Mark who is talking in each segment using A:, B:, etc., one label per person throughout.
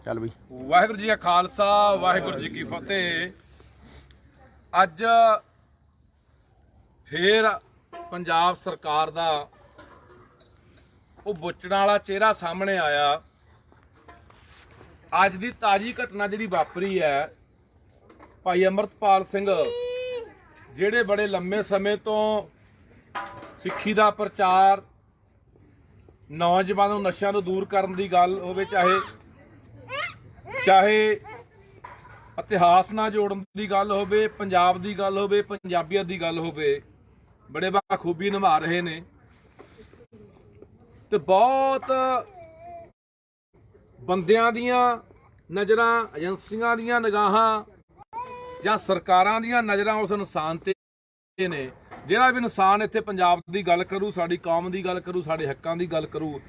A: चल बई
B: वाहिगुरू जी का खालसा वाहिगुरू जी की फतेह। अज फिर पंजाब सरकार दा वो बुचड़ा वाला चेहरा सामने आया। अज की ताजी घटना जी वापरी है, भाई अमृतपाल सिंह जिहड़े बड़े लंबे समय तो सिक्खी का प्रचार, नौजवानों नशा तो दूर करने की गल होवे, चाहे इतिहास ना जोड़न की गल होवे, पंजाब की गल होवे, पंजाबियत की गल होवे, बड़े बाखूबी निभा रहे ने। तो बहुत बंदियां दियां नज़रां, एजेंसियां दियां निगाहां जां सरकारां दियां नज़रां उस इंसान ते ने, जिहड़ा भी इंसान इत्थे पंजाब की गल करू, साडी कौम की गल करू, साडे हक्कां की गल करू,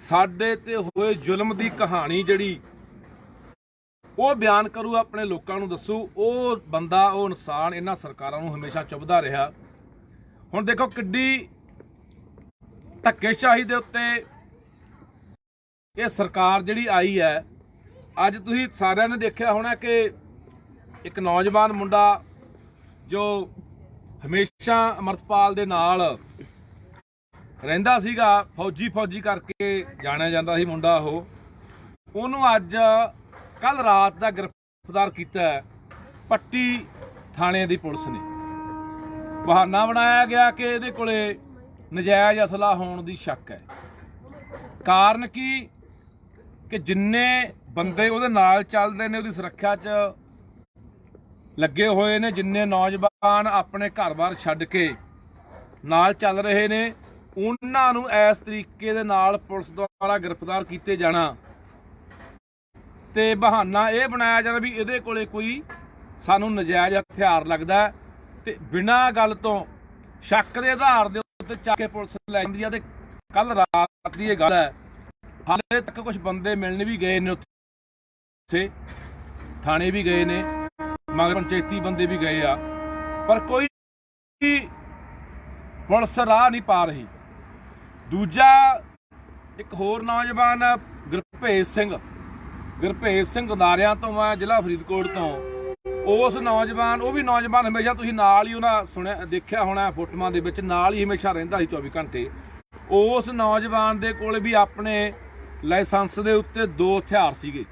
B: साडे ते होए जुल्म की कहानी जिहड़ी वो बयान करू, अपने लोगों को दसू, वो बंदा, वो इंसान इन्हां सरकारां नूं हमेशा चुभदा रहा। हुण देखो किड्डी धक्केशाही दे उत्ते ये सरकार जिहड़ी आई है। अज तुसीं सारिआं ने देखिआ होना कि एक नौजवान मुंडा जो हमेशा अमृतपाल दे नाल रहिंदा सीगा, फौजी करके जाणिआ जांदा सी मुंडा, ਉਹਨੂੰ ਅੱਜ कल रात का गिरफ्तार किया पट्टी थाने की पुलिस ने। बहाना बनाया गया कि ये कोले नजायज़ असला होने की शक है। कारण कि जिन्ने बंदे उहदे नाल चलदे ने, उहदी सुरक्षा च लगे हुए ने, जिन्ने नौजवान अपने घर बार छड्ड के नाल चल रहे ने, उन्हां नूं इस तरीके दे नाल पुलिस द्वारा गिरफ्तार किए जाना ते बहाना यह बनाया जाना भी इहदे कोले कोई सानू नजायज़ हथियार लगदा है, ते बिना गल तो शक के आधार के उत्ते चक के पुलिस लै जांदी है। ते कल रात की गल है, हाले तक कुछ बंदे मिलने भी गए ने, उत्थे थाने भी गए ने, मगर पंचायती बंदे भी गए आ, पर कोई पुलिस राह नहीं पा रही। दूजा एक होर नौजवान गुरभेज सिंह गंदारियां तो मैं जिला फरीदकोट तो, उस नौजवान, वो भी नौजवान हमेशा तुसीं नाल ही उन्हां सुनिया देखिया होना फोटोआं दे विच, नाल ही हमेशा रहिंदा सी 24 घंटे। उस नौजवान दे कोल भी अपने लाइसेंस दे उत्ते 2 हथियार सीगे,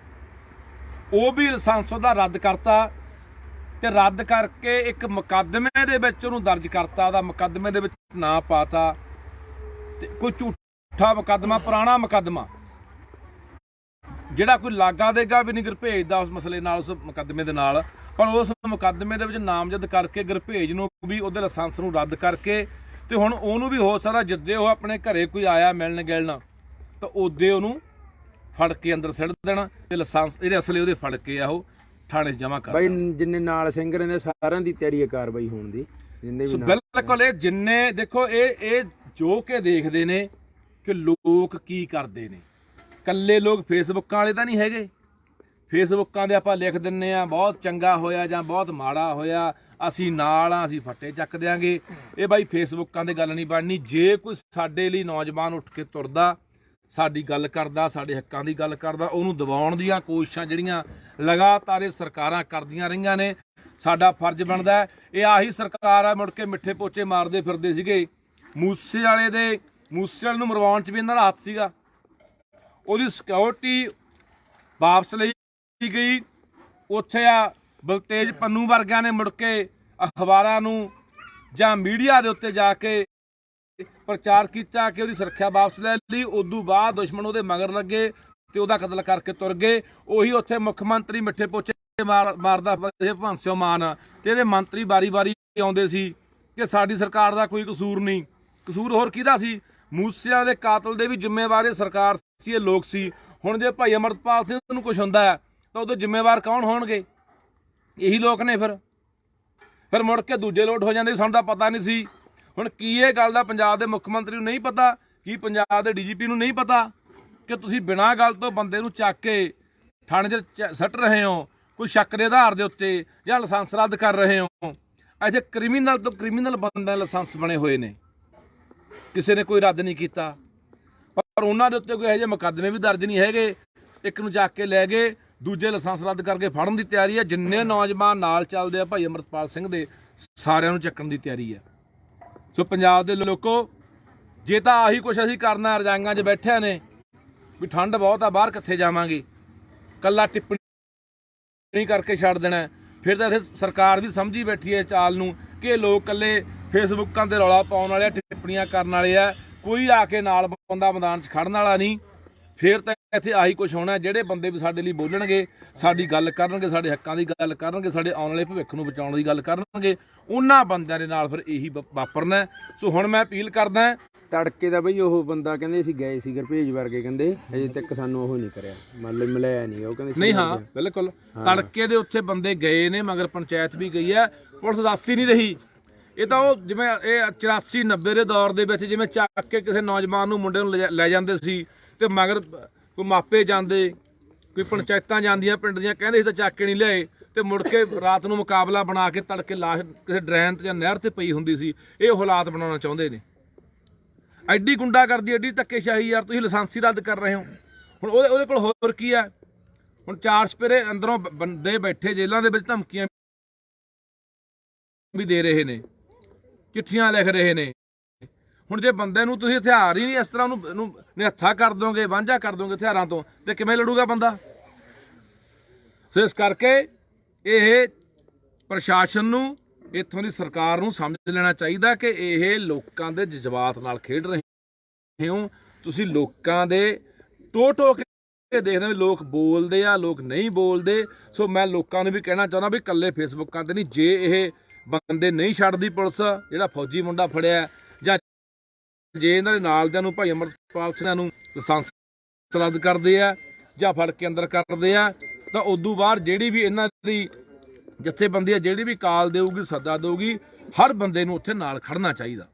B: वो भी लाइसेंस उहदा रद्द करता ते रद्द करके एक मुकदमे दे विच उहनूं दर्ज करता, उहदा मुकदमे दे विच नां पाता, ते कोई झूठा मुकदमा, पुराना मुकदमा ਜਿਹੜਾ कोई लागा देगा भी नहीं गुरभेज का उस मसले नाल, उस मुकदमे दे नाल, पर उस मुकदमे दे विच नामजद करके गुरभेज नूं भी उहदे लाइसेंस नूं रद्द करके, ते हुण ओहनूं भी हो सकदा जिद्दे वो अपने घरे कोई आया मिलण गिलण तो उदे ओहनूं फड़ के अंदर सिੱਟ देना, ते लाइसेंस ਜਿਹੜੇ असले ਉਹਦੇ फड़ के आ थाणे जमा कर
A: ਬਾਈ। जिन्ने नाल ਸਿੰਘ ने सारिਆਂ ਦੀ ਤਿਆਰੀ ਹੈ ਕਾਰਵਾਈ ਹੋਣ ਦੀ, ਜਿੰਨੇ ਵੀ
B: बिल्कुल ਇਹ जिन्ने देखो ਇਹ जो के देखते ने कि लोग की करते हैं। ਕੱਲੇ लोग फेसबुक वाले तो नहीं है, फेसबुਕਾਂ ਦੇ ਆਪਾਂ लिख दिंने आ बहुत चंगा होया जां बहुत माड़ा होया, असी नाल आ, असी फट्टे चक देंगे। ये भाई फेसबुਕਾਂ ਦੀ गल नहीं बननी। जे कोई साडे लई नौजवान उठ के तुरदा, साडी गल करदा, साडे हक्कां दी गल करदा, ਉਹਨੂੰ दबाउण ਦੀਆਂ कोशिशां ਜਿਹੜੀਆਂ लगातार सरकारां करदियां रਹੀਆਂ ने, साडा फर्ज बनदा है। ਇਹ ਆਹੀ सरकार आ मुड़ के मिठे पोचे मारदे फिरदे सीगे। मूसे वाले ਨੂੰ ਮਰਵਾਉਣ 'ਚ ਵੀ ਇਹਨਾਂ ਦਾ ਹੱਥ ਸੀਗਾ। ਉਹਦੀ ਸਿਕਿਉਰਿਟੀ वापस ਲਈ गई। ਉੱਥੇ ਆ ਬਲਤੇਜ ਪੰਨੂ ਵਰਗਿਆਂ ਨੇ ਮੁੜ ਕੇ ਅਖਬਾਰਾਂ ਨੂੰ ਜਾਂ ਮੀਡੀਆ ਦੇ ਉੱਤੇ ਜਾ ਕੇ ਪ੍ਰਚਾਰ ਕੀਤਾ ਕਿ ਉਹਦੀ ਸੁਰੱਖਿਆ ਵਾਪਸ ਲੈ ਲਈ। ਉਦੋਂ ਬਾਅਦ ਦੁਸ਼ਮਣ ਉਹਦੇ ਮਗਰ ਲੱਗੇ ਤੇ ਉਹਦਾ ਕਤਲ ਕਰਕੇ ਤੁਰ ਗਏ। ਉਹੀ ਉੱਥੇ ਮੁੱਖ ਮੰਤਰੀ ਮਿੱਠੇ ਪੋਚੇ ਮਾਰਦਾ ਭਗਵੰਤ ਸਿੰਘ ਮਾਨ ਤੇ ਇਹਦੇ ਮੰਤਰੀ ਵਾਰੀ ਆਉਂਦੇ ਸੀ ਕਿ ਸਾਡੀ ਸਰਕਾਰ ਦਾ ਕੋਈ ਕਸੂਰ ਨਹੀਂ। ਕਸੂਰ ਹੋਰ ਕਿਹਦਾ ਸੀ? ਮੂਸਿਆਂ ਦੇ ਕਾਤਲ ਦੇ ਵੀ ਜ਼ਿੰਮੇਵਾਰ ਸਰਕਾਰ ਸੀ, ਇਹ ਲੋਕ ਸੀ। ਹੁਣ ਜੇ ਭਾਈ ਅਮਰਤਪਾਲ ਸਿੰਘ ਨੂੰ ਕੁਛ ਹੁੰਦਾ ਹੈ ਤਾਂ ਉਹਦੇ ਜ਼ਿੰਮੇਵਾਰ ਕੌਣ ਹੋਣਗੇ? ਇਹੀ ਲੋਕ ਨੇ। ਫਿਰ ਮੁੜ ਕੇ ਦੂਜੇ ਲੋਟ ਹੋ ਜਾਂਦੇ, ਸਾਨੂੰ ਤਾਂ ਪਤਾ ਨਹੀਂ ਸੀ। ਹੁਣ ਕੀ ਇਹ ਗੱਲ ਦਾ ਪੰਜਾਬ ਦੇ ਮੁੱਖ ਮੰਤਰੀ ਨੂੰ ਨਹੀਂ ਪਤਾ? ਕੀ ਪੰਜਾਬ ਦੇ DGP ਨੂੰ ਨਹੀਂ ਪਤਾ ਕਿ ਤੁਸੀਂ ਬਿਨਾਂ ਗੱਲ ਤੋਂ ਬੰਦੇ ਨੂੰ ਚੱਕ ਕੇ ਥਾਣੇ 'ਚ ਸੱਟ ਰਹੇ ਹੋ, ਕੋਈ ਸ਼ੱਕ ਦੇ ਆਧਾਰ ਦੇ ਉੱਤੇ, ਜਾਂ ਲਾਇਸੈਂਸ ਰੱਦ ਕਰ ਰਹੇ ਹੋ? ਇੱਥੇ ਕ੍ਰਿਮੀਨਲ ਤੋਂ ਕ੍ਰਿਮੀਨਲ ਬੰਦੇ ਦੇ ਲਾਇਸੈਂਸ ਬਣੇ ਹੋਏ ਨੇ, ਕਿਸੇ ਨੇ ਕੋਈ ਰੱਦ ਨਹੀਂ ਕੀਤਾ, ਪਰ ਉਹਨਾਂ ਦੇ ਉੱਤੇ ਕੋਈ ਇਹੋ ਜਿਹੇ ਮੁਕੱਦਮੇ ਵੀ ਦਰਜ ਨਹੀਂ ਹੈਗੇ। ਇੱਕ ਨੂੰ ਚੱਕ ਕੇ ਲੈ ਗਏ, ਦੂਜੇ ਲਾਇਸੈਂਸ ਰੱਦ ਕਰਕੇ ਫੜਨ ਦੀ ਤਿਆਰੀ ਹੈ। ਜਿੰਨੇ ਨੌਜਵਾਨ ਨਾਲ ਚੱਲਦੇ ਆ ਭਾਈ ਅਮਰਤਪਾਲ ਸਿੰਘ ਦੇ, ਸਾਰਿਆਂ ਨੂੰ ਚੱਕਣ ਦੀ ਤਿਆਰੀ ਹੈ। ਸੋ ਪੰਜਾਬ ਦੇ ਲੋਕੋ, ਜੇ ਤਾਂ ਆਹੀ ਕੁਛ ਅਸੀਂ ਕਰਨਾ, ਰਜਾਈਆਂ 'ਚ ਬੈਠਿਆਂ ਨੇ ਵੀ ਠੰਡ ਬਹੁਤ ਆ ਬਾਹਰ ਕਿੱਥੇ ਜਾਵਾਂਗੇ, ਕੱਲਾ ਟਿੱਪਣੀ ਕਰਕੇ ਛੱਡ ਦੇਣਾ, ਫਿਰ ਤਾਂ ਇੱਥੇ ਸਰਕਾਰ ਵੀ ਸਮਝੀ ਬੈਠੀ ਹੈ ਚਾਲ ਨੂੰ ਕਿ ਲੋਕ ਕੱਲੇ ਫੇਸਬੁੱਕਾਂ ਤੇ ਰੌਲਾ ਪਾਉਣ ਵਾਲੇ ਆ, ਟਿੱਪਣੀਆਂ ਕਰਨ ਵਾਲੇ ਆ, ਕੋਈ ਆ ਕੇ ਨਾਲ ਬੰਦਾ ਮੈਦਾਨ 'ਚ ਖੜਨ ਵਾਲਾ ਨਹੀਂ। ਫਿਰ ਤਾਂ ਇੱਥੇ ਆਹੀ ਕੁਛ ਹੋਣਾ। ਜਿਹੜੇ ਬੰਦੇ ਵੀ ਸਾਡੇ ਲਈ ਬੋਲਣਗੇ, ਸਾਡੀ ਗੱਲ ਕਰਨਗੇ, ਸਾਡੇ ਹੱਕਾਂ ਦੀ ਗੱਲ ਕਰਨਗੇ, ਸਾਡੇ ਆਉਣ ਵਾਲੇ ਭਵਿੱਖ ਨੂੰ ਬਚਾਉਣ ਦੀ ਗੱਲ ਕਰਨਗੇ, ਉਹਨਾਂ ਬੰਦਿਆਂ ਦੇ ਨਾਲ ਫਿਰ ਇਹੀ ਵਾਪਰਨਾ। ਸੋ ਹੁਣ ਮੈਂ ਅਪੀਲ ਕਰਦਾ,
A: ਤੜਕੇ ਦਾ ਬਈ ਉਹ ਬੰਦਾ ਕਹਿੰਦੇ ਅਸੀਂ ਗਏ ਸੀ ਗੁਰਭੇਜ ਵਰਗੇ, ਕਹਿੰਦੇ ਅਜੇ ਤੱਕ ਸਾਨੂੰ ਉਹ ਨਹੀਂ ਕਰਿਆ, ਮਤਲਬ ਮਿਲਿਆ ਨਹੀਂ। ਉਹ ਕਹਿੰਦੇ
B: ਨਹੀਂ, ਹਾਂ ਬਿਲਕੁਲ ਤੜਕੇ ਦੇ ਉੱਥੇ ਬੰਦੇ ਗਏ ਨੇ, ਮਗਰ ਪੰਚਾਇਤ ਵੀ ਗਈ ਹੈ, ਪੁਲਿਸ ਦੱਸ ਹੀ ਨਹੀਂ ਰਹੀ। ਇਹ ਤਾਂ ਉਹ ਜਿਵੇਂ ਇਹ 84-90 ਦੇ ਦੌਰ ਦੇ ਵਿੱਚ ਜਿਵੇਂ ਚੱਕ ਕੇ ਕਿਸੇ ਨੌਜਵਾਨ ਨੂੰ, ਮੁੰਡੇ ਨੂੰ ਲੈ ਜਾਂਦੇ ਸੀ ਤੇ ਮਗਰ ਕੋਈ ਮਾਪੇ ਜਾਂਦੇ, ਕੋਈ ਪੰਚਾਇਤਾਂ ਜਾਂਦੀਆਂ ਪਿੰਡ ਦੀਆਂ, ਕਹਿੰਦੇ ਸੀ ਤਾਂ ਚੱਕ ਕੇ ਨਹੀਂ ਲਿਆਏ, ਤੇ ਮੁੜ ਕੇ ਰਾਤ ਨੂੰ ਮੁਕਾਬਲਾ ਬਣਾ ਕੇ ਤੜਕੇ ਲਾਸ਼ ਕਿਸੇ ਡਰੇਨ ਤੇ ਜਾਂ ਨਹਿਰ ਤੇ ਪਈ ਹੁੰਦੀ ਸੀ। ਇਹ ਹਾਲਾਤ ਬਣਾਉਣਾ ਚਾਹੁੰਦੇ ਨੇ। ਐਡੀ ਗੁੰਡਾਗਰਦੀ, ਐਡੀ ਧੱਕੇਸ਼ਾਹੀ, ਯਾਰ ਤੁਸੀਂ ਲਾਇਸੈਂਸ ਹੀ ਰੱਦ ਕਰ ਰਹੇ ਹੋ। ਹੁਣ ਉਹਦੇ ਕੋਲ ਹੋਰ ਕੀ ਹੈ? ਹੁਣ 4 ਸਪੇਰੇ ਅੰਦਰੋਂ ਬੰਦੇ ਬੈਠੇ ਜੇਲ੍ਹਾਂ ਦੇ ਵਿੱਚ, ਧਮਕੀਆਂ ਵੀ ਦੇ ਰਹੇ ਨੇ, ਚਿੱਠੀਆਂ ਲਿਖ ਰਹੇ ਨੇ। ਹੁਣ ਜੇ ਬੰਦੇ ਨੂੰ ਤੁਸੀਂ ਹਥਿਆਰ ਹੀ ਨਹੀਂ ਇਸ ਤਰ੍ਹਾਂ ਉਹਨੂੰ ਨਿਹੱਥਾ ਕਰ ਦੋਗੇ, ਵਾਂਝਾ ਕਰ ਦੋਗੇ ਹਥਿਆਰਾਂ ਤੋਂ, ਤੇ ਕਿਵੇਂ ਲੜੂਗਾ ਬੰਦਾ? ਸੋ ਇਸ ਕਰਕੇ ਇਹ ਪ੍ਰਸ਼ਾਸਨ ਨੂੰ, ਇੱਥੋਂ ਦੀ ਸਰਕਾਰ ਨੂੰ ਸਮਝ ਲੈਣਾ ਚਾਹੀਦਾ ਕਿ ਇਹ ਲੋਕਾਂ ਦੇ ਜਜ਼ਬਾਤ ਨਾਲ ਖੇਡ ਰਹੇ ਹੋ। ਤੁਸੀਂ ਲੋਕਾਂ ਦੇ ਟੋ ਕੇ ਦੇਖਦੇ ਵੀ ਲੋਕ ਬੋਲਦੇ ਆ, ਲੋਕ ਨਹੀਂ ਬੋਲਦੇ। ਸੋ ਮੈਂ ਲੋਕਾਂ ਨੂੰ ਵੀ ਕਹਿਣਾ ਚਾਹੁੰਦਾ ਵੀ ਇਕੱਲੇ ਫੇਸਬੁੱਕਾਂ ਤੇ ਨਹੀਂ, ਜੇ ਇਹ ਬੰਦੇ ਨਹੀਂ ਛੱਡਦੀ ਪੁਲਿਸ, ਜਿਹੜਾ ਫੌਜੀ ਮੁੰਡਾ ਫੜਿਆ, ਜਾਂ ਜੇ ਇਹਨਾਂ ਦੇ ਨਾਲ ਦਿਆਂ ਨੂੰ ਭਾਈ ਅਮਰਤਪਾਲ ਸਿੰਘ ਨੂੰ ਲਾਇਸੈਂਸ ਰੱਦ ਕਰਦੇ ਆ ਜਾਂ ਫੜ ਕੇ ਅੰਦਰ ਕਰਦੇ ਆ, ਤਾਂ ਉਦੋਂ ਬਾਅਦ ਜਿਹੜੀ ਵੀ ਇਹਨਾਂ ਦੀ ਜਥੇਬੰਦੀ ਆ, ਜਿਹੜੀ ਵੀ ਕਾਲ ਦੇਊਗੀ, ਸੱਦਾ ਦੇਊਗੀ, ਹਰ ਬੰਦੇ ਨੂੰ ਉੱਥੇ ਨਾਲ ਖੜਨਾ ਚਾਹੀਦਾ।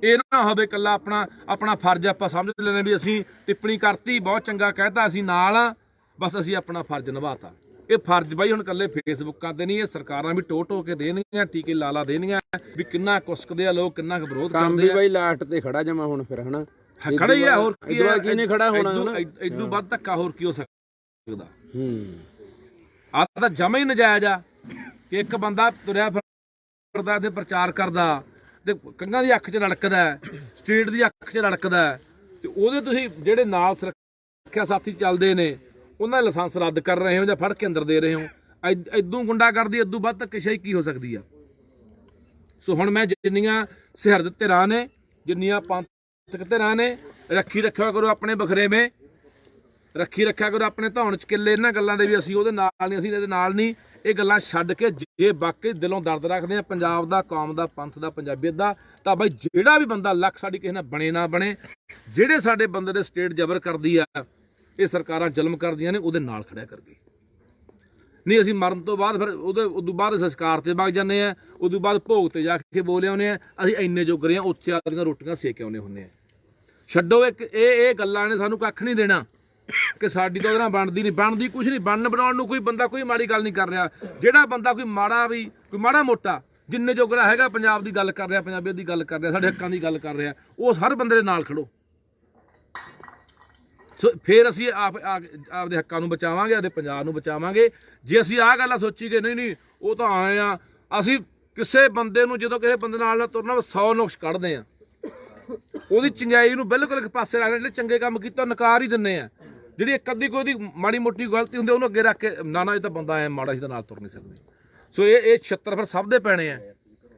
B: ਇਹ ਨਾ ਹੋਵੇ ਇਕੱਲਾ ਆਪਣਾ ਫਰਜ਼ ਆਪਾਂ ਸਮਝ ਲੈਂਦੇ ਵੀ ਅਸੀਂ ਟਿੱਪਣੀ ਕਰਤੀ, ਬਹੁਤ ਚੰਗਾ ਕਹਿਤਾ, ਅਸੀਂ ਨਾਲ ਆ, ਬਸ ਅਸੀਂ ਆਪਣਾ ਫਰਜ਼ ਨਿਭਾਤਾ। ਇਹ ਫਰਜ਼ ਬਾਈ ਹੁਣ ਇਕੱਲੇ ਫੇਸਬੁੱਕਾਂ ਤੇ ਨਹੀਂ, ਇਹ ਸਰਕਾਰਾਂ ਵੀ ਟੋ ਕੇ ਦੇਣਗੀਆਂ, ਟੀਕੇ ਲਾ ਦੇਣਗੀਆਂ ਵੀ ਕਿੰਨਾ ਕੁਸਕਦੇ ਆ ਲੋਕ, ਕਿੰਨਾ ਕੁ ਵਿਰੋਧ ਕਰਦੇ ਆ।
A: ਬਾਈ ਲਾਸਟ ਤੇ ਖੜਾ ਜਮਾ ਹੁਣ ਫਿਰ, ਹਨਾ
B: ਖੜਾ ਹੀ ਆ, ਹੋਰ ਕੀ ਹੈ?
A: ਕਿਹਨੇ ਖੜਾ ਹੋਣਾ?
B: ਇਦੋਂ ਵੱਧ ਧੱਕਾ ਹੋਰ ਕੀ ਹੋ ਸਕਦਾ? ਆਹ ਤਾਂ ਜਮਾ ਹੀ ਨਜਾਇਜ਼ ਆ ਕਿ ਇੱਕ ਬੰਦਾ ਤੁਰਿਆ ਫਿਰਦਾ ਤੇ ਪ੍ਰਚਾਰ ਕਰਦਾ, ਤੇ ਕੰਗਾਂ ਦੀ ਅੱਖ 'ਚ ਰੜਕਦਾ, ਸਟੇਟ ਦੀ ਅੱਖ 'ਚ ਰੜਕਦਾ, ਤੇ ਉਹਦੇ ਤੁਸੀਂ ਜਿਹੜੇ ਨਾਲ ਸੁਰੱਖਿਆ ਸਾਥੀ ਚੱਲਦੇ ਨੇ, ਉਹਨਾਂ ਦੇ ਲਾਇਸੈਂਸ ਰੱਦ ਕਰ ਰਹੇ ਹੋ ਜਾਂ ਫੜ ਕੇ ਅੰਦਰ ਦੇ ਰਹੇ ਹੋ। ਇਦੋਂ ਗੁੰਡਾਗਰਦੀ, ਇਦੋਂ ਵੱਧ ਧੱਕੇਸ਼ਾਹੀ ਕੀ ਹੋ ਸਕਦੀ ਆ? ਸੋ ਹੁਣ ਮੈਂ ਜਿੰਨੀਆਂ ਸਿਹਰਦ ਧਿਰਾਂ ਨੇ, ਜਿੰਨੀਆਂ ਪੰਥਕ ਧਿਰਾਂ ਨੇ, ਰੱਖੀ ਰੱਖਿਆ ਕਰੋ ਆਪਣੇ ਬਖਰੇਵੇਂ, ਰੱਖੀ ਰੱਖਿਆ ਕਰੋ ਆਪਣੇ ਧੌਣ 'ਚ ਕਿੱਲੇ ਇਹਨਾਂ ਗੱਲਾਂ ਦੇ ਵੀ ਅਸੀਂ ਉਹਦੇ ਨਾਲ ਨਹੀਂ, ਅਸੀਂ ਇਹਦੇ ਨਾਲ ਨਹੀਂ। ਇਹ ਗੱਲਾਂ ਛੱਡ ਕੇ ਜੇ ਵਾਕਈ ਦਿਲੋਂ ਦਰਦ ਰੱਖਦੇ ਆ ਪੰਜਾਬ ਦਾ, ਕੌਮ ਦਾ, ਪੰਥ ਦਾ, ਪੰਜਾਬੀਅਤ ਦਾ, ਤਾਂ ਬਾਈ ਜਿਹੜਾ ਵੀ ਬੰਦਾ ਲੱਖ ਸਾਡੀ ਕਿਸੇ ਨਾਲ ਬਣੇ ਨਾ ਬਣੇ, ਜਿਹੜੇ ਸਾਡੇ ਬੰਦੇ ਦੇ ਸਟੇਟ ਜ਼ਬਰ ਕਰਦੀ ਆ, ਇਹ ਸਰਕਾਰਾਂ ਜ਼ੁਲਮ ਕਰਦੀਆਂ ਨੇ, ਉਹਦੇ ਨਾਲ ਖੜਿਆ ਕਰਦੀ ਨਹੀਂ। ਅਸੀਂ ਮਰਨ ਤੋਂ ਬਾਅਦ ਫਿਰ ਉਦੋਂ ਬਾਅਦ ਸੰਸਕਾਰ ਤੇ ਵਗ ਜਾਂਦੇ ਆ, ਉਦੋਂ ਬਾਅਦ ਭੋਗ ਤੇ ਜਾ ਕੇ ਬੋਲੇ ਆਉਂਦੇ ਆ, ਅਸੀਂ ਇੰਨੇ ਜੋਗਰੇ ਆ, ਉੱਥੇ ਆਪਦੀਆਂ ਰੋਟੀਆਂ ਸੇਕ ਆਉਂਦੇ ਹੁੰਦੇ ਆ। ਛੱਡੋ ਇਹ ਗੱਲਾਂ ਨੇ ਸਾਨੂੰ ਕੱਖ ਨਹੀਂ ਦੇਣਾ ਕਿ ਸਾਡੀ ਤਾਂ ਉਹਦੇ ਨਾਲ ਬਣਦੀ ਨਹੀਂ, ਬਣਦੀ ਕੁਛ ਨਹੀਂ। ਬਣਾਉਣ ਨੂੰ ਕੋਈ ਬੰਦਾ ਕੋਈ ਮਾੜੀ ਗੱਲ ਨਹੀਂ ਕਰ ਰਿਹਾ। ਜਿਹੜਾ ਬੰਦਾ ਕੋਈ ਮਾੜਾ ਮੋਟਾ ਜਿੰਨੇ ਜੋਗਰਾ ਹੈਗਾ ਪੰਜਾਬ ਦੀ ਗੱਲ ਕਰ ਰਿਹਾ, ਪੰਜਾਬੀਅਤ ਦੀ ਗੱਲ ਕਰ ਰਿਹਾ, ਸਾਡੇ ਹੱਕਾਂ ਦੀ ਗੱਲ ਕਰ ਰਿਹਾ, ਉਹ ਹਰ ਬੰਦੇ ਦੇ ਨਾਲ ਖੜੋ। ਸੋ ਫਿਰ ਅਸੀਂ ਆਪਦੇ ਹੱਕਾਂ ਨੂੰ ਬਚਾਵਾਂਗੇ, ਆਪਦੇ ਪੰਜਾਬ ਨੂੰ ਬਚਾਵਾਂਗੇ। ਜੇ ਅਸੀਂ ਆਹ ਗੱਲਾਂ ਸੋਚੀਏ ਨਹੀਂ ਉਹ ਤਾਂ ਆਏ ਆ, ਅਸੀਂ ਕਿਸੇ ਬੰਦੇ ਨੂੰ ਜਦੋਂ ਕਿਸੇ ਬੰਦੇ ਨਾਲ ਤੁਰਨਾ 100 ਨੁਕਸ ਕੱਢਦੇ ਆ, ਉਹਦੀ ਚੰਗਿਆਈ ਨੂੰ ਬਿਲਕੁਲ ਇੱਕ ਪਾਸੇ ਰੱਖ, ਜਿਹੜੇ ਚੰਗੇ ਕੰਮ ਕੀਤਾ ਨਕਾਰ ਹੀ ਦਿੰਦੇ ਆ। ਜਿਹੜੀ ਇੱਕ ਅੱਧੀ ਕੋਈ ਉਹਦੀ ਮਾੜੀ ਮੋਟੀ ਗਲਤੀ ਹੁੰਦੀ ਉਹਨੂੰ ਅੱਗੇ ਰੱਖ ਕੇ ਨਾ ਇਹ ਤਾਂ ਬੰਦਾ ਐ ਮਾੜਾ, ਸੀ ਤਾਂ ਨਾਲ ਤੁਰ ਨਹੀਂ ਸਕਦੇ। ਸੋ ਇਹ ਛਿੱਤਰ ਫਿਰ ਸਭ ਦੇ ਪੈਣੇ ਆ।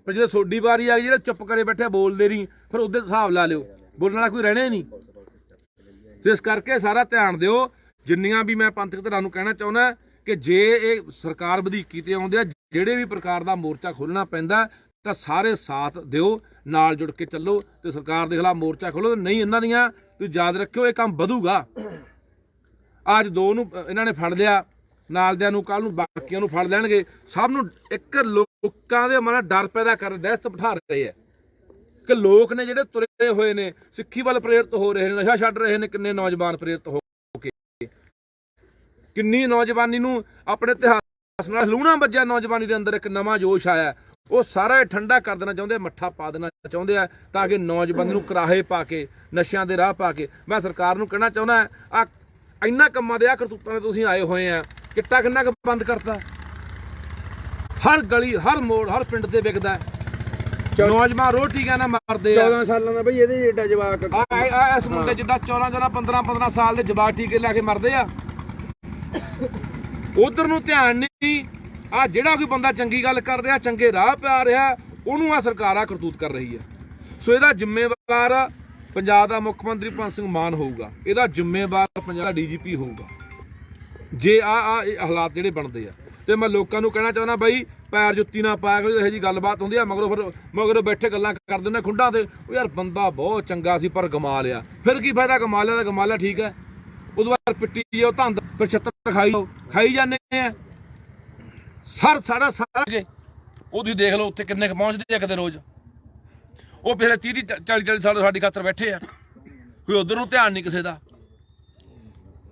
B: ਪਰ ਜਦੋਂ ਸੋਡੀ ਵਾਰੀ ਆ ਗਈ, ਜਿਹੜਾ ਚੁੱਪ ਕਰੇ ਬੈਠੇ ਬੋਲਦੇ ਨਹੀਂ, ਫਿਰ ਉਹਦੇ ਹਿਸਾਬ ਲਾ ਲਿਓ, ਬੋਲਣ ਵਾਲਾ ਕੋਈ ਰਹਿਣਾ ਹੀ ਨਹੀਂ। ਸੋ ਇਸ ਕਰਕੇ ਸਾਰਾ ਧਿਆਨ ਦਿਓ। ਜਿੰਨੀਆਂ ਵੀ ਮੈਂ ਪੰਥਕ ਧਿਰਾਂ ਨੂੰ ਕਹਿਣਾ ਚਾਹੁੰਦਾ ਕਿ ਜੇ ਇਹ ਸਰਕਾਰ ਵਧੀਕੀ ਤੇ ਆਉਂਦੇ ਆ, ਜਿਹੜੇ ਵੀ ਪ੍ਰਕਾਰ ਦਾ ਮੋਰਚਾ ਖੋਲ੍ਹਣਾ ਪੈਂਦਾ ਤਾਂ ਸਾਰੇ ਸਾਥ ਦਿਓ, ਨਾਲ ਜੁੜ ਕੇ ਚੱਲੋ ਤੇ ਸਰਕਾਰ ਦੇ ਖਿਲਾਫ ਮੋਰਚਾ ਖੋਲ੍ਹੋ। ਨਹੀਂ ਇਹਨਾਂ ਦੀਆਂ ਤੁਸੀਂ ਯਾਦ ਰੱਖਿਓ, ਇਹ ਕੰਮ ਵਧੂਗਾ। ਅੱਜ 2 ਨੂੰ ਇਹਨਾਂ ਨੇ ਫੜ ਲਿਆ, ਨਾਲ ਦਿਆਂ ਨੂੰ ਕੱਲ ਨੂੰ ਬਾਕੀਆਂ ਨੂੰ ਫੜ ਲੈਣਗੇ। ਸਭ ਨੂੰ ਇੱਕ ਲੋਕਾਂ ਦੇ ਮਨ ਡਰ ਪੈਦਾ ਕਰ, ਦਹਿਸ਼ਤ ਬਿਠਾ ਰਹੇ ਆ ਕਿ ਲੋਕ ਨੇ ਜਿਹੜੇ ਤੁਰੇ ਹੋਏ ਨੇ, ਸਿੱਖੀ ਵੱਲ ਪ੍ਰੇਰਿਤ ਹੋ ਰਹੇ ਨੇ, ਨਸ਼ਾ ਛੱਡ ਰਹੇ ਨੇ। ਕਿੰਨੇ ਨੌਜਵਾਨ ਪ੍ਰੇਰਿਤ ਹੋ ਕੇ, ਕਿੰਨੀ ਨੌਜਵਾਨੀ ਨੂੰ ਆਪਣੇ ਇਤਿਹਾਸ ਨਾਲ ਲੂਣਾ ਵੱਜਿਆ, ਨੌਜਵਾਨੀ ਦੇ ਅੰਦਰ ਇੱਕ ਨਵਾਂ ਜੋਸ਼ ਆਇਆ। ਉਹ ਸਾਰਾ ਠੰਡਾ ਕਰ ਦੇਣਾ ਚਾਹੁੰਦੇ, ਮੱਠਾ ਪਾ ਦੇਣਾ ਚਾਹੁੰਦੇ ਆ, ਤਾਂ ਕਿ ਨੌਜਵਾਨੀ ਨੂੰ ਕਰਾਹੇ ਪਾ ਕੇ, ਨਸ਼ਿਆਂ ਦੇ ਰਾਹ ਪਾ ਕੇ। ਮੈਂ ਸਰਕਾਰ ਨੂੰ ਕਹਿਣਾ ਚਾਹੁੰਦਾ, ਇੰਨਾ ਕੰਮਾਂ ਦੇ ਆ ਕਰਤੂਤਾਂ ਦੇ ਤੁਸੀਂ ਆਏ ਹੋਏ ਆ, ਚਿੱਟਾ ਕਿੰਨਾ ਕੁ ਬੰਦ ਕਰਤਾ, ਹਰ ਗਲੀ ਹਰ ਮੋੜ ਹਰ ਪਿੰਡ ਤੇ ਵਿਕਦਾ ਹੈ। ਨੌਜਵਾਨ ਰੋਟੀਆਂ ਨਾਲ ਮਰਦੇ ਆ।
A: 14 ਸਾਲਾਂ ਦਾ ਬਈ ਇਹਦੇ ਏਡਾ ਜਵਾਕ
B: ਇਸ ਮੁੰਡੇ ਜਿੱਦਾਂ 14 15 ਸਾਲ ਦੇ ਜਵਾਕ ਟੀਕੇ ਲੈ ਕੇ ਮਰਦੇ ਆ। ਉਧਰ ਨੂੰ ਧਿਆਨ ਨਹੀਂ। ਆ ਜਿਹੜਾ ਕੋਈ ਬੰਦਾ ਚੰਗੀ ਗੱਲ ਕਰ ਰਿਹਾ, ਚੰਗੇ ਰਾਹ ਪਾ ਰਿਹਾ, ਉਹਨੂੰ ਆ ਸਰਕਾਰ ਆ ਕਰਤੂਤ ਕਰ ਰਹੀ ਆ। ਸੋ ਇਹਦਾ ਜ਼ਿੰਮੇਵਾਰ ਪੰਜਾਬ ਦਾ ਮੁੱਖ ਮੰਤਰੀ ਭਗਵੰਤ ਸਿੰਘ ਮਾਨ ਹੋਊਗਾ, ਇਹਦਾ ਜ਼ਿੰਮੇਵਾਰ ਪੰਜਾਬ ਦਾ ਡੀਜੀਪੀ ਹੋਊਗਾ ਜੇ ਇਹ ਹਾਲਾਤ ਜਿਹੜੇ ਬਣਦੇ ਆ। ਤੇ ਮੈਂ ਲੋਕਾਂ ਨੂੰ ਕਹਿਣਾ ਚਾਹੁੰਦਾ ਬਾਈ, ਪੈਰ ਜੁੱਤੀ ਨਾ ਪਾਇਆ ਕਰੋ। ਇਹੋ ਜਿਹੀ ਗੱਲਬਾਤ ਹੁੰਦੀ ਆ ਮਗਰੋਂ ਬੈਠੇ ਗੱਲਾਂ ਕਰ ਦਿੰਦੇ ਖੁੰਡਾਂ ਤੇ, ਉਹ ਯਾਰ ਬੰਦਾ ਬਹੁਤ ਚੰਗਾ ਸੀ ਪਰ ਗਮਾ ਲਿਆ। ਫਿਰ ਕੀ ਫਾਇਦਾ, ਗਮਾ ਲਿਆ ਤਾਂ ਗਮਾ ਲਿਆ, ਠੀਕ ਹੈ। ਉਦੋਂ ਬਾਅਦ ਪਿੱਟੀ ਜਾਓ ਧੰਦ, ਫਿਰ ਛੱਤਰ ਖਾਈ ਜਾਂਦੇ ਆ ਸਾਰਾ ਜੇ ਉਹ ਤੁਸੀਂ ਦੇਖ ਲਓ ਉੱਥੇ ਕਿੰਨੇ ਕੁ ਪਹੁੰਚਦੇ ਆ ਕਿਤੇ ਰੋਜ਼। ਉਹ ਪਿਛਲੇ 30-40 ਸਾਲ ਸਾਡੀ ਖਾਤਰ ਬੈਠੇ ਆ, ਕੋਈ ਉਧਰ ਨੂੰ ਧਿਆਨ ਨਹੀਂ ਕਿਸੇ ਦਾ।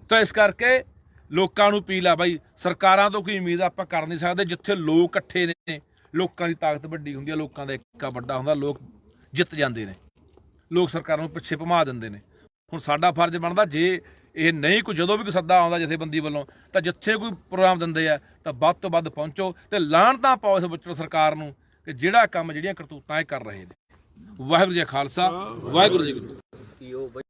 B: ਤਾਂ ਇਸ ਕਰਕੇ ਲੋਕਾਂ ਨੂੰ ਅਪੀਲ ਆ ਬਾਈ, ਸਰਕਾਰਾਂ ਤੋਂ ਕੋਈ ਉਮੀਦ ਆਪਾਂ ਕਰ ਨਹੀਂ ਸਕਦੇ। ਜਿੱਥੇ ਲੋਕ ਇਕੱਠੇ ਨੇ, ਲੋਕਾਂ ਦੀ ਤਾਕਤ ਵੱਡੀ ਹੁੰਦੀ ਹੈ, ਲੋਕਾਂ ਦਾ ਇੱਕਾ ਵੱਡਾ ਹੁੰਦਾ, ਲੋਕ ਜਿੱਤ ਜਾਂਦੇ ਨੇ, ਲੋਕ ਸਰਕਾਰਾਂ ਨੂੰ ਪਿੱਛੇ ਭਮਾ ਦਿੰਦੇ ਨੇ। ਹੁਣ ਸਾਡਾ ਫਰਜ਼ ਬਣਦਾ, ਜੇ ਇਹ ਨਹੀਂ ਕੋਈ ਜਦੋਂ ਵੀ ਕੋਈ ਸੱਦਾ ਆਉਂਦਾ ਜਥੇਬੰਦੀ ਵੱਲੋਂ, ਤਾਂ ਜਿੱਥੇ ਕੋਈ ਪ੍ਰੋਗਰਾਮ ਦਿੰਦੇ ਆ ਤਾਂ ਵੱਧ ਤੋਂ ਵੱਧ ਪਹੁੰਚੋ ਤੇ ਲਾਹਨਤਾਂ ਪਾਓ ਇਸ ਵਿਚੋਂ ਸਰਕਾਰ ਨੂੰ ਕਿ ਜਿਹੜਾ ਕੰਮ ਜਿਹੜੀਆਂ ਕਰਤੂਤਾਂ ਇਹ ਕਰ ਰਹੇ ਨੇ। ਵਾਹਿਗੁਰੂ ਜੀ ਕਾ ਖਾਲਸਾ, ਵਾਹਿਗੁਰੂ ਜੀ ਕੀ ਫਤਿਹ।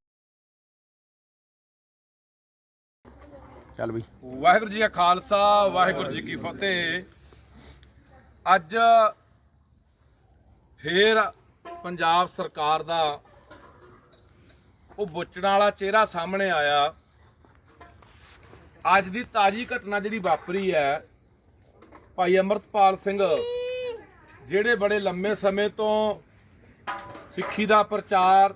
A: ਚੱਲ ਬਈ।
B: ਵਾਹਿਗੁਰੂ ਜੀ ਕਾ ਖਾਲਸਾ, ਵਾਹਿਗੁਰੂ ਜੀ ਕੀ ਫਤਿਹ। ਅੱਜ ਫੇਰ ਪੰਜਾਬ ਸਰਕਾਰ ਦਾ ਉਹ ਬੁੱਚਣ ਵਾਲਾ ਚਿਹਰਾ ਸਾਹਮਣੇ ਆਇਆ। ਅੱਜ ਦੀ ਤਾਜ਼ੀ ਘਟਨਾ ਜਿਹੜੀ ਵਾਪਰੀ ਹੈ, ਭਾਈ ਅਮਰਤਪਾਲ ਸਿੰਘ ਜਿਹੜੇ ਬੜੇ ਲੰਮੇ ਸਮੇਂ ਤੋਂ ਸਿੱਖੀ ਦਾ ਪ੍ਰਚਾਰ,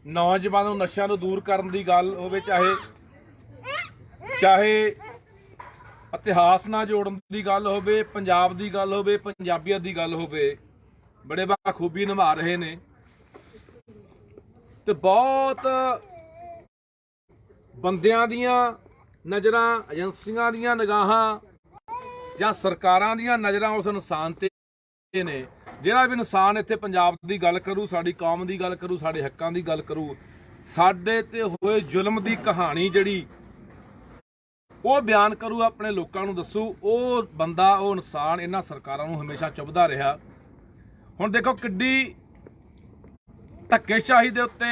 B: ਨੌਜਵਾਨਾਂ ਨੂੰ ਨਸ਼ਿਆਂ ਤੋਂ ਦੂਰ ਕਰਨ ਦੀ ਗੱਲ ਹੋਵੇ, ਚਾਹੇ ਇਤਿਹਾਸ ਨਾਲ ਜੋੜਨ ਦੀ ਗੱਲ ਹੋਵੇ, ਪੰਜਾਬ ਦੀ ਗੱਲ ਹੋਵੇ, ਪੰਜਾਬੀਅਤ ਦੀ ਗੱਲ ਹੋਵੇ, ਬੜੇ ਬਾਖੂਬੀ ਨਿਭਾ ਰਹੇ ਨੇ। ਤੇ ਬਹੁਤ ਬੰਦਿਆਂ ਦੀਆਂ ਨਜ਼ਰਾਂ, ਏਜੰਸੀਆਂ ਦੀਆਂ ਨਿਗਾਹਾਂ ਜਾਂ ਸਰਕਾਰਾਂ ਦੀਆਂ ਨਜ਼ਰਾਂ ਉਸ ਇਨਸਾਨ ਤੇ ਨੇ, ਜਿਹੜਾ ਵੀ ਇਨਸਾਨ ਇੱਥੇ ਪੰਜਾਬ ਦੀ ਗੱਲ ਕਰੂ, ਸਾਡੀ ਕੌਮ ਦੀ ਗੱਲ ਕਰੂ, ਸਾਡੇ ਹੱਕਾਂ ਦੀ ਗੱਲ ਕਰੂ, ਸਾਡੇ ਤੇ ਹੋਏ ਜ਼ੁਲਮ ਦੀ ਕਹਾਣੀ ਜਿਹੜੀ ਉਹ ਬਿਆਨ ਕਰੂ, ਆਪਣੇ ਲੋਕਾਂ ਨੂੰ ਦੱਸੂ, ਉਹ ਬੰਦਾ, ਉਹ ਇਨਸਾਨ ਇਹਨਾਂ ਸਰਕਾਰਾਂ ਨੂੰ ਹਮੇਸ਼ਾ ਚੁੱਭਦਾ ਰਿਹਾ। ਹੁਣ ਦੇਖੋ ਕਿੱਡੀ ਧੱਕੇਸ਼ਾਹੀ ਦੇ ਉੱਤੇ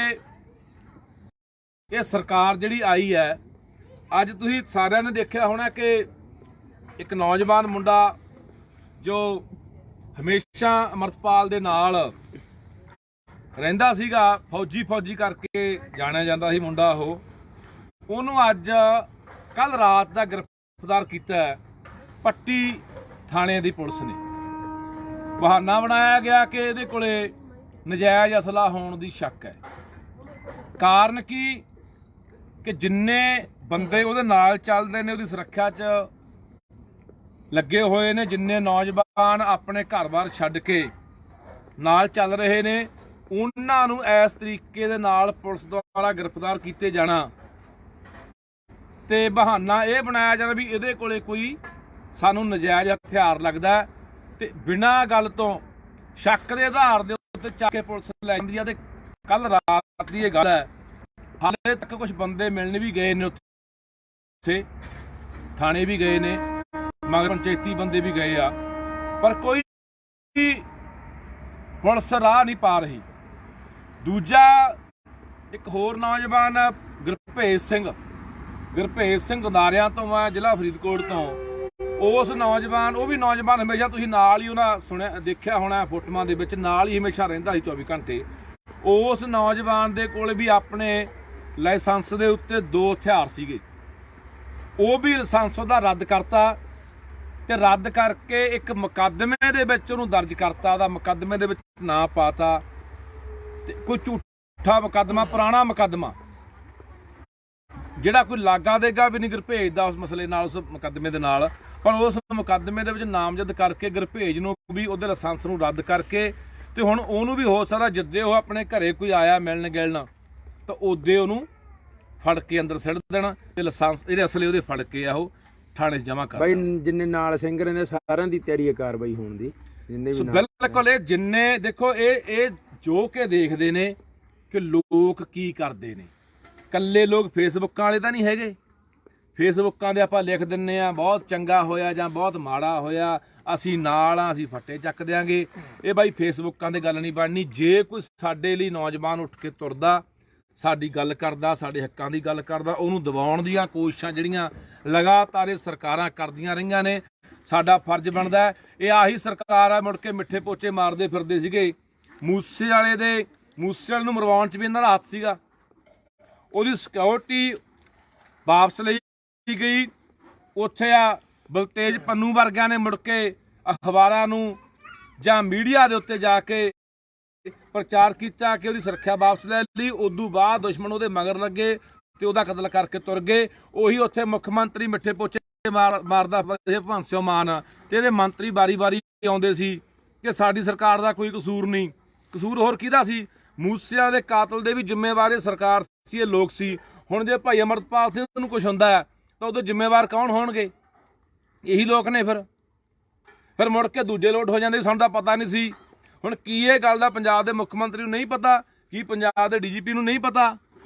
B: ਇਹ ਸਰਕਾਰ ਜਿਹੜੀ ਆਈ ਹੈ। ਅੱਜ ਤੁਸੀਂ ਸਾਰਿਆਂ ਨੇ ਦੇਖਿਆ ਹੋਣਾ ਕਿ ਇੱਕ ਨੌਜਵਾਨ ਮੁੰਡਾ ਜੋ ਹਮੇਸ਼ਾ ਅਮਰਤਪਾਲ ਦੇ ਨਾਲ ਰਹਿੰਦਾ ਸੀਗਾ, ਫੌਜੀ ਕਰਕੇ ਜਾਣਿਆ ਜਾਂਦਾ ਸੀ ਮੁੰਡਾ, ਉਹਨੂੰ ਅੱਜ ਕੱਲ ਰਾਤ ਦਾ ਗ੍ਰਿਫਤਾਰ ਕੀਤਾ ਪੱਟੀ ਥਾਣੇ ਦੀ ਪੁਲਿਸ ਨੇ। ਬਹਾਨਾ ਬਣਾਇਆ ਗਿਆ ਕਿ ਇਹਦੇ ਕੋਲੇ ਨਜਾਇਜ਼ ਅਸਲਾ ਹੋਣ ਦੀ ਸ਼ੱਕ ਹੈ। ਕਾਰਨ ਕੀ ਕਿ ਜਿੰਨੇ ਬੰਦੇ ਉਹਦੇ ਨਾਲ ਚੱਲਦੇ ਨੇ, ਉਹਦੀ ਸੁਰੱਖਿਆ 'ਚ ਲੱਗੇ ਹੋਏ ਨੇ, ਜਿੰਨੇ ਨੌਜਵਾਨ ਆਪਣੇ ਘਰ-ਬਾਰ ਛੱਡ ਕੇ ਨਾਲ ਚੱਲ ਰਹੇ ਨੇ, ਉਹਨਾਂ ਨੂੰ ਇਸ ਤਰੀਕੇ ਦੇ ਨਾਲ ਪੁਲਿਸ ਦੁਆਰਾ ਗ੍ਰਿਫਤਾਰ ਕੀਤੇ ਜਾਣਾ ਤੇ ਬਹਾਨਾ ਇਹ ਬਣਾਇਆ ਜਾਣਾ ਵੀ ਇਹਦੇ ਕੋਲੇ ਕੋਈ ਸਾਨੂੰ ਨਜਾਇਜ਼ ਹਥਿਆਰ ਲੱਗਦਾ ਤੇ ਬਿਨਾਂ ਗੱਲ ਤੋਂ ਸ਼ੱਕ ਦੇ ਆਧਾਰ ਦੇ ਉੱਤੇ ਚੱਕ ਕੇ ਪੁਲਿਸ ਲੈ ਜਾਂਦੀ ਆ। ਤੇ ਕੱਲ ਰਾਤ ਦੀ ਇਹ ਗੱਲ ਹੈ, ਹਾਲੇ ਤੱਕ ਕੁਝ ਬੰਦੇ ਮਿਲਣ ਵੀ ਗਏ ਨੇ, ਉੱਥੇ ਥਾਣੇ ਵੀ ਗਏ ਨੇ, ਮਗਰ ਪੰਚਾਇਤੀ ਬੰਦੇ ਵੀ ਗਏ ਆ, ਪਰ ਕੋਈ ਪੁਲਿਸ ਰਾਹ ਨਹੀਂ ਪਾ ਰਹੀ। ਦੂਜਾ ਇੱਕ ਹੋਰ ਨੌਜਵਾਨ ਗੁਰਭੇਜ ਸਿੰਘ ਗਦਾਰਿਆਂ ਤੋਂ ਆ, ਜ਼ਿਲ੍ਹਾ ਫਰੀਦਕੋਟ ਤੋਂ। ਉਸ ਨੌਜਵਾਨ, ਉਹ ਵੀ ਨੌਜਵਾਨ ਹਮੇਸ਼ਾ ਤੁਸੀਂ ਨਾਲ ਹੀ ਉਹਨਾਂ ਸੁਣਿਆ ਦੇਖਿਆ ਹੋਣਾ ਫੋਟੋਆਂ ਦੇ ਵਿੱਚ, ਨਾਲ ਹੀ ਹਮੇਸ਼ਾ ਰਹਿੰਦਾ ਸੀ 24 ਘੰਟੇ। ਉਸ ਨੌਜਵਾਨ ਦੇ ਕੋਲ ਵੀ ਆਪਣੇ ਲਾਇਸੈਂਸ ਦੇ ਉੱਤੇ 2 ਹਥਿਆਰ ਸੀਗੇ, ਉਹ ਵੀ ਲਾਇਸੈਂਸ ਉਹਦਾ ਰੱਦ ਕਰਤਾ ਤੇ ਰੱਦ ਕਰਕੇ ਇੱਕ ਮੁਕੱਦਮੇ ਦੇ ਵਿੱਚ ਉਹਨੂੰ ਦਰਜ ਕਰਤਾ, ਉਹਦਾ ਮੁਕੱਦਮੇ ਦੇ ਵਿੱਚ ਨਾਂ ਪਾਤਾ ਤੇ ਕੋਈ ਝੂਠਾ ਮੁਕੱਦਮਾ, ਪੁਰਾਣਾ ਮੁਕੱਦਮਾ ਜਿਹੜਾ ਕੋਈ ਲਾਗਾ ਦੇਗਾ ਵੀ ਨਹੀਂ ਗੁਰਭੇਜ ਦਾ ਉਸ ਮਸਲੇ ਨਾਲ, ਉਸ ਮੁਕੱਦਮੇ ਦੇ ਨਾਲ, ਪਰ ਉਸ ਮੁਕੱਦਮੇ ਦੇ ਵਿੱਚ ਨਾਮਜ਼ਦ ਕਰਕੇ ਗੁਰਭੇਜ ਨੂੰ ਵੀ ਉਹਦੇ ਲਾਇਸੈਂਸ ਨੂੰ ਰੱਦ ਕਰਕੇ ਤੇ ਹੁਣ ਉਹਨੂੰ ਵੀ ਹੋ ਸਕਦਾ ਜਿੱਦੇ ਉਹ ਆਪਣੇ ਘਰੇ ਕੋਈ ਆਇਆ ਮਿਲਣ ਗਿਲਣ ਤਾਂ ਉਹਦੇ ਉਹਨੂੰ ਫੜ ਕੇ ਅੰਦਰ ਸਿੱਟ ਦੇਣਾ ਤੇ ਲਾਇਸੈਂਸ ਜਿਹੜੇ ਅਸਲੇ ਉਹਦੇ ਫੜ ਕੇ ਆ ਉਹ ਥਾਣੇ ਜਮ੍ਹਾਂ ਕਰ।
A: ਬਾਈ ਜਿੰਨੇ ਨਾਲ ਸਿੰਘ ਰਹਿੰਦੇ ਸਾਰਿਆਂ ਦੀ ਤਿਆਰੀ ਹੈ ਕਾਰਵਾਈ ਹੋਣ ਦੀ, ਜਿੰਨੇ ਵੀ
B: ਬਿਲਕੁਲ। ਇਹ ਜਿੰਨੇ ਦੇਖੋ ਇਹ ਜੋ ਕਿ ਦੇਖਦੇ ਨੇ ਕਿ ਲੋਕ ਕੀ ਕਰਦੇ ਨੇ, ਕੱਲੇ ਲੋਕ ਫੇਸਬੁੱਕਾਂ ਵਾਲੇ ਤਾਂ ਨਹੀਂ ਹੈਗੇ, ਫੇਸਬੁੱਕਾਂ ਦੇ ਆਪਾਂ ਲਿਖ ਦਿੰਨੇ ਆ ਬਹੁਤ ਚੰਗਾ ਹੋਇਆ ਜਾਂ ਬਹੁਤ ਮਾੜਾ ਹੋਇਆ, ਅਸੀਂ ਨਾਲ ਆ, ਅਸੀਂ ਫੱਟੇ ਚੱਕ ਦਿਆਂਗੇ। ਇਹ ਬਾਈ ਫੇਸਬੁੱਕਾਂ ਦੇ ਗੱਲ ਨਹੀਂ ਬਣਨੀ। ਜੇ ਕੋਈ ਸਾਡੇ ਲਈ ਨੌਜਵਾਨ ਉੱਠ ਕੇ ਤੁਰਦਾ, ਸਾਡੀ ਗੱਲ ਕਰਦਾ, ਸਾਡੇ ਹੱਕਾਂ ਦੀ ਗੱਲ ਕਰਦਾ, ਉਹਨੂੰ ਦਬਾਉਣ ਦੀਆਂ ਕੋਸ਼ਿਸ਼ਾਂ ਜਿਹੜੀਆਂ ਲਗਾਤਾਰ ਇਹ ਸਰਕਾਰਾਂ ਕਰਦੀਆਂ ਰਹੀਆਂ ਨੇ, ਸਾਡਾ ਫਰਜ਼ ਬਣਦਾ। ਇਹ ਆਹੀ ਸਰਕਾਰ ਆ ਮੁੜ ਕੇ ਮਿੱਠੇ ਪੋਚੇ ਮਾਰਦੇ ਫਿਰਦੇ ਸੀਗੇ। ਮੂਸੇ ਵਾਲੇ ਨੂੰ ਮਰਵਾਉਣ 'ਚ ਵੀ ਇਹਨਾਂ ਦਾ ਹੱਥ ਸੀਗਾ। ਉਹਦੀ ਸਿਕਿਉਰਿਟੀ ਵਾਪਸ ਲਈ ਗਈ। ਉੱਥੇ ਆ ਬਲਤੇਜ ਪੰਨੂ ਵਰਗਿਆਂ ਨੇ ਮੁੜ ਕੇ ਅਖਬਾਰਾਂ ਨੂੰ ਜਾਂ ਮੀਡੀਆ ਦੇ ਉੱਤੇ ਜਾ ਕੇ ਪ੍ਰਚਾਰ ਕੀਤਾ ਕਿ ਉਹਦੀ ਸੁਰੱਖਿਆ ਵਾਪਸ ਲੈ ਲਈ। ਉਦੋਂ ਬਾਅਦ ਦੁਸ਼ਮਣ ਉਹਦੇ ਮਗਰ ਲੱਗੇ ਤੇ ਉਹਦਾ ਕਤਲ ਕਰਕੇ ਤੁਰ ਗਏ। ਉਹੀ ਉੱਥੇ ਮੁੱਖ ਮੰਤਰੀ ਮਿੱਠੇ ਪੋਚੇ ਮਾਰਦਾ ਭਗਵੰਤ ਸਿੰਘ ਮਾਨ ਤੇ ਇਹਦੇ ਮੰਤਰੀ ਵਾਰੀ ਆਉਂਦੇ ਸੀ ਕਿ ਸਾਡੀ ਸਰਕਾਰ ਦਾ ਕੋਈ ਕਸੂਰ ਨਹੀਂ। ਕਸੂਰ ਹੋਰ ਕਿਹਦਾ ਸੀ? ਮੂਸੇਵਾਲੇ ਦੇ ਕਾਤਲ ਦੇ ਵੀ ਜ਼ਿੰਮੇਵਾਰ ਇਹ ਸਰਕਾਰ ਸੀ, ਇਹ ਲੋਕ ਸੀ। ਹੁਣ ਜੇ ਭਾਈ ਅਮਰਪਾਲ ਸਿੰਘ ਨੂੰ ਕੁਝ ਹੁੰਦਾ ਹੈ ਤਾਂ ਉਹਦੇ ਜ਼ਿੰਮੇਵਾਰ ਕੌਣ ਹੋਣਗੇ? ਇਹੀ ਲੋਕ ਨੇ। ਫਿਰ ਮੁੜ ਕੇ ਦੂਜੇ ਲੋਟ ਹੋ ਜਾਂਦੇ। ਸਾਨੂੰ ਤਾਂ ਪਤਾ ਨਹੀਂ ਸੀ। ਹੁਣ ਕੀ ਇਹ ਗੱਲ ਦਾ ਪੰਜਾਬ ਦੇ ਮੁੱਖ ਮੰਤਰੀ ਨੂੰ ਨਹੀਂ ਪਤਾ? ਕੀ ਪੰਜਾਬ ਦੇ DGP ਨੂੰ ਨਹੀਂ ਪਤਾ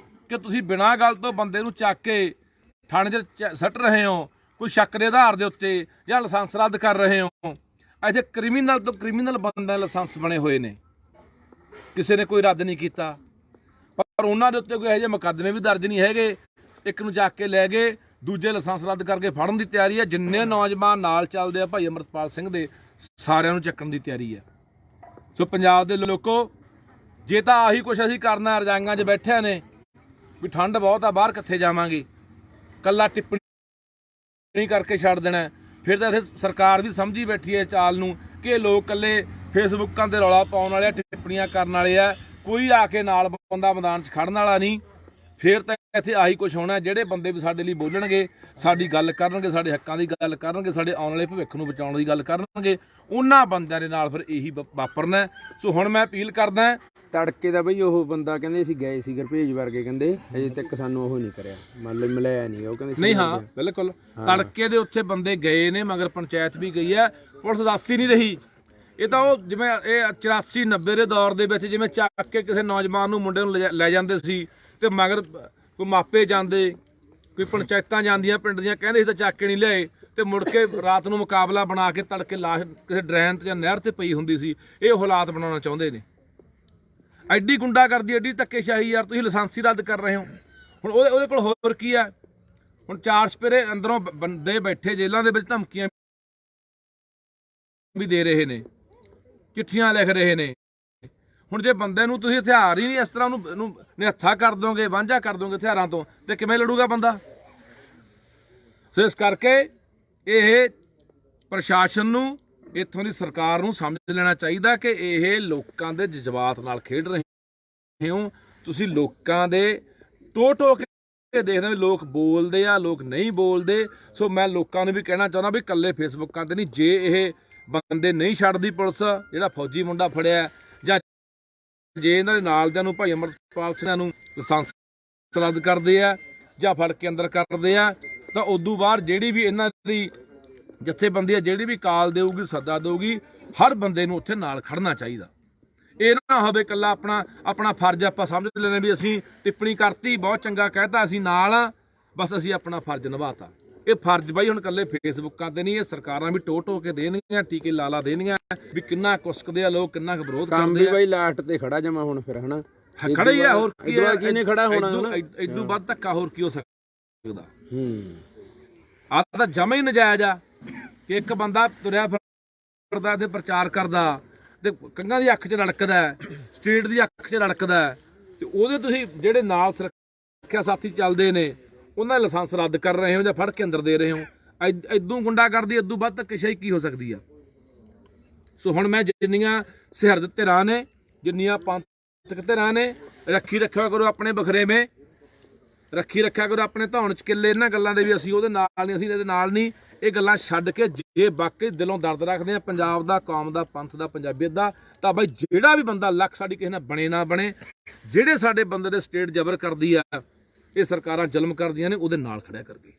B: ਕਿ ਤੁਸੀਂ ਬਿਨਾਂ ਗੱਲ ਤੋਂ ਬੰਦੇ ਨੂੰ ਚੱਕ ਕੇ ਥਾਣੇ 'ਚ ਸੱਟ ਰਹੇ ਹੋ, ਕੋਈ ਸ਼ੱਕ ਦੇ ਆਧਾਰ ਦੇ ਉੱਤੇ, ਜਾਂ ਲਾਇਸੈਂਸ ਰੱਦ ਕਰ ਰਹੇ ਹੋ? ਇੱਥੇ ਕ੍ਰਿਮੀਨਲ ਤੋਂ ਕ੍ਰਿਮੀਨਲ ਬੰਦੇ ਦੇ ਲਾਇਸੈਂਸ ਬਣੇ ਹੋਏ ਨੇ, ਕਿਸੇ ਨੇ ਕੋਈ ਰੱਦ ਨਹੀਂ ਕੀਤਾ। ਪਰ ਉਹਨਾਂ ਦੇ ਉੱਤੇ ਕੋਈ ਇਹੋ ਜਿਹੇ ਮੁਕੱਦਮੇ ਵੀ ਦਰਜ ਨਹੀਂ ਹੈਗੇ। ਇੱਕ ਨੂੰ ਚੱਕ ਕੇ ਲੈ ਗਏ, ਦੂਜੇ ਲਾਇਸੈਂਸ ਰੱਦ ਕਰਕੇ ਫੜਨ ਦੀ ਤਿਆਰੀ ਹੈ। ਜਿੰਨੇ ਨੌਜਵਾਨ ਨਾਲ ਚੱਲਦੇ ਆ ਭਾਈ ਅਮਰਪਾਲ ਸਿੰਘ ਦੇ, ਸਾਰਿਆਂ ਨੂੰ ਚੱਕਣ ਦੀ ਤਿਆਰੀ ਹੈ। ਸੋ ਪੰਜਾਬ ਦੇ ਲੋਕੋ, ਜੇ ਤਾਂ ਆਹੀ ਕੁਛ ਅਸੀਂ ਕਰਨਾ, ਰਜਾਈਆਂ 'ਚ ਬੈਠਿਆਂ ਨੇ ਵੀ ਠੰਡ ਬਹੁਤ ਆ, ਬਾਹਰ ਕਿੱਥੇ ਜਾਵਾਂਗੇ, ਕੱਲਾ ਟਿੱਪਣੀ ਕਰਕੇ ਛੱਡ ਦੇਣਾ, ਫਿਰ ਤਾਂ ਇੱਥੇ ਸਰਕਾਰ ਵੀ ਸਮਝੀ ਬੈਠੀ ਹੈ ਚਾਲ ਨੂੰ ਕਿ ਇਹ ਲੋਕ ਇਕੱਲੇ ਫੇਸਬੁੱਕਾਂ 'ਤੇ ਰੌਲਾ ਪਾਉਣ ਵਾਲੇ ਆ, ਟਿੱਪਣੀਆਂ ਕਰਨ ਵਾਲੇ ਆ, ਕੋਈ ਆ ਕੇ ਨਾਲ ਬੰਦਾ ਮੈਦਾਨ 'ਚ ਖੜਨ ਵਾਲਾ ਨਹੀਂ। ਫਿਰ ਤਾਂ ਇੱਥੇ ਆਹੀ ਕੁਛ ਹੋਣਾ। ਜਿਹੜੇ ਬੰਦੇ ਵੀ ਸਾਡੇ ਲਈ ਬੋਲਣਗੇ, ਸਾਡੀ ਗੱਲ ਕਰਨਗੇ, ਸਾਡੇ ਹੱਕਾਂ ਦੀ ਗੱਲ ਕਰਨਗੇ, ਸਾਡੇ ਆਉਣ ਵਾਲੇ ਭਵਿੱਖ ਨੂੰ ਬਚਾਉਣ ਦੀ ਗੱਲ ਕਰਨਗੇ, ਉਹਨਾਂ ਬੰਦਿਆਂ ਦੇ ਨਾਲ ਫਿਰ ਇਹੀ ਵਾਪਰਨਾ। ਸੋ ਹੁਣ ਮੈਂ ਅਪੀਲ ਕਰਦਾ,
A: ਤੜਕੇ ਦਾ ਬਈ ਉਹ ਬੰਦਾ ਕਹਿੰਦੇ ਅਸੀਂ ਗਏ ਸੀ ਗੁਰਭੇਜ ਵਰਗੇ, ਕਹਿੰਦੇ ਅਜੇ ਤੱਕ ਸਾਨੂੰ ਉਹ ਨਹੀਂ ਕਰਿਆ, ਮਤਲਬ ਮਿਲਿਆ ਨਹੀਂ। ਉਹ ਕਹਿੰਦੇ
B: ਨਹੀਂ, ਹਾਂ ਬਿਲਕੁਲ ਤੜਕੇ ਦੇ ਉੱਥੇ ਬੰਦੇ ਗਏ ਨੇ, ਮਗਰ ਪੰਚਾਇਤ ਵੀ ਗਈ ਹੈ, ਪੁਲਿਸ ਦੱਸ ਹੀ ਨਹੀਂ ਰਹੀ। ਇਹ ਤਾਂ ਉਹ ਜਿਵੇਂ ਇਹ 84-90 ਦੇ ਦੌਰ ਦੇ ਵਿੱਚ ਜਿਵੇਂ ਚੱਕ ਕੇ ਕਿਸੇ ਨੌਜਵਾਨ ਨੂੰ, ਮੁੰਡੇ ਨੂੰ ਲੈ ਜਾਂਦੇ ਸੀ ਤੇ ਮਗਰ ਕੋਈ ਮਾਪੇ ਜਾਂਦੇ, ਕੋਈ ਪੰਚਾਇਤਾਂ ਜਾਂਦੀਆਂ ਪਿੰਡ ਦੀਆਂ, ਕਹਿੰਦੇ ਸੀ ਤਾਂ ਚੱਕ ਕੇ ਨਹੀਂ ਲਿਆਏ, ਤੇ ਮੁੜ ਕੇ ਰਾਤ ਨੂੰ ਮੁਕਾਬਲਾ ਬਣਾ ਕੇ ਤੜਕੇ ਲਾਸ਼ ਕਿਸੇ ਡਰੇਨ ਤੇ ਜਾਂ ਨਹਿਰ ਤੇ ਪਈ ਹੁੰਦੀ ਸੀ। ਇਹ ਹਾਲਾਤ ਬਣਾਉਣਾ ਚਾਹੁੰਦੇ ਨੇ। ਐਡੀ ਗੁੰਡਾਗਰਦੀ, ਐਡੀ ਧੱਕੇਸ਼ਾਹੀ ਯਾਰ। ਤੁਸੀਂ ਲਾਇਸੈਂਸ ਹੀ ਰੱਦ ਕਰ ਰਹੇ ਹੋ। ਹੁਣ ਉਹਦੇ ਕੋਲ ਹੋਰ ਕੀ ਹੈ? ਹੁਣ 4 ਸਪੇਰੇ ਅੰਦਰੋਂ ਬੰਦੇ ਬੈਠੇ ਜੇਲ੍ਹਾਂ ਦੇ ਵਿੱਚ, ਧਮਕੀਆਂ ਵੀ ਦੇ ਰਹੇ ਨੇ, ਚਿੱਠੀਆਂ ਲਿਖ ਰਹੇ ਨੇ। ਹੁਣ ਜੇ ਬੰਦੇ ਨੂੰ ਤੁਸੀਂ ਹਥਿਆਰ ਹੀ ਨਹੀਂ, ਇਸ ਤਰ੍ਹਾਂ ਉਹਨੂੰ ਨਿਹੱਥਾ ਕਰ ਦੋਗੇ, ਵਾਂਝਾ ਕਰ ਦੋਗੇ ਹਥਿਆਰਾਂ ਤੋਂ, ਤੇ ਕਿਵੇਂ ਲੜੂਗਾ ਬੰਦਾ? ਸੋ ਇਸ ਕਰਕੇ ਇਹ ਪ੍ਰਸ਼ਾਸਨ ਨੂੰ, ਇੱਥੋਂ ਦੀ ਸਰਕਾਰ ਨੂੰ ਸਮਝ ਲੈਣਾ ਚਾਹੀਦਾ ਕਿ ਇਹ ਲੋਕਾਂ ਦੇ ਜਜ਼ਬਾਤ ਨਾਲ ਖੇਡ ਰਹੇ ਹੋ। ਤੁਸੀਂ ਲੋਕਾਂ ਦੇ ਟੋ ਕੇ ਦੇਖਦੇ ਹੋ, ਲੋਕ ਬੋਲਦੇ ਆ, ਲੋਕ ਨਹੀਂ ਬੋਲਦੇ। ਸੋ ਮੈਂ ਲੋਕਾਂ ਨੂੰ ਵੀ ਕਹਿਣਾ ਚਾਹੁੰਦਾ ਵੀ ਇਕੱਲੇ ਫੇਸਬੁੱਕਾਂ ਤੇ ਨਹੀਂ, ਜੇ ਇਹ ਬੰਦੇ ਨਹੀਂ ਛੱਡਦੀ ਪੁਲਿਸ, ਜਿਹੜਾ ਫੌਜੀ ਮੁੰਡਾ ਫੜਿਆ, ਜਾਂ ਜੇ ਇਹਨਾਂ ਦੇ ਨਾਲ ਦਿਆਂ ਨੂੰ ਭਾਈ ਅਮਰਪਾਲ ਸਿੰਘਾਂ ਨੂੰ ਲਾਇਸੈਂਸ ਰੱਦ ਕਰਦੇ ਆ ਜਾਂ ਫੜ ਕੇ ਅੰਦਰ ਕਰਦੇ ਆ, ਤਾਂ ਉਦੋਂ ਬਾਅਦ ਜਿਹੜੀ ਵੀ ਇਹਨਾਂ ਦੀ ਜਥੇਬੰਦੀ ਆ, ਜਿਹੜੀ ਵੀ ਕਾਲ ਦੇਊਗੀ, ਸੱਦਾ ਦੇਊਗੀ, ਹਰ ਬੰਦੇ ਨੂੰ ਉੱਥੇ ਨਾਲ ਖੜਨਾ ਚਾਹੀਦਾ। ਇਹ ਨਾ ਹੋਵੇ ਇਕੱਲਾ ਆਪਣਾ ਫਰਜ਼ ਆਪਾਂ ਸਮਝ ਲੈਂਦੇ ਵੀ ਅਸੀਂ ਟਿੱਪਣੀ ਕਰਤੀ, ਬਹੁਤ ਚੰਗਾ ਕਹਿਤਾ, ਅਸੀਂ ਨਾਲ ਆ, ਬਸ ਅਸੀਂ ਆਪਣਾ ਫਰਜ਼ ਨਿਭਾਤਾ। ਇਹ ਫਰਜ਼ ਬਾਈ ਹੁਣ ਇਕੱਲੇ ਫੇਸਬੁੱਕਾਂ ਤੇ ਨਹੀਂ, ਇਹ ਸਰਕਾਰਾਂ ਵੀ ਟੋ ਕੇ ਦੇਣਗੀਆਂ, ਟੀਕੇ ਲਾ ਦੇਣਗੀਆਂ ਵੀ ਕਿੰਨਾ ਕੁਸਕਦੇ ਆ ਲੋਕ, ਕਿੰਨਾ ਕੁ ਵਿਰੋਧ ਕਰਦੇ ਆ।
A: ਬਾਈ ਲਾਸਟ ਤੇ ਖੜਾ ਜਮਾ ਹੁਣ ਫਿਰ, ਹਨਾ
B: ਖੜਾ ਹੀ ਆ, ਹੋਰ ਕੀ ਹੈ?
A: ਕਿਹਨੇ ਖੜਾ ਹੋਣਾ?
B: ਇਦੋਂ ਵੱਧ ਧੱਕਾ ਹੋਰ ਕੀ ਹੋ ਸਕਦਾ? ਆਹ ਤਾਂ ਜਮਾ ਹੀ ਨਜਾਇਜ਼ ਆ ਕਿ ਇੱਕ ਬੰਦਾ ਤੁਰਿਆ ਫਿਰਦਾ ਤੇ ਪ੍ਰਚਾਰ ਕਰਦਾ ਤੇ ਕੰਗਾਂ ਦੀ ਅੱਖ 'ਚ ਰੜਕਦਾ, ਸਟੇਟ ਦੀ ਅੱਖ 'ਚ ਰੜਕਦਾ, ਤੇ ਉਹਦੇ ਤੁਸੀਂ ਜਿਹੜੇ ਨਾਲ ਸੁਰੱਖਿਆ ਸਾਥੀ ਚੱਲਦੇ ਨੇ, ਉਹਨਾਂ ਦਾ ਲਾਇਸੈਂਸ ਰੱਦ ਕਰ ਰਹੇ ਹੋ ਜਾਂ ਫੜ ਕੇ ਅੰਦਰ ਦੇ ਰਹੇ ਹੋ। ਇਦੋਂ ਗੁੰਡਾਗਰਦੀ, ਇਦੋਂ ਵੱਧ ਧੱਕੇਸ਼ਾਹੀ ਕੀ ਹੋ ਸਕਦੀ ਆ? ਸੋ ਹੁਣ ਮੈਂ ਜਿੰਨੀਆਂ ਸਿਹਰਦ ਧਿਰਾਂ ਨੇ, ਜਿੰਨੀਆਂ ਪੰਥਕ ਧਿਰਾਂ ਨੇ, ਰੱਖੀ ਰੱਖਿਆ ਕਰੋ ਆਪਣੇ ਬਖਰੇਵੇਂ, ਰੱਖੀ ਰੱਖਿਆ ਕਰੋ ਆਪਣੇ ਧੌਣ 'ਚ ਕਿੱਲੇ ਇਹਨਾਂ ਗੱਲਾਂ ਦੇ ਵੀ ਅਸੀਂ ਉਹਦੇ ਨਾਲ ਨਹੀਂ, ਅਸੀਂ ਇਹਦੇ ਨਾਲ ਨਹੀਂ। ਇਹ ਗੱਲਾਂ ਛੱਡ ਕੇ ਜੇ ਵਾਕਈ ਦਿਲੋਂ ਦਰਦ ਰੱਖਦੇ ਆ ਪੰਜਾਬ ਦਾ, ਕੌਮ ਦਾ, ਪੰਥ ਦਾ, ਪੰਜਾਬੀਅਤ ਦਾ, ਤਾਂ ਬਾਈ ਜਿਹੜਾ ਵੀ ਬੰਦਾ ਲੱਖ ਸਾਡੀ ਕਿਸੇ ਨਾਲ ਬਣੇ ਨਾ ਬਣੇ, ਜਿਹੜੇ ਸਾਡੇ ਬੰਦੇ ਦੇ ਸਟੇਟ ਜ਼ਬਰ ਕਰਦੀ ਆ, ਇਹ ਸਰਕਾਰਾਂ ਜ਼ੁਲਮ ਕਰਦੀਆਂ ਨੇ, ਉਹਦੇ ਨਾਲ ਖੜਿਆ ਕਰਦੀ।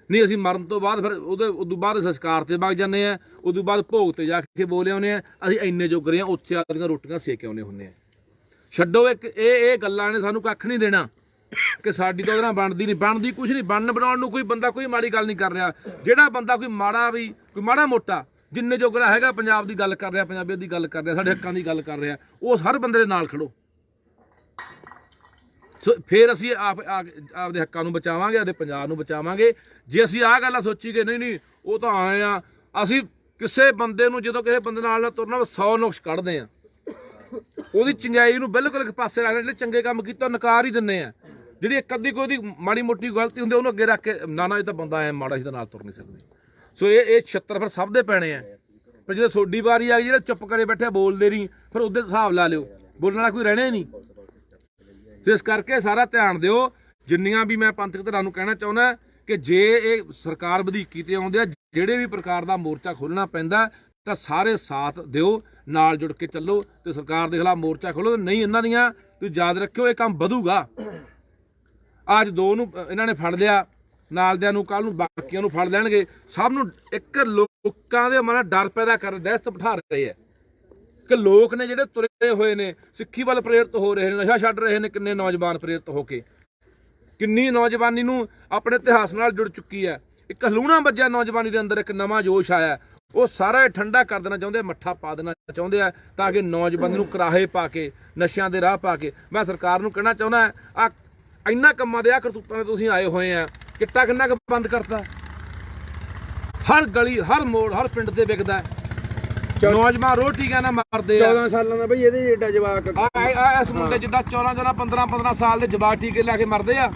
B: ਨਹੀਂ ਅਸੀਂ ਮਰਨ ਤੋਂ ਬਾਅਦ ਫਿਰ ਉਦੋਂ ਬਾਅਦ ਸੰਸਕਾਰ ਤੇ ਵਗ ਜਾਂਦੇ ਆ, ਉਦੋਂ ਬਾਅਦ ਭੋਗ ਤੇ ਜਾ ਕੇ ਬੋਲੇ ਆਉਂਦੇ ਆ, ਅਸੀਂ ਇੰਨੇ ਜੋਗਰੇ ਆ, ਉੱਥੇ ਆਪਦੀਆਂ ਰੋਟੀਆਂ ਸੇਕ ਆਉਂਦੇ ਹੁੰਦੇ ਆ। ਛੱਡੋ ਇਹ ਗੱਲਾਂ ਨੇ ਸਾਨੂੰ ਕੱਖ ਨਹੀਂ ਦੇਣਾ। ਕਰਕੇ ਸਾਡੀ ਤਾਂ ਉਹਦੇ ਨਾਲ ਬਣਦੀ ਕੁਝ ਨਹੀਂ। ਬਣਾਉਣ ਨੂੰ ਕੋਈ ਬੰਦਾ ਕੋਈ ਮਾੜੀ ਗੱਲ ਨਹੀਂ ਕਰ ਰਿਹਾ। ਜਿਹੜਾ ਬੰਦਾ ਕੋਈ ਮਾੜਾ ਮੋਟਾ ਜਿੰਨੇ ਜੋਗਰਾ ਹੈਗਾ ਪੰਜਾਬ ਦੀ ਗੱਲ ਕਰ ਰਿਹਾ, ਪੰਜਾਬੀਅਤ ਦੀ ਗੱਲ ਕਰ ਰਿਹਾ, ਸਾਡੇ ਹੱਕਾਂ ਦੀ ਗੱਲ ਕਰ ਰਿਹਾ, ਉਹ ਹਰ ਬੰਦੇ ਦੇ ਨਾਲ ਖੜੋ। ਸੋ ਫਿਰ ਅਸੀਂ ਆਪਦੇ ਹੱਕਾਂ ਨੂੰ ਬਚਾਵਾਂਗੇ, ਆਪਦੇ ਪੰਜਾਬ ਨੂੰ ਬਚਾਵਾਂਗੇ। ਜੇ ਅਸੀਂ ਆਹ ਗੱਲਾਂ ਸੋਚੀ ਕਿ ਨਹੀਂ ਉਹ ਤਾਂ ਆਏ ਆ, ਅਸੀਂ ਕਿਸੇ ਬੰਦੇ ਨੂੰ ਜਦੋਂ ਕਿਸੇ ਬੰਦੇ ਨਾਲ ਤੁਰਨਾ 100 ਨੁਕਸ ਕੱਢਦੇ ਆ, ਉਹਦੀ ਚੰਗਿਆਈ ਨੂੰ ਬਿਲਕੁਲ ਇੱਕ ਪਾਸੇ ਰੱਖ, ਜਿਹੜੇ ਚੰਗੇ ਕੰਮ ਕੀਤਾ ਨਕਾਰ ਹੀ ਦਿੰਦੇ ਆ। ਜਿਹੜੀ ਇੱਕ ਅੱਧੀ ਕੋਈ ਉਹਦੀ ਮਾੜੀ ਮੋਟੀ ਗਲਤੀ ਹੁੰਦੀ ਉਹਨੂੰ ਅੱਗੇ ਰੱਖ ਕੇ ਨਾ ਇਹ ਤਾਂ ਬੰਦਾ ਐ ਮਾੜਾ, ਸੀ ਤਾਂ ਨਾਲ ਤੁਰ ਨਹੀਂ ਸਕਦੇ। ਸੋ ਇਹ ਛਿੱਤਰ ਫਿਰ ਸਭ ਦੇ ਪੈਣੇ ਆ। ਪਰ ਜਦੋਂ ਤੁਹਾਡੀ ਵਾਰੀ ਆ ਗਈ, ਜਿਹੜਾ ਚੁੱਪ ਕਰੇ ਬੈਠੇ ਬੋਲਦੇ ਨਹੀਂ, ਫਿਰ ਉਹਦੇ ਹਿਸਾਬ ਲਾ ਲਿਓ, ਬੋਲਣ ਵਾਲਾ ਕੋਈ ਰਹਿਣਾ ਹੀ ਨਹੀਂ। ਸੋ ਇਸ ਕਰਕੇ ਸਾਰਾ ਧਿਆਨ ਦਿਓ। ਜਿੰਨੀਆਂ ਵੀ ਮੈਂ ਪੰਥਕ ਧਿਰਾਂ ਨੂੰ ਕਹਿਣਾ ਚਾਹੁੰਦਾ ਕਿ ਜੇ ਇਹ ਸਰਕਾਰ ਵਧੀਕੀ ਤੇ ਆਉਂਦੇ ਆ, ਜਿਹੜੇ ਵੀ ਪ੍ਰਕਾਰ ਦਾ ਮੋਰਚਾ ਖੋਲ੍ਹਣਾ ਪੈਂਦਾ ਤਾਂ ਸਾਰੇ ਸਾਥ ਦਿਓ, ਨਾਲ ਜੁੜ ਕੇ ਚੱਲੋ ਤੇ ਸਰਕਾਰ ਦੇ ਖਿਲਾਫ ਮੋਰਚਾ ਖੋਲ੍ਹੋ। ਨਹੀਂ ਇਹਨਾਂ ਦੀਆਂ ਤੁਸੀਂ ਯਾਦ ਰੱਖਿਓ, ਇਹ ਕੰਮ ਵਧੂਗਾ। ਅੱਜ 2 ਨੂੰ ਇਹਨਾਂ ਨੇ ਫੜ ਲਿਆ, ਨਾਲ ਦਿਆਂ ਨੂੰ ਕੱਲ ਨੂੰ ਬਾਕੀਆਂ ਨੂੰ ਫੜ ਲੈਣਗੇ। ਸਭ ਨੂੰ ਇੱਕ ਲੋਕਾਂ ਦੇ ਮਨ ਡਰ ਪੈਦਾ ਕਰ ਦਹਿਸ਼ਤ ਬਿਠਾ ਰਹੇ ਆ ਕਿ ਲੋਕ ਨੇ ਜਿਹੜੇ ਤੁਰੇ ਹੋਏ ਨੇ, ਸਿੱਖੀ ਵੱਲ ਪ੍ਰੇਰਿਤ ਹੋ ਰਹੇ ਨੇ, ਨਸ਼ਾ ਛੱਡ ਰਹੇ ਨੇ। ਕਿੰਨੇ ਨੌਜਵਾਨ ਪ੍ਰੇਰਿਤ ਹੋ ਕੇ, ਕਿੰਨੀ ਨੌਜਵਾਨੀ ਨੂੰ ਆਪਣੇ ਇਤਿਹਾਸ ਨਾਲ ਜੁੜ ਚੁੱਕੀ ਹੈ। ਇੱਕ ਹਲੂਣਾ ਵੱਜਿਆ ਨੌਜਵਾਨੀ ਦੇ ਅੰਦਰ, ਇੱਕ ਨਵਾਂ ਜੋਸ਼ ਆਇਆ। ਉਹ ਸਾਰਾ ਇਹ ਠੰਡਾ ਕਰ ਦੇਣਾ ਚਾਹੁੰਦੇ, ਮੱਠਾ ਪਾ ਦੇਣਾ ਚਾਹੁੰਦੇ ਆ, ਤਾਂ ਕਿ ਨੌਜਵਾਨੀ ਨੂੰ ਕਰਾਹੇ ਪਾ ਕੇ, ਨਸ਼ਿਆਂ ਦੇ ਰਾਹ ਪਾ ਕੇ। ਮੈਂ ਸਰਕਾਰ ਨੂੰ ਕਹਿਣਾ ਚਾਹੁੰਦਾ ਆ ਇੰਨਾ ਕੰਮਾਂ ਦੇ ਆ ਕਰਤੂਤਾਂ ਦੇ ਤੁਸੀਂ ਆਏ ਹੋਏ ਆ, ਚਿੱਟਾ ਕਿੰਨਾ ਕੁ ਬੰਦ ਕਰਤਾ। ਹਰ ਗਲੀ, ਹਰ ਮੋੜ, ਹਰ ਪਿੰਡ ਤੇ ਵਿਕਦਾ। ਨੌਜਵਾਨ ਰੋਟੀ ਕਹਿੰਦਾ ਮਾਰਦੇ ਆ।
A: 14 ਸਾਲਾਂ ਦਾ ਬਈ ਇਹਦੇ ਏਡਾ ਜਵਾਕ
B: ਇਸ ਮੁੰਡੇ ਜਿੱਦਾਂ 14 15 ਸਾਲ ਦੇ ਜਵਾਕ ਟੀਕੇ ਲੈ ਕੇ ਮਰਦੇ ਆ।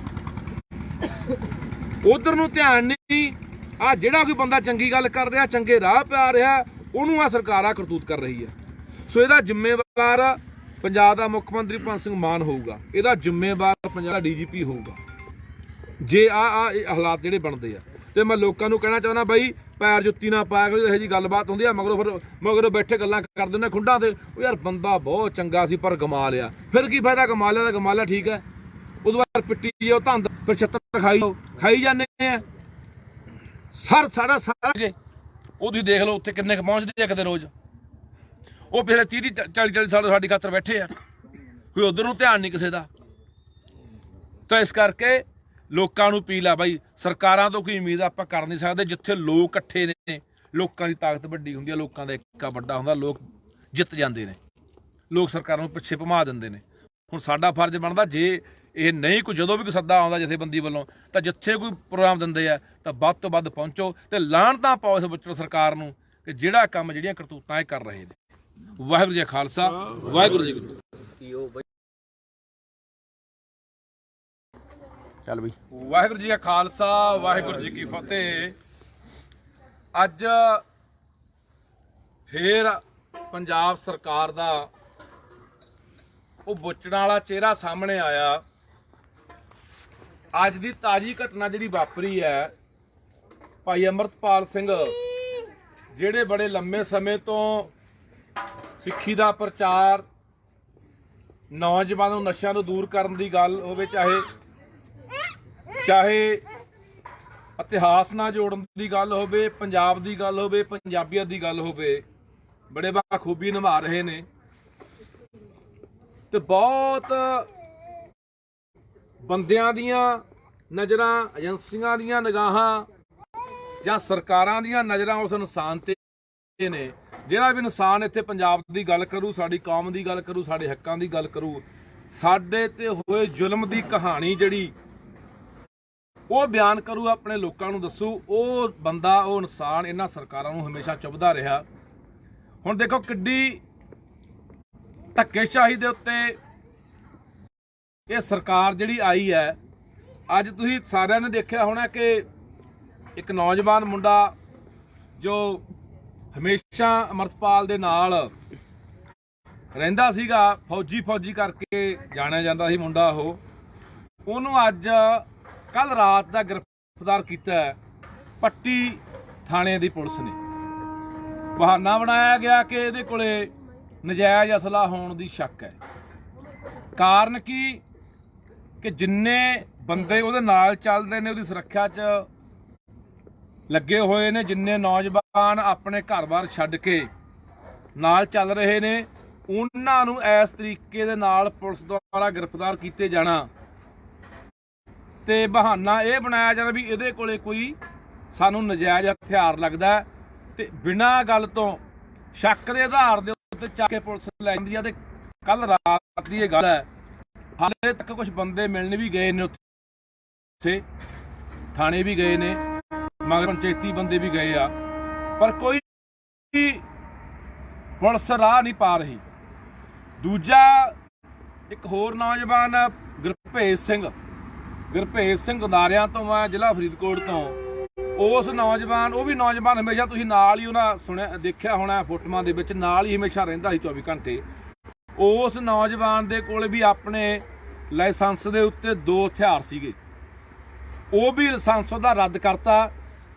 B: ਉਧਰ ਨੂੰ ਧਿਆਨ ਨਹੀਂ। ਆ ਜਿਹੜਾ ਕੋਈ ਬੰਦਾ ਚੰਗੀ ਗੱਲ ਕਰ ਰਿਹਾ, ਚੰਗੇ ਰਾਹ ਪਾ ਰਿਹਾ, ਉਹਨੂੰ ਆ ਸਰਕਾਰ ਆ ਕਰਤੂਤ ਕਰ ਰਹੀ ਹੈ। ਸੋ ਇਹਦਾ ਜ਼ਿੰਮੇਵਾਰ ਪੰਜਾਬ ਦਾ ਮੁੱਖ ਮੰਤਰੀ ਭਗਵੰਤ ਸਿੰਘ ਮਾਨ ਹੋਊਗਾ, ਇਹਦਾ ਜ਼ਿੰਮੇਵਾਰ ਪੰਜਾਬ ਦਾ DGP ਹੋਊਗਾ, ਜੇ ਆ ਹਾਲਾਤ ਜਿਹੜੇ ਬਣਦੇ ਆ। ਤੇ ਮੈਂ ਲੋਕਾਂ ਨੂੰ ਕਹਿਣਾ ਚਾਹੁੰਦਾ ਬਾਈ, ਪੈਰ ਜੁੱਤੀ ਨਾ ਪਾਇਆ ਕਰੋ। ਇਹੋ ਜਿਹੀ ਗੱਲਬਾਤ ਹੁੰਦੀ ਆ, ਮਗਰੋਂ ਬੈਠੇ ਗੱਲਾਂ ਕਰ ਦਿੰਦੇ ਖੁੰਡਾਂ ਤੇ, ਉਹ ਯਾਰ ਬੰਦਾ ਬਹੁਤ ਚੰਗਾ ਸੀ ਪਰ ਗਮਾ ਲਿਆ। ਫਿਰ ਕੀ ਫਾਇਦਾ, ਗਮਾ ਲਿਆ ਤਾਂ ਗਮਾ ਲਿਆ, ਠੀਕ ਹੈ। ਉਦੋਂ ਬਾਅਦ ਪਿੱਟੀ ਜਾਓ ਧੰਦ, ਫਿਰ ਛੱਤਰ ਖਾਈ ਜਾਂਦੇ ਆ। ਸਾਰਾ ਉਹ ਤੁਸੀਂ ਦੇਖ ਲਓ ਉੱਥੇ ਕਿੰਨੇ ਕੁ ਪਹੁੰਚਦੇ ਆ ਕਿਤੇ ਰੋਜ਼। ਉਹ ਪਿਛਲੇ 30-40 ਸਾਲ ਸਾਡੀ ਖਾਤਰ ਬੈਠੇ ਆ, ਕੋਈ ਉਧਰ ਨੂੰ ਧਿਆਨ ਨਹੀਂ ਕਿਸੇ ਦਾ। ਤਾਂ ਇਸ ਕਰਕੇ ਲੋਕਾਂ ਨੂੰ ਅਪੀਲ ਆ ਬਾਈ, ਸਰਕਾਰਾਂ ਤੋਂ ਕੋਈ ਉਮੀਦ ਆਪਾਂ ਕਰ ਨਹੀਂ ਸਕਦੇ। ਜਿੱਥੇ ਲੋਕ ਇਕੱਠੇ ਨੇ, ਲੋਕਾਂ ਦੀ ਤਾਕਤ ਵੱਡੀ ਹੁੰਦੀ ਹੈ, ਲੋਕਾਂ ਦਾ ਏਕਾ ਵੱਡਾ ਹੁੰਦਾ, ਲੋਕ ਜਿੱਤ ਜਾਂਦੇ ਨੇ, ਲੋਕ ਸਰਕਾਰਾਂ ਨੂੰ ਪਿੱਛੇ ਭਮਾ ਦਿੰਦੇ ਨੇ। ਹੁਣ ਸਾਡਾ ਫਰਜ਼ ਬਣਦਾ, ਜੇ ਇਹ ਨਹੀਂ ਕੋਈ, ਜਦੋਂ ਵੀ ਕੋਈ ਸੱਦਾ ਆਉਂਦਾ ਜਥੇਬੰਦੀ ਵੱਲੋਂ, ਤਾਂ ਜਿੱਥੇ ਕੋਈ ਪ੍ਰੋਗਰਾਮ ਦਿੰਦੇ ਆ ਤਾਂ ਵੱਧ ਤੋਂ ਵੱਧ ਪਹੁੰਚੋ ਤੇ ਲਾਹਣਤਾਂ ਪਾਓ ਇਸ ਵਿੱਚ ਸਰਕਾਰ ਨੂੰ ਕਿ ਜਿਹੜਾ ਕੰਮ, ਜਿਹੜੀਆਂ ਕਰਤੂਤਾਂ ਇਹ ਕਰ ਰਹੇ ਨੇ। ਵਾਹਿਗੁਰੂ ਜੀ ਕਾ ਖਾਲਸਾ, ਵਾਹਿਗੁਰੂ ਜੀ ਕੀ ਫਤਿਹ। ਚੱਲ ਬਈ। ਵਾਹਿਗੁਰੂ ਜੀ ਕਾ ਖਾਲਸਾ, ਵਾਹਿਗੁਰੂ ਜੀ ਕੀ ਫਤਿਹ। ਅੱਜ ਫੇਰ ਪੰਜਾਬ ਸਰਕਾਰ ਦਾ ਉਹ ਬੁੱਚਣ ਵਾਲਾ ਚਿਹਰਾ ਸਾਹਮਣੇ ਆਇਆ। ਅੱਜ ਦੀ ਤਾਜ਼ੀ ਘਟਨਾ ਜਿਹੜੀ ਵਾਪਰੀ ਹੈ, ਭਾਈ ਅਮਰਤਪਾਲ ਸਿੰਘ, ਜਿਹੜੇ ਬੜੇ ਲੰਮੇ ਸਮੇਂ ਤੋਂ ਸਿੱਖੀ ਦਾ ਪ੍ਰਚਾਰ, ਨੌਜਵਾਨਾਂ ਨੂੰ ਨਸ਼ਿਆਂ ਤੋਂ ਦੂਰ ਕਰਨ ਦੀ ਗੱਲ ਹੋਵੇ, ਚਾਹੇ ਇਤਿਹਾਸ ਨਾਲ ਜੋੜਨ ਦੀ ਗੱਲ ਹੋਵੇ, ਪੰਜਾਬ ਦੀ ਗੱਲ ਹੋਵੇ, ਪੰਜਾਬੀਅਤ ਦੀ ਗੱਲ ਹੋਵੇ, ਬੜੇ ਬਾਖੂਬੀ ਨਿਭਾ ਰਹੇ ਨੇ। ਤੇ ਬਹੁਤ ਬੰਦਿਆਂ ਦੀਆਂ ਨਜ਼ਰਾਂ, ਏਜੰਸੀਆਂ ਦੀਆਂ ਨਿਗਾਹਾਂ ਜਾਂ ਸਰਕਾਰਾਂ ਦੀਆਂ ਨਜ਼ਰਾਂ ਉਸ ਇਨਸਾਨ ਤੇ ਨੇ, ਜਿਹੜਾ ਵੀ ਇਨਸਾਨ ਇੱਥੇ ਪੰਜਾਬ ਦੀ ਗੱਲ ਕਰੂ, ਸਾਡੀ ਕੌਮ ਦੀ ਗੱਲ ਕਰੂ, ਸਾਡੇ ਹੱਕਾਂ ਦੀ ਗੱਲ ਕਰੂ, ਸਾਡੇ ਤੇ ਹੋਏ ਜ਼ੁਲਮ ਦੀ ਕਹਾਣੀ ਜਿਹੜੀ ਉਹ ਬਿਆਨ ਕਰੂ, ਆਪਣੇ ਲੋਕਾਂ ਨੂੰ ਦੱਸੂ, ਉਹ ਬੰਦਾ, ਉਹ ਇਨਸਾਨ ਇਹਨਾਂ ਸਰਕਾਰਾਂ ਨੂੰ ਹਮੇਸ਼ਾ ਚੁੱਭਦਾ ਰਿਹਾ। ਹੁਣ ਦੇਖੋ ਕਿੱਡੀ ਧੱਕੇਸ਼ਾਹੀ ਦੇ ਉੱਤੇ ਇਹ ਸਰਕਾਰ ਜਿਹੜੀ ਆਈ ਹੈ। ਅੱਜ ਤੁਸੀਂ ਸਾਰਿਆਂ ਨੇ ਦੇਖਿਆ ਹੋਣਾ ਕਿ ਇੱਕ ਨੌਜਵਾਨ ਮੁੰਡਾ ਜੋ ਹਮੇਸ਼ਾ ਅਮਰਤਪਾਲ ਦੇ ਨਾਲ ਰਹਿੰਦਾ ਸੀਗਾ, ਫੌਜੀ ਕਰਕੇ ਜਾਣਿਆ ਜਾਂਦਾ ਸੀ ਮੁੰਡਾ, ਉਹਨੂੰ ਅੱਜ ਕੱਲ ਰਾਤ ਦਾ ਗ੍ਰਿਫਤਾਰ ਕੀਤਾ ਪੱਟੀ ਥਾਣੇ ਦੀ ਪੁਲਿਸ ਨੇ। ਬਹਾਨਾ ਬਣਾਇਆ ਗਿਆ ਕਿ ਇਹਦੇ ਕੋਲੇ ਨਜਾਇਜ਼ ਅਸਲਾ ਹੋਣ ਦੀ ਸ਼ੱਕ ਹੈ। ਕਾਰਨ ਕੀ ਕਿ ਜਿੰਨੇ ਬੰਦੇ ਉਹਦੇ ਨਾਲ ਚੱਲਦੇ ਨੇ, ਉਹਦੀ ਸੁਰੱਖਿਆ 'ਚ ਲੱਗੇ ਹੋਏ ਨੇ, ਜਿੰਨੇ ਨੌਜਵਾਨ ਆਪਣੇ ਘਰ-ਬਾਰ ਛੱਡ ਕੇ ਨਾਲ ਚੱਲ ਰਹੇ ਨੇ, ਉਹਨਾਂ ਨੂੰ ਇਸ ਤਰੀਕੇ ਦੇ ਨਾਲ ਪੁਲਿਸ ਦੁਆਰਾ ਗ੍ਰਿਫਤਾਰ ਕੀਤੇ ਜਾਣਾ ਤੇ ਬਹਾਨਾ ਇਹ ਬਣਾਇਆ ਜਾਂਦਾ ਵੀ ਇਹਦੇ ਕੋਲੇ ਕੋਈ ਸਾਨੂੰ ਨਜਾਇਜ਼ ਹਥਿਆਰ ਲੱਗਦਾ ਤੇ ਬਿਨਾਂ ਗੱਲ ਤੋਂ ਸ਼ੱਕ ਦੇ ਆਧਾਰ ਦੇ ਉੱਤੇ ਚੱਕ ਕੇ ਪੁਲਿਸ ਲੈ ਜਾਂਦੀ ਆ। ਤੇ ਕੱਲ ਰਾਤ ਦੀ ਇਹ ਗੱਲ ਹੈ, ਹਾਲੇ ਤੱਕ ਕੁਝ ਬੰਦੇ ਮਿਲਣ ਵੀ ਗਏ ਨੇ, ਉੱਥੇ ਥਾਣੇ ਵੀ ਗਏ ਨੇ, ਮਗਰ ਪੰਚਾਇਤੀ ਬੰਦੇ ਵੀ ਗਏ ਆ, ਪਰ ਕੋਈ ਪੁਲਿਸ ਰਾਹ ਨਹੀਂ ਪਾ ਰਹੀ। ਦੂਜਾ ਇੱਕ ਹੋਰ ਨੌਜਵਾਨ ਗੁਰਭੇਜ ਸਿੰਘ ਗੰਦਾਰਿਆਂ ਤੋਂ ਆ, ਜ਼ਿਲ੍ਹਾ ਫਰੀਦਕੋਟ ਤੋਂ। ਉਸ ਨੌਜਵਾਨ, ਉਹ ਵੀ ਨੌਜਵਾਨ ਹਮੇਸ਼ਾ ਤੁਸੀਂ ਨਾਲ ਹੀ ਉਹਨਾਂ ਸੁਣਿਆ ਦੇਖਿਆ ਹੋਣਾ ਫੋਟੋਆਂ ਦੇ ਵਿੱਚ, ਨਾਲ ਹੀ ਹਮੇਸ਼ਾ ਰਹਿੰਦਾ ਸੀ 24 ਘੰਟੇ। ਉਸ ਨੌਜਵਾਨ ਦੇ ਕੋਲ ਵੀ ਆਪਣੇ ਲਾਇਸੈਂਸ ਦੇ ਉੱਤੇ 2 ਹਥਿਆਰ ਸੀਗੇ, ਉਹ ਵੀ ਲਾਇਸੈਂਸ ਉਹਦਾ ਰੱਦ ਕਰਤਾ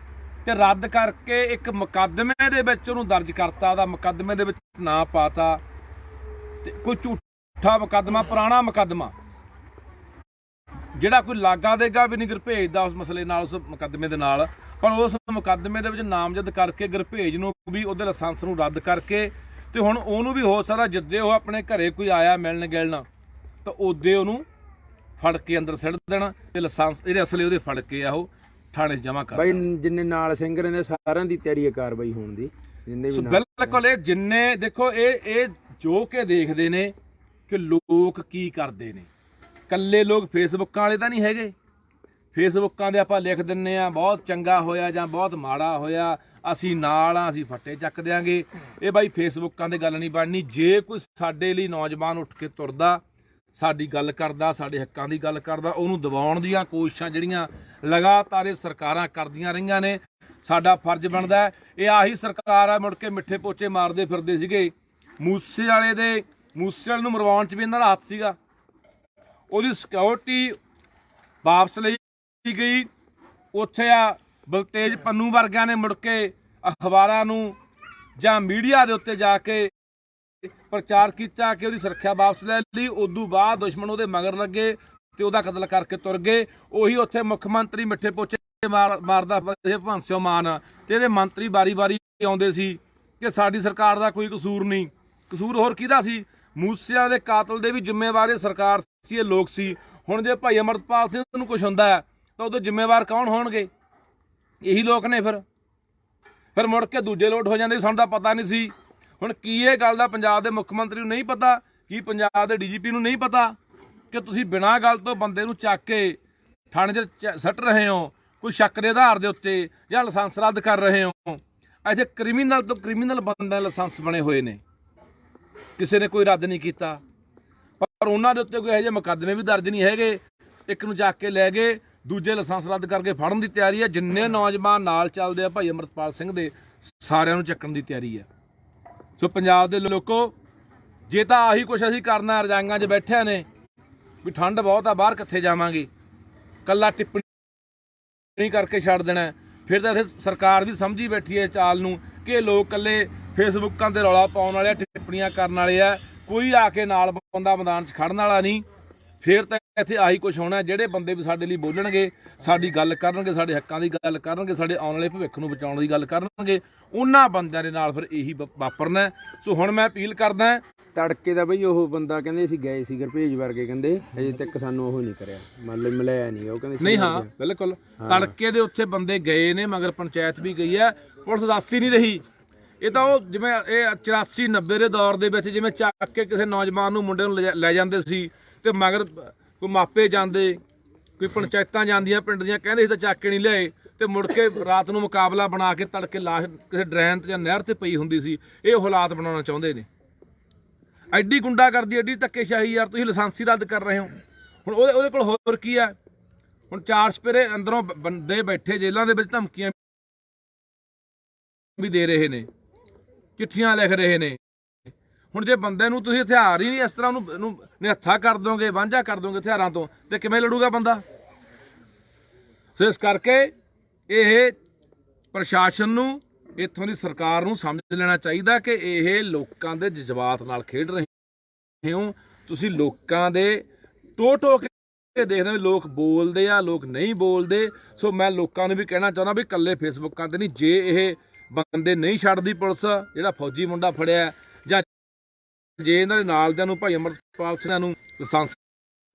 B: ਤੇ ਰੱਦ ਕਰਕੇ ਇੱਕ ਮੁਕੱਦਮੇ ਦੇ ਵਿੱਚ ਉਹਨੂੰ ਦਰਜ ਕਰਤਾ, ਉਹਦਾ ਮੁਕੱਦਮੇ ਦੇ ਵਿੱਚ ਨਾਂ ਪਾਤਾ ਤੇ ਕੋਈ ਝੂਠਾ ਮੁਕੱਦਮਾ, ਪੁਰਾਣਾ ਮੁਕੱਦਮਾ ਜਿਹੜਾ ਕੋਈ ਲਾਗਾ ਦੇਗਾ ਵੀ ਨਹੀਂ ਗੁਰਭੇਜ ਦਾ ਉਸ ਮਸਲੇ ਨਾਲ, ਉਸ ਮੁਕੱਦਮੇ ਦੇ ਨਾਲ, ਪਰ ਉਸ ਮੁਕੱਦਮੇ ਦੇ ਵਿੱਚ ਨਾਮਜ਼ਦ ਕਰਕੇ ਗੁਰਭੇਜ ਨੂੰ ਵੀ ਉਹਦੇ ਲਾਇਸੈਂਸ ਨੂੰ ਰੱਦ ਕਰਕੇ ਤੇ ਹੁਣ ਉਹਨੂੰ ਵੀ ਹੋ ਸਕਦਾ ਜਿੱਦੇ ਉਹ ਆਪਣੇ ਘਰੇ ਕੋਈ ਆਇਆ ਮਿਲਣ ਗਿਲਣ ਤਾਂ ਉਹਦੇ ਉਹਨੂੰ ਫੜ ਕੇ ਅੰਦਰ ਸਿੱਟ ਦੇਣਾ ਤੇ ਲਾਇਸੈਂਸ ਜਿਹੜੇ ਅਸਲੇ ਉਹਦੇ ਫੜ ਕੇ ਆ ਉਹ ਥਾਣੇ ਜਮ੍ਹਾਂ ਕਰ
A: ਬਾਈ। ਜਿੰਨੇ ਨਾਲ ਸਿੰਘ ਰਹਿੰਦੇ ਸਾਰਿਆਂ ਦੀ ਤਿਆਰੀ ਹੈ ਕਾਰਵਾਈ ਹੋਣ ਦੀ, ਜਿੰਨੇ ਵੀ
B: ਬਿਲਕੁਲ। ਇਹ ਜਿੰਨੇ ਦੇਖੋ ਇਹ ਜੋ ਕੇ ਦੇਖਦੇ ਨੇ ਕਿ ਲੋਕ ਕੀ ਕਰਦੇ ਨੇ, ਕੱਲੇ ਲੋਕ ਫੇਸਬੁੱਕਾਂ ਵਾਲੇ ਤਾਂ ਨਹੀਂ ਹੈਗੇ। ਫੇਸਬੁੱਕਾਂ ਦੇ ਆਪਾਂ ਲਿਖ ਦਿੰਨੇ ਆ ਬਹੁਤ ਚੰਗਾ ਹੋਇਆ ਜਾਂ ਬਹੁਤ ਮਾੜਾ ਹੋਇਆ, ਅਸੀਂ ਨਾਲ ਆ, ਅਸੀਂ ਫੱਟੇ ਚੱਕ ਦਿਆਂਗੇ। ਇਹ ਬਾਈ ਫੇਸਬੁੱਕਾਂ ਦੀ ਗੱਲ ਨਹੀਂ ਬਣਨੀ। ਜੇ ਕੋਈ ਸਾਡੇ ਲਈ ਨੌਜਵਾਨ ਉੱਠ ਕੇ ਤੁਰਦਾ, ਸਾਡੀ ਗੱਲ ਕਰਦਾ, ਸਾਡੇ ਹੱਕਾਂ ਦੀ ਗੱਲ ਕਰਦਾ, ਉਹਨੂੰ ਦਬਾਉਣ ਦੀਆਂ ਕੋਸ਼ਿਸ਼ਾਂ ਜਿਹੜੀਆਂ ਲਗਾਤਾਰ ਇਹ ਸਰਕਾਰਾਂ ਕਰਦੀਆਂ ਰਹੀਆਂ ਨੇ, ਸਾਡਾ ਫਰਜ਼ ਬਣਦਾ। ਇਹ ਆਹੀ ਸਰਕਾਰ ਆ ਮੁੜ ਕੇ ਮਿੱਠੇ ਪੋਚੇ ਮਾਰਦੇ ਫਿਰਦੇ ਸੀਗੇ। ਮੂਸੇ ਵਾਲੇ ਨੂੰ ਮਰਵਾਉਣ 'ਚ ਵੀ ਇਹਨਾਂ ਦਾ ਹੱਥ ਸੀਗਾ। ਉਹਦੀ ਸਿਕਿਉਰਿਟੀ ਵਾਪਸ ਲਈ ਗਈ। ਉੱਥੇ ਆ ਬਲਤੇਜ ਪੰਨੂ ਵਰਗਿਆਂ ਨੇ ਮੁੜ ਕੇ ਅਖਬਾਰਾਂ ਨੂੰ ਜਾਂ ਮੀਡੀਆ ਦੇ ਉੱਤੇ ਜਾ ਕੇ ਪ੍ਰਚਾਰ ਕੀਤਾ ਕਿ ਉਹਦੀ ਸੁਰੱਖਿਆ ਵਾਪਸ ਲੈ ਲਈ। ਉਦੋਂ ਬਾਅਦ ਦੁਸ਼ਮਣ ਉਹਦੇ ਮਗਰ ਲੱਗੇ ਤੇ ਉਹਦਾ ਕਤਲ ਕਰਕੇ ਤੁਰ ਗਏ। ਉਹੀ ਉੱਥੇ ਮੁੱਖ ਮੰਤਰੀ ਮਿੱਠੇ ਪੋਚੇ ਮਾਰਦਾ ਭਗਵੰਤ ਸਿੰਘ ਮਾਨ ਤੇ ਇਹਦੇ ਮੰਤਰੀ ਵਾਰੀ ਆਉਂਦੇ ਸੀ ਕਿ ਸਾਡੀ ਸਰਕਾਰ ਦਾ ਕੋਈ ਕਸੂਰ ਨਹੀਂ। ਕਸੂਰ ਹੋਰ ਕਿਹਦਾ ਸੀ? ਮੂਸਿਆਂ ਦੇ ਕਾਤਲ ਦੇ ਵੀ ਜ਼ਿੰਮੇਵਾਰ ਇਹ ਸਰਕਾਰ ਸੀ, ਇਹ ਲੋਕ ਸੀ। ਹੁਣ ਜੇ ਭਾਈ ਅਮਰਪਾਲ ਸਿੰਘ ਨੂੰ ਕੁਝ ਹੁੰਦਾ ਹੈ ਤਾਂ ਉਹਦੇ ਜ਼ਿੰਮੇਵਾਰ ਕੌਣ ਹੋਣਗੇ? ਇਹੀ ਲੋਕ ਨੇ। ਫਿਰ ਮੁੜ ਕੇ ਦੂਜੇ ਲੋਟ ਹੋ ਜਾਂਦੇ, ਸਾਨੂੰ ਤਾਂ ਪਤਾ ਨਹੀਂ ਸੀ। ਹੁਣ ਕੀ ਇਹ ਗੱਲ ਦਾ ਪੰਜਾਬ ਦੇ ਮੁੱਖ ਮੰਤਰੀ ਨੂੰ ਨਹੀਂ ਪਤਾ? ਕੀ ਪੰਜਾਬ ਦੇ DGP ਨੂੰ ਨਹੀਂ ਪਤਾ ਕਿ ਤੁਸੀਂ ਬਿਨਾਂ ਗੱਲ ਤੋਂ ਬੰਦੇ ਨੂੰ ਚੱਕ ਕੇ ਥਾਣੇ 'ਚ ਸੱਟ ਰਹੇ ਹੋ, ਕੋਈ ਸ਼ੱਕ ਦੇ ਆਧਾਰ ਦੇ ਉੱਤੇ, ਜਾਂ ਲਾਇਸੈਂਸ ਰੱਦ ਕਰ ਰਹੇ ਹੋ? ਇੱਥੇ ਕ੍ਰਿਮੀਨਲ ਤੋਂ ਕ੍ਰਿਮੀਨਲ ਬੰਦੇ ਦੇ ਲਾਇਸੈਂਸ ਬਣੇ ਹੋਏ ਨੇ, ਕਿਸੇ ਨੇ ਕੋਈ ਰੱਦ ਨਹੀਂ ਕੀਤਾ, ਪਰ ਉਹਨਾਂ ਦੇ ਉੱਤੇ ਕੋਈ ਇਹੋ ਜਿਹੇ ਮੁਕੱਦਮੇ ਵੀ ਦਰਜ ਨਹੀਂ ਹੈਗੇ। ਇੱਕ ਨੂੰ ਚੱਕ ਕੇ ਲੈ ਗਏ, ਦੂਜੇ ਲਾਇਸੈਂਸ ਰੱਦ ਕਰਕੇ ਫੜਨ ਦੀ ਤਿਆਰੀ ਹੈ। ਜਿੰਨੇ ਨੌਜਵਾਨ ਨਾਲ ਚੱਲਦੇ ਆ ਭਾਈ ਅਮਰਪਾਲ ਸਿੰਘ ਦੇ, ਸਾਰਿਆਂ ਨੂੰ ਚੱਕਣ ਦੀ ਤਿਆਰੀ ਹੈ। ਸੋ ਪੰਜਾਬ ਦੇ ਲੋਕੋ, ਜੇ ਤਾਂ ਆਹੀ ਕੁਛ ਅਸੀਂ ਕਰਨਾ, ਰਜਾਈਆਂ 'ਚ ਬੈਠਿਆਂ ਨੇ ਵੀ ਠੰਡ ਬਹੁਤ ਆ ਬਾਹਰ ਕਿੱਥੇ ਜਾਵਾਂਗੇ, ਕੱਲਾ ਟਿੱਪਣੀ ਕਰਕੇ ਛੱਡ ਦੇਣਾ, ਫਿਰ ਤਾਂ ਇੱਥੇ ਸਰਕਾਰ ਵੀ ਸਮਝੀ ਬੈਠੀ ਹੈ ਚਾਲ ਨੂੰ ਕਿ ਲੋਕ ਕੱਲੇ ਫੇਸਬੁੱਕਾਂ ਤੇ ਰੌਲਾ ਪਾਉਣ ਵਾਲੇ ਆ, ਟਿੱਪਣੀਆਂ ਕਰਨ ਵਾਲੇ ਆ, ਕੋਈ ਆ ਕੇ ਨਾਲ ਬੰਦਾ ਮੈਦਾਨ 'ਚ ਖੜਨ ਵਾਲਾ ਨਹੀਂ। ਫਿਰ ਤਾਂ ਇੱਥੇ ਆਹੀ ਕੁਛ ਹੋਣਾ। ਜਿਹੜੇ ਬੰਦੇ ਵੀ ਸਾਡੇ ਲਈ ਬੋਲਣਗੇ, ਸਾਡੀ ਗੱਲ ਕਰਨਗੇ, ਸਾਡੇ ਹੱਕਾਂ ਦੀ ਗੱਲ ਕਰਨਗੇ, ਸਾਡੇ ਆਉਣ ਵਾਲੇ ਭਵਿੱਖ ਨੂੰ ਬਚਾਉਣ ਦੀ ਗੱਲ ਕਰਨਗੇ, ਉਹਨਾਂ ਬੰਦਿਆਂ ਦੇ ਨਾਲ ਫਿਰ ਇਹੀ ਵਾਪਰਨਾ। ਸੋ ਹੁਣ ਮੈਂ ਅਪੀਲ ਕਰਦਾ,
A: ਤੜਕੇ ਦਾ ਬਈ ਉਹ ਬੰਦਾ ਕਹਿੰਦੇ ਅਸੀਂ ਗਏ ਸੀ ਗੁਰਭੇਜ ਵਰਗੇ, ਕਹਿੰਦੇ ਅਜੇ ਤੱਕ ਸਾਨੂੰ ਉਹ ਨਹੀਂ ਕਰਿਆ, ਮਤਲਬ ਮਿਲਿਆ ਨਹੀਂ। ਉਹ ਕਹਿੰਦੇ
B: ਨਹੀਂ, ਹਾਂ ਬਿਲਕੁਲ ਤੜਕੇ ਦੇ ਉੱਥੇ ਬੰਦੇ ਗਏ ਨੇ, ਮਗਰ ਪੰਚਾਇਤ ਵੀ ਗਈ ਹੈ, ਪੁਲਿਸ ਦੱਸ ਹੀ ਨਹੀਂ ਰਹੀ। ਇਹ ਤਾਂ ਉਹ ਜਿਵੇਂ ਇਹ 84-90 ਦੇ ਦੌਰ ਦੇ ਵਿੱਚ ਜਿਵੇਂ ਚੱਕ ਕੇ ਕਿਸੇ ਨੌਜਵਾਨ ਨੂੰ, ਮੁੰਡੇ ਨੂੰ ਲੈ ਜਾਂਦੇ ਸੀ ਤੇ ਮਗਰ ਕੋਈ ਮਾਪੇ ਜਾਂਦੇ, ਕੋਈ ਪੰਚਾਇਤਾਂ ਜਾਂਦੀਆਂ ਪਿੰਡ ਦੀਆਂ, ਕਹਿੰਦੇ ਸੀ ਤਾਂ ਚੱਕ ਕੇ ਨਹੀਂ ਲਿਆਏ, ਤੇ ਮੁੜ ਕੇ ਰਾਤ ਨੂੰ ਮੁਕਾਬਲਾ ਬਣਾ ਕੇ ਤੜਕੇ ਲਾਸ਼ ਕਿਸੇ ਡਰੈਨ ਤੇ ਜਾਂ ਨਹਿਰ ਤੇ ਪਈ ਹੁੰਦੀ ਸੀ। ਇਹ ਹਾਲਾਤ ਬਣਾਉਣਾ ਚਾਹੁੰਦੇ ਨੇ। ਐਡੀ ਗੁੰਡਾਗਰਦੀ, ਐਡੀ ਧੱਕੇਸ਼ਾਹੀ, ਯਾਰ ਤੁਸੀਂ ਲਾਇਸੈਂਸ ਹੀ ਰੱਦ ਕਰ ਰਹੇ ਹੋ। ਹੁਣ ਉਹਦੇ ਕੋਲ ਹੋਰ ਕੀ ਹੈ? ਹੁਣ 4 ਸਪੇਰੇ ਅੰਦਰੋਂ ਬੰਦੇ ਬੈਠੇ ਜੇਲ੍ਹਾਂ ਦੇ ਵਿੱਚ, ਧਮਕੀਆਂ ਵੀ ਦੇ ਰਹੇ ਨੇ, ਚਿੱਠੀਆਂ ਲਿਖ ਰਹੇ ਨੇ। ਹੁਣ ਜੇ ਬੰਦੇ ਨੂੰ ਤੁਸੀਂ ਹਥਿਆਰ ਹੀ ਨਹੀਂ, ਇਸ ਤਰ੍ਹਾਂ ਉਹਨੂੰ ਨਿਹੱਥਾ ਕਰ ਦੋਗੇ, ਵਾਂਝਾ ਕਰ ਦੋਗੇ ਹਥਿਆਰਾਂ ਤੋਂ, ਤੇ ਕਿਵੇਂ ਲੜੂਗਾ ਬੰਦਾ? ਸੋ ਇਸ ਕਰਕੇ ਇਹ ਪ੍ਰਸ਼ਾਸਨ ਨੂੰ, ਇੱਥੋਂ ਦੀ ਸਰਕਾਰ ਨੂੰ ਸਮਝ ਲੈਣਾ ਚਾਹੀਦਾ ਕਿ ਇਹ ਲੋਕਾਂ ਦੇ ਜਜ਼ਬਾਤ ਨਾਲ ਖੇਡ ਰਹੇ ਹੋ। ਤੁਸੀਂ ਲੋਕਾਂ ਦੇ ਟੋ ਕੇ ਦੇਖਦੇ ਹੋ, ਲੋਕ ਬੋਲਦੇ ਆ, ਲੋਕ ਨਹੀਂ ਬੋਲਦੇ। ਸੋ ਮੈਂ ਲੋਕਾਂ ਨੂੰ ਵੀ ਕਹਿਣਾ ਚਾਹੁੰਦਾ ਵੀ ਇਕੱਲੇ ਫੇਸਬੁੱਕਾਂ ਤੇ ਨਹੀਂ, ਜੇ ਇਹ ਬੰਦੇ ਨਹੀਂ ਛੱਡਦੀ ਪੁਲਿਸ, ਜਿਹੜਾ ਫੌਜੀ ਮੁੰਡਾ ਫੜਿਆ, ਜਾਂ ਜੇ ਇਹਨਾਂ ਦੇ ਨਾਲ ਦਿਆਂ ਨੂੰ ਭਾਈ ਅਮਰਪਾਲ ਸਿੰਘਾਂ ਨੂੰ ਲਾਇਸੈਂਸ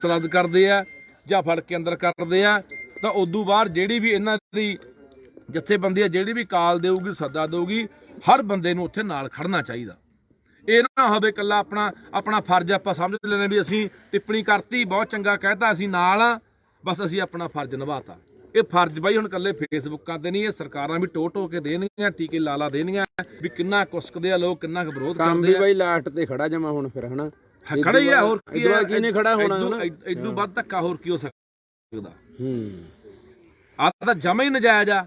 B: ਰੱਦ ਕਰਦੇ ਆ, ਜਾਂ ਫੜ ਕੇ ਅੰਦਰ ਕਰਦੇ ਆ ਤਾਂ ਉਦੋਂ ਬਾਅਦ ਜਿਹੜੀ ਵੀ ਇਹਨਾਂ ਦੀ ਜਥੇਬੰਦੀ ਆ ਜਿਹੜੀ ਵੀ ਕਾਲ ਦੇਊਗੀ ਸੱਦਾ ਦੇਊਗੀ ਹਰ ਬੰਦੇ ਨੂੰ ਉੱਥੇ ਨਾਲ ਖੜਨਾ ਚਾਹੀਦਾ। ਇਹ ਨਾ ਹੋਵੇ ਇਕੱਲਾ ਆਪਣਾ ਫਰਜ਼ ਆਪਾਂ ਸਮਝ ਲੈਣੇ ਵੀ ਅਸੀਂ ਟਿੱਪਣੀ ਕਰਤੀ ਬਹੁਤ ਚੰਗਾ ਕਹਿਤਾ ਅਸੀਂ ਨਾਲ ਆ ਬਸ ਅਸੀਂ ਆਪਣਾ ਫਰਜ਼ ਨਿਭਾਤਾ। ਇਹ ਫਰਜ਼ ਬਾਈ ਹੁਣ ਇਕੱਲੇ ਫੇਸਬੁੱਕਾਂ ਤੇ ਨਹੀਂ, ਇਹ ਸਰਕਾਰਾਂ ਵੀ ਟੋ ਕੇ ਦੇਣਗੀਆਂ, ਟੀਕੇ ਲਾ ਦੇਣਗੀਆਂ ਵੀ ਕਿੰਨਾ ਕੁਸਕਦੇ ਆ ਲੋਕ, ਕਿੰਨਾ ਕੁ ਵਿਰੋਧ ਕਰਦੇ ਆ।
A: ਬਾਈ ਲਾਸਟ ਤੇ ਖੜਾ ਜਮਾ ਹੁਣ ਫਿਰ ਹਨਾ
B: ਖੜਾ ਹੀ ਆ, ਹੋਰ ਕੀ ਹੈ,
A: ਕਿਹਨੇ ਖੜਾ ਹੋਣਾ
B: ਇਦੋਂ ਵੱਧ ਧੱਕਾ ਹੋਰ ਕੀ ਹੋ ਸਕਦਾ। ਆਹ ਤਾਂ ਜਮਾ ਹੀ ਨਜਾਇਜ਼ ਆ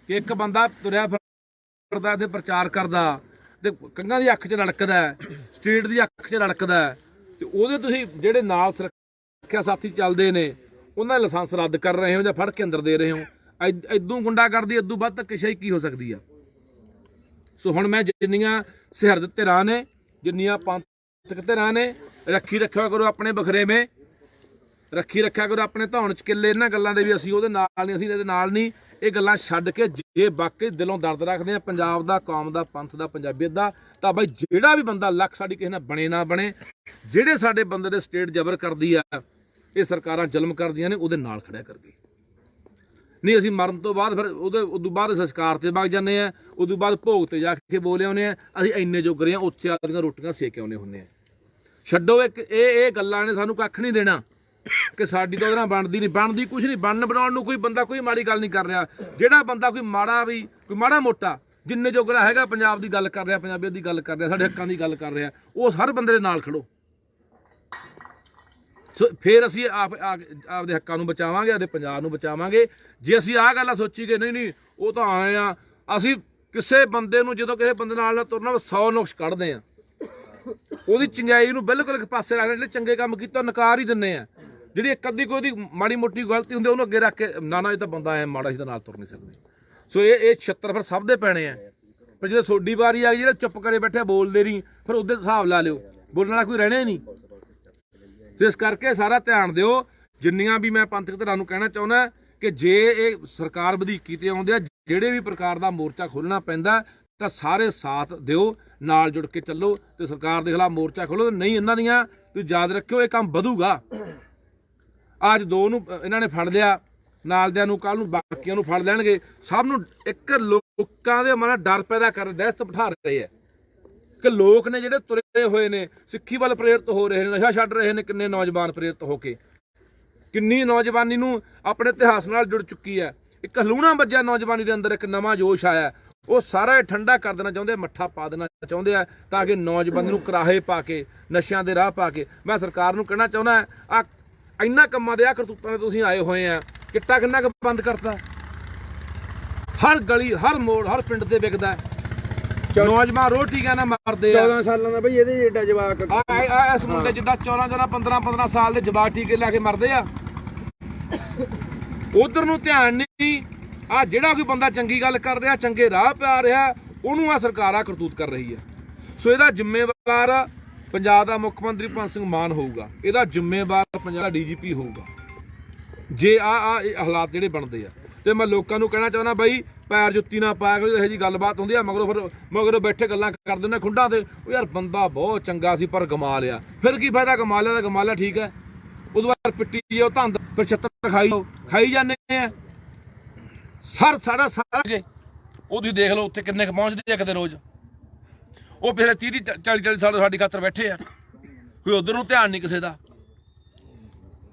B: ਕਿ ਇੱਕ ਬੰਦਾ ਤੁਰਿਆ ਫਿਰਦਾ ਤੇ ਪ੍ਰਚਾਰ ਕਰਦਾ ਤੇ ਕੰਗਾਂ ਦੀ ਅੱਖ 'ਚ ਰੜਕਦਾ, ਸਟੇਟ ਦੀ ਅੱਖ 'ਚ ਰੜਕਦਾ ਤੇ ਉਹਦੇ ਤੁਸੀਂ ਜਿਹੜੇ ਨਾਲ ਸੁਰੱਖਿਆ ਸਾਥੀ ਚੱਲਦੇ ਨੇ ਉਹਨਾਂ ਦਾ ਲਾਇਸੈਂਸ ਰੱਦ ਕਰ ਰਹੇ ਹੋ ਜਾਂ ਫੜ ਕੇ ਅੰਦਰ ਦੇ ਰਹੇ ਹੋ। ਇਦੋਂ ਗੁੰਡਾਗਰਦੀ ਇਦੋਂ ਵੱਧ ਧੱਕੇਸ਼ਾਹੀ ਕੀ ਹੋ ਸਕਦੀ ਆ। ਸੋ ਹੁਣ ਮੈਂ ਜਿੰਨੀਆਂ ਸਿਹਰਦ ਧਿਰਾਂ ਨੇ, ਜਿੰਨੀਆਂ ਪੰਥਕ ਧਿਰਾਂ ਨੇ, ਰੱਖੀ ਰੱਖਿਆ ਕਰੋ ਆਪਣੇ ਬਖਰੇਵੇਂ, ਰੱਖੀ ਰੱਖਿਆ ਕਰੋ ਆਪਣੇ ਧੌਣ 'ਚ ਕਿੱਲੇ ਇਹਨਾਂ ਗੱਲਾਂ ਦੇ ਵੀ ਅਸੀਂ ਉਹਦੇ ਨਾਲ ਨਹੀਂ, ਅਸੀਂ ਇਹਦੇ ਨਾਲ ਨਹੀਂ। ਇਹ ਗੱਲਾਂ ਛੱਡ ਕੇ ਜੇ ਵਾਕਈ ਦਿਲੋਂ ਦਰਦ ਰੱਖਦੇ ਆ ਪੰਜਾਬ ਦਾ, ਕੌਮ ਦਾ, ਪੰਥ ਦਾ, ਪੰਜਾਬੀਅਤ ਦਾ, ਤਾਂ ਬਾਈ ਜਿਹੜਾ ਵੀ ਬੰਦਾ ਲੱਖ ਸਾਡੀ ਕਿਸੇ ਨਾਲ ਬਣੇ ਨਾ ਬਣੇ, ਜਿਹੜੇ ਸਾਡੇ ਬੰਦੇ ਦੇ ਸਟੇਟ ਜ਼ਬਰ ਕਰਦੀ ਆ, ਇਹ ਸਰਕਾਰਾਂ ਜ਼ੁਲਮ ਕਰਦੀਆਂ ਨੇ, ਉਹਦੇ ਨਾਲ ਖੜਿਆ ਕਰਦੀ ਨਹੀਂ। ਅਸੀਂ ਮਰਨ ਤੋਂ ਬਾਅਦ ਫਿਰ ਉਦੋਂ ਬਾਅਦ ਸੰਸਕਾਰ ਤੇ ਵਗ ਜਾਂਦੇ ਆ, ਉਦੋਂ ਬਾਅਦ ਭੋਗ ਤੇ ਜਾ ਕੇ ਬੋਲੇ ਆਉਂਦੇ ਆ ਅਸੀਂ ਇੰਨੇ ਜੋਗਰੇ ਆ, ਉੱਥੇ ਆਪਦੀਆਂ ਰੋਟੀਆਂ ਸੇਕ ਆਉਂਦੇ ਹੁੰਦੇ ਆ। ਛੱਡੋ ਇੱਕ ਇਹ ਗੱਲਾਂ ਨੇ ਸਾਨੂੰ ਕੱਖ ਨਹੀਂ ਦੇਣਾ ਕਿ ਸਾਡੀ ਤਾਂ ਉਹਦੇ ਨਾਲ ਬਣਦੀ ਕੁਛ ਨਹੀਂ। ਬਣਾਉਣ ਨੂੰ ਕੋਈ ਬੰਦਾ ਕੋਈ ਮਾੜੀ ਗੱਲ ਨਹੀਂ ਕਰ ਰਿਹਾ। ਜਿਹੜਾ ਬੰਦਾ ਕੋਈ ਮਾੜਾ ਮੋਟਾ ਜਿੰਨੇ ਜੋਗਰਾ ਹੈਗਾ ਪੰਜਾਬ ਦੀ ਗੱਲ ਕਰ ਰਿਹਾ, ਪੰਜਾਬੀਅਤ ਦੀ ਗੱਲ ਕਰ ਰਿਹਾ, ਸਾਡੇ ਹੱਕਾਂ ਦੀ ਗੱਲ ਕਰ ਰਿਹਾ, ਉਹ ਹਰ ਬੰਦੇ ਦੇ ਨਾਲ ਖੜੋ। ਸੋ ਫਿਰ ਅਸੀਂ ਆਪਦੇ ਹੱਕਾਂ ਨੂੰ ਬਚਾਵਾਂਗੇ, ਆਪਦੇ ਪੰਜਾਬ ਨੂੰ ਬਚਾਵਾਂਗੇ। ਜੇ ਅਸੀਂ ਆਹ ਗੱਲਾਂ ਸੋਚੀ ਕਿ ਨਹੀਂ ਉਹ ਤਾਂ ਆਏ ਆ, ਅਸੀਂ ਕਿਸੇ ਬੰਦੇ ਨੂੰ ਜਦੋਂ ਕਿਸੇ ਬੰਦੇ ਨਾਲ ਤੁਰਨਾ 100 ਨੁਕਸ ਕੱਢਦੇ ਆ, ਉਹਦੀ ਚੰਗਿਆਈ ਨੂੰ ਬਿਲਕੁਲ ਇੱਕ ਪਾਸੇ ਰੱਖ, ਜਿਹੜੇ ਚੰਗੇ ਕੰਮ ਕੀਤਾ ਨਕਾਰ ਹੀ ਦਿੰਦੇ ਆ। ਜਿਹੜੀ ਇੱਕ ਅੱਧੀ ਕੋਈ ਉਹਦੀ ਮਾੜੀ ਮੋਟੀ ਗਲਤੀ ਹੁੰਦੀ ਉਹਨੂੰ ਅੱਗੇ ਰੱਖ ਕੇ ਨਾ ਇਹ ਤਾਂ ਬੰਦਾ ਐ ਮਾੜਾ, ਸੀ ਤਾਂ ਨਾਲ ਤੁਰ ਨਹੀਂ ਸਕਦੇ। ਸੋ ਇਹ ਛਿੱਤਰ ਫਿਰ ਸਭ ਦੇ ਪੈਣੇ ਆ। ਪਰ ਜਦੋਂ ਤੁਹਾਡੀ ਵਾਰੀ ਆ ਗਈ, ਜਿਹੜੇ ਚੁੱਪ ਕਰੇ ਬੈਠੇ ਬੋਲਦੇ ਨਹੀਂ, ਫਿਰ ਉਹਦੇ ਹਿਸਾਬ ਲਾ ਲਿਓ, ਬੋਲਣ ਵਾਲਾ ਕੋਈ ਰਹਿਣਾ ਹੀ ਨਹੀਂ। ਸੋ ਇਸ ਕਰਕੇ ਸਾਰਾ ਧਿਆਨ ਦਿਓ। ਜਿੰਨੀਆਂ ਵੀ ਮੈਂ ਪੰਥਕ ਧਿਰਾਂ ਨੂੰ ਕਹਿਣਾ ਚਾਹੁੰਦਾ ਕਿ ਜੇ ਇਹ ਸਰਕਾਰ ਵਧੀਕੀ ਤੇ ਆਉਂਦੇ ਆ, ਜਿਹੜੇ ਵੀ ਪ੍ਰਕਾਰ ਦਾ ਮੋਰਚਾ ਖੋਲ੍ਹਣਾ ਪੈਂਦਾ ਤਾਂ ਸਾਰੇ ਸਾਥ ਦਿਓ, ਨਾਲ ਜੁੜ ਕੇ ਚੱਲੋ ਤੇ ਸਰਕਾਰ ਦੇ ਖਿਲਾਫ ਮੋਰਚਾ ਖੋਲ੍ਹੋ। ਨਹੀਂ ਇਹਨਾਂ ਦੀਆਂ ਤੁਸੀਂ ਯਾਦ ਰੱਖਿਓ ਇਹ ਕੰਮ ਵਧੂਗਾ। ਅੱਜ 2 ਨੂੰ ਇਹਨਾਂ ਨੇ ਫੜ ਲਿਆ, ਨਾਲਦਿਆਂ ਨੂੰ ਕੱਲ ਨੂੰ ਬਾਕੀਆਂ ਨੂੰ ਫੜ ਲੈਣਗੇ। ਸਭ ਨੂੰ ਇੱਕ ਲੋਕਾਂ ਦੇ ਮਨ ਡਰ ਪੈਦਾ ਕਰ ਦਹਿਸ਼ਤ ਬਿਠਾ ਰਹੇ ਆ ਕਿ ਲੋਕ ਨੇ ਜਿਹੜੇ ਤੁਰੇ ਹੋਏ ਨੇ, ਸਿੱਖੀ ਵੱਲ ਪ੍ਰੇਰਿਤ ਹੋ ਰਹੇ ਨੇ, ਨਸ਼ਾ ਛੱਡ ਰਹੇ ਨੇ। ਕਿੰਨੇ ਨੌਜਵਾਨ ਪ੍ਰੇਰਿਤ ਹੋ ਕੇ, ਕਿੰਨੀ ਨੌਜਵਾਨੀ ਨੂੰ ਆਪਣੇ ਇਤਿਹਾਸ ਨਾਲ ਜੁੜ ਚੁੱਕੀ ਹੈ। ਇੱਕ ਹਲੂਣਾ ਵੱਜਿਆ ਨੌਜਵਾਨੀ ਦੇ ਅੰਦਰ, ਇੱਕ ਨਵਾਂ ਜੋਸ਼ ਆਇਆ। ਉਹ ਸਾਰਾ ਠੰਡਾ ਕਰ ਦੇਣਾ ਚਾਹੁੰਦੇ, ਮੱਠਾ ਪਾ ਦੇਣਾ ਚਾਹੁੰਦੇ ਆ ਤਾਂ ਕਿ ਨੌਜਵਾਨ ਨੂੰ ਕਰਾਹੇ ਪਾ ਕੇ, ਨਸ਼ਿਆਂ ਦੇ ਰਾਹ ਪਾ ਕੇ। ਮੈਂ ਸਰਕਾਰ ਨੂੰ ਕਹਿਣਾ ਚਾਹੁੰਦਾ ਆ ਇੰਨਾ ਕੰਮਾਂ ਦੇ ਆ ਕਰਤੂਤਾਂ ਦੇ ਤੁਸੀਂ ਆਏ ਹੋਏ ਆ, ਚਿੱਟਾ ਕਿੰਨਾ ਕੁ ਬੰਦ ਕਰਤਾ। ਹਰ ਗਲੀ, ਹਰ ਮੋੜ, ਹਰ ਪਿੰਡ ਤੇ ਵਿਕਦਾ। ਨੌਜਵਾਨ ਰੋਟੀਆਂ ਨਾਲ ਮਾਰਦੇ ਆ।
A: 14 ਸਾਲਾਂ ਦਾ ਬਈ ਇਹਦੇ ਏਡਾ ਜਵਾਕ
B: ਇਸ ਮੁੰਡੇ ਜਿੱਦਾਂ 14 15 ਸਾਲ ਦੇ ਜਵਾਕ ਟੀਕੇ ਲਾ ਕੇ ਮਰਦੇ ਆ। ਉਧਰ ਨੂੰ ਧਿਆਨ ਨਹੀਂ। ਆ ਜਿਹੜਾ ਕੋਈ ਬੰਦਾ ਚੰਗੀ ਗੱਲ ਕਰ ਰਿਹਾ, ਚੰਗੇ ਰਾਹ ਪਾ ਰਿਹਾ, ਉਹਨੂੰ ਆ ਸਰਕਾਰ ਕਰਤੂਤ ਕਰ ਰਹੀ ਹੈ। ਸੋ ਇਹਦਾ ਜ਼ਿੰਮੇਵਾਰ ਪੰਜਾਬ ਦਾ ਮੁੱਖ ਮੰਤਰੀ ਭਗਵੰਤ ਸਿੰਘ ਮਾਨ ਹੋਊਗਾ, ਇਹਦਾ ਜ਼ਿੰਮੇਵਾਰ ਪੰਜਾਬ ਦਾ DGP ਹੋਊਗਾ ਜੇ ਆ ਹਾਲਾਤ ਜਿਹੜੇ ਬਣਦੇ ਆ। ਤੇ ਮੈਂ ਲੋਕਾਂ ਨੂੰ ਕਹਿਣਾ ਚਾਹੁੰਦਾ ਬਾਈ ਪੈਰ ਜੁੱਤੀ ਨਾ ਪਾਇਆ ਕਰੋ। ਇਹੋ ਜਿਹੀ ਗੱਲਬਾਤ ਹੁੰਦੀ ਆ ਮਗਰੋਂ ਬੈਠੇ ਗੱਲਾਂ ਕਰਦੇ ਨੇ ਖੁੰਡਾਂ ਤੇ, ਉਹ ਯਾਰ ਬੰਦਾ ਬਹੁਤ ਚੰਗਾ ਸੀ ਪਰ ਗਮਾ ਲਿਆ। ਫਿਰ ਕੀ ਫਾਇਦਾ, ਗਮਾ ਲਿਆ ਤਾਂ ਗਮਾ ਲਿਆ, ਠੀਕ ਹੈ। ਉਦੋਂ ਬਾਅਦ ਪਿੱਟੀ ਜਾਓ ਧੰਦ, ਫਿਰ ਛੱਤਰ ਖਾਈ ਜਾਂਦੇ ਆ। ਸਾਰਾ ਉਹ ਤੁਸੀਂ ਦੇਖ ਲਓ ਉੱਥੇ ਕਿੰਨੇ ਕੁ ਪਹੁੰਚਦੇ ਆ ਕਿਤੇ ਰੋਜ਼। ਉਹ ਪਿਛਲੇ 30-40 ਸਾਲ ਸਾਡੀ ਖਾਤਰ ਬੈਠੇ ਆ, ਕੋਈ ਉਧਰ ਨੂੰ ਧਿਆਨ ਨਹੀਂ ਕਿਸੇ ਦਾ।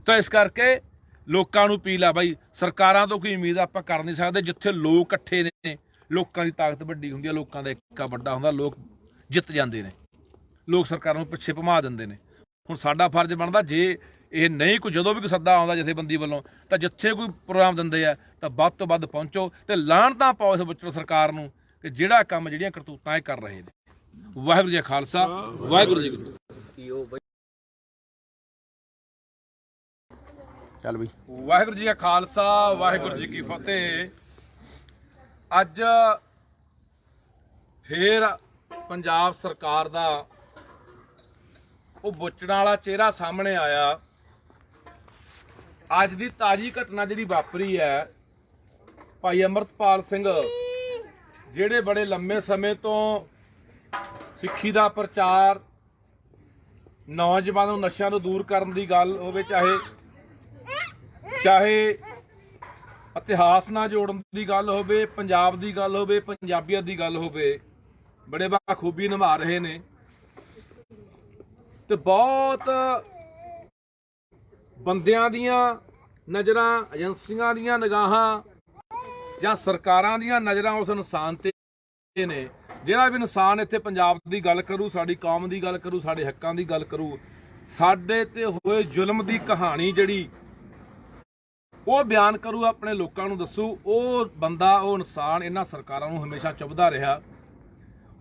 B: ਤਾਂ ਇਸ ਕਰਕੇ ਲੋਕਾਂ ਨੂੰ ਅਪੀਲ ਆ ਬਾਈ, ਸਰਕਾਰਾਂ ਤੋਂ ਕੋਈ ਉਮੀਦ ਆਪਾਂ ਕਰ ਨਹੀਂ ਸਕਦੇ। ਜਿੱਥੇ ਲੋਕ ਇਕੱਠੇ ਨੇ, ਲੋਕਾਂ ਦੀ ਤਾਕਤ ਵੱਡੀ ਹੁੰਦੀ ਹੈ, ਲੋਕਾਂ ਦਾ ਏਕਾ ਵੱਡਾ ਹੁੰਦਾ, ਲੋਕ ਜਿੱਤ ਜਾਂਦੇ ਨੇ, ਲੋਕ ਸਰਕਾਰਾਂ ਨੂੰ ਪਿੱਛੇ ਭਮਾ ਦਿੰਦੇ ਨੇ। ਹੁਣ ਸਾਡਾ ਫਰਜ਼ ਬਣਦਾ ਜੇ ਇਹ ਨਹੀਂ ਕੋਈ, ਜਦੋਂ ਵੀ ਕੋਈ ਸੱਦਾ ਆਉਂਦਾ ਜਥੇਬੰਦੀ ਵੱਲੋਂ, ਤਾਂ ਜਿੱਥੇ ਕੋਈ ਪ੍ਰੋਗਰਾਮ ਦਿੰਦੇ ਆ ਤਾਂ ਵੱਧ ਤੋਂ ਵੱਧ ਪਹੁੰਚੋ ਤੇ ਲਾਹਨਤਾਂ ਪਾਓ ਇਸ ਵਿਚੋਂ ਸਰਕਾਰ ਨੂੰ ਕਿ ਜਿਹੜਾ ਕੰਮ, ਜਿਹੜੀਆਂ ਕਰਤੂਤਾਂ ਇਹ ਕਰ ਰਹੇ ਨੇ। ਵਾਹਿਗੁਰੂ ਜੀ ਕਾ ਖਾਲਸਾ, ਵਾਹਿਗੁਰੂ ਜੀ ਕੀ ਫਤਿਹ।
A: ਚੱਲ ਬਈ।
B: ਵਾਹਿਗੁਰੂ ਜੀ ਕਾ ਖਾਲਸਾ, ਵਾਹਿਗੁਰੂ ਜੀ ਕੀ ਫਤਿਹ। ਅੱਜ ਫੇਰ ਪੰਜਾਬ ਸਰਕਾਰ ਦਾ ਉਹ ਬੁੱਚੜਾਂ ਵਾਲਾ ਚਿਹਰਾ ਸਾਹਮਣੇ ਆਇਆ। ਅੱਜ ਦੀ ਤਾਜ਼ੀ ਘਟਨਾ ਜਿਹੜੀ ਵਾਪਰੀ ਹੈ, ਭਾਈ ਅੰਮ੍ਰਿਤਪਾਲ ਸਿੰਘ ਜਿਹੜੇ ਬੜੇ ਲੰਮੇ ਸਮੇਂ ਤੋਂ ਸਿੱਖੀ ਦਾ ਪ੍ਰਚਾਰ, ਨੌਜਵਾਨਾਂ ਨੂੰ ਨਸ਼ਿਆਂ ਤੋਂ ਦੂਰ ਕਰਨ ਦੀ ਗੱਲ ਹੋਵੇ, ਚਾਹੇ ਚਾਹੇ ਇਤਿਹਾਸ ਨਾਲ ਜੋੜਨ ਦੀ ਗੱਲ ਹੋਵੇ, ਪੰਜਾਬ ਦੀ ਗੱਲ ਹੋਵੇ, ਪੰਜਾਬੀਅਤ ਦੀ ਗੱਲ ਹੋਵੇ, ਬੜੇ ਬਾਖੂਬੀ ਨਿਭਾ ਰਹੇ ਨੇ। ਤੇ ਬਹੁਤ ਬੰਦਿਆਂ ਦੀਆਂ ਨਜ਼ਰਾਂ, ਏਜੰਸੀਆਂ ਦੀਆਂ ਨਿਗਾਹਾਂ ਜਾਂ ਸਰਕਾਰਾਂ ਦੀਆਂ ਨਜ਼ਰਾਂ ਉਸ ਇਨਸਾਨ ਤੇ ਨੇ, ਜਿਹੜਾ ਵੀ ਇਨਸਾਨ ਇੱਥੇ ਪੰਜਾਬ ਦੀ ਗੱਲ ਕਰੂ, ਸਾਡੀ ਕੌਮ ਦੀ ਗੱਲ ਕਰੂ, ਸਾਡੇ ਹੱਕਾਂ ਦੀ ਗੱਲ ਕਰੂ, ਸਾਡੇ ਤੇ ਹੋਏ ਜ਼ੁਲਮ ਦੀ ਕਹਾਣੀ ਜਿਹੜੀ ਉਹ ਬਿਆਨ ਕਰੂ, ਆਪਣੇ ਲੋਕਾਂ ਨੂੰ ਦੱਸੂ, ਉਹ ਬੰਦਾ, ਉਹ ਇਨਸਾਨ ਇਹਨਾਂ ਸਰਕਾਰਾਂ ਨੂੰ ਹਮੇਸ਼ਾ ਚੁੱਭਦਾ ਰਿਹਾ।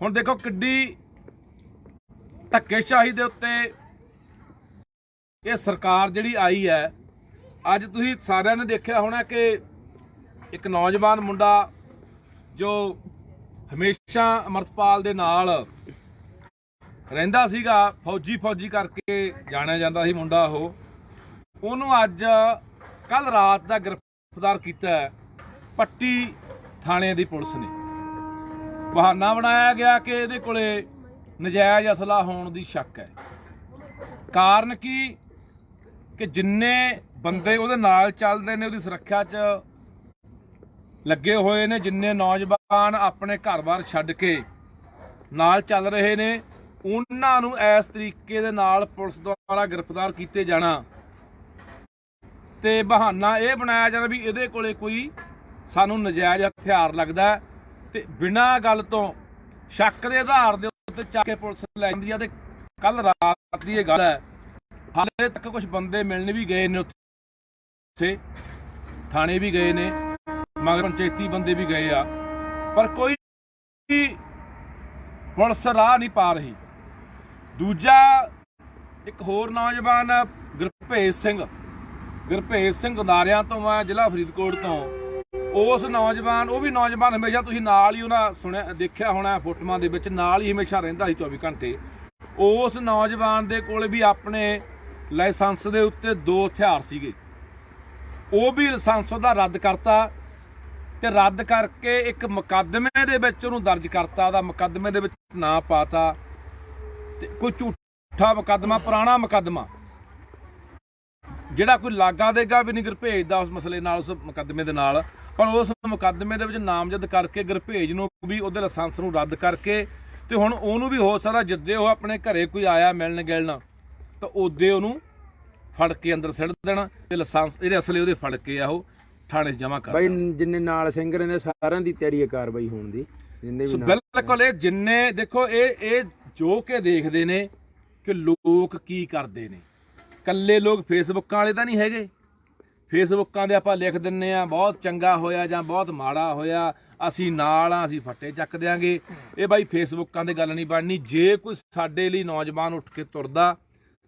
B: ਹੁਣ ਦੇਖੋ ਕਿੱਡੀ ਧੱਕੇਸ਼ਾਹੀ ਦੇ ਉੱਤੇ ਇਹ ਸਰਕਾਰ ਜਿਹੜੀ ਆਈ ਹੈ। ਅੱਜ ਤੁਸੀਂ ਸਾਰਿਆਂ ਨੇ ਦੇਖਿਆ ਹੋਣਾ ਕਿ ਇੱਕ ਨੌਜਵਾਨ ਮੁੰਡਾ ਜੋ ਹਮੇਸ਼ਾ ਅਮਰਤਪਾਲ ਦੇ ਨਾਲ ਰਹਿੰਦਾ ਸੀਗਾ, ਫੌਜੀ ਕਰਕੇ ਜਾਣਿਆ ਜਾਂਦਾ ਸੀ ਮੁੰਡਾ, ਉਹਨੂੰ ਅੱਜ ਕੱਲ ਰਾਤ ਦਾ ਗ੍ਰਿਫਤਾਰ ਕੀਤਾ ਪੱਟੀ ਥਾਣੇ ਦੀ ਪੁਲਿਸ ਨੇ। ਬਹਾਨਾ ਬਣਾਇਆ ਗਿਆ ਕਿ ਇਹਦੇ ਕੋਲੇ ਨਜਾਇਜ਼ ਅਸਲਾ ਹੋਣ ਦੀ ਸ਼ੱਕ ਹੈ। ਕਾਰਨ ਕੀ ਕਿ ਜਿੰਨੇ ਬੰਦੇ ਉਹਦੇ ਨਾਲ ਚੱਲਦੇ ਨੇ, ਉਹਦੀ ਸੁਰੱਖਿਆ 'ਚ ਲੱਗੇ ਹੋਏ ਨੇ, ਜਿੰਨੇ ਨੌਜਵਾਨ ਆਪਣੇ ਘਰ-ਬਾਰ ਛੱਡ ਕੇ ਨਾਲ ਚੱਲ ਰਹੇ ਨੇ, ਉਹਨਾਂ ਨੂੰ ਇਸ ਤਰੀਕੇ ਦੇ ਨਾਲ ਪੁਲਿਸ ਦੁਆਰਾ ਗ੍ਰਿਫਤਾਰ ਕੀਤੇ ਜਾਣਾ ਤੇ ਬਹਾਨਾ ਇਹ ਬਣਾਇਆ ਜਾਣਾ ਵੀ ਇਹਦੇ ਕੋਲੇ ਕੋਈ ਸਾਨੂੰ ਨਜਾਇਜ਼ ਹਥਿਆਰ ਲੱਗਦਾ ਤੇ ਬਿਨਾਂ ਗੱਲ ਤੋਂ ਸ਼ੱਕ ਦੇ ਆਧਾਰ ਦੇ ਉੱਤੇ ਚੱਕ ਕੇ ਪੁਲਿਸ ਲੈ ਜਾਂਦੀ ਆ। ਤੇ ਕੱਲ ਰਾਤ ਦੀ ਇਹ ਗੱਲ ਹੈ, ਹਾਲੇ ਤੱਕ ਕੁਝ ਬੰਦੇ ਮਿਲਣ ਵੀ ਗਏ ਨੇ, ਉੱਥੇ ਥਾਣੇ ਵੀ ਗਏ ਨੇ, ਮਗਰ ਪੰਚਾਇਤੀ ਬੰਦੇ ਵੀ ਗਏ ਆ, ਪਰ ਕੋਈ ਪੁਲਿਸ ਰਾਹ ਨਹੀਂ ਪਾ ਰਹੀ। ਦੂਜਾ ਇੱਕ ਹੋਰ ਨੌਜਵਾਨ ਗੁਰਭੇਜ ਸਿੰਘ ਗੰਦਾਰਿਆਂ ਤੋਂ ਆ, ਜ਼ਿਲ੍ਹਾ ਫਰੀਦਕੋਟ ਤੋਂ। ਉਸ ਨੌਜਵਾਨ, ਉਹ ਵੀ ਨੌਜਵਾਨ ਹਮੇਸ਼ਾ ਤੁਸੀਂ ਨਾਲ ਹੀ ਉਹਨਾਂ ਸੁਣਿਆ ਦੇਖਿਆ ਹੋਣਾ ਫੋਟੋਆਂ ਦੇ ਵਿੱਚ, ਨਾਲ ਹੀ ਹਮੇਸ਼ਾ ਰਹਿੰਦਾ ਸੀ 24 ਘੰਟੇ। ਉਸ ਨੌਜਵਾਨ ਦੇ ਕੋਲ ਵੀ ਆਪਣੇ ਲਾਇਸੈਂਸ ਦੇ ਉੱਤੇ 2 ਹਥਿਆਰ ਸੀਗੇ, ਉਹ ਵੀ ਲਾਇਸੈਂਸ ਉਹਦਾ ਰੱਦ ਕਰਤਾ ਤੇ ਰੱਦ ਕਰਕੇ ਇੱਕ ਮੁਕੱਦਮੇ ਦੇ ਵਿੱਚ ਉਹਨੂੰ ਦਰਜ ਕਰਤਾ, ਉਹਦਾ ਮੁਕੱਦਮੇ ਦੇ ਵਿੱਚ ਨਾਂ ਪਾਤਾ ਤੇ ਕੋਈ ਝੂਠਾ ਮੁਕੱਦਮਾ, ਪੁਰਾਣਾ ਮੁਕੱਦਮਾ, ਜਿਹੜਾ ਕੋਈ ਲਾਗਾ ਦੇਗਾ ਵੀ ਨਹੀਂ ਗੁਰਭੇਜ ਦਾ ਉਸ ਮਸਲੇ ਨਾਲ, ਉਸ ਮੁਕੱਦਮੇ ਦੇ ਨਾਲ, ਪਰ ਉਸ ਮੁਕੱਦਮੇ ਦੇ ਵਿੱਚ ਨਾਮਜ਼ਦ ਕਰਕੇ ਗੁਰਭੇਜ ਨੂੰ ਵੀ ਉਹਦੇ ਲਾਇਸੈਂਸ ਨੂੰ ਰੱਦ ਕਰਕੇ ਤੇ ਹੁਣ ਉਹਨੂੰ ਵੀ ਹੋ ਸਕਦਾ ਜਿੱਦੇ ਉਹ ਆਪਣੇ ਘਰੇ ਕੋਈ ਆਇਆ ਮਿਲਣ ਗਿਲਣ ਤਾਂ ਉਹਦੇ ਉਹਨੂੰ ਫੜ ਕੇ ਅੰਦਰ ਸਿੱਟ ਦੇਣਾ ਤੇ ਲਾਇਸੈਂਸ ਜਿਹੜੇ ਅਸਲੇ ਉਹਦੇ ਫੜ ਕੇ ਆ ਉਹ ਥਾਣੇ ਜਮ੍ਹਾਂ ਕਰ
A: ਬਾਈ। ਜਿੰਨੇ ਨਾਲ ਸਿੰਘ ਰਹਿੰਦੇ ਸਾਰਿਆਂ ਦੀ ਤਿਆਰੀ ਹੈ ਕਾਰਵਾਈ ਹੋਣ ਦੀ, ਜਿੰਨੇ ਵੀ
B: ਬਿਲਕੁਲ। ਇਹ ਜਿੰਨੇ ਦੇਖੋ ਇਹ ਜੋ ਕੇ ਦੇਖਦੇ ਨੇ ਕਿ ਲੋਕ ਕੀ ਕਰਦੇ ਨੇ। ਕੱਲੇ ਲੋਕ ਫੇਸਬੁੱਕਾਂ ਵਾਲੇ ਤਾਂ ਨਹੀਂ ਹੈਗੇ, ਫੇਸਬੁੱਕਾਂ ਦੇ ਆਪਾਂ ਲਿਖ ਦਿੰਨੇ ਆ ਬਹੁਤ ਚੰਗਾ ਹੋਇਆ ਜਾਂ ਬਹੁਤ ਮਾੜਾ ਹੋਇਆ, ਅਸੀਂ ਨਾਲ ਆ, ਅਸੀਂ ਫੱਟੇ ਚੱਕ ਦਿਆਂਗੇ। ਇਹ ਬਾਈ ਫੇਸਬੁੱਕਾਂ ਦੇ ਗੱਲ ਨਹੀਂ ਬਣਨੀ। ਜੇ ਕੋਈ ਸਾਡੇ ਲਈ ਨੌਜਵਾਨ ਉੱਠ ਕੇ ਤੁਰਦਾ,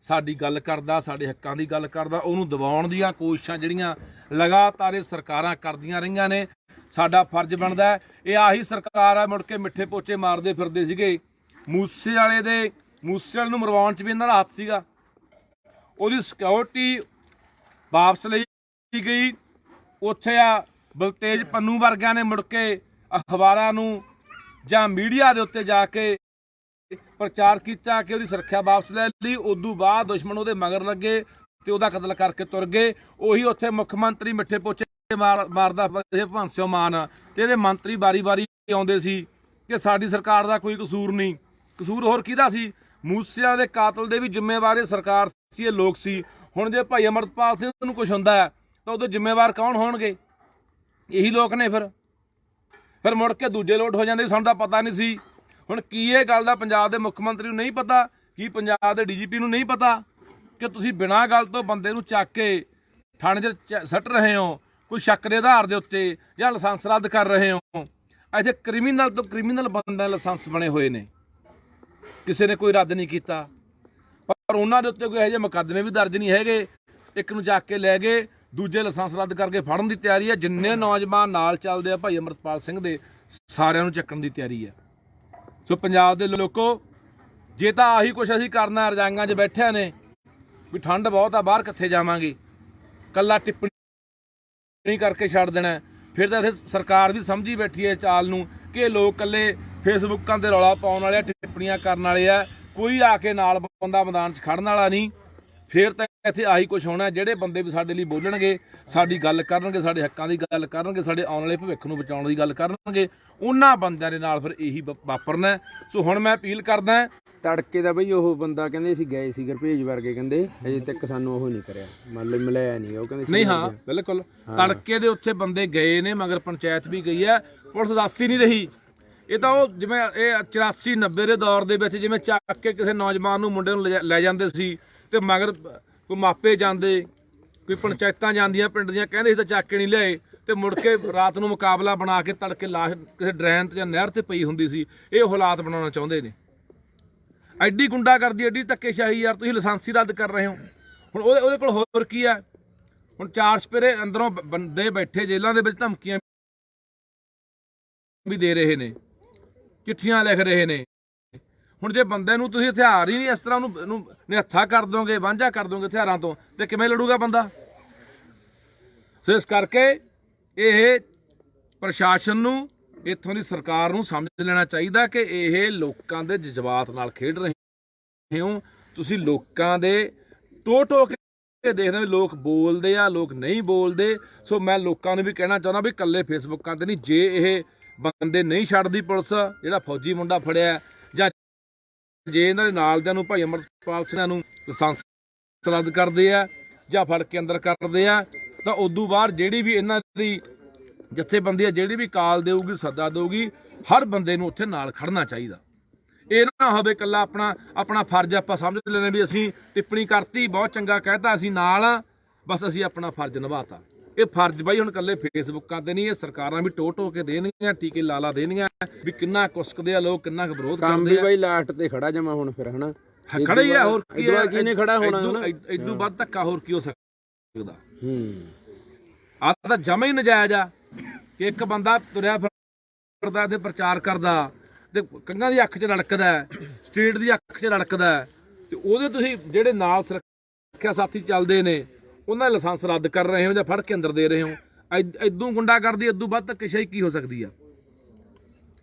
B: ਸਾਡੀ ਗੱਲ ਕਰਦਾ, ਸਾਡੇ ਹੱਕਾਂ ਦੀ ਗੱਲ ਕਰਦਾ, ਉਹਨੂੰ ਦਬਾਉਣ ਦੀਆਂ ਕੋਸ਼ਿਸ਼ਾਂ ਜਿਹੜੀਆਂ ਲਗਾਤਾਰ ਇਹ ਸਰਕਾਰਾਂ ਕਰਦੀਆਂ ਰਹੀਆਂ ਨੇ, ਸਾਡਾ ਫਰਜ਼ ਬਣਦਾ। ਇਹ ਆਹੀ ਸਰਕਾਰ ਆ ਮੁੜ ਕੇ ਮਿੱਠੇ ਪੋਚੇ ਮਾਰਦੇ ਫਿਰਦੇ ਸੀਗੇ। ਮੂਸੇ ਵਾਲੇ ਨੂੰ ਮਰਵਾਉਣ 'ਚ ਵੀ ਇਹਨਾਂ ਦਾ ਹੱਥ ਸੀਗਾ। ਉਹਦੀ ਸਿਕਿਉਰਿਟੀ ਵਾਪਸ ਲਈ ਗਈ। ਉੱਥੇ ਆ ਬਲਤੇਜ ਪੰਨੂ ਵਰਗਿਆਂ ਨੇ ਮੁੜ ਕੇ ਅਖਬਾਰਾਂ ਨੂੰ ਜਾਂ ਮੀਡੀਆ ਦੇ ਉੱਤੇ ਜਾ ਕੇ ਪ੍ਰਚਾਰ ਕੀਤਾ ਕਿ ਉਹਦੀ ਸੁਰੱਖਿਆ ਵਾਪਸ ਲੈ ਲਈ। ਉਦੋਂ ਬਾਅਦ ਦੁਸ਼ਮਣ ਉਹਦੇ ਮਗਰ ਲੱਗੇ ਤੇ ਉਹਦਾ ਕਤਲ ਕਰਕੇ ਤੁਰ ਗਏ। ਉਹੀ ਉੱਥੇ ਮੁੱਖ ਮੰਤਰੀ ਮਿੱਠੇ ਪੋਚੇ ਮਾਰਦਾ ਭਗਵੰਤ ਸਿੰਘ ਮਾਨ ਤੇ ਇਹਦੇ ਮੰਤਰੀ ਵਾਰੀ ਆਉਂਦੇ ਸੀ ਕਿ ਸਾਡੀ ਸਰਕਾਰ ਦਾ ਕੋਈ ਕਸੂਰ ਨਹੀਂ। ਕਸੂਰ ਹੋਰ ਕਿਹਦਾ ਸੀ? ਮੂਸਿਆਂ ਦੇ ਕਾਤਲ ਦੇ ਵੀ ਜ਼ਿੰਮੇਵਾਰ ਸਰਕਾਰ ਸੀ, ਇਹ ਲੋਕ ਸੀ। ਹੁਣ ਜੇ ਭਾਈ ਅਮਰਤਪਾਲ ਸਿੰਘ ਨੂੰ ਕੁਝ ਹੁੰਦਾ ਹੈ ਤਾਂ ਉਹਦੇ ਜ਼ਿੰਮੇਵਾਰ ਕੌਣ ਹੋਣਗੇ? ਇਹੀ ਲੋਕ ਨੇ। ਫਿਰ ਮੁੜ ਕੇ ਦੂਜੇ ਲੋਟ ਹੋ ਜਾਂਦੇ। ਸਾਨੂੰ ਤਾਂ ਪਤਾ ਨਹੀਂ ਸੀ। ਹੁਣ ਕੀ ਇਹ ਗੱਲ ਦਾ ਪੰਜਾਬ ਦੇ ਮੁੱਖ ਮੰਤਰੀ ਨੂੰ ਨਹੀਂ ਪਤਾ? ਕੀ ਪੰਜਾਬ ਦੇ DGP ਨੂੰ ਨਹੀਂ ਪਤਾ ਕਿ ਤੁਸੀਂ ਬਿਨਾਂ ਗੱਲ ਤੋਂ ਬੰਦੇ ਨੂੰ ਚੱਕ ਕੇ ਥਾਣੇ 'ਚ ਸੱਟ ਰਹੇ ਹੋ ਕੋਈ ਸ਼ੱਕ ਦੇ ਆਧਾਰ ਦੇ ਉੱਤੇ, ਜਾਂ ਲਾਇਸੈਂਸ ਰੱਦ ਕਰ ਰਹੇ ਹੋ? ਇੱਥੇ ਕ੍ਰਿਮੀਨਲ ਤੋਂ ਕ੍ਰਿਮੀਨਲ ਬੰਦੇ ਦੇ ਲਾਇਸੈਂਸ ਬਣੇ ਹੋਏ ਨੇ, ਕਿਸੇ ਨੇ ਕੋਈ ਰੱਦ ਨਹੀਂ ਕੀਤਾ। ਪਰ ਉਹਨਾਂ ਦੇ ਉੱਤੇ ਕੋਈ ਇਹੋ ਜਿਹੇ ਮੁਕੱਦਮੇ ਵੀ ਦਰਜ ਨਹੀਂ ਹੈਗੇ। ਇੱਕ ਨੂੰ ਚੱਕ ਕੇ ਲੈ ਗਏ, ਦੂਜੇ ਲਾਇਸੈਂਸ ਰੱਦ ਕਰਕੇ ਫੜਨ ਦੀ ਤਿਆਰੀ ਹੈ। ਜਿੰਨੇ ਨੌਜਵਾਨ ਨਾਲ ਚੱਲਦੇ ਆ ਭਾਈ ਅਮਰਤਪਾਲ ਸਿੰਘ ਦੇ, ਸਾਰਿਆਂ ਨੂੰ ਚੱਕਣ ਦੀ ਤਿਆਰੀ ਹੈ। ਸੋ ਪੰਜਾਬ ਦੇ ਲੋਕੋ, ਜੇ ਤਾਂ ਆਹੀ ਕੁਛ ਅਸੀਂ ਕਰਨਾ, ਰਜਾਈਆਂ 'ਚ ਬੈਠਿਆਂ ਨੇ ਵੀ ਠੰਡ ਬਹੁਤ ਆ ਬਾਹਰ ਕਿੱਥੇ ਜਾਵਾਂਗੇ, ਕੱਲਾ ਟਿੱਪਣੀ ਕਰਕੇ ਛੱਡ ਦੇਣਾ, ਫਿਰ ਤਾਂ ਇੱਥੇ ਸਰਕਾਰ ਵੀ ਸਮਝੀ ਬੈਠੀ ਹੈ ਚਾਲ ਨੂੰ ਕਿ ਲੋਕ ਕੱਲੇ ਫੇਸਬੁੱਕਾਂ ਤੇ ਰੌਲਾ ਪਾਉਣ ਵਾਲੇ, ਟਿੱਪਣੀਆਂ ਕਰਨ ਵਾਲੇ ਆ, ਕੋਈ ਆ ਕੇ ਨਾਲ ਬੰਦਾ ਮੈਦਾਨ 'ਚ ਖੜਨ ਵਾਲਾ ਨਹੀਂ। ਫੇਰ ਤਾਂ ਇੱਥੇ ਆਹੀ ਕੁਝ ਹੋਣਾ। ਜਿਹੜੇ ਬੰਦੇ ਵੀ ਸਾਡੇ ਲਈ ਬੋਲਣਗੇ, ਸਾਡੀ ਗੱਲ ਕਰਨਗੇ, ਸਾਡੇ ਹੱਕਾਂ ਦੀ ਗੱਲ ਕਰਨਗੇ, ਸਾਡੇ ਆਉਣ ਵਾਲੇ ਭਵਿੱਖ ਨੂੰ ਬਚਾਉਣ ਦੀ ਗੱਲ ਕਰਨਗੇ, ਉਹਨਾਂ ਬੰਦਿਆਂ ਦੇ ਨਾਲ ਫਿਰ ਇਹੀ ਵਾਪਰਨਾ। ਸੋ ਹੁਣ ਮੈਂ ਅਪੀਲ ਕਰਦਾ,
A: ਤੜਕੇ ਦਾ ਬਈ ਉਹ ਬੰਦਾ ਕਹਿੰਦੇ ਅਸੀਂ ਗਏ ਸੀ ਗੁਰਭੇਜ ਵਰਗੇ, ਕਹਿੰਦੇ ਅਜੇ ਤੱਕ ਸਾਨੂੰ ਉਹ ਨਹੀਂ ਕਰਿਆ, ਮਤਲਬ ਮਿਲਿਆ ਨਹੀਂ। ਉਹ ਕਹਿੰਦੇ
B: ਨਹੀਂ, ਹਾਂ ਬਿਲਕੁਲ ਤੜਕੇ ਦੇ ਉੱਥੇ ਬੰਦੇ ਗਏ ਨੇ, ਮਗਰ ਪੰਚਾਇਤ ਵੀ ਗਈ ਹੈ, ਪੁਲਿਸ ਦੱਸ ਹੀ ਨਹੀਂ ਰਹੀ। ਇਹ ਤਾਂ ਉਹ ਜਿਵੇਂ ਇਹ 84-90 ਦੇ ਦੌਰ ਦੇ ਵਿੱਚ ਜਿਵੇਂ ਚੱਕ ਕੇ ਕਿਸੇ ਨੌਜਵਾਨ ਨੂੰ, ਮੁੰਡੇ ਨੂੰ ਲੈ ਜਾਂਦੇ ਸੀ ਤੇ ਮਗਰ ਕੋਈ ਮਾਪੇ ਜਾਂਦੇ, ਕੋਈ ਪੰਚਾਇਤਾਂ ਜਾਂਦੀਆਂ ਪਿੰਡ ਦੀਆਂ, ਕਹਿੰਦੇ ਸੀ ਤਾਂ ਚੱਕ ਕੇ ਨਹੀਂ ਲਿਆਏ, ਤੇ ਮੁੜ ਕੇ ਰਾਤ ਨੂੰ ਮੁਕਾਬਲਾ ਬਣਾ ਕੇ ਤੜਕੇ ਲਾਸ਼ ਕਿਸੇ ਡਰੈਨ ਤੇ ਜਾਂ ਨਹਿਰ ਤੇ ਪਈ ਹੁੰਦੀ ਸੀ। ਇਹ ਹਾਲਾਤ ਬਣਾਉਣਾ ਚਾਹੁੰਦੇ ਨੇ। ਐਡੀ ਗੁੰਡਾਗਰਦੀ, ਐਡੀ ਧੱਕੇਸ਼ਾਹੀ ਯਾਰ, ਤੁਸੀਂ ਲਾਇਸੈਂਸ ਰੱਦ ਕਰ ਰਹੇ ਹੋ। ਹੁਣ ਉਹਦੇ ਕੋਲ ਹੋਰ ਕੀ ਹੈ? ਹੁਣ 4 ਸਪੇਰੇ ਅੰਦਰੋਂ ਬੰਦੇ ਬੈਠੇ ਜੇਲ੍ਹਾਂ ਦੇ ਵਿੱਚ, ਧਮਕੀਆਂ ਵੀ ਦੇ ਰਹੇ ਨੇ, ਚਿੱਠੀਆਂ ਲਿਖ ਰਹੇ ਨੇ। ਹੁਣ ਜੇ ਬੰਦੇ ਨੂੰ ਤੁਸੀਂ ਹਥਿਆਰ ਹੀ ਨਹੀਂ ਇਸ ਤਰ੍ਹਾਂ ਉਹਨੂੰ ਨਿਹੱਥਾ ਕਰ ਦੋਗੇ, ਵਾਂਝਾ ਕਰ ਦੋਗੇ ਹਥਿਆਰਾਂ ਤੋਂ, ਤੇ ਕਿਵੇਂ ਲੜੂਗਾ ਬੰਦਾ? ਸੋ ਇਸ ਕਰਕੇ ਇਹ ਪ੍ਰਸ਼ਾਸਨ ਨੂੰ, ਇੱਥੋਂ ਦੀ ਸਰਕਾਰ ਨੂੰ ਸਮਝ ਲੈਣਾ ਚਾਹੀਦਾ ਕਿ ਇਹ ਲੋਕਾਂ ਦੇ ਜਜ਼ਬਾਤ ਨਾਲ ਖੇਡ ਰਹੇ ਹੋ ਤੁਸੀਂ। ਲੋਕਾਂ ਦੇ ਟੋ ਕੇ ਦੇਖਦੇ ਵੀ ਲੋਕ ਬੋਲਦੇ ਆ, ਲੋਕ ਨਹੀਂ ਬੋਲਦੇ। ਸੋ ਮੈਂ ਲੋਕਾਂ ਨੂੰ ਵੀ ਕਹਿਣਾ ਚਾਹੁੰਦਾ ਵੀ ਇਕੱਲੇ ਫੇਸਬੁੱਕਾਂ ਤੇ ਨਹੀਂ, ਜੇ ਇਹ ਬੰਦੇ ਨਹੀਂ ਛੱਡਦੀ ਪੁਲਿਸ, ਜਿਹੜਾ ਫੌਜੀ ਮੁੰਡਾ ਫੜਿਆ, ਜਾਂ ਜੇ ਇਹਨਾਂ ਦੇ ਨਾਲ ਦਿਆਂ ਨੂੰ, ਭਾਈ ਅਮਰਪਾਲ ਸਿੰਘਾਂ ਨੂੰ ਲਾਇਸੈਂਸ ਰੱਦ ਕਰਦੇ ਆ ਜਾਂ ਫੜ ਕੇ ਅੰਦਰ ਕਰਦੇ ਆ, ਤਾਂ ਉਦੋਂ ਬਾਅਦ ਜਿਹੜੀ ਵੀ ਇਹਨਾਂ ਦੀ ਜਥੇਬੰਦੀ ਆ, ਜਿਹੜੀ ਵੀ ਕਾਲ ਦੇਊਗੀ, ਸੱਦਾ ਦੇਊਗੀ, ਹਰ ਬੰਦੇ ਨੂੰ ਉੱਥੇ ਨਾਲ ਖੜਨਾ ਚਾਹੀਦਾ। ਇਹ ਨਾ ਹੋਵੇ ਇਕੱਲਾ ਆਪਣਾ ਫਰਜ਼ ਆਪਾਂ ਸਮਝ ਲੈਣੇ ਵੀ ਅਸੀਂ ਟਿੱਪਣੀ ਕਰਤੀ, ਬਹੁਤ ਚੰਗਾ ਕਹਿਤਾ, ਅਸੀਂ ਨਾਲ ਆ, ਬਸ ਅਸੀਂ ਆਪਣਾ ਫਰਜ਼ ਨਿਭਾਤਾ। ਇਹ ਫਰਜ਼ ਬਾਈ ਹੁਣ ਇਕੱਲੇ ਫੇਸਬੁੱਕਾਂ ਤੇ ਨਹੀਂ, ਇਹ ਸਰਕਾਰਾਂ ਵੀ ਟੋ ਕੇ ਦੇਣਗੀਆਂ, ਟੀਕੇ ਲਾ ਦੇਣਗੀਆਂ ਵੀ ਕਿੰਨਾ ਕੁਸਕਦੇ ਆ ਲੋਕ, ਕਿੰਨਾ ਵਿਰੋਧ ਕਰਦੇ ਆ।
A: ਬਾਈ ਲਾਸਟ ਤੇ ਖੜਾ ਜਮਾ ਹੁਣ ਫਿਰ, ਹਨਾ
B: ਖੜਾ ਹੀ ਆ, ਹੋਰ ਕੀ
A: ਨੇ ਖੜਾ ਹੋਣਾ?
B: ਇਦੋਂ ਵੱਧ ਧੱਕਾ ਹੋਰ ਕੀ ਹੋ ਸਕਦਾ? ਆਹ ਤਾਂ ਜਮਾ ਹੀ ਨਜਾਇਜ਼ ਆ ਕਿ ਇੱਕ ਬੰਦਾ ਤੁਰਿਆ ਫਿਰਦਾ ਤੇ ਪ੍ਰਚਾਰ ਕਰਦਾ, ਤੇ ਕੰਨਾਂ ਦੀ ਅੱਖ 'ਚ ਰੜਕਦਾ, ਸਟੇਟ ਦੀ ਅੱਖ 'ਚ ਰੜਕਦਾ, ਤੇ ਉਹਦੇ ਤੁਸੀਂ ਜਿਹੜੇ ਨਾਲ ਸੁਰੱਖਿਆ ਸਾਥੀ ਚੱਲਦੇ ਨੇ, ਉਹਨਾਂ ਦਾ ਲਾਇਸੈਂਸ ਰੱਦ ਕਰ ਰਹੇ ਹੋ ਜਾਂ ਫੜ ਕੇ ਅੰਦਰ ਦੇ ਰਹੇ ਹੋ। ਇਦੋਂ ਗੁੰਡਾਗਰਦੀ, ਇਦੋਂ ਵੱਧ ਧੱਕੇਸ਼ਾਹੀ ਕੀ ਹੋ ਸਕਦੀ ਆ?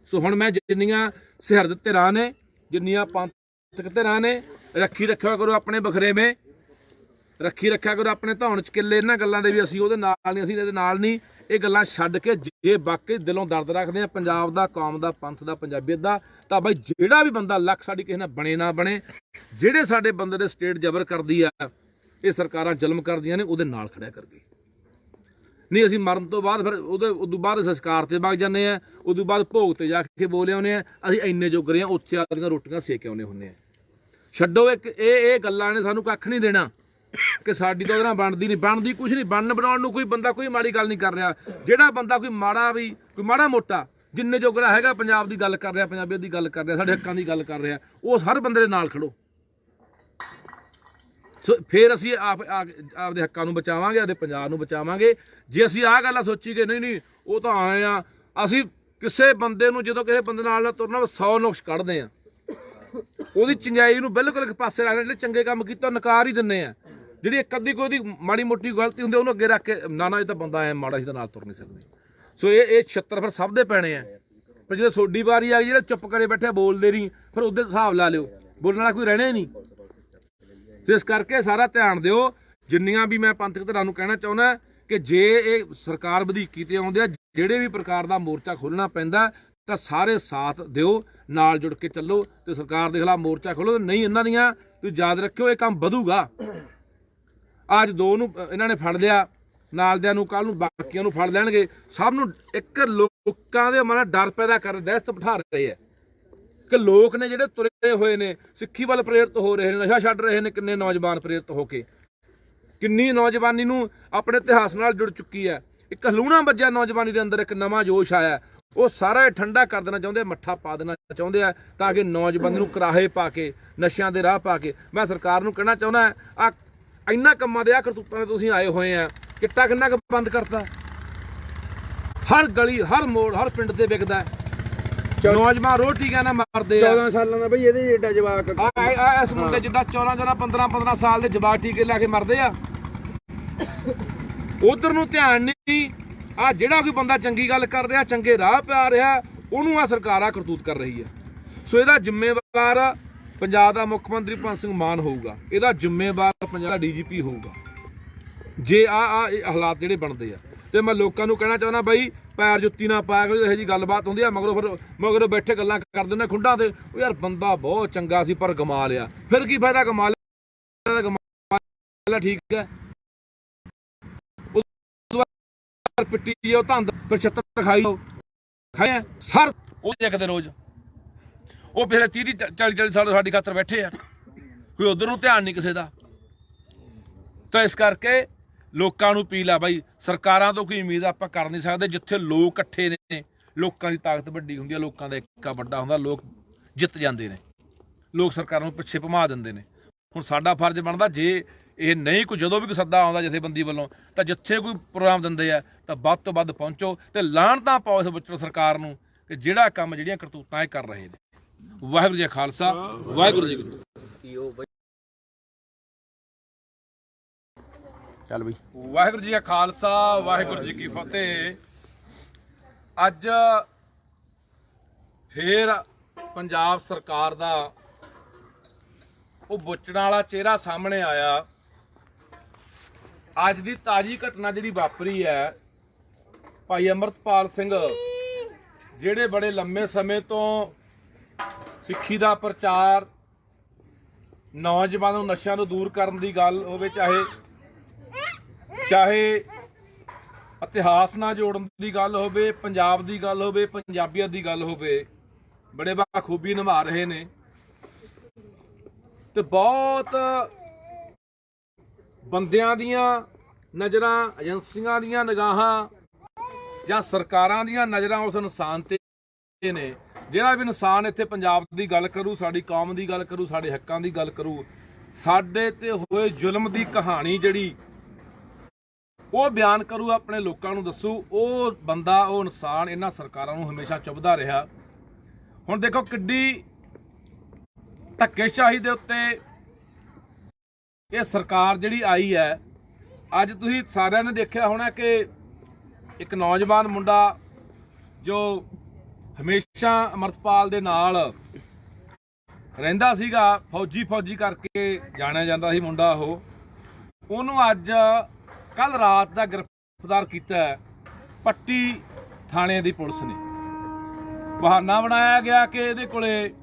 B: ਸੋ ਹੁਣ ਮੈਂ ਜਿੰਨੀਆਂ ਸਿਹਰਦ ਧਿਰਾਂ ਨੇ, ਜਿੰਨੀਆਂ ਪੰਥਕ ਧਿਰਾਂ ਨੇ, ਰੱਖੀ ਰੱਖਿਆ ਕਰੋ ਆਪਣੇ ਬਖਰੇਵੇਂ, ਰੱਖੀ ਰੱਖਿਆ ਕਰੋ ਆਪਣੇ ਧੌਣ 'ਚ ਕਿੱਲੇ ਇਹਨਾਂ ਗੱਲਾਂ ਦੇ ਵੀ ਅਸੀਂ ਉਹਦੇ ਨਾਲ ਨਹੀਂ, ਅਸੀਂ ਇਹਦੇ ਨਾਲ ਨਹੀਂ। ਇਹ ਗੱਲਾਂ ਛੱਡ ਕੇ ਜੇ ਵਾਕਈ ਦਿਲੋਂ ਦਰਦ ਰੱਖਦੇ ਆ ਪੰਜਾਬ ਦਾ, ਕੌਮ ਦਾ, ਪੰਥ ਦਾ, ਪੰਜਾਬੀਅਤ ਦਾ, ਤਾਂ ਬਾਈ ਜਿਹੜਾ ਵੀ ਬੰਦਾ ਲੱਖ ਸਾਡੀ ਕਿਸੇ ਨਾਲ ਬਣੇ ਨਾ ਬਣੇ, ਜਿਹੜੇ ਸਾਡੇ ਬੰਦੇ ਦੇ ਸਟੇਟ ਜ਼ਬਰ ਕਰਦੀ ਆ, ਇਹ ਸਰਕਾਰਾਂ ਜ਼ੁਲਮ ਕਰਦੀਆਂ ਨੇ, ਉਹਦੇ ਨਾਲ ਖੜਿਆ ਕਰਦੀ। ਨਹੀਂ ਅਸੀਂ ਮਰਨ ਤੋਂ ਬਾਅਦ ਫਿਰ ਉਦੋਂ ਬਾਅਦ ਸੰਸਕਾਰ ਤੇ ਵਗ ਜਾਂਦੇ ਆ, ਉਦੋਂ ਬਾਅਦ ਭੋਗ ਤੇ ਜਾ ਕੇ ਬੋਲੇ ਆਉਂਦੇ ਆ, ਅਸੀਂ ਇੰਨੇ ਜੋਗਰੇ ਆ, ਉੱਥੇ ਆਦੀਆਂ ਰੋਟੀਆਂ ਸੇਕ ਆਉਂਦੇ ਹੁੰਦੇ ਆ। ਛੱਡੋ ਇਹ ਗੱਲਾਂ ਨੇ ਸਾਨੂੰ ਕੱਖ ਨਹੀਂ ਦੇਣਾ ਕਿ ਸਾਡੀ ਤਾਂ ਉਹਦੇ ਨਾਲ ਬਣਦੀ ਕੁਛ ਨਹੀਂ। ਬਣਾਉਣ ਨੂੰ ਕੋਈ ਬੰਦਾ ਕੋਈ ਮਾੜੀ ਗੱਲ ਨਹੀਂ ਕਰ ਰਿਹਾ। ਜਿਹੜਾ ਬੰਦਾ ਕੋਈ ਮਾੜਾ ਮੋਟਾ ਜਿੰਨੇ ਜੋਗਰਾ ਹੈਗਾ ਪੰਜਾਬ ਦੀ ਗੱਲ ਕਰ ਰਿਹਾ, ਪੰਜਾਬੀਅਤ ਦੀ ਗੱਲ ਕਰ ਰਿਹਾ, ਸਾਡੇ ਹੱਕਾਂ ਦੀ ਗੱਲ ਕਰ ਰਿਹਾ, ਉਹ ਹਰ ਬੰਦੇ ਦੇ ਨਾਲ ਖੜੋ। ਸੋ ਫਿਰ ਅਸੀਂ ਆਪਦੇ ਹੱਕਾਂ ਨੂੰ ਬਚਾਵਾਂਗੇ, ਆਪਦੇ ਪੰਜਾਬ ਨੂੰ ਬਚਾਵਾਂਗੇ। ਜੇ ਅਸੀਂ ਆਹ ਗੱਲਾਂ ਸੋਚੀ ਕਿ ਨਹੀਂ ਉਹ ਤਾਂ ਆਏ ਆ, ਅਸੀਂ ਕਿਸੇ ਬੰਦੇ ਨੂੰ ਜਦੋਂ ਕਿਸੇ ਬੰਦੇ ਨਾਲ ਤੁਰਨਾ 100 ਨੁਕਸ ਕੱਢਦੇ ਆ, ਉਹਦੀ ਚੰਗਿਆਈ ਨੂੰ ਬਿਲਕੁਲ ਇੱਕ ਪਾਸੇ ਰੱਖ, ਜਿਹੜੇ ਚੰਗੇ ਕੰਮ ਕੀਤਾ ਨਕਾਰ ਹੀ ਦਿੰਦੇ ਆ। ਜਿਹੜੀ ਇੱਕ ਅੱਧੀ ਕੋਈ ਉਹਦੀ ਮਾੜੀ ਮੋਟੀ ਗਲਤੀ ਹੁੰਦੀ ਉਹਨੂੰ ਅੱਗੇ ਰੱਖ ਕੇ ਨਾ ਇਹ ਤਾਂ ਬੰਦਾ ਐ ਮਾੜਾ, ਸੀ ਤਾਂ ਨਾਲ ਤੁਰ ਨਹੀਂ ਸਕਦੇ। ਸੋ ਇਹ ਛਿੱਤਰ ਫਿਰ ਸਭ ਦੇ ਪੈਣੇ ਆ। ਪਰ ਜਦੋਂ ਤੁਹਾਡੀ ਵਾਰੀ ਆ ਗਈ, ਜਿਹੜਾ ਚੁੱਪ ਕਰੇ ਬੈਠੇ ਬੋਲਦੇ ਨਹੀਂ, ਫਿਰ ਉਹਦੇ ਹਿਸਾਬ ਲਾ ਲਿਓ, ਬੋਲਣ ਵਾਲਾ ਕੋਈ ਰਹਿਣਾ ਹੀ ਨਹੀਂ। ਸੋ ਇਸ ਕਰਕੇ ਸਾਰਾ ਧਿਆਨ ਦਿਓ। ਜਿੰਨੀਆਂ ਵੀ ਮੈਂ ਪੰਥਕ ਧਿਰਾਂ ਨੂੰ ਕਹਿਣਾ ਚਾਹੁੰਦਾ ਕਿ ਜੇ ਇਹ ਸਰਕਾਰ ਵਧੀਕੀ ਤੇ ਆਉਂਦੇ ਆ, ਜਿਹੜੇ ਵੀ ਪ੍ਰਕਾਰ ਦਾ ਮੋਰਚਾ ਖੋਲ੍ਹਣਾ ਪੈਂਦਾ ਤਾਂ ਸਾਰੇ ਸਾਥ ਦਿਓ, ਨਾਲ ਜੁੜ ਕੇ ਚੱਲੋ ਤੇ ਸਰਕਾਰ ਦੇ ਖਿਲਾਫ ਮੋਰਚਾ ਖੋਲ੍ਹੋ। ਨਹੀਂ ਇਹਨਾਂ ਦੀਆਂ ਤੁਸੀਂ ਯਾਦ ਰੱਖਿਓ, ਇਹ ਕੰਮ ਵਧੂਗਾ। ਅੱਜ 2 ਨੂੰ ਇਹਨਾਂ ਨੇ ਫੜ ਲਿਆ, ਨਾਲ ਦਿਆਂ ਨੂੰ ਕੱਲ ਨੂੰ ਬਾਕੀਆਂ ਨੂੰ ਫੜ ਲੈਣਗੇ। ਸਭ ਨੂੰ ਇੱਕ ਲੋਕਾਂ ਦੇ ਮਨ ਡਰ ਪੈਦਾ ਕਰ, ਦਹਿਸ਼ਤ ਬਿਠਾ ਰਹੇ ਆ ਕਿ ਲੋਕ ਨੇ ਜਿਹੜੇ ਤੁਰੇ ਹੋਏ ਨੇ, ਸਿੱਖੀ ਵੱਲ ਪ੍ਰੇਰਿਤ ਹੋ ਰਹੇ ਨੇ, ਨਸ਼ਾ ਛੱਡ ਰਹੇ ਨੇ। ਕਿੰਨੇ ਨੌਜਵਾਨ ਪ੍ਰੇਰਿਤ ਹੋ ਕੇ, ਕਿੰਨੀ ਨੌਜਵਾਨੀ ਨੂੰ ਆਪਣੇ ਇਤਿਹਾਸ ਨਾਲ ਜੁੜ ਚੁੱਕੀ ਹੈ। ਇੱਕ ਹਲੂਣਾ ਵੱਜਿਆ ਨੌਜਵਾਨੀ ਦੇ ਅੰਦਰ, ਇੱਕ ਨਵਾਂ ਜੋਸ਼ ਆਇਆ। ਉਹ ਸਾਰਾ ਠੰਡਾ ਕਰ ਦੇਣਾ ਚਾਹੁੰਦੇ, ਮੱਠਾ ਪਾ ਦੇਣਾ ਚਾਹੁੰਦੇ ਆ, ਤਾਂ ਕਿ ਨੌਜਵਾਨੀ ਨੂੰ ਕਰਾਹੇ ਪਾ ਕੇ, ਨਸ਼ਿਆਂ ਦੇ ਰਾਹ ਪਾ ਕੇ। ਮੈਂ ਸਰਕਾਰ ਨੂੰ ਕਹਿਣਾ ਚਾਹੁੰਦਾ, ਆ ਇੰਨਾ ਕੰਮਾਂ ਦੇ, ਆ ਕਰਤੂਤਾਂ ਦੇ ਤੁਸੀਂ ਆਏ ਹੋਏ ਆ। ਚਿੱਟਾ ਕਿੰਨਾ ਕੁ ਬੰਦ ਕਰਤਾ? ਹਰ ਗਲੀ, ਹਰ ਮੋੜ, ਹਰ ਪਿੰਡ ਤੇ ਵਿਕਦਾ। ਨੌਜਵਾਨ ਰੋਟੀ ਕਹਿੰਦਾ ਮਰਦੇ ਆ।
A: 14 ਸਾਲਾਂ ਦਾ ਬਈ ਇਹਦੇ ਜਿਹੜਾ ਜਵਾਕ,
B: ਇਸ ਮੁੰਡੇ ਜਿੱਡਾ 14 15 ਸਾਲ ਦੇ ਜਵਾਕ ਟੀਕੇ ਲੈ ਕੇ ਮਰਦੇ ਆ। ਉਧਰ ਨੂੰ ਧਿਆਨ ਨਹੀਂ। ਆ ਜਿਹੜਾ ਕੋਈ ਬੰਦਾ ਚੰਗੀ ਗੱਲ ਕਰ ਰਿਹਾ, ਚੰਗੇ ਰਾਹ ਪਾ ਰਿਹਾ, ਉਹਨੂੰ ਆ ਸਰਕਾਰ ਆ ਕਰਤੂਤ ਕਰ ਰਹੀ ਹੈ। ਸੋ ਇਹਦਾ ਜ਼ਿੰਮੇਵਾਰ ਪੰਜਾਬ ਦਾ ਮੁੱਖ ਮੰਤਰੀ ਭਗਵੰਤ ਸਿੰਘ ਮਾਨ ਹੋਊਗਾ, ਇਹਦਾ ਜ਼ਿੰਮੇਵਾਰ ਪੰਜਾਬ ਦਾ ਡੀਜੀਪੀ ਹੋਊਗਾ ਜੇ ਆ ਹਾਲਾਤ ਜਿਹੜੇ ਬਣਦੇ ਆ। ਤੇ ਮੈਂ ਲੋਕਾਂ ਨੂੰ ਕਹਿਣਾ ਚਾਹੁੰਦਾ ਬਾਈ, ਪੈਰ ਜੁੱਤੀ ਨਾ ਪਾਇਆ ਕਰੋ। ਇਹੋ ਜਿਹੀ ਗੱਲਬਾਤ ਹੁੰਦੀ ਆ ਮਗਰੋਂ ਬੈਠੇ ਗੱਲਾਂ ਕਰ ਦਿੰਦੇ ਖੁੰਡਾਂ ਤੇ, ਉਹ ਯਾਰ ਬੰਦਾ ਬਹੁਤ ਚੰਗਾ ਸੀ ਪਰ ਗਮਾ ਲਿਆ। ਫਿਰ ਕੀ ਫਾਇਦਾ, ਗਮਾ ਲਿਆ ਠੀਕ ਹੈ, ਪਿੱਟੀ ਉਹ ਧੰਦ ਫਿਰ ਛੱਤਰ ਖਾਈ ਸਰ ਉਹ ਦੇਖਦੇ ਰੋਜ਼। ਉਹ ਪਿਛਲੇ 30-40 ਸਾਲ ਸਾਡੀ ਖਾਤਰ ਬੈਠੇ ਆ, ਕੋਈ ਉਧਰ ਨੂੰ ਧਿਆਨ ਨਹੀਂ ਕਿਸੇ ਦਾ। ਤਾਂ ਇਸ ਕਰਕੇ ਲੋਕਾਂ ਨੂੰ ਅਪੀਲ ਆ ਬਾਈ, ਸਰਕਾਰਾਂ ਤੋਂ ਕੋਈ ਉਮੀਦ ਆਪਾਂ ਕਰ ਨਹੀਂ ਸਕਦੇ। ਜਿੱਥੇ ਲੋਕ ਇਕੱਠੇ ਨੇ, ਲੋਕਾਂ ਦੀ ਤਾਕਤ ਵੱਡੀ ਹੁੰਦੀ ਹੈ, ਲੋਕਾਂ ਦਾ ਏਕਾ ਵੱਡਾ ਹੁੰਦਾ, ਲੋਕ ਜਿੱਤ ਜਾਂਦੇ ਨੇ, ਲੋਕ ਸਰਕਾਰਾਂ ਨੂੰ ਪਿੱਛੇ ਭਮਾ ਦਿੰਦੇ ਨੇ। ਹੁਣ ਸਾਡਾ ਫਰਜ਼ ਬਣਦਾ, ਜੇ ਇਹ ਨਹੀਂ ਕੋਈ ਜਦੋਂ ਵੀ ਕੋਈ ਸੱਦਾ ਆਉਂਦਾ ਜਥੇਬੰਦੀ ਵੱਲੋਂ, ਤਾਂ ਜਿੱਥੇ ਕੋਈ ਪ੍ਰੋਗਰਾਮ ਦਿੰਦੇ ਆ ਤਾਂ ਵੱਧ ਤੋਂ ਵੱਧ ਪਹੁੰਚੋ ਤੇ ਲਾਹਣਤਾਂ ਪਾਓ ਇਸ ਵਿਚੋਂ ਸਰਕਾਰ ਨੂੰ ਕਿ ਜਿਹੜਾ ਕੰਮ ਜਿਹੜੀਆਂ ਕਰਤੂਤਾਂ ਇਹ ਕਰ ਰਹੇ ਨੇ। ਵਾਹਿਗੁਰੂ ਜੀ ਕਾ ਖਾਲਸਾ, ਵਾਹਿਗੁਰੂ ਜੀ ਕੀ ਫਤਿਹ।
A: ਚੱਲ ਬਈ।
B: ਵਾਹਿਗੁਰੂ ਜੀ ਕਾ ਖਾਲਸਾ, ਵਾਹਿਗੁਰੂ ਜੀ ਕੀ ਫਤਿਹ। ਅੱਜ ਫੇਰ ਪੰਜਾਬ ਸਰਕਾਰ ਦਾ ਉਹ ਬੁੱਚੜਾਂ ਵਾਲਾ ਚਿਹਰਾ ਸਾਹਮਣੇ ਆਇਆ। ਅੱਜ ਦੀ ਤਾਜ਼ੀ ਘਟਨਾ ਜਿਹੜੀ ਵਾਪਰੀ ਹੈ, ਭਾਈ ਅਮਰਤਪਾਲ ਸਿੰਘ ਜਿਹੜੇ ਬੜੇ ਲੰਮੇ ਸਮੇਂ ਤੋਂ ਸਿੱਖੀ ਦਾ ਪ੍ਰਚਾਰ, ਨੌਜਵਾਨਾਂ ਨੂੰ ਨਸ਼ਿਆਂ ਤੋਂ ਦੂਰ ਕਰਨ ਦੀ ਗੱਲ ਹੋਵੇ, ਚਾਹੇ ਇਤਿਹਾਸ ਨਾਲ ਜੋੜਨ ਦੀ ਗੱਲ ਹੋਵੇ, ਪੰਜਾਬ ਦੀ ਗੱਲ ਹੋਵੇ, ਪੰਜਾਬੀਅਤ ਦੀ ਗੱਲ ਹੋਵੇ, ਬੜੇ ਬਾਖੂਬੀ ਨਿਭਾ ਰਹੇ ਨੇ। ਤੇ ਬਹੁਤ ਬੰਦਿਆਂ ਦੀਆਂ ਨਜ਼ਰਾਂ, ਏਜੰਸੀਆਂ ਦੀਆਂ ਨਿਗਾਹਾਂ ਜਾਂ ਸਰਕਾਰਾਂ ਦੀਆਂ ਨਜ਼ਰਾਂ ਉਸ ਇਨਸਾਨ ਤੇ ਨੇ, ਜਿਹੜਾ ਵੀ ਇਨਸਾਨ ਇੱਥੇ ਪੰਜਾਬ ਦੀ ਗੱਲ ਕਰੂ, ਸਾਡੀ ਕੌਮ ਦੀ ਗੱਲ ਕਰੂ, ਸਾਡੇ ਹੱਕਾਂ ਦੀ ਗੱਲ ਕਰੂ, ਸਾਡੇ ਤੇ ਹੋਏ ਜ਼ੁਲਮ ਦੀ ਕਹਾਣੀ ਜਿਹੜੀ ਉਹ ਬਿਆਨ ਕਰੂ, ਆਪਣੇ ਲੋਕਾਂ ਨੂੰ ਦੱਸੂ, ਉਹ ਬੰਦਾ, ਉਹ ਇਨਸਾਨ ਇਹਨਾਂ ਸਰਕਾਰਾਂ ਨੂੰ ਹਮੇਸ਼ਾ ਚੁੱਭਦਾ ਰਿਹਾ। ਹੁਣ ਦੇਖੋ ਕਿੱਡੀ ਧੱਕੇਸ਼ਾਹੀ ਦੇ ਉੱਤੇ ਇਹ ਸਰਕਾਰ ਜਿਹੜੀ ਆਈ ਹੈ। ਅੱਜ ਤੁਸੀਂ ਸਾਰਿਆਂ ਨੇ ਦੇਖਿਆ ਹੋਣਾ ਕਿ ਇੱਕ ਨੌਜਵਾਨ ਮੁੰਡਾ ਜੋ ਹਮੇਸ਼ਾ ਅਮਰਤਪਾਲ ਦੇ ਨਾਲ ਰਹਿੰਦਾ ਸੀਗਾ, ਫੌਜੀ ਕਰਕੇ ਜਾਣਿਆ ਜਾਂਦਾ ਸੀ ਮੁੰਡਾ, ਉਹਨੂੰ ਅੱਜ ਕੱਲ ਰਾਤ ਦਾ ਗ੍ਰਿਫਤਾਰ ਕੀਤਾ ਪੱਟੀ ਥਾਣੇ ਦੀ ਪੁਲਿਸ ਨੇ। ਬਹਾਨਾ ਬਣਾਇਆ ਗਿਆ ਕਿ ਇਹਦੇ ਕੋਲੇ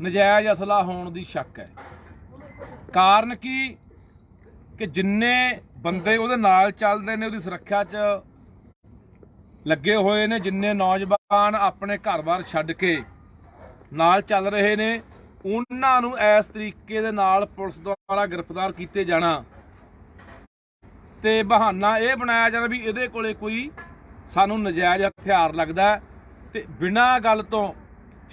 B: ਨਜਾਇਜ਼ ਅਸਲਾ ਹੋਣ ਦੀ ਸ਼ੱਕ ਹੈ। ਕਾਰਨ ਕੀ ਕਿ ਜਿੰਨੇ ਬੰਦੇ ਉਹਦੇ ਨਾਲ ਚੱਲਦੇ ਨੇ, ਉਹਦੀ ਸੁਰੱਖਿਆ 'ਚ ਲੱਗੇ ਹੋਏ ਨੇ, ਜਿੰਨੇ ਨੌਜਵਾਨ ਆਪਣੇ ਘਰ-ਬਾਰ ਛੱਡ ਕੇ ਨਾਲ ਚੱਲ ਰਹੇ ਨੇ, ਉਹਨਾਂ ਨੂੰ ਇਸ ਤਰੀਕੇ ਦੇ ਨਾਲ ਪੁਲਿਸ ਦੁਆਰਾ ਗ੍ਰਿਫਤਾਰ ਕੀਤੇ ਜਾਣਾ ਤੇ ਬਹਾਨਾ ਇਹ ਬਣਾਇਆ ਜਾਣਾ ਵੀ ਇਹਦੇ ਕੋਲੇ ਕੋਈ ਸਾਨੂੰ ਨਜਾਇਜ਼ ਹਥਿਆਰ ਲੱਗਦਾ ਤੇ ਬਿਨਾਂ ਗੱਲ ਤੋਂ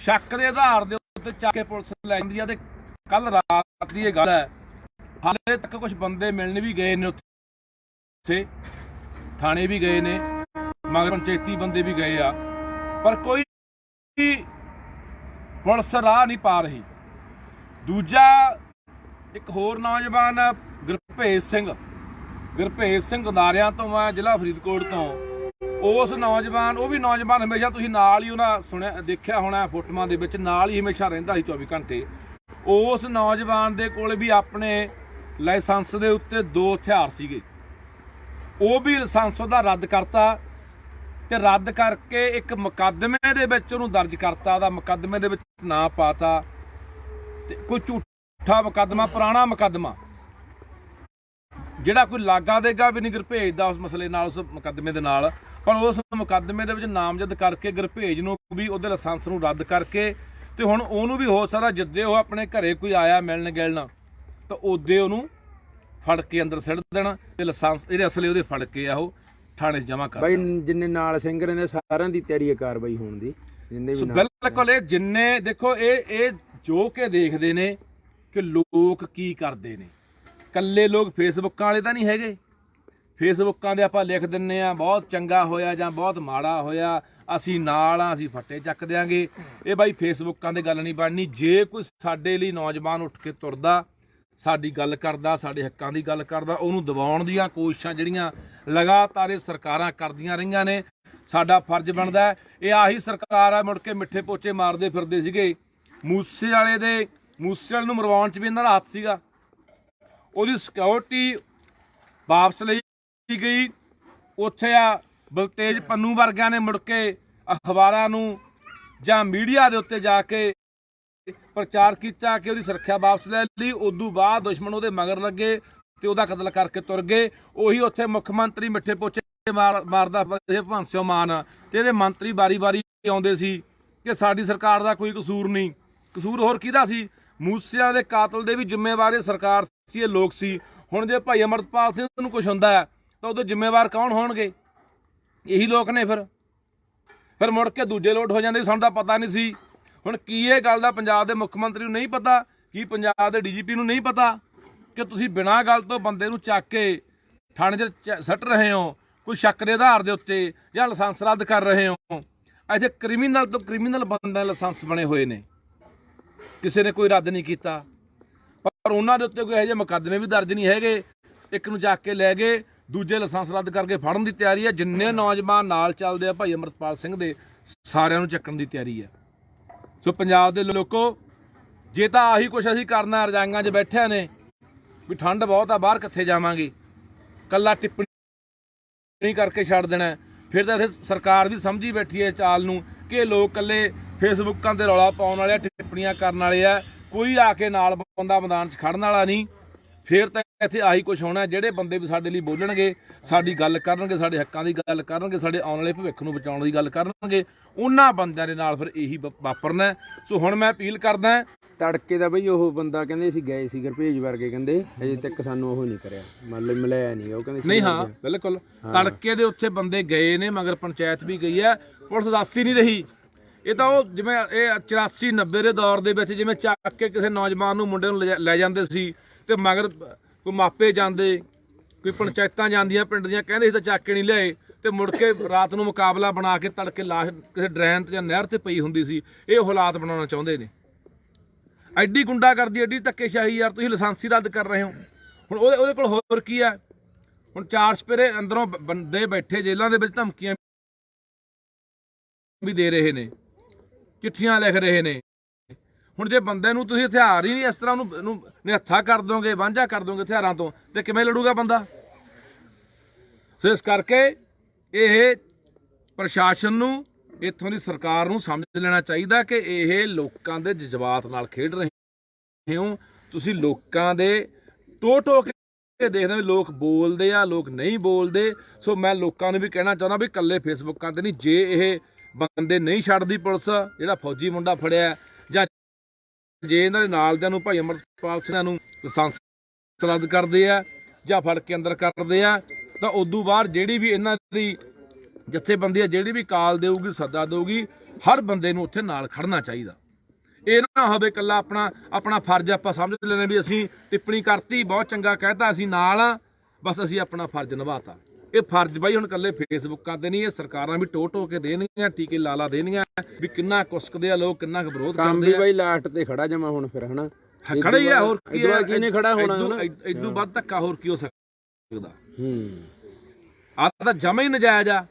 B: ਸ਼ੱਕ ਦੇ ਆਧਾਰ ਦੇ ਉੱਤੇ ਚੱਕ ਕੇ ਪੁਲਿਸ ਲੈ ਜਾਂਦੀ ਆ। ਤੇ ਕੱਲ ਰਾਤ ਦੀ ਇਹ ਗੱਲ ਹੈ, ਹਾਲੇ ਤੱਕ ਕੁਝ ਬੰਦੇ ਮਿਲਣ ਵੀ ਗਏ ਨੇ, ਉੱਥੇ ਥਾਣੇ ਵੀ ਗਏ ਨੇ, ਮਗਰ ਪੰਚਾਇਤੀ ਬੰਦੇ ਵੀ ਗਏ ਆ, ਪਰ ਕੋਈ ਪੁਲਿਸ ਰਾਹ ਨਹੀਂ ਪਾ ਰਹੀ। ਦੂਜਾ ਇੱਕ ਹੋਰ ਨੌਜਵਾਨ ਗੁਰਭੇਜ ਸਿੰਘ ਗਦਾਰਿਆਂ ਤੋਂ ਆ, ਜ਼ਿਲ੍ਹਾ ਫਰੀਦਕੋਟ ਤੋਂ। ਉਸ ਨੌਜਵਾਨ, ਉਹ ਵੀ ਨੌਜਵਾਨ ਹਮੇਸ਼ਾ ਤੁਸੀਂ ਨਾਲ ਹੀ ਉਹਨਾਂ ਸੁਣਿਆ ਦੇਖਿਆ ਹੋਣਾ ਫੋਟੋਆਂ ਦੇ ਵਿੱਚ, ਨਾਲ ਹੀ ਹਮੇਸ਼ਾ ਰਹਿੰਦਾ ਸੀ 24 ਘੰਟੇ। ਉਸ ਨੌਜਵਾਨ ਦੇ ਕੋਲ ਵੀ ਆਪਣੇ ਲਾਇਸੈਂਸ ਦੇ ਉੱਤੇ 2 ਹਥਿਆਰ ਸੀਗੇ, ਉਹ ਵੀ ਲਾਇਸੈਂਸ ਉਹਦਾ ਰੱਦ ਕਰਤਾ ਤੇ ਰੱਦ ਕਰਕੇ ਇੱਕ ਮੁਕੱਦਮੇ ਦੇ ਵਿੱਚ ਉਹਨੂੰ ਦਰਜ ਕਰਤਾ, ਉਹਦਾ ਮੁਕੱਦਮੇ ਦੇ ਵਿੱਚ ਨਾਂ ਪਾਤਾ ਤੇ ਕੋਈ ਝੂਠਾ ਮੁਕੱਦਮਾ, ਪੁਰਾਣਾ ਮੁਕੱਦਮਾ ਜਿਹੜਾ ਕੋਈ ਲਾਗਾ ਦੇਗਾ ਵੀ ਨਹੀਂ ਗੁਰਭੇਜ ਦਾ ਉਸ ਮਸਲੇ ਨਾਲ, ਉਸ ਮੁਕੱਦਮੇ ਦੇ ਨਾਲ, ਪਰ ਉਸ ਮੁਕੱਦਮੇ ਦੇ ਵਿੱਚ ਨਾਮਜ਼ਦ ਕਰਕੇ ਗੁਰਭੇਜ ਨੂੰ ਵੀ ਉਹਦੇ ਲਾਇਸੈਂਸ ਨੂੰ ਰੱਦ ਕਰਕੇ ਤੇ ਹੁਣ ਉਹਨੂੰ ਵੀ ਹੋ ਸਕਦਾ ਜਿੱਦੇ ਉਹ ਆਪਣੇ ਘਰੇ ਕੋਈ ਆਇਆ ਮਿਲਣ ਗਿਲਣ ਤਾਂ ਉਹਦੇ ਉਹਨੂੰ ਫੜ ਕੇ ਅੰਦਰ ਸਿੱਟ ਦੇਣਾ ਤੇ ਲਾਇਸੈਂਸ ਜਿਹੜੇ ਅਸਲੇ ਉਹਦੇ ਫੜ ਕੇ ਆ ਉਹ ਥਾਣੇ ਜਮ੍ਹਾਂ ਕਰ।
A: ਬਾਈ ਜਿੰਨੇ ਨਾਲ ਸਿੰਘ ਰਹਿੰਦੇ ਸਾਰਿਆਂ ਦੀ ਤਿਆਰੀ ਹੈ ਕਾਰਵਾਈ ਹੋਣ ਦੀ, ਜਿੰਨੇ ਵੀ
B: ਬਿਲਕੁਲ। ਇਹ ਜਿੰਨੇ ਦੇਖੋ ਇਹ ਜੋ ਕਿ ਦੇਖਦੇ ਨੇ ਕਿ ਲੋਕ ਕੀ ਕਰਦੇ ਨੇ, ਕੱਲੇ ਲੋਕ ਫੇਸਬੁੱਕਾਂ ਵਾਲੇ ਤਾਂ ਨਹੀਂ ਹੈਗੇ। ਫੇਸਬੁੱਕਾਂ ਦੇ ਆਪਾਂ ਲਿਖ ਦਿੰਨੇ ਆ ਬਹੁਤ ਚੰਗਾ ਹੋਇਆ ਜਾਂ ਬਹੁਤ ਮਾੜਾ ਹੋਇਆ, ਅਸੀਂ ਨਾਲ ਆ, ਅਸੀਂ ਫੱਟੇ ਚੱਕ ਦਿਆਂਗੇ। ਇਹ ਬਾਈ ਫੇਸਬੁੱਕਾਂ ਦੇ ਗੱਲ ਨਹੀਂ ਬਣਨੀ। ਜੇ ਕੋਈ ਸਾਡੇ ਲਈ ਨੌਜਵਾਨ ਉੱਠ ਕੇ ਤੁਰਦਾ, ਸਾਡੀ ਗੱਲ ਕਰਦਾ, ਸਾਡੇ ਹੱਕਾਂ ਦੀ ਗੱਲ ਕਰਦਾ, ਉਹਨੂੰ ਦਬਾਉਣ ਦੀਆਂ ਕੋਸ਼ਿਸ਼ਾਂ ਜਿਹੜੀਆਂ ਲਗਾਤਾਰ ਇਹ ਸਰਕਾਰਾਂ ਕਰਦੀਆਂ ਰਹੀਆਂ ਨੇ, ਸਾਡਾ ਫਰਜ਼ ਬਣਦਾ। ਇਹ ਆਹੀ ਸਰਕਾਰ ਆ ਮੁੜ ਕੇ ਮਿੱਠੇ ਪੋਚੇ ਮਾਰਦੇ ਫਿਰਦੇ ਸੀਗੇ। ਮੂਸੇ ਵਾਲੇ ਦੇ ਮੂਸੇਵਾਲੇ ਨੂੰ ਮਰਵਾਉਣ 'ਚ ਵੀ ਇਹਨਾਂ ਦਾ ਹੱਥ ਸੀਗਾ। ਉਹਦੀ ਸਿਕਿਉਰਿਟੀ ਵਾਪਸ ਲਈ ਗਈ। ਉੱਥੇ ਆ ਬਲਤੇਜ ਪੰਨੂ ਵਰਗਿਆਂ ਨੇ ਮੁੜ ਕੇ ਅਖਬਾਰਾਂ ਨੂੰ ਜਾਂ ਮੀਡੀਆ ਦੇ ਉੱਤੇ ਜਾ ਕੇ ਪ੍ਰਚਾਰ ਕੀਤਾ ਕਿ ਉਹਦੀ ਸੁਰੱਖਿਆ ਵਾਪਸ ਲੈ ਲਈ। ਉਦੋਂ ਬਾਅਦ ਦੁਸ਼ਮਣ ਉਹਦੇ ਮਗਰ ਲੱਗੇ ਤੇ ਉਹਦਾ ਕਤਲ ਕਰਕੇ ਤੁਰ ਗਏ। ਉਹੀ ਉੱਥੇ ਮੁੱਖ ਮੰਤਰੀ ਮਿੱਠੇ ਪੋਚੇ ਮਾਰਦਾ ਭਗਵੰਤ ਸਿੰਘ ਮਾਨ ਤੇ ਇਹਦੇ ਮੰਤਰੀ ਵਾਰੀ-ਵਾਰੀ ਆਉਂਦੇ ਸੀ ਕਿ ਸਾਡੀ ਸਰਕਾਰ ਦਾ ਕੋਈ ਕਸੂਰ ਨਹੀਂ। ਕਸੂਰ ਹੋਰ ਕਿਹਦਾ ਸੀ? ਮੂਸੇਵਾਲੇ ਦੇ ਕਾਤਲ ਦੇ ਵੀ ਜ਼ਿੰਮੇਵਾਰ ਇਹ ਸਰਕਾਰ ਸੀ, ਇਹ ਲੋਕ ਸੀ। ਹੁਣ ਜੇ ਭਾਈ ਅਮਰਪਾਲ ਸਿੰਘ ਨੂੰ ਕੁਝ ਹੁੰਦਾ ਹੈ ਤਾਂ ਉਹਦੇ ਜ਼ਿੰਮੇਵਾਰ ਕੌਣ ਹੋਣਗੇ? ਇਹੀ ਲੋਕ ਨੇ। ਫਿਰ ਮੁੜ ਕੇ ਦੂਜੇ ਲੋਟ ਹੋ ਜਾਂਦੇ। ਸਾਨੂੰ ਤਾਂ ਪਤਾ ਨਹੀਂ ਸੀ। ਹੁਣ ਕੀ ਇਹ ਗੱਲ ਦਾ ਪੰਜਾਬ ਦੇ ਮੁੱਖ ਮੰਤਰੀ ਨੂੰ ਨਹੀਂ ਪਤਾ? ਕੀ ਪੰਜਾਬ ਦੇ DGP ਨੂੰ ਨਹੀਂ ਪਤਾ ਕਿ ਤੁਸੀਂ ਬਿਨਾਂ ਗੱਲ ਤੋਂ ਬੰਦੇ ਨੂੰ ਚੱਕ ਕੇ ਥਾਣੇ 'ਚ ਸੱਟ ਰਹੇ ਹੋ, ਕੋਈ ਸ਼ੱਕ ਦੇ ਆਧਾਰ ਦੇ ਉੱਤੇ, ਜਾਂ ਲਾਇਸੈਂਸ ਰੱਦ ਕਰ ਰਹੇ ਹੋ? ਇੱਥੇ ਕ੍ਰਿਮੀਨਲ ਤੋਂ ਕ੍ਰਿਮੀਨਲ ਬੰਦੇ ਦੇ ਲਾਇਸੈਂਸ ਬਣੇ ਹੋਏ ਨੇ, ਕਿਸੇ ਨੇ ਕੋਈ ਰੱਦ ਨਹੀਂ ਕੀਤਾ। ਪਰ ਉਹਨਾਂ ਦੇ ਉੱਤੇ ਕੋਈ ਇਹੋ ਜਿਹੇ ਮੁਕੱਦਮੇ ਵੀ ਦਰਜ ਨਹੀਂ ਹੈਗੇ। ਇੱਕ ਨੂੰ ਚੱਕ ਕੇ ਲੈ ਗਏ, ਦੂਜੇ ਲਾਇਸੈਂਸ ਰੱਦ ਕਰਕੇ ਫੜਨ ਦੀ ਤਿਆਰੀ ਹੈ। ਜਿੰਨੇ ਨੌਜਵਾਨ ਨਾਲ ਚੱਲਦੇ ਆ ਭਾਈ ਅਮਰਪਾਲ ਸਿੰਘ ਦੇ, ਸਾਰਿਆਂ ਨੂੰ ਚੱਕਣ ਦੀ ਤਿਆਰੀ ਹੈ। ਸੋ ਪੰਜਾਬ ਦੇ ਲੋਕੋ, ਜੇ ਤਾਂ ਆਹੀ ਕੁਛ ਅਸੀਂ ਕਰਨਾ, ਰਜਾਈਆਂ 'ਚ ਬੈਠਿਆਂ ਨੇ ਵੀ ਠੰਡ ਬਹੁਤ ਆ, ਬਾਹਰ ਕਿੱਥੇ ਜਾਵਾਂਗੇ, ਕੱਲਾ ਟਿੱਪਣੀ ਕਰਕੇ ਛੱਡ ਦੇਣਾ, ਫਿਰ ਤਾਂ ਇੱਥੇ ਸਰਕਾਰ ਵੀ ਸਮਝੀ ਬੈਠੀ ਹੈ ਚਾਲ ਨੂੰ ਕਿ ਇਹ ਲੋਕ ਇਕੱਲੇ ਫੇਸਬੁੱਕਾਂ 'ਤੇ ਰੌਲਾ ਪਾਉਣ ਵਾਲੇ ਆ, ਟਿੱਪਣੀਆਂ ਕਰਨ ਵਾਲੇ ਆ, ਕੋਈ ਆ ਕੇ ਨਾਲ ਬੰਦਾ ਮੈਦਾਨ 'ਚ ਖੜਨ ਵਾਲਾ ਨਹੀਂ। ਫਿਰ ਤਾਂ ਇੱਥੇ ਆਹੀ ਕੁਛ ਹੋਣਾ। ਜਿਹੜੇ ਬੰਦੇ ਵੀ ਸਾਡੇ ਲਈ ਬੋਲਣਗੇ, ਸਾਡੀ ਗੱਲ ਕਰਨਗੇ, ਸਾਡੇ ਹੱਕਾਂ ਦੀ ਗੱਲ ਕਰਨਗੇ, ਸਾਡੇ ਆਉਣ ਵਾਲੇ ਭਵਿੱਖ ਨੂੰ ਬਚਾਉਣ ਦੀ ਗੱਲ ਕਰਨਗੇ, ਉਹਨਾਂ ਬੰਦਿਆਂ ਦੇ ਨਾਲ ਫਿਰ ਇਹੀ ਵਾਪਰਨਾ। ਸੋ ਹੁਣ ਮੈਂ ਅਪੀਲ ਕਰਦਾ,
A: ਤੜਕੇ ਦਾ ਬਈ ਉਹ ਬੰਦਾ ਕਹਿੰਦੇ ਅਸੀਂ ਗਏ ਸੀ ਗੁਰਭੇਜ ਵਰਗੇ, ਕਹਿੰਦੇ ਅਜੇ ਤੱਕ ਸਾਨੂੰ ਉਹ ਨਹੀਂ ਕਰਿਆ, ਮਤਲਬ ਮਿਲਿਆ ਨਹੀਂ। ਉਹ ਕਹਿੰਦੇ
B: ਨਹੀਂ, ਹਾਂ ਬਿਲਕੁਲ ਤੜਕੇ ਦੇ ਉੱਥੇ ਬੰਦੇ ਗਏ ਨੇ, ਮਗਰ ਪੰਚਾਇਤ ਵੀ ਗਈ ਹੈ, ਪੁਲਿਸ ਦੱਸ ਹੀ ਨਹੀਂ ਰਹੀ। ਇਹ ਤਾਂ ਉਹ ਜਿਵੇਂ ਇਹ 84-90 ਦੇ ਦੌਰ ਦੇ ਵਿੱਚ ਜਿਵੇਂ ਚੱਕ ਕੇ ਕਿਸੇ ਨੌਜਵਾਨ ਨੂੰ, ਮੁੰਡੇ ਨੂੰ ਲੈ ਜਾਂਦੇ ਸੀ ਤੇ ਮਗਰ ਕੋਈ ਮਾਪੇ ਜਾਂਦੇ, ਕੋਈ ਪੰਚਾਇਤਾਂ ਜਾਂਦੀਆਂ ਪਿੰਡ ਦੀਆਂ, ਕਹਿੰਦੇ ਸੀ ਤਾਂ ਚੱਕ ਕੇ ਨਹੀਂ ਲਿਆਏ, ਤੇ ਮੁੜ ਕੇ ਰਾਤ ਨੂੰ ਮੁਕਾਬਲਾ ਬਣਾ ਕੇ ਤੜਕੇ ਲਾਸ਼ ਕਿਸੇ ਡਰੇਨ ਤੇ ਜਾਂ ਨਹਿਰ ਤੇ ਪਈ ਹੁੰਦੀ ਸੀ। ਇਹ ਹਾਲਾਤ ਬਣਾਉਣਾ ਚਾਹੁੰਦੇ ਨੇ। ਐਡੀ ਗੁੰਡਾਗਰਦੀ, ਐਡੀ ਧੱਕੇਸ਼ਾਹੀ ਯਾਰ। ਤੁਸੀਂ ਲਾਇਸੈਂਸ ਹੀ ਰੱਦ ਕਰ ਰਹੇ ਹੋ। ਹੁਣ ਉਹਦੇ ਕੋਲ ਹੋਰ ਕੀ ਹੈ? ਹੁਣ 4 ਸਪੇਰੇ ਅੰਦਰੋਂ ਬੰਦੇ ਬੈਠੇ ਜੇਲ੍ਹਾਂ ਦੇ ਵਿੱਚ, ਧਮਕੀਆਂ ਵੀ ਦੇ ਰਹੇ ਨੇ, ਚਿੱਠੀਆਂ ਲਿਖ ਰਹੇ ਨੇ। ਹੁਣ ਜੇ ਬੰਦੇ ਨੂੰ ਤੁਸੀਂ ਹਥਿਆਰ ਹੀ ਨਹੀਂ, ਇਸ ਤਰ੍ਹਾਂ ਉਹਨੂੰ ਨਿਹੱਥਾ ਕਰ ਦੋਗੇ, ਵਾਂਝਾ ਕਰ ਦੋਗੇ ਹਥਿਆਰਾਂ ਤੋਂ, ਤੇ ਕਿਵੇਂ ਲੜੂਗਾ ਬੰਦਾ? ਸੋ ਇਸ ਕਰਕੇ ਇਹ ਪ੍ਰਸ਼ਾਸਨ ਨੂੰ, ਇੱਥੋਂ ਦੀ ਸਰਕਾਰ ਨੂੰ ਸਮਝ ਲੈਣਾ ਚਾਹੀਦਾ ਕਿ ਇਹ ਲੋਕਾਂ ਦੇ ਜਜ਼ਬਾਤ ਨਾਲ ਖੇਡ ਰਹੇ ਹੋ। ਤੁਸੀਂ ਲੋਕਾਂ ਦੇ ਟੋ ਕੇ ਦੇਖਦੇ ਹੋ, ਲੋਕ ਬੋਲਦੇ ਆ, ਲੋਕ ਨਹੀਂ ਬੋਲਦੇ। ਸੋ ਮੈਂ ਲੋਕਾਂ ਨੂੰ ਵੀ ਕਹਿਣਾ ਚਾਹੁੰਦਾ ਵੀ ਇਕੱਲੇ ਫੇਸਬੁੱਕਾਂ ਤੇ ਨਹੀਂ, ਜੇ ਇਹ ਬੰਦੇ ਨਹੀਂ ਛੱਡਦੀ ਪੁਲਿਸ, ਜਿਹੜਾ ਫੌਜੀ ਮੁੰਡਾ ਫੜਿਆ, ਜਾਂ ਜੇ ਇਹਨਾਂ ਦੇ ਨਾਲ ਦਿਆਂ ਨੂੰ ਭਾਈ ਅਮਰਪਾਲ ਸਿੰਘਾਂ ਨੂੰ ਲਾਇਸੈਂਸ ਰੱਦ ਕਰਦੇ ਆ ਜਾਂ ਫੜ ਕੇ ਅੰਦਰ ਕਰਦੇ ਆ, ਤਾਂ ਉਦੋਂ ਬਾਅਦ ਜਿਹੜੀ ਵੀ ਇਹਨਾਂ ਦੀ ਜਥੇਬੰਦੀ ਆ, ਜਿਹੜੀ ਵੀ ਕਾਲ ਦੇਊਗੀ, ਸੱਦਾ ਦੇਊਗੀ, ਹਰ ਬੰਦੇ ਨੂੰ ਉੱਥੇ ਨਾਲ ਖੜਨਾ ਚਾਹੀਦਾ। ਇਹ ਨਾ ਹੋਵੇ ਇਕੱਲਾ ਆਪਣਾ ਫਰਜ਼ ਆਪਾਂ ਸਮਝ ਲੈਂਦੇ ਵੀ ਅਸੀਂ ਟਿੱਪਣੀ ਕਰਤੀ, ਬਹੁਤ ਚੰਗਾ ਕਹਿਤਾ, ਅਸੀਂ ਨਾਲ ਆ, ਬਸ ਅਸੀਂ ਆਪਣਾ ਫਰਜ਼ ਨਿਭਾਤਾ। ਇਹ ਫਰਜ਼ ਬਾਈ ਹੁਣ ਇਕੱਲੇ ਫੇਸਬੁੱਕਾਂ ਤੇ ਨਹੀਂ, ਇਹ ਸਰਕਾਰਾਂ ਵੀ ਟੋ ਕੇ ਦੇਣਗੀਆਂ, ਟੀਕੇ ਲਾ ਦੇਣਗੀਆਂ ਵੀ ਕਿੰਨਾ ਕੁਸਕਦੇ ਆ ਲੋਕ, ਕਿੰਨਾ ਕੁ ਵਿਰੋਧ ਕਰਦੇ ਆ।
A: ਬਾਈ ਲਾਸਟ ਤੇ ਖੜਾ ਜਮਾ ਹੁਣ ਫਿਰ, ਹਨਾ
B: ਖੜਾ ਹੀ ਆ, ਹੋਰ ਕੀ ਹੈ?
A: ਕਿਹਨੇ ਖੜਾ ਹੋਣਾ?
B: ਇਦੋਂ ਵੱਧ ਧੱਕਾ ਹੋਰ ਕੀ ਹੋ ਸਕਦਾ? ਆਹ ਤਾਂ ਜਮਾ ਹੀ ਨਜਾਇਜ਼ ਆ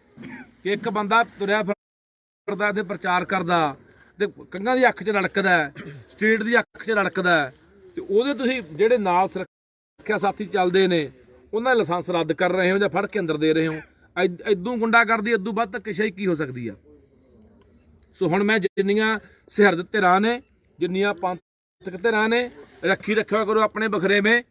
B: ਕਿ ਇੱਕ ਬੰਦਾ ਤੁਰਿਆ ਫਿਰਦਾ ਤੇ ਪ੍ਰਚਾਰ ਕਰਦਾ, ਤੇ ਕੰਗਾਂ ਦੀ ਅੱਖ 'ਚ ਲੜਕਦਾ, ਸਟੇਟ ਦੀ ਅੱਖ 'ਚ ਲੜਕਦਾ, ਤੇ ਉਹਦੇ ਤੁਸੀਂ ਜਿਹੜੇ ਨਾਲ ਸੁਰੱਖਿਆ ਸਾਥੀ ਚੱਲਦੇ ਨੇ, ਉਹਨਾਂ ਦਾ ਲਾਇਸੈਂਸ ਰੱਦ ਕਰ ਰਹੇ ਹੋ ਜਾਂ ਫੜ ਕੇ ਅੰਦਰ ਦੇ ਰਹੇ ਹੋ। ਇਦੋਂ ਗੁੰਡਾਗਰਦੀ, ਇਦੋਂ ਵੱਧ ਧੱਕੇਸ਼ਾਹੀ ਕੀ ਹੋ ਸਕਦੀ ਆ? ਸੋ ਹੁਣ ਮੈਂ ਜਿੰਨੀਆਂ ਸਿਹਰਦ ਧਿਰਾਂ ਨੇ, ਜਿੰਨੀਆਂ ਪੰਥਕ ਧਿਰਾਂ ਨੇ, ਰੱਖੀ ਰੱਖਿਆ ਕਰੋ ਆਪਣੇ ਬਖਰੇਵੇਂ,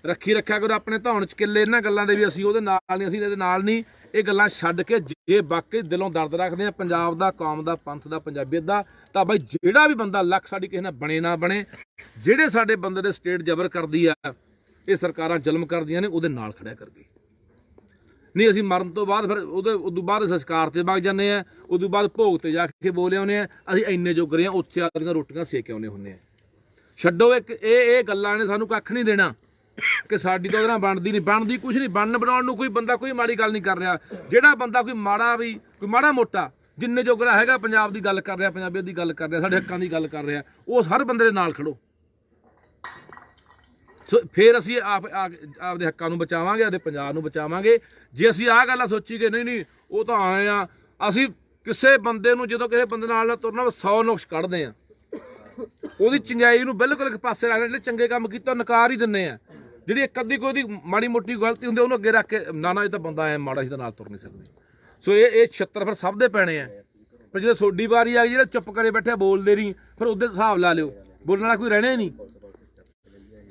B: ਰੱਖੀ ਰੱਖਿਆ ਕਰੋ ਆਪਣੇ ਧੌਣ 'ਚ ਕਿੱਲੇ ਇਹਨਾਂ ਗੱਲਾਂ ਦੇ ਵੀ ਅਸੀਂ ਉਹਦੇ ਨਾਲ ਨਹੀਂ, ਅਸੀਂ ਇਹਦੇ ਨਾਲ ਨਹੀਂ। ਇਹ ਗੱਲਾਂ ਛੱਡ ਕੇ ਜੇ ਵਾਕਈ ਦਿਲੋਂ ਦਰਦ ਰੱਖਦੇ ਆ ਪੰਜਾਬ ਦਾ, ਕੌਮ ਦਾ, ਪੰਥ ਦਾ, ਪੰਜਾਬੀਅਤ ਦਾ, ਤਾਂ ਬਾਈ ਜਿਹੜਾ ਵੀ ਬੰਦਾ ਲੱਖ ਸਾਡੀ ਕਿਸੇ ਨਾਲ ਬਣੇ ਨਾ ਬਣੇ, ਜਿਹੜੇ ਸਾਡੇ ਬੰਦੇ ਦੇ ਸਟੇਟ ਜ਼ਬਰ ਕਰਦੀ ਆ, ਇਹ ਸਰਕਾਰਾਂ ਜ਼ੁਲਮ ਕਰਦੀਆਂ ਨੇ, ਉਹਦੇ ਨਾਲ ਖੜਿਆ ਕਰਦੀ ਨਹੀਂ। ਅਸੀਂ ਮਰਨ ਤੋਂ ਬਾਅਦ ਫਿਰ ਉਦੋਂ ਬਾਅਦ ਸੰਸਕਾਰ ਤੇ ਵਗ ਜਾਂਦੇ ਆ, ਉਦੋਂ ਬਾਅਦ ਭੋਗ ਤੇ ਜਾ ਕੇ ਬੋਲੇ ਆਉਂਦੇ ਆ, ਅਸੀਂ ਇੰਨੇ ਜੋਗਰੇ ਆ, ਉੱਥੇ ਆਪਦੀਆਂ ਰੋਟੀਆਂ ਸੇਕ ਆਉਂਦੇ ਹੁੰਦੇ ਆ। ਛੱਡੋ ਇਹ ਗੱਲਾਂ ਨੇ ਸਾਨੂੰ ਕੱਖ ਨਹੀਂ ਦੇਣਾ ਕਿ ਸਾਡੀ ਤਾਂ ਉਹਦੇ ਨਾਲ ਬਣਦੀ ਕੁਛ ਨਹੀਂ। ਬਣਾਉਣ ਨੂੰ ਕੋਈ ਬੰਦਾ ਕੋਈ ਮਾੜੀ ਗੱਲ ਨਹੀਂ ਕਰ ਰਿਹਾ। ਜਿਹੜਾ ਬੰਦਾ ਕੋਈ ਮਾੜਾ ਮੋਟਾ ਜਿੰਨੇ ਜੋਗਰਾ ਹੈਗਾ ਪੰਜਾਬ ਦੀ ਗੱਲ ਕਰ ਰਿਹਾ, ਪੰਜਾਬੀਅਤ ਦੀ ਗੱਲ ਕਰ ਰਿਹਾ, ਸਾਡੇ ਹੱਕਾਂ ਦੀ ਗੱਲ ਕਰ ਰਿਹਾ, ਉਹ ਹਰ ਬੰਦੇ ਦੇ ਨਾਲ ਖੜੋ। ਸੋ ਫਿਰ ਅਸੀਂ ਆਪਦੇ ਹੱਕਾਂ ਨੂੰ ਬਚਾਵਾਂਗੇ, ਆਪਦੇ ਪੰਜਾਬ ਨੂੰ ਬਚਾਵਾਂਗੇ। ਜੇ ਅਸੀਂ ਆਹ ਗੱਲਾਂ ਸੋਚੀ ਕਿ ਨਹੀਂ ਉਹ ਤਾਂ ਆਏ ਆ, ਅਸੀਂ ਕਿਸੇ ਬੰਦੇ ਨੂੰ ਜਦੋਂ ਕਿਸੇ ਬੰਦੇ ਨਾਲ ਤੁਰਨਾ 100 ਨੁਕਸ ਕੱਢਦੇ ਆ। ਉਹਦੀ ਚੰਗਿਆਈ ਨੂੰ ਬਿਲਕੁਲ ਇੱਕ ਪਾਸੇ ਰੱਖ, ਜਿਹੜੇ ਚੰਗੇ ਕੰਮ ਕੀਤੇ ਉਹ ਨਕਾਰ ਹੀ ਦਿੰਦੇ ਆ। ਜਿਹੜੀ ਇੱਕ ਅੱਧੀ ਕੋਈ ਉਹਦੀ ਮਾੜੀ ਮੋਟੀ ਗਲਤੀ ਹੁੰਦੀ ਉਹਨੂੰ ਅੱਗੇ ਰੱਖ ਕੇ ਨਾ ਇਹ ਤਾਂ ਬੰਦਾ ਐ ਮਾੜਾ, ਸੀ ਤਾਂ ਨਾਲ ਤੁਰ ਨਹੀਂ ਸਕਦੇ। ਸੋ ਇਹ ਛਿੱਤਰ ਫਿਰ ਸਭ ਦੇ ਪੈਣੇ ਆ। ਪਰ ਜਦੋਂ ਤੁਹਾਡੀ ਵਾਰੀ ਆ ਗਈ, ਜਿਹੜੇ ਚੁੱਪ ਕਰੇ ਬੈਠੇ ਬੋਲਦੇ ਨਹੀਂ, ਫਿਰ ਉਹਦੇ ਹਿਸਾਬ ਲਾ ਲਿਓ, ਬੋਲਣ ਵਾਲਾ ਕੋਈ ਰਹਿਣਾ ਹੀ ਨਹੀਂ।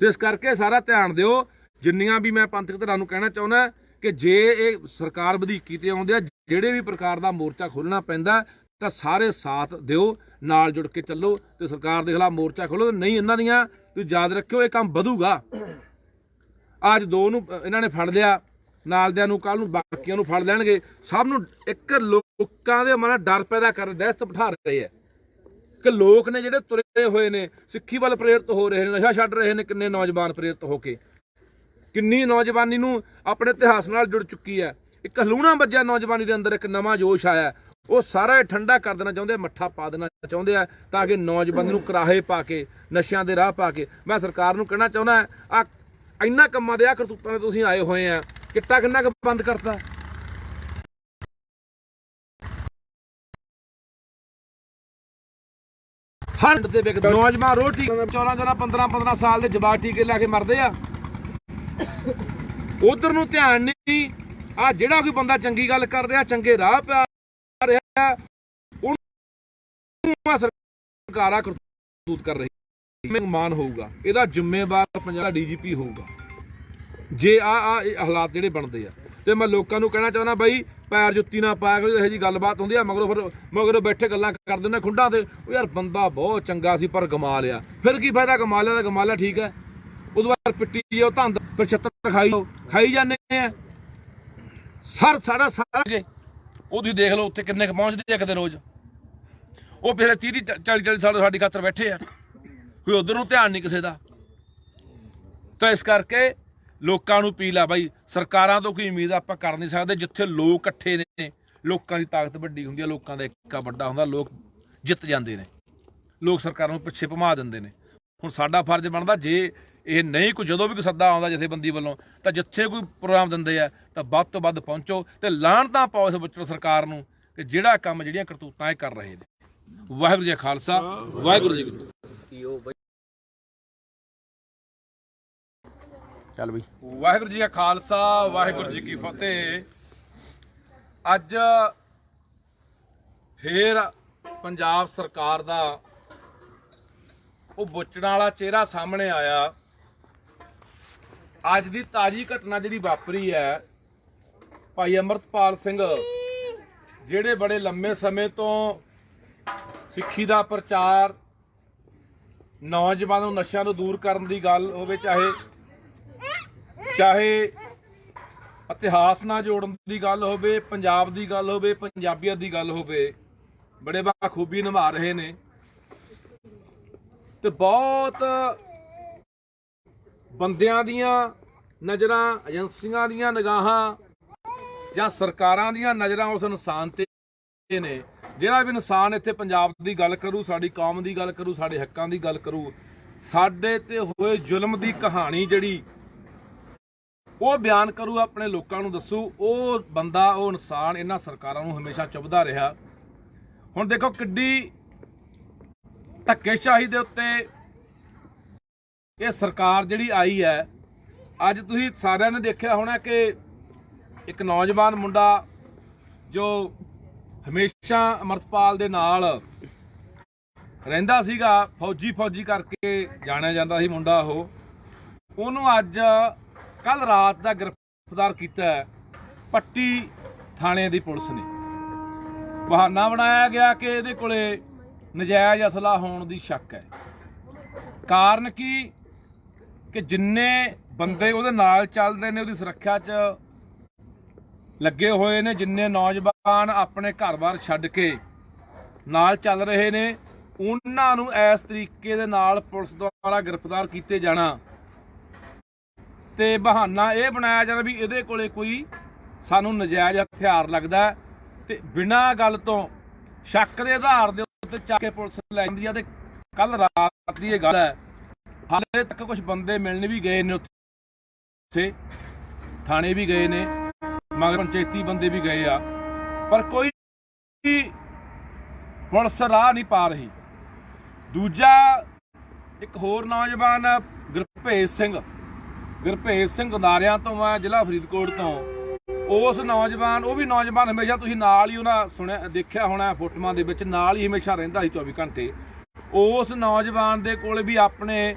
B: ਸੋ ਇਸ ਕਰਕੇ ਸਾਰਾ ਧਿਆਨ ਦਿਓ। ਜਿੰਨੀਆਂ ਵੀ ਮੈਂ ਪੰਥਕ ਧਿਰਾਂ ਨੂੰ ਕਹਿਣਾ ਚਾਹੁੰਦਾ ਕਿ ਜੇ ਇਹ ਸਰਕਾਰ ਵਧੀਕੀ ਤੇ ਆਉਂਦੇ ਆ, ਜਿਹੜੇ ਵੀ ਪ੍ਰਕਾਰ ਦਾ ਮੋਰਚਾ ਖੋਲ੍ਹਣਾ ਪੈਂਦਾ ਤਾਂ ਸਾਰੇ ਸਾਥ ਦਿਓ, ਨਾਲ ਜੁੜ ਕੇ ਚੱਲੋ ਤੇ ਸਰਕਾਰ ਦੇ ਖਿਲਾਫ ਮੋਰਚਾ ਖੋਲ੍ਹੋ। ਨਹੀਂ ਇਹਨਾਂ ਦੀਆਂ ਤੁਸੀਂ ਯਾਦ ਰੱਖਿਓ, ਇਹ ਕੰਮ ਵਧੂਗਾ। ਅੱਜ 2 ਨੂੰ ਇਹਨਾਂ ਨੇ ਫੜ ਲਿਆ, ਨਾਲ ਦਿਆਂ ਨੂੰ ਕੱਲ ਨੂੰ ਬਾਕੀਆਂ ਨੂੰ ਫੜ ਲੈਣਗੇ। ਸਭ ਨੂੰ ਇੱਕ ਲੋਕਾਂ ਦੇ ਮਨਾਂ ਡਰ ਪੈਦਾ ਕਰ, ਦਹਿਸ਼ਤ ਬਿਠਾ ਰਹੇ ਆ ਕਿ ਲੋਕ ਨੇ ਜਿਹੜੇ ਤੁਰੇ ਹੋਏ ਨੇ, ਸਿੱਖੀ ਵੱਲ ਪ੍ਰੇਰਿਤ ਹੋ ਰਹੇ ਨੇ, ਨਸ਼ਾ ਛੱਡ ਰਹੇ ਨੇ। ਕਿੰਨੇ ਨੌਜਵਾਨ ਪ੍ਰੇਰਿਤ ਹੋ ਕੇ, ਕਿੰਨੀ ਨੌਜਵਾਨੀ ਨੂੰ ਆਪਣੇ ਇਤਿਹਾਸ ਨਾਲ ਜੁੜ ਚੁੱਕੀ ਹੈ। ਇੱਕ ਹਲੂਣਾ ਵੱਜਿਆ ਨੌਜਵਾਨੀ ਦੇ ਅੰਦਰ, ਇੱਕ ਨਵਾਂ ਜੋਸ਼ ਆਇਆ। ਉਹ ਸਾਰਾ ਇਹ ਠੰਡਾ ਕਰ ਦੇਣਾ ਚਾਹੁੰਦੇ, ਮੱਠਾ ਪਾ ਦੇਣਾ ਚਾਹੁੰਦੇ ਆ, ਤਾਂ ਕਿ ਨੌਜਵਾਨੀ ਨੂੰ ਕਰਾਹੇ ਪਾ ਕੇ, ਨਸ਼ਿਆਂ ਦੇ ਰਾਹ ਪਾ ਕੇ। ਮੈਂ ਸਰਕਾਰ ਨੂੰ ਕਹਿਣਾ ਚਾਹੁੰਦਾ, ਆ ਇੰਨਾ ਕੰਮਾਂ ਦੇ ਆ ਕਰਤੂਤਾਂ ਦੇ ਤੁਸੀਂ ਆਏ ਹੋਏ ਆ, ਚਿੱਟਾ ਕਿੰਨਾ ਕੁ ਬੰਦ ਕਰਤਾ? ਹੰਡ ਦੇ ਵਿਕ ਨੌਜਵਾਨ ਰੋਟੀ 14 15 ਸਾਲ ਦੇ ਜਵਾਕ ਟੀਕੇ ਲਾ ਕੇ ਮਰਦੇ ਆ। ਉਧਰ ਨੂੰ ਧਿਆਨ ਨਹੀਂ। ਆ ਜਿਹੜਾ ਕੋਈ ਬੰਦਾ ਚੰਗੀ ਗੱਲ ਕਰ ਰਿਹਾ, ਚੰਗੇ ਰਾਹ ਪਾ ਰਿਹਾ, ਉਹਨੂੰ ਸਰਕਾਰਾਂ ਕਰਤੂਤ ਕਰ ਰਹੀ। ਮਾਨ ਹੋਊਗਾ, ਇਹਦਾ ਜ਼ਿੰਮੇਵਾਰ ਪੰਜਾਬ ਦਾ DGP ਹੋਊਗਾ ਜੇ ਆ ਹਾਲਾਤ ਜਿਹੜੇ ਬਣਦੇ ਆ। ਤੇ ਮੈਂ ਲੋਕਾਂ ਨੂੰ ਕਹਿਣਾ ਚਾਹੁੰਦਾ, ਬਾਈ ਪੈਰ ਜੁੱਤੀ ਨਾ ਪਾਇਆ ਕਰੋ। ਇਹੋ ਜਿਹੀ ਗੱਲਬਾਤ ਹੁੰਦੀ ਆ, ਮਗਰੋਂ ਬੈਠੇ ਗੱਲਾਂ ਕਰ ਦਿੰਦੇ ਖੁੰਡਾਂ ਤੇ, ਉਹ ਯਾਰ ਬੰਦਾ ਬਹੁਤ ਚੰਗਾ ਸੀ ਪਰ ਗਮਾ ਲਿਆ। ਫਿਰ ਕੀ ਫਾਇਦਾ? ਗਮਾ ਲਿਆ ਤਾਂ ਗਮਾ ਲਿਆ, ਠੀਕ ਹੈ। ਉਦੋਂ ਬਾਅਦ ਪਿੱਟੀ ਜਾਓ ਧੰਦ, ਫਿਰ ਛੱਤਰ ਖਾਈ ਜਾਂਦੇ ਆ। ਸਾਰਾ ਉਹ ਤੁਸੀਂ ਦੇਖ ਲਓ ਉੱਥੇ ਕਿੰਨੇ ਕੁ ਪਹੁੰਚਦੇ ਆ ਕਿਤੇ ਰੋਜ਼। ਉਹ ਪਿਛਲੇ 30 40 ਸਾਲ ਸਾਡੀ ਖਾਤਰ ਬੈਠੇ ਆ, ਕੋਈ ਉਧਰ ਨੂੰ ਧਿਆਨ ਨਹੀਂ ਕਿਸੇ ਦਾ। ਤਾਂ ਇਸ ਕਰਕੇ ਲੋਕਾਂ ਨੂੰ ਅਪੀਲ ਆ, ਬਾਈ ਸਰਕਾਰਾਂ ਤੋਂ ਕੋਈ ਉਮੀਦ ਆਪਾਂ ਕਰ ਨਹੀਂ ਸਕਦੇ। ਜਿੱਥੇ ਲੋਕ ਇਕੱਠੇ ਨੇ, ਲੋਕਾਂ ਦੀ ਤਾਕਤ ਵੱਡੀ ਹੁੰਦੀ ਹੈ, ਲੋਕਾਂ ਦਾ ਏਕਾ ਵੱਡਾ ਹੁੰਦਾ, ਲੋਕ ਜਿੱਤ ਜਾਂਦੇ ਨੇ, ਲੋਕ ਸਰਕਾਰਾਂ ਨੂੰ ਪਿੱਛੇ ਭਮਾ ਦਿੰਦੇ ਨੇ। ਹੁਣ ਸਾਡਾ ਫਰਜ਼ ਬਣਦਾ, ਜੇ ਇਹ ਨਹੀਂ ਕੋਈ, ਜਦੋਂ ਵੀ ਕੋਈ ਸੱਦਾ ਆਉਂਦਾ ਜਥੇਬੰਦੀ ਵੱਲੋਂ, ਤਾਂ ਜਿੱਥੇ ਕੋਈ ਪ੍ਰੋਗਰਾਮ ਦਿੰਦੇ ਆ ਤਾਂ ਵੱਧ ਤੋਂ ਵੱਧ ਪਹੁੰਚੋ ਤੇ ਲਾਹਣਤਾਂ ਪਾਓ ਇਸ ਵਿਚੋਂ ਸਰਕਾਰ ਨੂੰ ਕਿ ਜਿਹੜਾ ਕੰਮ, ਜਿਹੜੀਆਂ ਕਰਤੂਤਾਂ ਇਹ ਕਰ ਰਹੇ ਨੇ। ਵਾਹਿਗੁਰੂ ਜੀ ਕਾ ਖਾਲਸਾ, ਵਾਹਿਗੁਰੂ ਜੀ ਕੀ ਫਤਿਹ। ਚੱਲ ਬਈ। ਵਾਹਿਗੁਰੂ ਜੀ ਕਾ ਖਾਲਸਾ, ਵਾਹਿਗੁਰੂ ਜੀ ਕੀ ਫਤਿਹ। ਅੱਜ ਫੇਰ ਪੰਜਾਬ ਸਰਕਾਰ ਦਾ ਉਹ ਬੁੱਚਣ ਵਾਲਾ ਚਿਹਰਾ ਸਾਹਮਣੇ ਆਇਆ। ਅੱਜ ਦੀ ਤਾਜ਼ੀ ਘਟਨਾ ਜਿਹੜੀ ਵਾਪਰੀ ਹੈ, ਭਾਈ ਅੰਮ੍ਰਿਤਪਾਲ ਸਿੰਘ, ਜਿਹੜੇ ਬੜੇ ਲੰਮੇ ਸਮੇਂ ਤੋਂ ਸਿੱਖੀ ਦਾ ਪ੍ਰਚਾਰ, ਨੌਜਵਾਨਾਂ ਨੂੰ ਨਸ਼ਿਆਂ ਤੋਂ ਦੂਰ ਕਰਨ ਦੀ ਗੱਲ ਹੋਵੇ, ਚਾਹੇ ਇਤਿਹਾਸ ਨਾਲ ਜੋੜਨ ਦੀ ਗੱਲ ਹੋਵੇ, ਪੰਜਾਬ ਦੀ ਗੱਲ ਹੋਵੇ, ਪੰਜਾਬੀਅਤ ਦੀ ਗੱਲ ਹੋਵੇ, ਬੜੇ ਬਾਖੂਬੀ ਨਿਭਾ ਰਹੇ ਨੇ। ਤੇ ਬਹੁਤ ਬੰਦਿਆਂ ਦੀਆਂ ਨਜ਼ਰਾਂ, ਏਜੰਸੀਆਂ ਦੀਆਂ ਨਿਗਾਹਾਂ ਜਾਂ ਸਰਕਾਰਾਂ ਦੀਆਂ ਨਜ਼ਰਾਂ ਉਸ ਇਨਸਾਨ ਤੇ ਨੇ, ਜਿਹੜਾ ਵੀ ਇਨਸਾਨ ਇੱਥੇ ਪੰਜਾਬ ਦੀ ਗੱਲ ਕਰੂ, ਸਾਡੀ ਕੌਮ ਦੀ ਗੱਲ ਕਰੂ, ਸਾਡੇ ਹੱਕਾਂ ਦੀ ਗੱਲ ਕਰੂ, ਸਾਡੇ ਤੇ ਹੋਏ ਜ਼ੁਲਮ ਦੀ ਕਹਾਣੀ ਜਿਹੜੀ ਉਹ ਬਿਆਨ ਕਰੂ, ਆਪਣੇ ਲੋਕਾਂ ਨੂੰ ਦੱਸੂ, ਉਹ ਬੰਦਾ, ਉਹ ਇਨਸਾਨ ਇਹਨਾਂ ਸਰਕਾਰਾਂ ਨੂੰ ਹਮੇਸ਼ਾ ਚੁੱਭਦਾ ਰਿਹਾ। ਹੁਣ ਦੇਖੋ ਕਿੱਡੀ ਧੱਕੇਸ਼ਾਹੀ ਦੇ ਉੱਤੇ ਇਹ ਸਰਕਾਰ ਜਿਹੜੀ ਆਈ ਹੈ। ਅੱਜ ਤੁਸੀਂ ਸਾਰਿਆਂ ਨੇ ਦੇਖਿਆ ਹੋਣਾ ਕਿ ਇੱਕ ਨੌਜਵਾਨ ਮੁੰਡਾ ਜੋ ਹਮੇਸ਼ਾ ਅੰਮ੍ਰਿਤਪਾਲ ਦੇ ਨਾਲ ਰਹਿੰਦਾ ਸੀਗਾ, ਫੌਜੀ ਕਰਕੇ ਜਾਣਿਆ ਜਾਂਦਾ ਸੀ ਮੁੰਡਾ, ਉਹਨੂੰ ਅੱਜ ਕੱਲ ਰਾਤ ਦਾ ਗ੍ਰਿਫਤਾਰ ਕੀਤਾ ਪੱਟੀ ਥਾਣੇ ਦੀ ਪੁਲਿਸ ਨੇ। ਬਹਾਨਾ ਬਣਾਇਆ ਗਿਆ ਕਿ ਇਹਦੇ ਕੋਲੇ ਨਜਾਇਜ਼ ਅਸਲਾ ਹੋਣ ਦੀ ਸ਼ੱਕ ਹੈ। ਕਾਰਨ ਕੀ ਕਿ ਜਿੰਨੇ ਬੰਦੇ ਉਹਦੇ ਨਾਲ ਚੱਲਦੇ ਨੇ, ਉਹਦੀ ਸੁਰੱਖਿਆ 'ਚ ਲੱਗੇ ਹੋਏ ਨੇ, ਜਿੰਨੇ ਨੌਜਵਾਨ ਆਪਣੇ ਘਰ-ਬਾਰ ਛੱਡ ਕੇ ਨਾਲ ਚੱਲ ਰਹੇ ਨੇ, ਉਹਨਾਂ ਨੂੰ ਇਸ ਤਰੀਕੇ ਦੇ ਨਾਲ ਪੁਲਿਸ ਦੁਆਰਾ ਗ੍ਰਿਫਤਾਰ ਕੀਤੇ ਜਾਣਾ ਤੇ ਬਹਾਨਾ ਇਹ ਬਣਾਇਆ ਜਾਣਾ ਵੀ ਇਹਦੇ ਕੋਲੇ ਕੋਈ ਸਾਨੂੰ ਨਜਾਇਜ਼ ਹਥਿਆਰ ਲੱਗਦਾ, ਤੇ ਬਿਨਾਂ ਗੱਲ ਤੋਂ ਸ਼ੱਕ ਦੇ ਆਧਾਰ ਦੇ ਉੱਤੇ ਚੱਕ ਕੇ ਪੁਲਿਸ ਲੈ ਜਾਂਦੀ ਆ। ਤੇ ਕੱਲ ਰਾਤ ਦੀ ਇਹ ਗੱਲ ਹੈ, ਹਾਲੇ ਤੱਕ ਕੁਝ ਬੰਦੇ ਮਿਲਣ ਵੀ ਗਏ ਨੇ, ਉੱਥੇ ਥਾਣੇ ਵੀ ਗਏ ਨੇ, ਮਗਰ ਪੰਚਾਇਤੀ ਬੰਦੇ ਵੀ ਗਏ ਆ, ਪਰ ਕੋਈ ਪੁਲਿਸ ਰਾਹ ਨਹੀਂ ਪਾ ਰਹੀ। ਦੂਜਾ, ਇੱਕ ਹੋਰ ਨੌਜਵਾਨ ਗੁਰਭੇਜ ਸਿੰਘ ਗੰਦਾਰਿਆਂ ਤੋਂ ਆ, ਜ਼ਿਲ੍ਹਾ ਫਰੀਦਕੋਟ ਤੋਂ। ਉਸ ਨੌਜਵਾਨ, ਉਹ ਵੀ ਨੌਜਵਾਨ ਹਮੇਸ਼ਾ ਤੁਸੀਂ ਨਾਲ ਹੀ ਉਹਨਾਂ ਸੁਣਿਆ ਦੇਖਿਆ ਹੋਣਾ ਫੋਟੋਆਂ ਦੇ ਵਿੱਚ, ਨਾਲ ਹੀ ਹਮੇਸ਼ਾ ਰਹਿੰਦਾ ਸੀ 24 ਘੰਟੇ। ਉਸ ਨੌਜਵਾਨ ਦੇ ਕੋਲ ਵੀ ਆਪਣੇ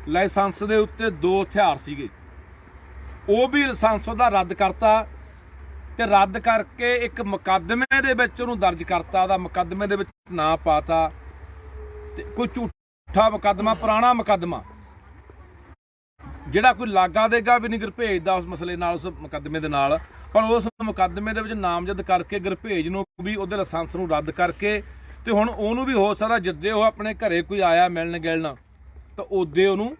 B: ਲਾਇਸੈਂਸ ਦੇ ਉੱਤੇ 2 ਹਥਿਆਰ ਸੀਗੇ, ਉਹ ਵੀ ਲਾਇਸੈਂਸ ਉਹਦਾ ਰੱਦ ਕਰਤਾ ਤੇ ਰੱਦ ਕਰਕੇ ਇੱਕ ਮੁਕੱਦਮੇ ਦੇ ਵਿੱਚ ਉਹਨੂੰ ਦਰਜ ਕਰਤਾ, ਉਹਦਾ ਮੁਕੱਦਮੇ ਦੇ ਵਿੱਚ ਨਾਂ ਪਾਤਾ ਤੇ ਕੋਈ ਝੂਠਾ ਮੁਕੱਦਮਾ, ਪੁਰਾਣਾ ਮੁਕੱਦਮਾ ਜਿਹੜਾ ਕੋਈ ਲਾਗਾ ਦੇਗਾ ਵੀ ਨਹੀਂ ਗੁਰਭੇਜ ਦਾ ਉਸ ਮਸਲੇ ਨਾਲ, ਉਸ ਮੁਕੱਦਮੇ ਦੇ ਨਾਲ। ਪਰ ਉਸ ਮੁਕੱਦਮੇ ਦੇ ਵਿੱਚ ਨਾਮਜ਼ਦ ਕਰਕੇ ਗੁਰਭੇਜ ਨੂੰ ਵੀ ਉਹਦੇ ਲਾਇਸੈਂਸ ਨੂੰ ਰੱਦ ਕਰਕੇ ਤੇ ਹੁਣ ਉਹਨੂੰ ਵੀ ਹੋ ਸਕਦਾ ਜਿੱਦੇ ਉਹ ਆਪਣੇ ਘਰੇ ਕੋਈ ਆਇਆ ਮਿਲਣ ਗਿਲਣ ਤਾਂ ਉਹਦੇ ਉਹਨੂੰ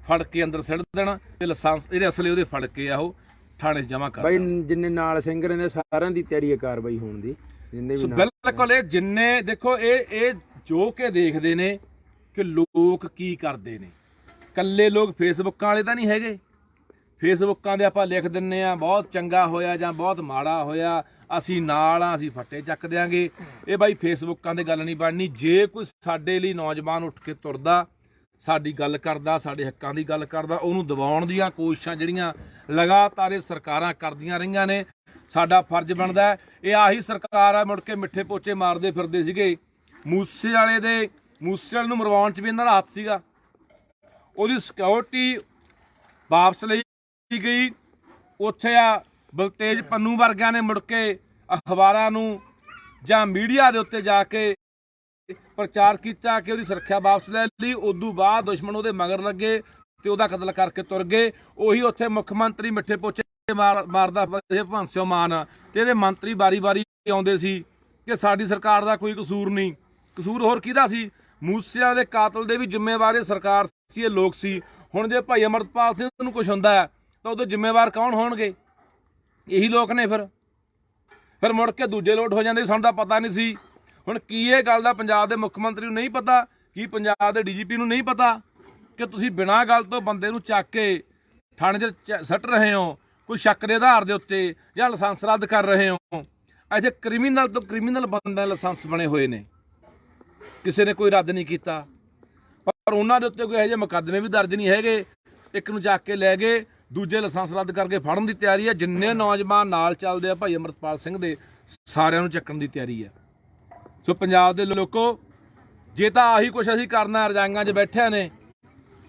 B: ਫੜ ਕੇ ਅੰਦਰ ਸਿੱਟ ਦੇਣਾ ਤੇ ਲਾਇਸੈਂਸ ਜਿਹੜੇ ਅਸਲੇ ਉਹਦੇ ਫੜ ਕੇ ਆ ਉਹ ਥਾਣੇ ਜਮ੍ਹਾਂ ਕਰ
A: ਬਾਈ। ਜਿੰਨੇ ਨਾਲ ਸਿੰਘ ਰਹਿੰਦੇ ਸਾਰਿਆਂ ਦੀ ਤਿਆਰੀ ਹੈ ਕਾਰਵਾਈ ਹੋਣ ਦੀ, ਜਿੰਨੇ ਵੀ
B: ਬਿਲਕੁਲ। ਇਹ ਜਿੰਨੇ ਦੇਖੋ ਇਹ ਜੋ ਕੇ ਦੇਖਦੇ ਨੇ ਕਿ ਲੋਕ ਕੀ ਕਰਦੇ ਨੇ। ਕੱਲੇ ਲੋਕ ਫੇਸਬੁੱਕਾਂ ਵਾਲੇ ਤਾਂ ਨਹੀਂ ਹੈਗੇ, ਫੇਸਬੁੱਕਾਂ ਦੇ ਆਪਾਂ ਲਿਖ ਦਿੰਨੇ ਆ ਬਹੁਤ ਚੰਗਾ ਹੋਇਆ ਜਾਂ ਬਹੁਤ ਮਾੜਾ ਹੋਇਆ, ਅਸੀਂ ਨਾਲ ਆ, ਅਸੀਂ ਫੱਟੇ ਚੱਕ ਦਿਆਂਗੇ। ਇਹ ਬਾਈ ਫੇਸਬੁੱਕਾਂ ਦੇ ਗੱਲ ਨਹੀਂ ਬਣਨੀ। ਜੇ ਕੋਈ ਸਾਡੇ ਲਈ ਨੌਜਵਾਨ ਉੱਠ ਕੇ ਤੁਰਦਾ, ਸਾਡੀ ਗੱਲ ਕਰਦਾ, ਸਾਡੇ ਹੱਕਾਂ ਦੀ ਗੱਲ ਕਰਦਾ, ਉਹਨੂੰ ਦਬਾਉਣ ਦੀਆਂ ਕੋਸ਼ਿਸ਼ਾਂ ਜਿਹੜੀਆਂ ਲਗਾਤਾਰ ਇਹ ਸਰਕਾਰਾਂ ਕਰਦੀਆਂ ਰਹੀਆਂ ਨੇ, ਸਾਡਾ ਫਰਜ਼ ਬਣਦਾ। ਇਹ ਆਹੀ ਸਰਕਾਰ ਆ ਮੁੜ ਕੇ ਮਿੱਠੇ ਪੋਚੇ ਮਾਰਦੇ ਫਿਰਦੇ ਸੀਗੇ। ਮੂਸੇ ਵਾਲੇ ਨੂੰ ਮਰਵਾਉਣ 'ਚ ਵੀ ਇਹਨਾਂ ਦਾ ਹੱਥ ਸੀਗਾ। ਉਹਦੀ ਸਿਕਿਉਰਿਟੀ ਵਾਪਸ ਲਈ ਗਈ। ਉੱਥੇ ਆ ਬਲਤੇਜ ਪੰਨੂ ਵਰਗਿਆਂ ਨੇ ਮੁੜ ਕੇ ਅਖਬਾਰਾਂ ਨੂੰ ਜਾਂ ਮੀਡੀਆ ਦੇ ਉੱਤੇ ਜਾ ਕੇ ਪ੍ਰਚਾਰ ਕੀਤਾ ਕਿ ਉਹਦੀ ਸੁਰੱਖਿਆ ਵਾਪਸ ਲੈ ਲਈ। ਉਦੋਂ ਬਾਅਦ ਦੁਸ਼ਮਣ ਉਹਦੇ ਮਗਰ ਲੱਗੇ ਤੇ ਉਹਦਾ ਕਤਲ ਕਰਕੇ ਤੁਰ ਗਏ। ਉਹੀ ਉੱਥੇ ਮੁੱਖ ਮੰਤਰੀ ਮਿੱਠੇ ਪੋਚੇ ਮਾਰਦਾ ਭਗਵੰਤ ਸਿੰਘ ਮਾਨ ਤੇ ਇਹਦੇ ਮੰਤਰੀ ਵਾਰੀ ਆਉਂਦੇ ਸੀ ਕਿ ਸਾਡੀ ਸਰਕਾਰ ਦਾ ਕੋਈ ਕਸੂਰ ਨਹੀਂ। ਕਸੂਰ ਹੋਰ ਕਿਹਦਾ ਸੀ? ਮੂਸੇਵਾਲੇ ਦੇ ਕਾਤਲ ਦੇ ਵੀ ਜ਼ਿੰਮੇਵਾਰ ਸਰਕਾਰ ਸੀ, ਇਹ ਲੋਕ ਸੀ। ਹੁਣ ਜੇ ਭਾਈ ਅਮਰਪਾਲ ਸਿੰਘ ਨੂੰ ਕੁਝ ਹੁੰਦਾ ਹੈ ਤਾਂ ਉਹਦੇ ਜ਼ਿੰਮੇਵਾਰ ਕੌਣ ਹੋਣਗੇ? ਇਹੀ ਲੋਕ ਨੇ। ਫਿਰ ਮੁੜ ਕੇ ਦੂਜੇ ਲੋਟ ਹੋ ਜਾਂਦੇ। ਸਾਨੂੰ ਤਾਂ ਪਤਾ ਨਹੀਂ ਸੀ। ਹੁਣ ਕੀ ਇਹ ਗੱਲ ਦਾ ਪੰਜਾਬ ਦੇ ਮੁੱਖ ਮੰਤਰੀ ਨੂੰ ਨਹੀਂ ਪਤਾ? ਕੀ ਪੰਜਾਬ ਦੇ DGP ਨੂੰ ਨਹੀਂ ਪਤਾ ਕਿ ਤੁਸੀਂ ਬਿਨਾਂ ਗੱਲ ਤੋਂ ਬੰਦੇ ਨੂੰ ਚੱਕ ਕੇ ਥਾਣੇ 'ਚ ਸੱਟ ਰਹੇ ਹੋ ਕੋਈ ਸ਼ੱਕ ਦੇ ਆਧਾਰ ਦੇ ਉੱਤੇ, ਜਾਂ ਲਾਇਸੈਂਸ ਰੱਦ ਕਰ ਰਹੇ ਹੋ? ਇੱਥੇ ਕ੍ਰਿਮੀਨਲ ਤੋਂ ਕ੍ਰਿਮੀਨਲ ਬੰਦੇ ਦੇ ਲਾਇਸੈਂਸ ਬਣੇ ਹੋਏ ਨੇ, ਕਿਸੇ ਨੇ ਕੋਈ ਰੱਦ ਨਹੀਂ ਕੀਤਾ। ਪਰ ਉਹਨਾਂ ਦੇ ਉੱਤੇ ਕੋਈ ਇਹੋ ਜਿਹੇ ਮੁਕੱਦਮੇ ਵੀ ਦਰਜ ਨਹੀਂ ਹੈਗੇ। ਇੱਕ ਨੂੰ ਚੱਕ ਕੇ ਲੈ ਗਏ, ਦੂਜੇ ਲਾਇਸੈਂਸ ਰੱਦ ਕਰਕੇ ਫੜਨ ਦੀ ਤਿਆਰੀ ਹੈ। ਜਿੰਨੇ ਨੌਜਵਾਨ ਨਾਲ ਚੱਲਦੇ ਆ ਭਾਈ ਅਮਰਪਾਲ ਸਿੰਘ ਦੇ, ਸਾਰਿਆਂ ਨੂੰ ਚੱਕਣ ਦੀ ਤਿਆਰੀ ਹੈ। ਸੋ ਪੰਜਾਬ ਦੇ ਲੋਕੋ, ਜੇ ਤਾਂ ਆਹੀ ਕੁਛ ਅਸੀਂ ਕਰਨਾ, ਰਜਾਈਆਂ 'ਚ ਬੈਠਿਆਂ ਨੇ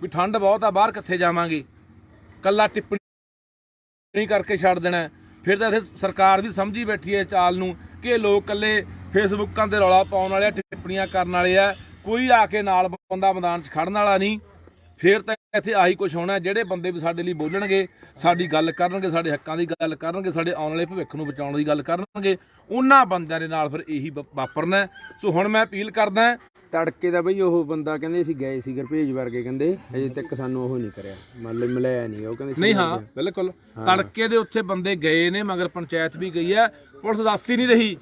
B: ਵੀ ਠੰਡ ਬਹੁਤ ਆ ਬਾਹਰ ਕਿੱਥੇ ਜਾਵਾਂਗੇ, ਕੱਲਾ ਟਿੱਪਣੀ ਕਰਕੇ ਛੱਡ ਦੇਣਾ, ਫਿਰ ਤਾਂ ਇੱਥੇ ਸਰਕਾਰ ਵੀ ਸਮਝੀ ਬੈਠੀ ਹੈ ਚਾਲ ਨੂੰ ਕਿ ਇਹ ਲੋਕ ਕੱਲੇ ਫੇਸਬੁੱਕਾਂ ਤੇ ਰੌਲਾ ਪਾਉਣ ਵਾਲੇ ਆ, ਟਿੱਪਣੀਆਂ ਕਰਨ ਵਾਲੇ ਆ, ਕੋਈ ਆ ਕੇ ਨਾਲ ਬੰਦਾ ਮੈਦਾਨ 'ਚ ਖੜਨ ਵਾਲਾ ਨਹੀਂ। ਫਿਰ ਤਾਂ ਇੱਥੇ ਆਹੀ ਕੁਛ ਹੋਣਾ। ਜਿਹੜੇ ਬੰਦੇ ਵੀ ਸਾਡੇ ਲਈ ਬੋਲਣਗੇ, ਸਾਡੀ ਗੱਲ ਕਰਨਗੇ, ਸਾਡੇ ਹੱਕਾਂ ਦੀ ਗੱਲ ਕਰਨਗੇ, ਸਾਡੇ ਆਉਣ ਵਾਲੇ ਭਵਿੱਖ ਨੂੰ ਬਚਾਉਣ ਦੀ ਗੱਲ ਕਰਨਗੇ, ਉਹਨਾਂ ਬੰਦਿਆਂ ਦੇ ਨਾਲ ਫਿਰ ਇਹੀ ਵਾਪਰਨਾ। ਸੋ ਹੁਣ ਮੈਂ ਅਪੀਲ ਕਰਦਾ,
A: ਤੜਕੇ ਦਾ ਬਈ ਉਹ ਬੰਦਾ ਕਹਿੰਦੇ ਅਸੀਂ ਗਏ ਸੀ ਗੁਰਭੇਜ ਵਰਗੇ, ਕਹਿੰਦੇ ਅਜੇ ਤੱਕ ਸਾਨੂੰ ਉਹ ਨਹੀਂ ਕਰਿਆ, ਮਤਲਬ ਮਿਲਿਆ ਨਹੀਂ। ਉਹ ਕਹਿੰਦੇ
B: ਨਹੀਂ, ਹਾਂ ਬਿਲਕੁਲ ਤੜਕੇ ਦੇ ਉੱਥੇ ਬੰਦੇ ਗਏ ਨੇ, ਮਗਰ ਪੰਚਾਇਤ ਵੀ ਗਈ ਹੈ, ਪੁਲਿਸ ਦੱਸ ਹੀ ਨਹੀਂ ਰਹੀ।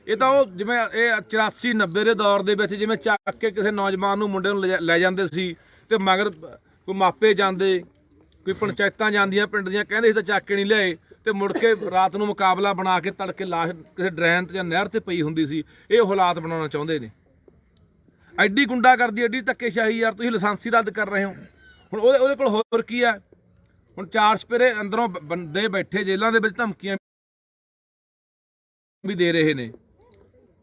B: ਇਹ ਤਾਂ ਉਹ ਜਿਵੇਂ ਇਹ 84-90 ਦੇ ਦੌਰ ਦੇ ਵਿੱਚ ਜਿਵੇਂ ਚੱਕ ਕੇ ਕਿਸੇ ਨੌਜਵਾਨ ਨੂੰ, ਮੁੰਡੇ ਨੂੰ ਲੈ ਜਾਂਦੇ ਸੀ ਤੇ ਮਗਰ ਕੋਈ ਮਾਪੇ ਜਾਂਦੇ, ਕੋਈ ਪੰਚਾਇਤਾਂ ਜਾਂਦੀਆਂ ਪਿੰਡ ਦੀਆਂ, ਕਹਿੰਦੇ ਸੀ ਤਾਂ ਚੱਕ ਕੇ ਨਹੀਂ ਲਿਆਏ ਤੇ ਮੁੜ ਕੇ ਰਾਤ ਨੂੰ ਮੁਕਾਬਲਾ ਬਣਾ ਕੇ ਤੜਕੇ ਲਾਸ਼ ਕਿਸੇ ਡਰੇਨ ਤੇ ਜਾਂ ਨਹਿਰ ਤੇ ਪਈ ਹੁੰਦੀ ਸੀ। ਇਹ ਹਾਲਾਤ ਬਣਾਉਣਾ ਚਾਹੁੰਦੇ ਨੇ। ਐਡੀ ਗੁੰਡਾਗਰਦੀ, ਐਡੀ ਧੱਕੇਸ਼ਾਹੀ ਯਾਰ। ਤੁਸੀਂ ਲਾਇਸੈਂਸ ਰੱਦ ਕਰ ਰਹੇ ਹੋ। ਹੁਣ ਉਹਦੇ ਕੋਲ ਹੋਰ ਕੀ ਹੈ? ਹੁਣ 4 ਸਪੇਰੇ ਅੰਦਰੋਂ ਬੰਦੇ ਬੈਠੇ ਜੇਲ੍ਹਾਂ ਦੇ ਵਿੱਚ, ਧਮਕੀਆਂ ਵੀ ਦੇ ਰਹੇ ਨੇ,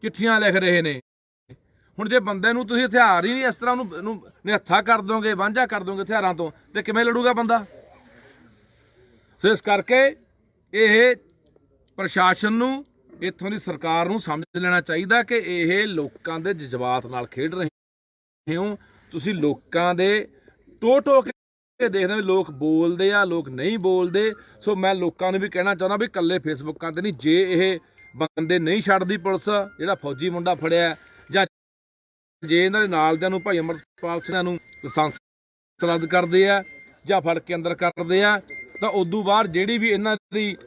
B: ਚਿੱਠੀਆਂ ਲਿਖ ਰਹੇ ਨੇ। ਹੁਣ ਜੇ ਬੰਦੇ ਨੂੰ ਤੁਸੀਂ ਹਥਿਆਰ ਹੀ ਨਹੀਂ ਇਸ ਤਰ੍ਹਾਂ ਉਹਨੂੰ ਨਿਹੱਥਾ ਕਰ ਦੋਗੇ, ਵਾਂਝਾ ਕਰ ਦੋਗੇ ਹਥਿਆਰਾਂ ਤੋਂ, ਤੇ ਕਿਵੇਂ ਲੜੂਗਾ ਬੰਦਾ? ਸੋ ਇਸ ਕਰਕੇ ਇਹ ਪ੍ਰਸ਼ਾਸਨ ਨੂੰ, ਇੱਥੋਂ ਦੀ ਸਰਕਾਰ ਨੂੰ ਸਮਝ ਲੈਣਾ ਚਾਹੀਦਾ ਕਿ ਇਹ ਲੋਕਾਂ ਦੇ ਜਜ਼ਬਾਤ ਨਾਲ ਖੇਡ ਰਹੇ ਹੋ। ਤੁਸੀਂ ਲੋਕਾਂ ਦੇ ਟੋ ਕੇ ਦੇਖਦੇ ਵੀ ਲੋਕ ਬੋਲਦੇ ਆ, ਲੋਕ ਨਹੀਂ ਬੋਲਦੇ। ਸੋ ਮੈਂ ਲੋਕਾਂ ਨੂੰ ਵੀ ਕਹਿਣਾ ਚਾਹੁੰਦਾ ਵੀ ਇਕੱਲੇ ਫੇਸਬੁੱਕਾਂ ਤੇ ਨਹੀਂ, ਜੇ ਇਹ ਬੰਦੇ ਨਹੀਂ ਛੱਡਦੀ ਪੁਲਿਸ, ਜਿਹੜਾ ਫੌਜੀ ਮੁੰਡਾ ਫੜਿਆ, ਜਾਂ ਜੇ ਇਹਨਾਂ ਦੇ ਨਾਲ ਦਿਆਂ ਨੂੰ ਭਾਈ ਅਮਰਪਾਲ ਸਿੰਘ ਨੂੰ ਲਾਇਸੈਂਸ ਰੱਦ ਕਰਦੇ ਆ ਜਾਂ ਫੜ ਕੇ ਅੰਦਰ ਕਰਦੇ ਆ, ਤਾਂ ਉਦੋਂ ਬਾਅਦ ਜਿਹੜੀ ਵੀ ਇਹਨਾਂ ਦੀ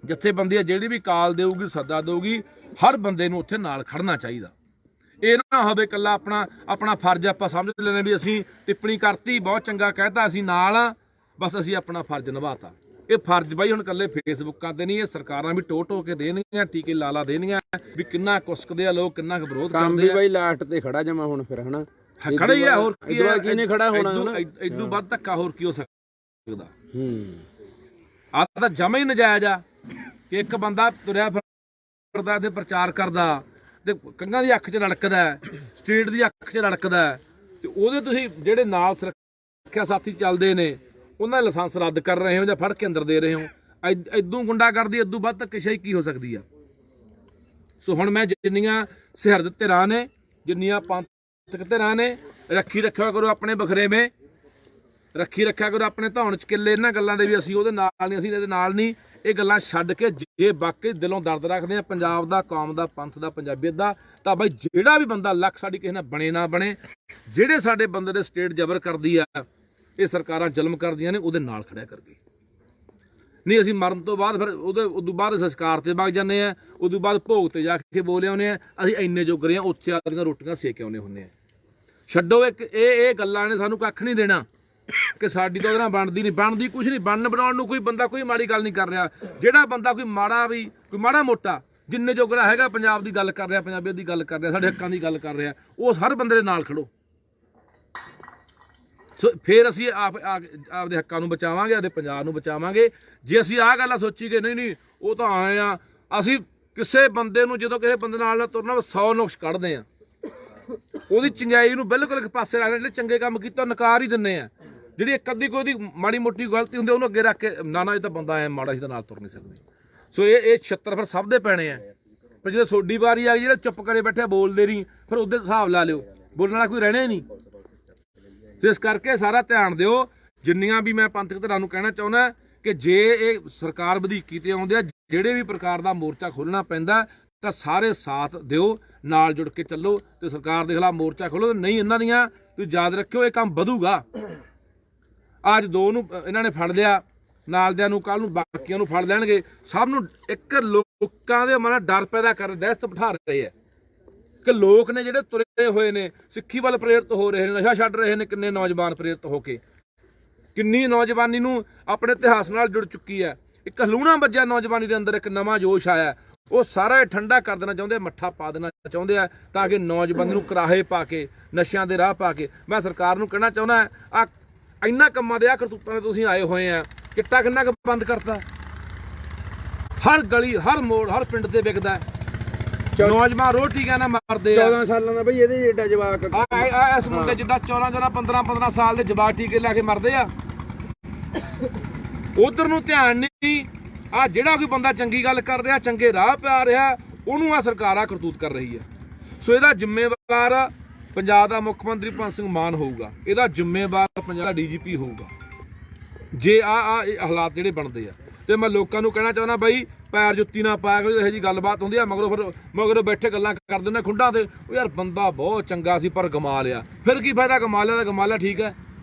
B: ਜਥੇਬੰਦੀ ਆ, ਜਿਹੜੀ ਵੀ ਕਾਲ ਦੇਊਗੀ, ਸੱਦਾ ਦੇਊਗੀ, ਹਰ ਬੰਦੇ ਨੂੰ ਉੱਥੇ ਨਾਲ ਖੜਨਾ ਚਾਹੀਦਾ। ਇਹ ਨਾ ਹੋਵੇ ਇਕੱਲਾ ਆਪਣਾ ਫਰਜ਼ ਆਪਾਂ ਸਮਝ ਲੈਣੇ ਵੀ ਅਸੀਂ ਟਿੱਪਣੀ ਕਰਤੀ, ਬਹੁਤ ਚੰਗਾ ਕਹਿਤਾ, ਅਸੀਂ ਨਾਲ ਆ, ਬਸ ਅਸੀਂ ਆਪਣਾ ਫਰਜ਼ ਨਿਭਾਤਾ। ਇਹ ਫਰਜ਼ ਬਾਈ ਹੁਣ ਇਕੱਲੇ ਫੇਸਬੁੱਕਾਂ ਤੇ ਨਹੀਂ, ਇਹ ਸਰਕਾਰਾਂ ਵੀ ਟੋ ਕੇ ਦੇਣਗੀਆਂ, ਟੀਕੇ ਲਾ ਦੇਣਗੀਆਂ ਵੀ ਕਿੰਨਾ ਕੁਸਕਦੇ ਆ ਲੋਕ, ਕਿੰਨਾ ਕੁ ਵਿਰੋਧ ਕਰਦੇ ਆ।
A: ਬਾਈ ਲਾਸਟ ਤੇ ਖੜਾ ਜਮਾ ਹੁਣ ਫਿਰ, ਹਨਾ
B: ਖੜਾ ਹੀ ਆ, ਹੋਰ ਕੀ
A: ਇਦੋਂ ਕਿਹਨੇ ਖੜਾ ਹੋਣਾ
B: ਇਦੋਂ ਵੱਧ ਧੱਕਾ ਹੋਰ ਕੀ ਹੋ ਸਕਦਾ।
A: ਹੂੰ
B: ਆ ਤਾਂ ਜਮਾ ਹੀ ਨਜਾਇਜ਼ ਆ ਕਿ ਇੱਕ ਬੰਦਾ ਤੁਰਿਆ ਫਿਰਦਾ ਤੇ ਪ੍ਰਚਾਰ ਕਰਦਾ ਤੇ ਕੰਗਾਂ ਦੀ ਅੱਖ 'ਚ ਰੜਕਦਾ, ਸਟੇਟ ਦੀ ਅੱਖ 'ਚ ਰੜਕਦਾ, ਤੇ ਉਹਦੇ ਤੁਸੀਂ ਜਿਹੜੇ ਨਾਲ ਸੁਰੱਖਿਆ ਸਾਥੀ ਚੱਲਦੇ ਨੇ ਉਹਨਾਂ ਦਾ ਲਾਇਸੈਂਸ ਰੱਦ ਕਰ ਰਹੇ ਹੋ ਜਾਂ ਫੜ ਕੇ ਅੰਦਰ ਦੇ ਰਹੇ ਹੋ। ਇਦੋਂ ਗੁੰਡਾਗਰਦੀ ਇਦੋਂ ਵੱਧ ਧੱਕੇਸ਼ਾਹੀ ਕੀ ਹੋ ਸਕਦੀ ਆ। ਸੋ ਹੁਣ ਮੈਂ ਜਿੰਨੀਆਂ ਸਿਹਰਦ ਧਿਰਾਂ ਨੇ, ਜਿੰਨੀਆਂ ਪੰਥਕ ਧਿਰਾਂ ਨੇ, ਰੱਖੀ ਰੱਖਿਆ ਕਰੋ ਆਪਣੇ ਬਖਰੇਵੇਂ, ਰੱਖੀ ਰੱਖਿਆ ਕਰੋ ਆਪਣੇ ਧੌਣ 'ਚ ਕਿੱਲੇ ਇਹਨਾਂ ਗੱਲਾਂ ਦੇ ਵੀ ਅਸੀਂ ਉਹਦੇ ਨਾਲ ਨਹੀਂ, ਅਸੀਂ ਇਹਦੇ ਨਾਲ ਨਹੀਂ। ਇਹ ਗੱਲਾਂ ਛੱਡ ਕੇ ਜੇ ਵਾਕਈ ਦਿਲੋਂ ਦਰਦ ਰੱਖਦੇ ਆ ਪੰਜਾਬ ਦਾ, ਕੌਮ ਦਾ, ਪੰਥ ਦਾ, ਪੰਜਾਬੀਅਤ ਦਾ, ਤਾਂ ਬਾਈ ਜਿਹੜਾ ਵੀ ਬੰਦਾ ਲੱਖ ਸਾਡੀ ਕਿਸੇ ਨਾਲ ਬਣੇ ਨਾ ਬਣੇ, ਜਿਹੜੇ ਸਾਡੇ ਬੰਦੇ ਦੇ ਸਟੇਟ ਜ਼ਬਰ ਕਰਦੀ ਆ, ਇਹ ਸਰਕਾਰਾਂ ਜ਼ੁਲਮ ਕਰਦੀਆਂ ਨੇ, ਉਹਦੇ ਨਾਲ ਖੜਿਆ ਕਰਦੀ। ਨਹੀਂ ਅਸੀਂ ਮਰਨ ਤੋਂ ਬਾਅਦ ਫਿਰ ਉਦੋਂ ਬਾਅਦ ਸੰਸਕਾਰ ਤੇ ਵਗ ਜਾਂਦੇ ਆ, ਉਦੋਂ ਬਾਅਦ ਭੋਗ ਤੇ ਜਾ ਕੇ ਬੋਲੇ ਆਉਂਦੇ ਆ, ਅਸੀਂ ਇੰਨੇ ਜੋਗਰੇ ਆ, ਉੱਥੇ ਆਦੀਆਂ ਰੋਟੀਆਂ ਸੇਕ ਆਉਂਦੇ ਹੁੰਦੇ ਆ। ਛੱਡੋ ਇਹ ਗੱਲਾਂ ਨੇ ਸਾਨੂੰ ਕੱਖ ਨਹੀਂ ਦੇਣਾ ਕਿ ਸਾਡੀ ਤਾਂ ਉਹਦੇ ਨਾਲ ਬਣਦੀ ਕੁਝ ਨਹੀਂ। ਬਣਾਉਣ ਨੂੰ ਕੋਈ ਬੰਦਾ ਕੋਈ ਮਾੜੀ ਗੱਲ ਨਹੀਂ ਕਰ ਰਿਹਾ। ਜਿਹੜਾ ਬੰਦਾ ਕੋਈ ਮਾੜਾ ਮੋਟਾ ਜਿੰਨੇ ਜੋਗਰਾ ਹੈਗਾ ਪੰਜਾਬ ਦੀ ਗੱਲ ਕਰ ਰਿਹਾ, ਪੰਜਾਬੀਅਤ ਦੀ ਗੱਲ ਕਰ ਰਿਹਾ, ਸਾਡੇ ਹੱਕਾਂ ਦੀ ਗੱਲ ਕਰ ਰਿਹਾ, ਉਹ ਹਰ ਬੰਦੇ ਦੇ ਨਾਲ ਖੜੋ। ਸੋ ਫਿਰ ਅਸੀਂ ਆਪਦੇ ਹੱਕਾਂ ਨੂੰ ਬਚਾਵਾਂਗੇ, ਆਪਦੇ ਪੰਜਾਬ ਨੂੰ ਬਚਾਵਾਂਗੇ। ਜੇ ਅਸੀਂ ਆਹ ਗੱਲਾਂ ਸੋਚੀ ਕਿ ਨਹੀਂ ਉਹ ਤਾਂ ਆਏ ਆ, ਅਸੀਂ ਕਿਸੇ ਬੰਦੇ ਨੂੰ ਜਦੋਂ ਕਿਸੇ ਬੰਦੇ ਨਾਲ ਤੁਰਨਾ 100 ਨੁਕਸ ਕੱਢਦੇ ਆ, ਉਹਦੀ ਚੰਗਿਆਈ ਨੂੰ ਬਿਲਕੁਲ ਇੱਕ ਪਾਸੇ ਰੱਖ, ਜਿਹੜੇ ਚੰਗੇ ਕੰਮ ਕੀਤਾ ਨਕਾਰ ਹੀ ਦਿੰਦੇ ਆ। ਜਿਹੜੀ ਇੱਕ ਅੱਧੀ ਕੋਈ ਉਹਦੀ ਮਾੜੀ ਮੋਟੀ ਗਲਤੀ ਹੁੰਦੀ ਉਹਨੂੰ ਅੱਗੇ ਰੱਖ ਕੇ ਨਾ ਇਹ ਤਾਂ ਬੰਦਾ ਐ ਮਾੜਾ, ਅਸੀਂ ਤਾਂ ਨਾਲ ਤੁਰ ਨਹੀਂ ਸਕਦੇ। ਸੋ ਇਹ 76 ਫਿਰ ਸਭ ਦੇ ਪੈਣੇ ਆ। ਪਰ ਜਦੋਂ ਤੁਹਾਡੀ ਵਾਰੀ ਆ ਗਈ, ਜਿਹੜਾ ਚੁੱਪ ਕਰੇ ਬੈਠੇ ਬੋਲਦੇ ਨਹੀਂ, ਫਿਰ ਉਹਦੇ ਹਿਸਾਬ ਲਾ ਲਿਓ, ਬੋਲਣ ਵਾਲਾ ਕੋਈ ਰਹਿਣਾ ਹੀ ਨਹੀਂ। ਸੋ ਇਸ ਕਰਕੇ ਸਾਰਾ ਧਿਆਨ ਦਿਓ। ਜਿੰਨੀਆਂ ਵੀ ਮੈਂ ਪੰਥਕ ਧਿਰਾਂ ਨੂੰ ਕਹਿਣਾ ਚਾਹੁੰਦਾ ਕਿ ਜੇ ਇਹ ਸਰਕਾਰ ਵਧੀਕੀ ਤੇ ਆਉਂਦੇ ਆ, ਜਿਹੜੇ ਵੀ ਪ੍ਰਕਾਰ ਦਾ ਮੋਰਚਾ ਖੋਲ੍ਹਣਾ ਪੈਂਦਾ ਤਾਂ ਸਾਰੇ ਸਾਥ ਦਿਓ, ਨਾਲ ਜੁੜ ਕੇ ਚੱਲੋ ਤੇ ਸਰਕਾਰ ਦੇ ਖਿਲਾਫ ਮੋਰਚਾ ਖੋਲ੍ਹੋ। ਨਹੀਂ ਇਹਨਾਂ ਦੀਆਂ ਤੁਸੀਂ ਯਾਦ ਰੱਖਿਓ, ਇਹ ਕੰਮ ਵਧੂਗਾ। ਅੱਜ 2 ਨੂੰ ਇਹਨਾਂ ਨੇ ਫੜ ਲਿਆ, ਨਾਲ ਦਿਆਂ ਨੂੰ ਕੱਲ ਨੂੰ ਬਾਕੀਆਂ ਨੂੰ ਫੜ ਲੈਣਗੇ। ਸਭ ਨੂੰ ਇੱਕ ਲੋਕਾਂ ਦੇ ਮਨ ਡਰ ਪੈਦਾ ਕਰ ਦਹਿਸ਼ਤ ਬਿਠਾ ਰਹੇ ਆ ਕਿ ਲੋਕ ਨੇ ਜਿਹੜੇ ਤੁਰੇ ਹੋਏ ਨੇ, ਸਿੱਖੀ ਵੱਲ ਪ੍ਰੇਰਿਤ ਹੋ ਰਹੇ ਨੇ, ਨਸ਼ਾ ਛੱਡ ਰਹੇ ਨੇ। ਕਿੰਨੇ ਨੌਜਵਾਨ ਪ੍ਰੇਰਿਤ ਹੋ ਕੇ, ਕਿੰਨੀ ਨੌਜਵਾਨੀ ਨੂੰ ਆਪਣੇ ਇਤਿਹਾਸ ਨਾਲ ਜੁੜ ਚੁੱਕੀ ਹੈ। ਇੱਕ ਹਲੂਣਾ ਵੱਜਿਆ ਨੌਜਵਾਨੀ ਦੇ ਅੰਦਰ, ਇੱਕ ਨਵਾਂ ਜੋਸ਼ ਆਇਆ। ਉਹ ਸਾਰਾ ਠੰਡਾ ਕਰ ਦੇਣਾ ਚਾਹੁੰਦੇ ਆ, ਮੱਠਾ ਪਾ ਦੇਣਾ ਚਾਹੁੰਦੇ ਆ, ਤਾਂ ਕਿ ਨੌਜਵਾਨੀ ਨੂੰ ਕਰਾਹੇ ਪਾ ਕੇ, ਨਸ਼ਿਆਂ ਦੇ ਰਾਹ ਪਾ ਕੇ। ਮੈਂ ਸਰਕਾਰ ਨੂੰ ਕਹਿਣਾ ਚਾਹੁੰਦਾ, ਆ ਇੰਨਾ ਕੰਮਾਂ ਦੇ ਆ ਕਰਤੂਤਾਂ ਦੇ ਤੁਸੀਂ ਆਏ ਹੋਏ ਆ। ਚਿੱਟਾ ਕਿੰਨਾ ਕੁ ਬੰਦ ਕਰਤਾ, ਹਰ ਗਲੀ, ਹਰ ਮੋੜ, ਹਰ ਪਿੰਡ ਤੇ ਵਿਕਦਾ। ਨੌਜਵਾਨ ਰੋਟੀਆਂ ਨਾ ਮਾਰਦੇ ਆ।
A: 14 ਸਾਲਾਂ ਦਾ ਬਈ ਇਹਦੇ ਏਡਾ ਜਵਾਕ
B: ਇਸ ਮੁੰਡੇ ਜਿੱਦਾਂ 14 15 ਸਾਲ ਦੇ ਜਵਾਕ ਟੀਕੇ ਲੈ ਕੇ ਮਰਦੇ ਆ। ਉਧਰ ਨੂੰ ਧਿਆਨ ਨਹੀਂ। ਆ ਜਿਹੜਾ ਕੋਈ ਬੰਦਾ ਚੰਗੀ ਗੱਲ ਕਰ ਰਿਹਾ, ਚੰਗੇ ਰਾਹ ਪਾ ਰਿਹਾ, ਉਹਨੂੰ ਆ ਸਰਕਾਰ ਕਰਤੂਤ ਕਰ ਰਹੀ ਹੈ। ਸੋ ਇਹਦਾ ਜ਼ਿੰਮੇਵਾਰ ਪੰਜਾਬ ਦਾ ਮੁੱਖ ਮੰਤਰੀ ਭਗਵੰਤ ਸਿੰਘ ਮਾਨ ਹੋਊਗਾ, ਇਹਦਾ ਜ਼ਿੰਮੇਵਾਰ ਪੰਜਾਬ ਦਾ DGP ਹੋਊਗਾ, ਜੇ ਆ ਹਾਲਾਤ ਜਿਹੜੇ ਬਣਦੇ ਆ। ਤੇ ਮੈਂ ਲੋਕਾਂ ਨੂੰ ਕਹਿਣਾ ਚਾਹੁੰਦਾ ਬਾਈ, ਪੈਰ ਜੁੱਤੀ ਨਾ ਪਾਇਆ ਕਰੋ। ਇਹੋ ਜਿਹੀ ਗੱਲਬਾਤ ਹੁੰਦੀ ਆ, ਮਗਰੋਂ ਬੈਠੇ ਗੱਲਾਂ ਕਰ ਦਿੰਦੇ ਖੁੰਡਾਂ ਤੇ, ਉਹ ਯਾਰ ਬੰਦਾ ਬਹੁਤ ਚੰਗਾ ਸੀ ਪਰ ਗਮਾ ਲਿਆ। ਫਿਰ ਕੀ ਫਾਇਦਾ, ਗਮਾ ਲਿਆ ਤਾਂ ਗਮਾ ਲਿਆ, ਠੀਕ ਹੈ।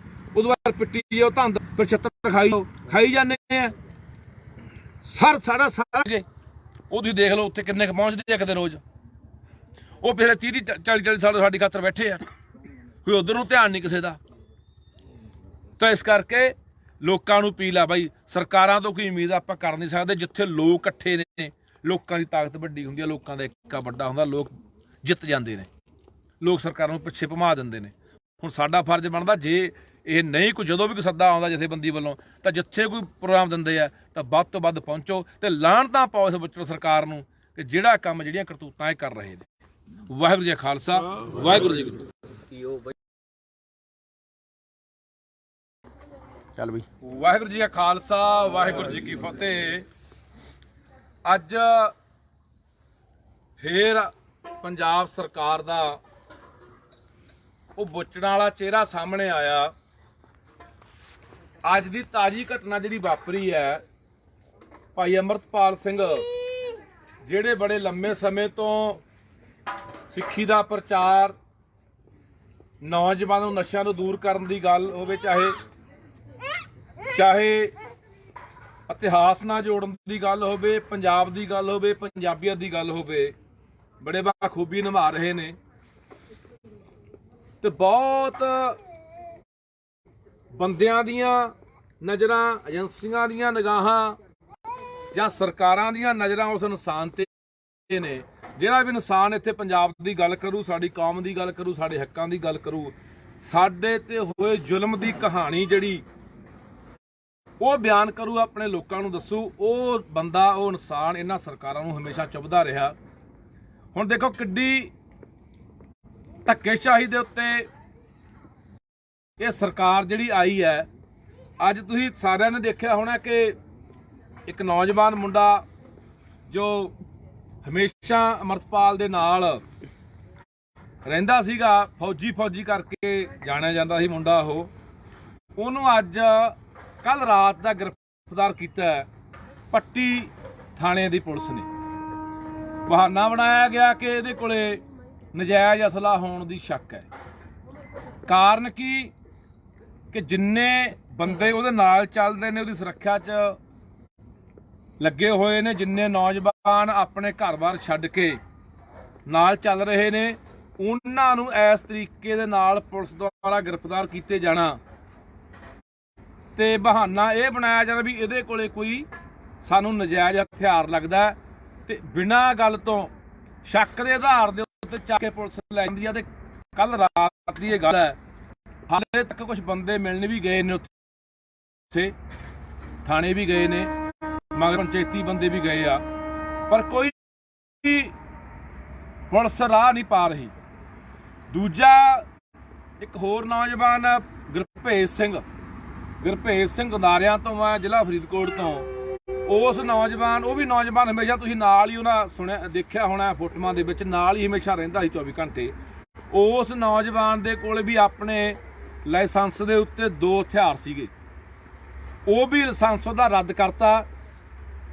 B: ਉਦੋਂ ਬਾਅਦ ਪਿੱਟੀ ਜਾਓ ਧੰਦ, ਫਿਰ 76 ਖਾਈ ਜਾਂਦੇ ਆ। ਸਾਰਾ ਉਹ ਤੁਸੀਂ ਦੇਖ ਲਓ ਉੱਥੇ ਕਿੰਨੇ ਕੁ ਪਹੁੰਚਦੇ ਆ ਕਿਤੇ ਰੋਜ਼। ਉਹ ਪਿਛਲੇ 30 40 ਸਾਲ ਸਾਡੀ ਖਾਤਰ ਬੈਠੇ ਆ, ਕੋਈ ਉਧਰ ਨੂੰ ਧਿਆਨ ਨਹੀਂ ਕਿਸੇ ਦਾ। ਤਾਂ ਇਸ ਕਰਕੇ ਲੋਕਾਂ ਨੂੰ ਅਪੀਲ ਆ ਬਾਈ, ਸਰਕਾਰਾਂ ਤੋਂ ਕੋਈ ਉਮੀਦ ਆਪਾਂ ਕਰ ਨਹੀਂ ਸਕਦੇ। ਜਿੱਥੇ ਲੋਕ ਇਕੱਠੇ ਨੇ, ਲੋਕਾਂ ਦੀ ਤਾਕਤ ਵੱਡੀ ਹੁੰਦੀ ਹੈ, ਲੋਕਾਂ ਦਾ ਇੱਕਾ ਵੱਡਾ ਹੁੰਦਾ, ਲੋਕ ਜਿੱਤ ਜਾਂਦੇ ਨੇ, ਲੋਕ ਸਰਕਾਰਾਂ ਨੂੰ ਪਿੱਛੇ ਭਮਾ ਦਿੰਦੇ ਨੇ। ਹੁਣ ਸਾਡਾ ਫਰਜ਼ ਬਣਦਾ, ਜੇ ਇਹ ਨਹੀਂ ਕੋਈ ਜਦੋਂ ਵੀ ਕੋਈ ਸੱਦਾ ਆਉਂਦਾ ਜਥੇਬੰਦੀ ਵੱਲੋਂ, ਤਾਂ ਜਿੱਥੇ ਕੋਈ ਪ੍ਰੋਗਰਾਮ ਦਿੰਦੇ ਆ ਤਾਂ ਵੱਧ ਤੋਂ ਵੱਧ ਪਹੁੰਚੋ ਤੇ ਲਾਹਣਤਾਂ ਪਾਓ ਇਸ ਵਿਚੋਂ ਸਰਕਾਰ ਨੂੰ ਕਿ ਜਿਹੜਾ ਕੰਮ ਜਿਹੜੀਆਂ ਕਰਤੂਤਾਂ ਇਹ ਕਰ ਰਹੇ ਨੇ। ਵਾਹਿਗੁਰੂ ਜੀ ਕਾ ਖਾਲਸਾ, ਵਾਹਿਗੁਰੂ ਜੀ ਕੀ ਫਤਿਹ।
A: ਚੱਲ ਬਈ।
B: ਵਾਹਿਗੁਰੂ ਜੀ ਕਾ ਖਾਲਸਾ, ਵਾਹਿਗੁਰੂ ਜੀ ਕੀ ਫਤਿਹ। ਅੱਜ ਫੇਰ ਪੰਜਾਬ ਸਰਕਾਰ ਦਾ ਉਹ ਬੁੱਚੜਾਂ ਵਾਲਾ ਚਿਹਰਾ ਸਾਹਮਣੇ ਆਇਆ। ਅੱਜ ਦੀ ਤਾਜ਼ੀ ਘਟਨਾ ਜਿਹੜੀ ਵਾਪਰੀ ਹੈ, ਭਾਈ ਅਮਰਤਪਾਲ ਸਿੰਘ ਜਿਹੜੇ ਬੜੇ ਲੰਮੇ ਸਮੇਂ ਤੋਂ ਸਿੱਖੀ ਦਾ ਪ੍ਰਚਾਰ, ਨੌਜਵਾਨਾਂ ਨੂੰ ਨਸ਼ਿਆਂ ਤੋਂ ਦੂਰ ਕਰਨ ਦੀ ਗੱਲ ਹੋਵੇ, ਚਾਹੇ ਇਤਿਹਾਸ ਨਾਲ ਜੋੜਨ ਦੀ ਗੱਲ ਹੋਵੇ, ਪੰਜਾਬ ਦੀ ਗੱਲ ਹੋਵੇ, ਪੰਜਾਬੀਅਤ ਦੀ ਗੱਲ ਹੋਵੇ, ਬੜੇ ਬਾਖੂਬੀ ਨਿਭਾ ਰਹੇ ਨੇ। ਤੇ ਬਹੁਤ ਬੰਦਿਆਂ ਦੀਆਂ ਨਜ਼ਰਾਂ, ਏਜੰਸੀਆਂ ਦੀਆਂ ਨਿਗਾਹਾਂ ਜਾਂ ਸਰਕਾਰਾਂ ਦੀਆਂ ਨਜ਼ਰਾਂ ਉਸ ਇਨਸਾਨ ਤੇ ਨੇ। ਜਿਹੜਾ ਵੀ ਇਨਸਾਨ ਇੱਥੇ ਪੰਜਾਬ ਦੀ ਗੱਲ ਕਰੂ, ਸਾਡੀ ਕੌਮ ਦੀ ਗੱਲ ਕਰੂ, ਸਾਡੇ ਹੱਕਾਂ ਦੀ ਗੱਲ ਕਰੂ, ਸਾਡੇ ਤੇ ਹੋਏ ਜ਼ੁਲਮ ਦੀ ਕਹਾਣੀ ਜਿਹੜੀ ਉਹ ਬਿਆਨ ਕਰੂ, ਆਪਣੇ ਲੋਕਾਂ ਨੂੰ ਦੱਸੂ। ਉਹ ਬੰਦਾ, ਉਹ ਇਨਸਾਨ ਇਹਨਾਂ ਸਰਕਾਰਾਂ ਨੂੰ ਹਮੇਸ਼ਾ ਚੁੱਭਦਾ ਰਿਹਾ। ਹੁਣ ਦੇਖੋ ਕਿੱਡੀ ਧੱਕੇਸ਼ਾਹੀ ਦੇ ਉੱਤੇ ਇਹ ਸਰਕਾਰ ਜਿਹੜੀ ਆਈ ਹੈ। ਅੱਜ ਤੁਸੀਂ ਸਾਰਿਆਂ ਨੇ ਦੇਖਿਆ ਹੋਣਾ ਕਿ ਇੱਕ ਨੌਜਵਾਨ ਮੁੰਡਾ ਜੋ ਹਮੇਸ਼ਾ ਅਮਰਤਪਾਲ ਦੇ ਨਾਲ ਰਹਿੰਦਾ ਸੀਗਾ, ਫੌਜੀ ਕਰਕੇ ਜਾਣਿਆ ਜਾਂਦਾ ਸੀ ਮੁੰਡਾ, ਉਹਨੂੰ ਅੱਜ ਕੱਲ ਰਾਤ ਦਾ ਗ੍ਰਿਫਤਾਰ ਕੀਤਾ ਪੱਟੀ ਥਾਣੇ ਦੀ ਪੁਲਿਸ ਨੇ। ਬਹਾਨਾ ਬਣਾਇਆ ਗਿਆ ਕਿ ਇਹਦੇ ਕੋਲੇ ਨਜਾਇਜ਼ ਅਸਲਾ ਹੋਣ ਦੀ ਸ਼ੱਕ ਹੈ। ਕਾਰਨ ਕੀ ਕਿ ਜਿੰਨੇ ਬੰਦੇ ਉਹਦੇ ਨਾਲ ਚੱਲਦੇ ਨੇ, ਉਹਦੀ ਸੁਰੱਖਿਆ 'ਚ ਲੱਗੇ ਹੋਏ ਨੇ, ਜਿੰਨੇ ਨੌਜਵਾਨ ਆਪਣੇ ਘਰ-ਬਾਰ ਛੱਡ ਕੇ ਨਾਲ ਚੱਲ ਰਹੇ ਨੇ, ਉਹਨਾਂ ਨੂੰ ਇਸ ਤਰੀਕੇ ਦੇ ਨਾਲ ਪੁਲਿਸ ਦੁਆਰਾ ਗ੍ਰਿਫਤਾਰ ਕੀਤੇ ਜਾਣਾ ਤੇ ਬਹਾਨਾ ਇਹ ਬਣਾਇਆ ਜਾਣਾ ਵੀ ਇਹਦੇ ਕੋਲੇ ਕੋਈ ਸਾਨੂੰ ਨਜਾਇਜ਼ ਹਥਿਆਰ ਲੱਗਦਾ ਤੇ ਬਿਨਾਂ ਗੱਲ ਤੋਂ ਸ਼ੱਕ ਦੇ ਆਧਾਰ ਦੇ ਉੱਤੇ ਚੱਕ ਕੇ ਪੁਲਿਸ ਲੈ ਜਾਂਦੀ ਆ। ਤੇ ਕੱਲ ਰਾਤ ਦੀ ਇਹ ਗੱਲ ਹੈ, ਹਾਲੇ ਤੱਕ ਕੁਝ ਬੰਦੇ ਮਿਲਣ ਵੀ ਗਏ ਨੇ, ਉੱਥੇ ਥਾਣੇ ਵੀ ਗਏ ਨੇ, ਮਗਰ ਪੰਚਾਇਤੀ ਬੰਦੇ ਵੀ ਗਏ ਆ, ਪਰ ਕੋਈ ਪੁਲਿਸ ਰਾਹ ਨਹੀਂ ਪਾ ਰਹੀ। ਦੂਜਾ ਇੱਕ ਹੋਰ ਨੌਜਵਾਨ ਗੁਰਭੇਜ ਸਿੰਘ ਗੰਦਾਰਿਆਂ ਤੋਂ ਆ, ਜ਼ਿਲ੍ਹਾ ਫਰੀਦਕੋਟ ਤੋਂ। ਉਸ ਨੌਜਵਾਨ, ਉਹ ਵੀ ਨੌਜਵਾਨ ਹਮੇਸ਼ਾ ਤੁਸੀਂ ਨਾਲ ਹੀ ਉਹਨਾਂ ਸੁਣਿਆ ਦੇਖਿਆ ਹੋਣਾ ਫੋਟੋਆਂ ਦੇ ਵਿੱਚ, ਨਾਲ ਹੀ ਹਮੇਸ਼ਾ ਰਹਿੰਦਾ ਸੀ 24 ਘੰਟੇ। ਉਸ ਨੌਜਵਾਨ ਦੇ ਕੋਲ ਵੀ ਆਪਣੇ ਲਾਇਸੈਂਸ ਦੇ ਉੱਤੇ 2 ਹਥਿਆਰ ਸੀਗੇ, ਉਹ ਵੀ ਲਾਇਸੈਂਸ ਉਹਦਾ ਰੱਦ ਕਰਤਾ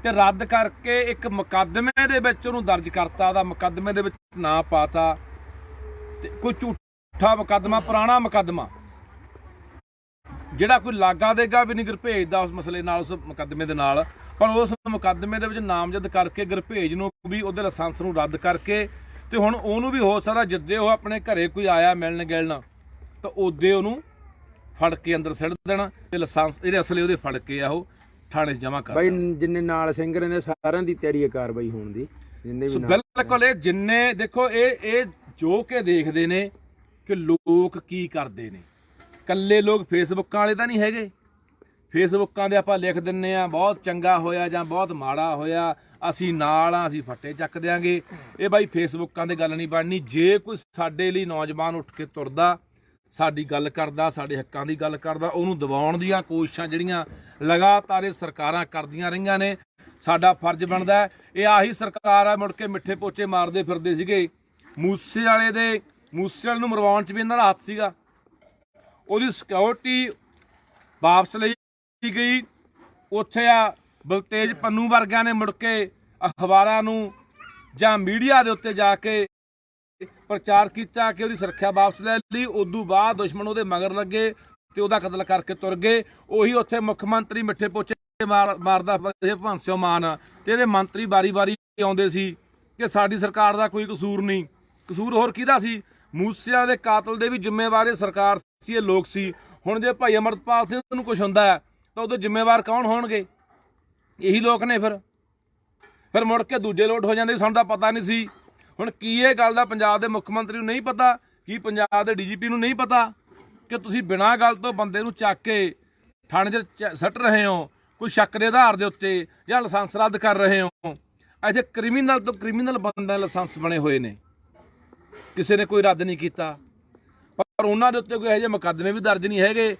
B: ਤੇ ਰੱਦ ਕਰਕੇ ਇੱਕ ਮੁਕੱਦਮੇ ਦੇ ਵਿੱਚ ਉਹਨੂੰ ਦਰਜ ਕਰਤਾ, ਉਹਦਾ ਮੁਕੱਦਮੇ ਦੇ ਵਿੱਚ ਨਾਂ ਪਾਤਾ ਤੇ ਕੋਈ ਝੂਠਾ ਮੁਕੱਦਮਾ, ਪੁਰਾਣਾ ਮੁਕੱਦਮਾ ਜਿਹੜਾ ਕੋਈ ਲਾਗਾ ਦੇਗਾ ਵੀ ਨਹੀਂ ਗੁਰਭੇਜ ਦਾ ਉਸ ਮਸਲੇ ਨਾਲ, ਉਸ ਮੁਕੱਦਮੇ ਦੇ ਨਾਲ, ਪਰ ਉਸ ਮੁਕੱਦਮੇ ਦੇ ਵਿੱਚ ਨਾਮਜ਼ਦ ਕਰਕੇ ਗੁਰਭੇਜ ਨੂੰ ਵੀ ਉਹਦੇ ਲਾਇਸੈਂਸ ਨੂੰ ਰੱਦ ਕਰਕੇ ਤੇ ਹੁਣ ਉਹਨੂੰ ਵੀ ਹੋ ਸਕਦਾ ਜਿੱਦੇ ਉਹ ਆਪਣੇ ਘਰੇ ਕੋਈ ਆਇਆ ਮਿਲਣ ਗਿਲਣ ਤਾਂ ਉਹਦੇ ਉਹਨੂੰ ਫੜ ਕੇ ਅੰਦਰ ਸਿੱਟ ਦੇਣਾ ਤੇ ਲਾਇਸੈਂਸ ਜਿਹੜੇ ਅਸਲੇ ਉਹਦੇ ਫੜ ਕੇ ਆ ਉਹ ਥਾਣੇ ਜਮ੍ਹਾਂ ਕਰ
A: ਬਾਈ। ਜਿੰਨੇ ਨਾਲ ਸਿੰਘ ਰਹਿੰਦੇ ਸਾਰਿਆਂ ਦੀ ਤਿਆਰੀ ਹੈ ਕਾਰਵਾਈ ਹੋਣ ਦੀ, ਜਿੰਨੇ ਵੀ
B: ਬਿਲਕੁਲ। ਇਹ ਜਿੰਨੇ ਦੇਖੋ ਇਹ ਜੋ ਕੇ ਦੇਖਦੇ ਨੇ ਕਿ ਲੋਕ ਕੀ ਕਰਦੇ ਨੇ। ਕੱਲੇ ਲੋਕ ਫੇਸਬੁੱਕਾਂ ਵਾਲੇ ਤਾਂ ਨਹੀਂ ਹੈਗੇ, ਫੇਸਬੁੱਕਾਂ ਦੇ ਆਪਾਂ ਲਿਖ ਦਿੰਨੇ ਆ ਬਹੁਤ ਚੰਗਾ ਹੋਇਆ ਜਾਂ ਬਹੁਤ ਮਾੜਾ ਹੋਇਆ, ਅਸੀਂ ਨਾਲ ਆ, ਅਸੀਂ ਫੱਟੇ ਚੱਕ ਦਿਆਂਗੇ। ਇਹ ਬਾਈ ਫੇਸਬੁੱਕਾਂ ਦੀ ਗੱਲ ਨਹੀਂ ਬਣਨੀ। ਜੇ ਕੋਈ ਸਾਡੇ ਲਈ ਨੌਜਵਾਨ ਉੱਠ ਕੇ ਤੁਰਦਾ, ਸਾਡੀ ਗੱਲ ਕਰਦਾ, ਸਾਡੇ ਹੱਕਾਂ ਦੀ ਗੱਲ ਕਰਦਾ, ਉਹਨੂੰ ਦਬਾਉਣ ਦੀਆਂ ਕੋਸ਼ਿਸ਼ਾਂ ਜਿਹੜੀਆਂ ਲਗਾਤਾਰ ਇਹ ਸਰਕਾਰਾਂ ਕਰਦੀਆਂ ਰਹੀਆਂ ਨੇ, ਸਾਡਾ ਫਰਜ਼ ਬਣਦਾ। ਇਹ ਆਹੀ ਸਰਕਾਰ ਆ ਮੁੜ ਕੇ ਮਿੱਠੇ ਪੋਚੇ ਮਾਰਦੇ ਫਿਰਦੇ ਸੀਗੇ। ਮੂਸੇ ਵਾਲੇ ਨੂੰ ਮਰਵਾਉਣ 'ਚ ਵੀ ਇਹਨਾਂ ਦਾ ਹੱਥ ਸੀਗਾ। ਉਹਦੀ ਸਿਕਿਉਰਿਟੀ ਵਾਪਸ ਲਈ ਗਈ। ਉੱਥੇ ਆ ਬਲਤੇਜ ਪੰਨੂ ਵਰਗਿਆਂ ਨੇ ਮੁੜ ਕੇ ਅਖਬਾਰਾਂ ਨੂੰ ਜਾਂ ਮੀਡੀਆ ਦੇ ਉੱਤੇ ਜਾ ਕੇ ਪ੍ਰਚਾਰ ਕੀਤਾ ਕਿ ਉਹਦੀ ਸੁਰੱਖਿਆ ਵਾਪਸ ਲੈ ਲਈ। ਉਦੋਂ ਬਾਅਦ ਦੁਸ਼ਮਣ ਉਹਦੇ ਮਗਰ ਲੱਗੇ ਤੇ ਉਹਦਾ ਕਤਲ ਕਰਕੇ ਤੁਰ ਗਏ। ਉਹੀ ਉੱਥੇ ਮੁੱਖ ਮੰਤਰੀ ਮਿੱਠੇ ਪੋਚੇ ਮਾਰਦਾ ਭਗਵੰਤ ਸਿੰਘ ਮਾਨ ਤੇ ਇਹਦੇ ਮੰਤਰੀ ਵਾਰੀ ਆਉਂਦੇ ਸੀ ਕਿ ਸਾਡੀ ਸਰਕਾਰ ਦਾ ਕੋਈ ਕਸੂਰ ਨਹੀਂ। ਕਸੂਰ ਹੋਰ ਕਿਹਦਾ ਸੀ? ਮੂਸੇਵਾਲੇ ਦੇ ਕਾਤਲ ਦੇ ਵੀ ਜ਼ਿੰਮੇਵਾਰ ਸਰਕਾਰ ਸੀ, ਇਹ ਲੋਕ ਸੀ। ਹੁਣ ਜੇ ਭਾਈ ਅਮਰਤਪਾਲ ਸਿੰਘ ਨੂੰ ਕੁਝ ਹੁੰਦਾ ਤਾਂ ਉਹਦੇ ਜ਼ਿੰਮੇਵਾਰ ਕੌਣ ਹੋਣਗੇ? ਇਹੀ ਲੋਕ ਨੇ। ਫਿਰ ਮੁੜ ਕੇ ਦੂਜੇ ਲੋਟ ਹੋ ਜਾਂਦੇ, ਸਾਨੂੰ ਤਾਂ ਪਤਾ ਨਹੀਂ ਸੀ। ਹੁਣ ਕੀ ਇਹ ਗੱਲ ਦਾ ਪੰਜਾਬ ਦੇ ਮੁੱਖ ਮੰਤਰੀ ਨੂੰ ਨਹੀਂ ਪਤਾ? ਕੀ ਪੰਜਾਬ ਦੇ ਡੀਜੀਪੀ ਨੂੰ ਨਹੀਂ ਪਤਾ ਕਿ ਤੁਸੀਂ ਬਿਨਾਂ ਗੱਲ ਤੋਂ ਬੰਦੇ ਨੂੰ ਚੱਕ ਕੇ ਥਾਣੇ 'ਚ ਸੱਟ ਰਹੇ ਹੋ ਕੋਈ ਸ਼ੱਕ ਦੇ ਆਧਾਰ ਦੇ ਉੱਤੇ, ਜਾਂ ਲਾਇਸੈਂਸ ਰੱਦ ਕਰ ਰਹੇ ਹੋ? ਇੱਥੇ ਕ੍ਰਿਮੀਨਲ ਤੋਂ ਕ੍ਰਿਮੀਨਲ ਬੰਦੇ ਲਾਇਸੈਂਸ ਬਣੇ ਹੋਏ ਨੇ, ਕਿਸੇ ਨੇ ਕੋਈ ਰੱਦ ਨਹੀਂ ਕੀਤਾ, ਪਰ ਉਹਨਾਂ ਦੇ ਉੱਤੇ ਕੋਈ ਇਹੋ ਜਿਹੇ ਮੁਕੱਦਮੇ ਵੀ ਦਰਜ ਨਹੀਂ ਹੈਗੇ।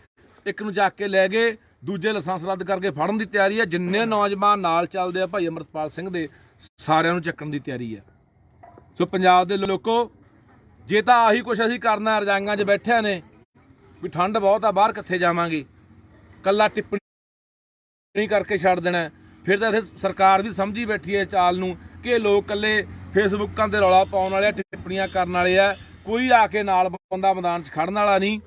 B: ਇੱਕ ਨੂੰ ਚੱਕ ਕੇ ਲੈ ਗਏ, ਦੂਜੇ ਲਾਇਸੈਂਸ ਰੱਦ ਕਰਕੇ ਫੜਨ ਦੀ ਤਿਆਰੀ ਹੈ। ਜਿੰਨੇ ਨੌਜਵਾਨ ਨਾਲ ਚੱਲਦੇ ਆ ਭਾਈ ਅਮਰਤਪਾਲ ਸਿੰਘ ਦੇ, ਸਾਰਿਆਂ ਨੂੰ ਚੱਕਣ ਦੀ ਤਿਆਰੀ ਹੈ। ਸੋ ਪੰਜਾਬ ਦੇ ਲੋਕੋ, ਜੇ ਤਾਂ ਆਹੀ ਕੁਛ ਅਸੀਂ ਕਰਨਾ, ਰਜਾਈਆਂ 'ਚ ਬੈਠਿਆਂ ਨੇ ਵੀ ਠੰਡ ਬਹੁਤ ਆ ਬਾਹਰ ਕਿੱਥੇ ਜਾਵਾਂਗੇ, ਕੱਲਾ ਟਿੱਪਣੀ ਕਰਕੇ ਛੱਡ ਦੇਣਾ, ਫਿਰ ਤਾਂ ਇੱਥੇ ਸਰਕਾਰ ਵੀ ਸਮਝੀ ਬੈਠੀ ਹੈ ਚਾਲ ਨੂੰ ਕਿ ਇਹ ਲੋਕ ਇਕੱਲੇ ਫੇਸਬੁੱਕਾਂ ਤੇ ਰੌਲਾ ਪਾਉਣ ਵਾਲੇ ਆ, ਟਿੱਪਣੀਆਂ ਕਰਨ ਵਾਲੇ ਆ, ਕੋਈ ਆ ਕੇ ਨਾਲ ਬੰਦਾ ਮੈਦਾਨ 'ਚ ਖੜਨ ਵਾਲਾ ਨਹੀਂ।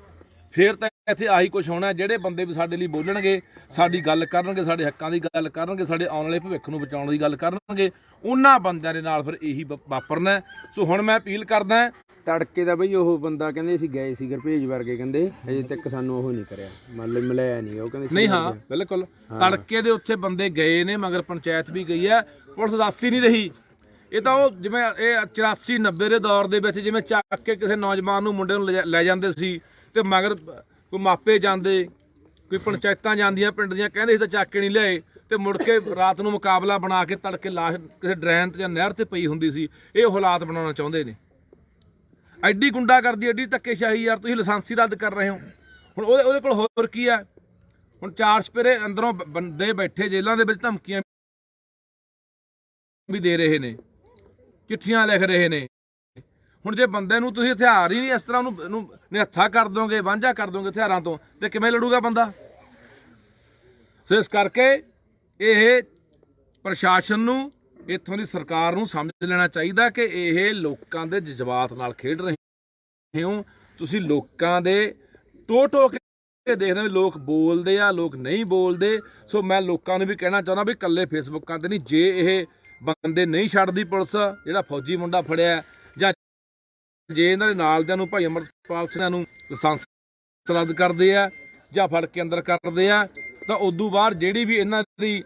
B: ਫਿਰ ਤਾਂ ਇੱਥੇ ਆਹੀ ਕੁਛ ਹੋਣਾ। ਜਿਹੜੇ ਬੰਦੇ ਵੀ ਸਾਡੇ ਲਈ ਬੋਲਣਗੇ, ਸਾਡੀ ਗੱਲ ਕਰਨਗੇ, ਸਾਡੇ ਹੱਕਾਂ ਦੀ ਗੱਲ ਕਰਨਗੇ, ਸਾਡੇ ਆਉਣ ਵਾਲੇ ਭਵਿੱਖ ਨੂੰ ਬਚਾਉਣ ਦੀ ਗੱਲ ਕਰਨਗੇ, ਉਹਨਾਂ ਬੰਦਿਆਂ ਦੇ ਨਾਲ ਫਿਰ ਇਹੀ ਵਾਪਰਨਾ। ਸੋ ਹੁਣ ਮੈਂ ਅਪੀਲ ਕਰਦਾ,
A: ਤੜਕੇ ਦਾ ਬਈ ਉਹ ਬੰਦਾ ਕਹਿੰਦੇ ਅਸੀਂ ਗਏ ਸੀ ਗੁਰਭੇਜ ਵਰਗੇ, ਕਹਿੰਦੇ ਅਜੇ ਤੱਕ ਸਾਨੂੰ ਉਹ ਨਹੀਂ ਕਰਿਆ, ਮਤਲਬ ਮਿਲਿਆ ਨਹੀਂ। ਉਹ ਕਹਿੰਦੇ
B: ਨਹੀਂ, ਹਾਂ ਬਿਲਕੁਲ ਤੜਕੇ ਦੇ ਉੱਥੇ ਬੰਦੇ ਗਏ ਨੇ, ਮਗਰ ਪੰਚਾਇਤ ਵੀ ਗਈ ਹੈ, ਪੁਲਿਸ ਦੱਸ ਹੀ ਨਹੀਂ ਰਹੀ। ਇਹ ਤਾਂ ਉਹ ਜਿਵੇਂ ਇਹ 84-90 ਦੇ ਦੌਰ ਦੇ ਵਿੱਚ ਜਿਵੇਂ ਚੱਕ ਕੇ ਕਿਸੇ ਨੌਜਵਾਨ ਨੂੰ, ਮੁੰਡੇ ਨੂੰ ਲੈ ਜਾਂਦੇ ਸੀ ਤੇ ਮਗਰ ਕੋਈ ਮਾਪੇ ਜਾਂਦੇ, ਕੋਈ ਪੰਚਾਇਤਾਂ ਜਾਂਦੀਆਂ ਪਿੰਡ ਦੀਆਂ, ਕਹਿੰਦੇ ਸੀ ਤਾਂ ਚੱਕ ਕੇ ਨਹੀਂ ਲਿਆਏ, ਤੇ ਮੁੜ ਕੇ ਰਾਤ ਨੂੰ ਮੁਕਾਬਲਾ ਬਣਾ ਕੇ ਤੜਕੇ ਲਾਸ਼ ਕਿਸੇ ਡਰੈਨ ਤੇ ਜਾਂ ਨਹਿਰ ਤੇ ਪਈ ਹੁੰਦੀ ਸੀ। ਇਹ ਹਾਲਾਤ ਬਣਾਉਣਾ ਚਾਹੁੰਦੇ ਨੇ। ਐਡੀ ਗੁੰਡਾਗਰਦੀ, ਐਡੀ ਧੱਕੇਸ਼ਾਹੀ ਯਾਰ, ਤੁਸੀਂ ਲਾਇਸੈਂਸ ਹੀ ਰੱਦ ਕਰ ਰਹੇ ਹੋ। ਹੁਣ ਉਹਦੇ ਕੋਲ ਹੋਰ ਕੀ ਆ? ਹੁਣ 4 ਸਪੇਰੇ ਅੰਦਰੋਂ ਬੰਦੇ ਬੈਠੇ ਜੇਲ੍ਹਾਂ ਦੇ ਵਿੱਚ, ਧਮਕੀਆਂ ਵੀ ਦੇ ਰਹੇ ਨੇ, ਚਿੱਠੀਆਂ ਲਿਖ ਰਹੇ ਨੇ। ਹੁਣ ਜੇ ਬੰਦੇ ਨੂੰ ਤੁਸੀਂ ਹਥਿਆਰ ਹੀ ਨਹੀਂ ਇਸ ਤਰ੍ਹਾਂ ਉਹਨੂੰ ਨਿਹੱਥਾ ਕਰ ਦੋਗੇ, ਵਾਂਝਾ ਕਰ ਦੋਗੇ ਹਥਿਆਰਾਂ ਤੋਂ, ਤੇ ਕਿਵੇਂ ਲੜੂਗਾ ਬੰਦਾ? ਸੋ ਇਸ ਕਰਕੇ ਇਹ ਪ੍ਰਸ਼ਾਸਨ ਨੂੰ, ਇੱਥੋਂ ਦੀ ਸਰਕਾਰ ਨੂੰ ਸਮਝ ਲੈਣਾ ਚਾਹੀਦਾ ਕਿ ਇਹ ਲੋਕਾਂ ਦੇ ਜਜ਼ਬਾਤ ਨਾਲ ਖੇਡ ਰਹੇ ਹੋ। ਤੁਸੀਂ ਲੋਕਾਂ ਦੇ ਟੋ ਕੇ ਦੇਖਦੇ ਵੀ ਲੋਕ ਬੋਲਦੇ ਆ, ਲੋਕ ਨਹੀਂ ਬੋਲਦੇ। ਸੋ ਮੈਂ ਲੋਕਾਂ ਨੂੰ ਵੀ ਕਹਿਣਾ ਚਾਹੁੰਦਾ ਵੀ ਇਕੱਲੇ ਫੇਸਬੁੱਕਾਂ ਤੇ ਨਹੀਂ, ਜੇ ਇਹ ਬੰਦੇ ਨਹੀਂ ਛੱਡਦੀ ਪੁਲਿਸ, ਜਿਹੜਾ ਫੌਜੀ ਮੁੰਡਾ ਫੜਿਆ, ਜਾਂ ਜੇ ਇਹਨਾਂ ਦੇ ਨਾਲ ਦਿਆਂ ਨੂੰ ਭਾਈ ਅਮਰਪਾਲ ਸਿੰਘਾਂ ਨੂੰ ਲਾਇਸੈਂਸ ਰੱਦ ਕਰਦੇ ਆ ਜਾਂ ਫੜ ਕੇ ਅੰਦਰ ਕਰਦੇ ਆ, ਤਾਂ ਉਦੋਂ ਬਾਅਦ ਜਿਹੜੀ ਵੀ ਇਹਨਾਂ ਦੀ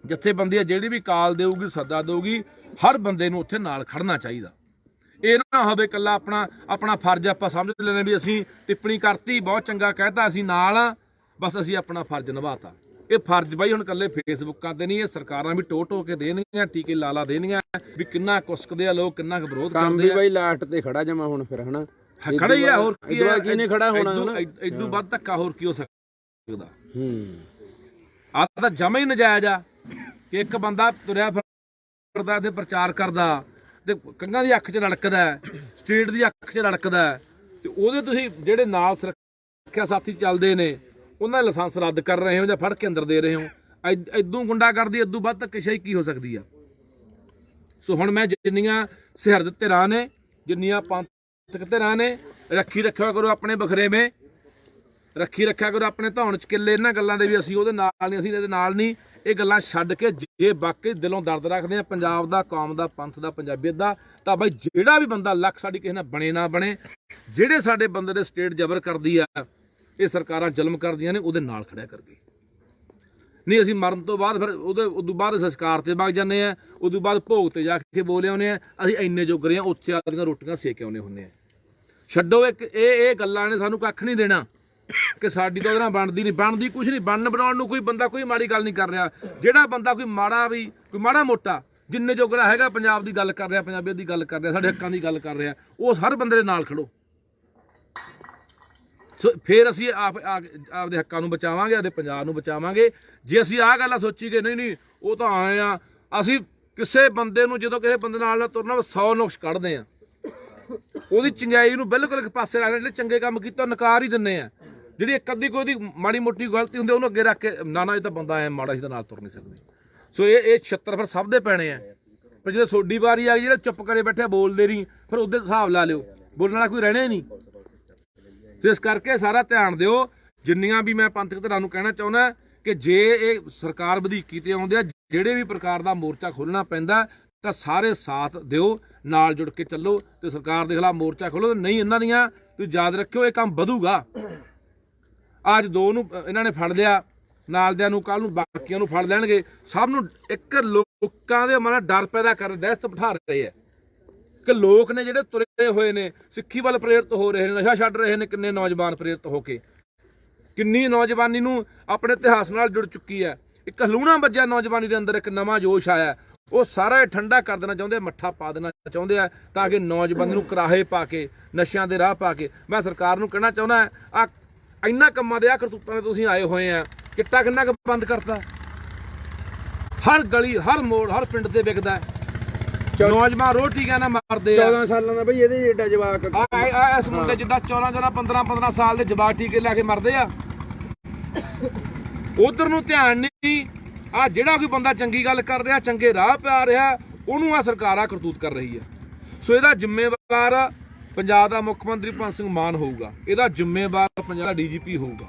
B: ਜਥੇਬੰਦੀ ਆ, ਜਿਹੜੀ ਵੀ ਕਾਲ ਦੇਊਗੀ, ਸੱਦਾ ਦੇਊਗੀ, ਹਰ ਬੰਦੇ ਨੂੰ ਉੱਥੇ ਨਾਲ ਖੜਨਾ ਚਾਹੀਦਾ। ਇਹ ਨਾ ਹੋਵੇ ਇਕੱਲਾ ਆਪਣਾ ਫਰਜ਼ ਆਪਾਂ ਸਮਝ ਲੈਣੇ ਵੀ ਅਸੀਂ ਟਿੱਪਣੀ ਕਰਤੀ, ਬਹੁਤ ਚੰਗਾ ਕਹਿਤਾ, ਅਸੀਂ ਨਾਲ ਆ, ਬਸ ਅਸੀਂ ਆਪਣਾ ਫਰਜ਼ ਨਿਭਾਤਾ। ਇਹ ਫਰਜ਼ ਬਾਈ ਹੁਣ ਇਕੱਲੇ ਫੇਸਬੁੱਕਾਂ ਤੇ ਨਹੀਂ, ਇਹ ਸਰਕਾਰਾਂ ਵੀ ਟੋ ਕੇ ਦੇਣਗੀਆਂ, ਟੀਕੇ ਲਾ ਦੇਣਗੀਆਂ ਵੀ ਕਿੰਨਾ ਕੁਸਕਦੇ ਆ ਲੋਕ, ਕਿੰਨਾ ਕੁ ਵਿਰੋਧ ਕਰਦੇ ਆ।
A: ਬਾਈ ਲਾਸਟ ਤੇ ਖੜਾ ਜਮਾ ਹੁਣ ਫਿਰ, ਹਨਾ
B: ਖੜਾ ਹੀ ਆ, ਹੋਰ ਕੀ ਹੈ?
A: ਕਿਹਨੇ ਖੜਾ ਹੋਣਾ?
B: ਇਦੋਂ ਵੱਧ ਧੱਕਾ ਹੋਰ ਕੀ ਹੋ ਸਕਦਾ? ਆਹ ਤਾਂ ਜਮਾ ਹੀ ਨਜਾਇਜ਼ ਆ ਕਿ ਇੱਕ ਬੰਦਾ ਤੁਰਿਆ ਫਿਰਦਾ ਤੇ ਪ੍ਰਚਾਰ ਕਰਦਾ, ਤੇ ਕੰਗਾਂ ਦੀ ਅੱਖ 'ਚ ਰੜਕਦਾ, ਸਟੇਟ ਦੀ ਅੱਖ 'ਚ ਰੜਕਦਾ, ਤੇ ਉਹਦੇ ਤੁਸੀਂ ਜਿਹੜੇ ਨਾਲ ਸੁਰੱਖਿਆ ਸਾਥੀ ਚੱਲਦੇ ਨੇ ਉਹਨਾਂ ਦਾ ਲਾਇਸੈਂਸ ਰੱਦ ਕਰ ਰਹੇ ਹੋ ਜਾਂ ਫੜ ਕੇ ਅੰਦਰ ਦੇ ਰਹੇ ਹੋ। ਇਦੋਂ ਗੁੰਡਾਗਰਦੀ, ਇਦੋਂ ਵੱਧ ਧੱਕੇਸ਼ਾਹੀ ਕੀ ਹੋ ਸਕਦੀ ਆ? ਸੋ ਹੁਣ ਮੈਂ ਜਿੰਨੀਆਂ ਸਿਹਰਦ ਧਿਰਾਂ ਨੇ, ਜਿੰਨੀਆਂ ਪੰਥਕ ਧਿਰਾਂ ਨੇ, ਰੱਖੀ ਰੱਖਿਆ ਕਰੋ ਆਪਣੇ ਬਖਰੇਵੇਂ, ਰੱਖੀ ਰੱਖਿਆ ਕਰੋ ਆਪਣੇ ਧੌਣ 'ਚ ਕਿੱਲੇ ਇਹਨਾਂ ਗੱਲਾਂ ਦੇ ਵੀ ਅਸੀਂ ਉਹਦੇ ਨਾਲ ਨਹੀਂ, ਅਸੀਂ ਇਹਦੇ ਨਾਲ ਨਹੀਂ। ਇਹ ਗੱਲਾਂ ਛੱਡ ਕੇ ਜੇ ਵਾਕਈ ਦਿਲੋਂ ਦਰਦ ਰੱਖਦੇ ਆ ਪੰਜਾਬ ਦਾ, ਕੌਮ ਦਾ, ਪੰਥ ਦਾ, ਪੰਜਾਬੀਅਤ ਦਾ, ਤਾਂ ਬਾਈ ਜਿਹੜਾ ਵੀ ਬੰਦਾ ਲੱਖ ਸਾਡੀ ਕਿਸੇ ਨਾਲ ਬਣੇ ਨਾ ਬਣੇ, ਜਿਹੜੇ ਸਾਡੇ ਬੰਦੇ ਦੇ ਸਟੇਟ ਜ਼ਬਰ ਕਰਦੀ ਆ, ਇਹ ਸਰਕਾਰਾਂ ਜ਼ੁਲਮ ਕਰਦੀਆਂ ਨੇ, ਉਹਦੇ ਨਾਲ ਖੜਿਆ ਕਰਦੀ। ਨਹੀਂ ਅਸੀਂ ਮਰਨ ਤੋਂ ਬਾਅਦ ਫਿਰ ਉਦੋਂ ਬਾਅਦ ਸੰਸਕਾਰ ਤੇ ਵਗ ਜਾਂਦੇ ਆ, ਉਦੋਂ ਬਾਅਦ ਭੋਗ ਤੇ ਜਾ ਕੇ ਬੋਲੇ ਆਉਂਦੇ ਆ, ਅਸੀਂ ਇੰਨੇ ਜੋਗਰੇ ਆ, ਉੱਥੇ ਆਪਣੀਆਂ ਰੋਟੀਆਂ ਸੇਕ ਆਉਂਦੇ ਹੁੰਦੇ ਆ। ਛੱਡੋ ਇਹ ਗੱਲਾਂ ਨੇ ਸਾਨੂੰ ਕੱਖ ਨਹੀਂ ਦੇਣਾ ਕਿ ਸਾਡੀ ਤਾਂ ਉਹਦੇ ਨਾਲ ਬਣਦੀ ਕੁਛ ਨਹੀਂ। ਬਣਾਉਣ ਨੂੰ ਕੋਈ ਬੰਦਾ ਕੋਈ ਮਾੜੀ ਗੱਲ ਨਹੀਂ ਕਰ ਰਿਹਾ। ਜਿਹੜਾ ਬੰਦਾ ਕੋਈ ਮਾੜਾ ਮੋਟਾ ਜਿੰਨੇ ਜੋਗਰਾ ਹੈਗਾ ਪੰਜਾਬ ਦੀ ਗੱਲ ਕਰ ਰਿਹਾ, ਪੰਜਾਬੀਅਤ ਦੀ ਗੱਲ ਕਰ ਰਿਹਾ, ਸਾਡੇ ਹੱਕਾਂ ਦੀ ਗੱਲ ਕਰ ਰਿਹਾ, ਉਹ ਹਰ ਬੰਦੇ ਦੇ ਨਾਲ ਖੜੋ। ਸੋ ਫਿਰ ਅਸੀਂ ਆਪਦੇ ਹੱਕਾਂ ਨੂੰ ਬਚਾਵਾਂਗੇ, ਆਪਦੇ ਪੰਜਾਬ ਨੂੰ ਬਚਾਵਾਂਗੇ। ਜੇ ਅਸੀਂ ਆਹ ਗੱਲਾਂ ਸੋਚੀ ਕਿ ਨਹੀਂ ਉਹ ਤਾਂ ਆਏ ਆ, ਅਸੀਂ ਕਿਸੇ ਬੰਦੇ ਨੂੰ ਜਦੋਂ ਕਿਸੇ ਬੰਦੇ ਨਾਲ ਤੁਰਨਾ 100 ਨੁਕਸ ਕੱਢਦੇ ਆ, ਉਹਦੀ ਚੰਗਿਆਈ ਨੂੰ ਬਿਲਕੁਲ ਇੱਕ ਪਾਸੇ ਰੱਖ, ਜਿਹੜੇ ਚੰਗੇ ਕੰਮ ਕੀਤਾ ਨਕਾਰ ਹੀ ਦਿੰਦੇ ਆ। ਜਿਹੜੀ ਇੱਕ ਅੱਧੀ ਕੋਈ ਉਹਦੀ ਮਾੜੀ ਮੋਟੀ ਗਲਤੀ ਹੁੰਦੀ ਉਹਨੂੰ ਅੱਗੇ ਰੱਖ ਕੇ ਨਾ ਇਹ ਤਾਂ ਬੰਦਾ ਐ ਮਾੜਾ, ਸੀ ਤਾਂ ਨਾਲ ਤੁਰ ਨਹੀਂ ਸਕਦੇ। ਸੋ ਇਹ 76 ਫਿਰ ਸਭ ਦੇ ਪੈਣੇ ਆ। ਪਰ ਜਦੋਂ ਤੁਹਾਡੀ ਵਾਰੀ ਆ ਗਈ, ਜਿਹੜਾ ਚੁੱਪ ਕਰੇ ਬੈਠੇ ਬੋਲਦੇ ਨਹੀਂ, ਫਿਰ ਉਹਦੇ ਹਿਸਾਬ ਲਾ ਲਿਓ, ਬੋਲਣ ਵਾਲਾ ਕੋਈ ਰਹਿਣਾ ਹੀ ਨਹੀਂ। ਸੋ ਇਸ ਕਰਕੇ ਸਾਰਾ ਧਿਆਨ ਦਿਓ। ਜਿੰਨੀਆਂ ਵੀ ਮੈਂ ਪੰਥਕ ਧਿਰਾਂ ਨੂੰ ਕਹਿਣਾ ਚਾਹੁੰਦਾ ਕਿ ਜੇ ਇਹ ਸਰਕਾਰ ਵਧੀਕੀ ਤੇ ਆਉਂਦੇ ਆ, ਜਿਹੜੇ ਵੀ ਪ੍ਰਕਾਰ ਦਾ ਮੋਰਚਾ ਖੋਲ੍ਹਣਾ ਪੈਂਦਾ ਤਾਂ ਸਾਰੇ ਸਾਥ ਦਿਓ, ਨਾਲ ਜੁੜ ਕੇ ਚੱਲੋ ਤੇ ਸਰਕਾਰ ਦੇ ਖਿਲਾਫ ਮੋਰਚਾ ਖੋਲ੍ਹੋ। ਨਹੀਂ ਇਹਨਾਂ ਦੀਆਂ ਤੁਸੀਂ ਯਾਦ ਰੱਖਿਓ, ਇਹ ਕੰਮ ਵਧੂਗਾ। ਅੱਜ 2 ਨੂੰ ਇਹਨਾਂ ਨੇ ਫੜ ਲਿਆ, ਨਾਲ ਦਿਆਂ ਨੂੰ ਕੱਲ ਨੂੰ ਬਾਕੀਆਂ ਨੂੰ ਫੜ ਲੈਣਗੇ। ਸਭ ਨੂੰ ਇੱਕ ਲੋਕਾਂ ਦੇ ਮਨ ਡਰ ਪੈਦਾ ਕਰ, ਦਹਿਸ਼ਤ ਬਿਠਾ ਰਹੇ ਆ ਕਿ ਲੋਕ ਨੇ ਜਿਹੜੇ ਤੁਰੇ ਹੋਏ ਨੇ, ਸਿੱਖੀ ਵੱਲ ਪ੍ਰੇਰਿਤ ਹੋ ਰਹੇ ਨੇ, ਨਸ਼ਾ ਛੱਡ ਰਹੇ ਨੇ। ਕਿੰਨੇ ਨੌਜਵਾਨ ਪ੍ਰੇਰਿਤ ਹੋ ਕੇ, ਕਿੰਨੀ ਨੌਜਵਾਨੀ ਨੂੰ ਆਪਣੇ ਇਤਿਹਾਸ ਨਾਲ ਜੁੜ ਚੁੱਕੀ ਹੈ। ਇੱਕ ਹਲੂਣਾ ਵੱਜਿਆ ਨੌਜਵਾਨੀ ਦੇ ਅੰਦਰ, ਇੱਕ ਨਵਾਂ ਜੋਸ਼ ਆਇਆ। ਉਹ ਸਾਰਾ ਠੰਡਾ ਕਰ ਦੇਣਾ ਚਾਹੁੰਦੇ, ਮੱਠਾ ਪਾ ਦੇਣਾ ਚਾਹੁੰਦੇ ਆ, ਤਾਂ ਕਿ ਨੌਜਵਾਨ ਨੂੰ ਕਰਾਹੇ ਪਾ ਕੇ, ਨਸ਼ਿਆਂ ਦੇ ਰਾਹ ਪਾ ਕੇ। ਮੈਂ ਸਰਕਾਰ ਨੂੰ ਕਹਿਣਾ ਚਾਹੁੰਦਾ, ਆ ਇੰਨਾ ਕੰਮਾਂ ਦੇ ਆ ਕਰਤੂਤਾਂ ਦੇ ਤੁਸੀਂ ਆਏ ਹੋਏ ਆ। ਚਿੱਟਾ ਕਿੰਨਾ ਕੁ ਬੰਦ ਕਰਤਾ, ਹਰ ਗਲੀ, ਹਰ ਮੋੜ, ਹਰ ਪਿੰਡ ਤੇ ਵਿਕਦਾ। ਨੌਜਵਾਨ ਰੋਟੀਆਂ ਨਾਲ ਮਰਦੇ ਆ।
A: 14 ਸਾਲਾਂ ਦਾ ਬਈ ਇਹਦੇ ਏਡਾ ਜਵਾਕ,
B: ਇਸ ਮੁੰਡੇ ਜਿੱਦਾਂ 14 15 ਸਾਲ ਦੇ ਜਵਾਕ ਟੀਕੇ ਲੈ ਕੇ ਮਰਦੇ ਆ। ਉਧਰ ਨੂੰ ਧਿਆਨ ਨਹੀਂ। ਆ ਜਿਹੜਾ ਕੋਈ ਬੰਦਾ ਚੰਗੀ ਗੱਲ ਕਰ ਰਿਹਾ, ਚੰਗੇ ਰਾਹ ਪਾ ਰਿਹਾ, ਉਹਨੂੰ ਆ ਸਰਕਾਰ ਕਰਤੂਤ ਕਰ ਰਹੀ ਹੈ। ਸੋ ਇਹਦਾ ਜ਼ਿੰਮੇਵਾਰ ਪੰਜਾਬ ਦਾ ਮੁੱਖ ਮੰਤਰੀ ਭਗਵੰਤ ਸਿੰਘ ਮਾਨ ਹੋਊਗਾ, ਇਹਦਾ ਜ਼ਿੰਮੇਵਾਰ ਪੰਜਾਬ ਦਾ DGP ਹੋਊਗਾ,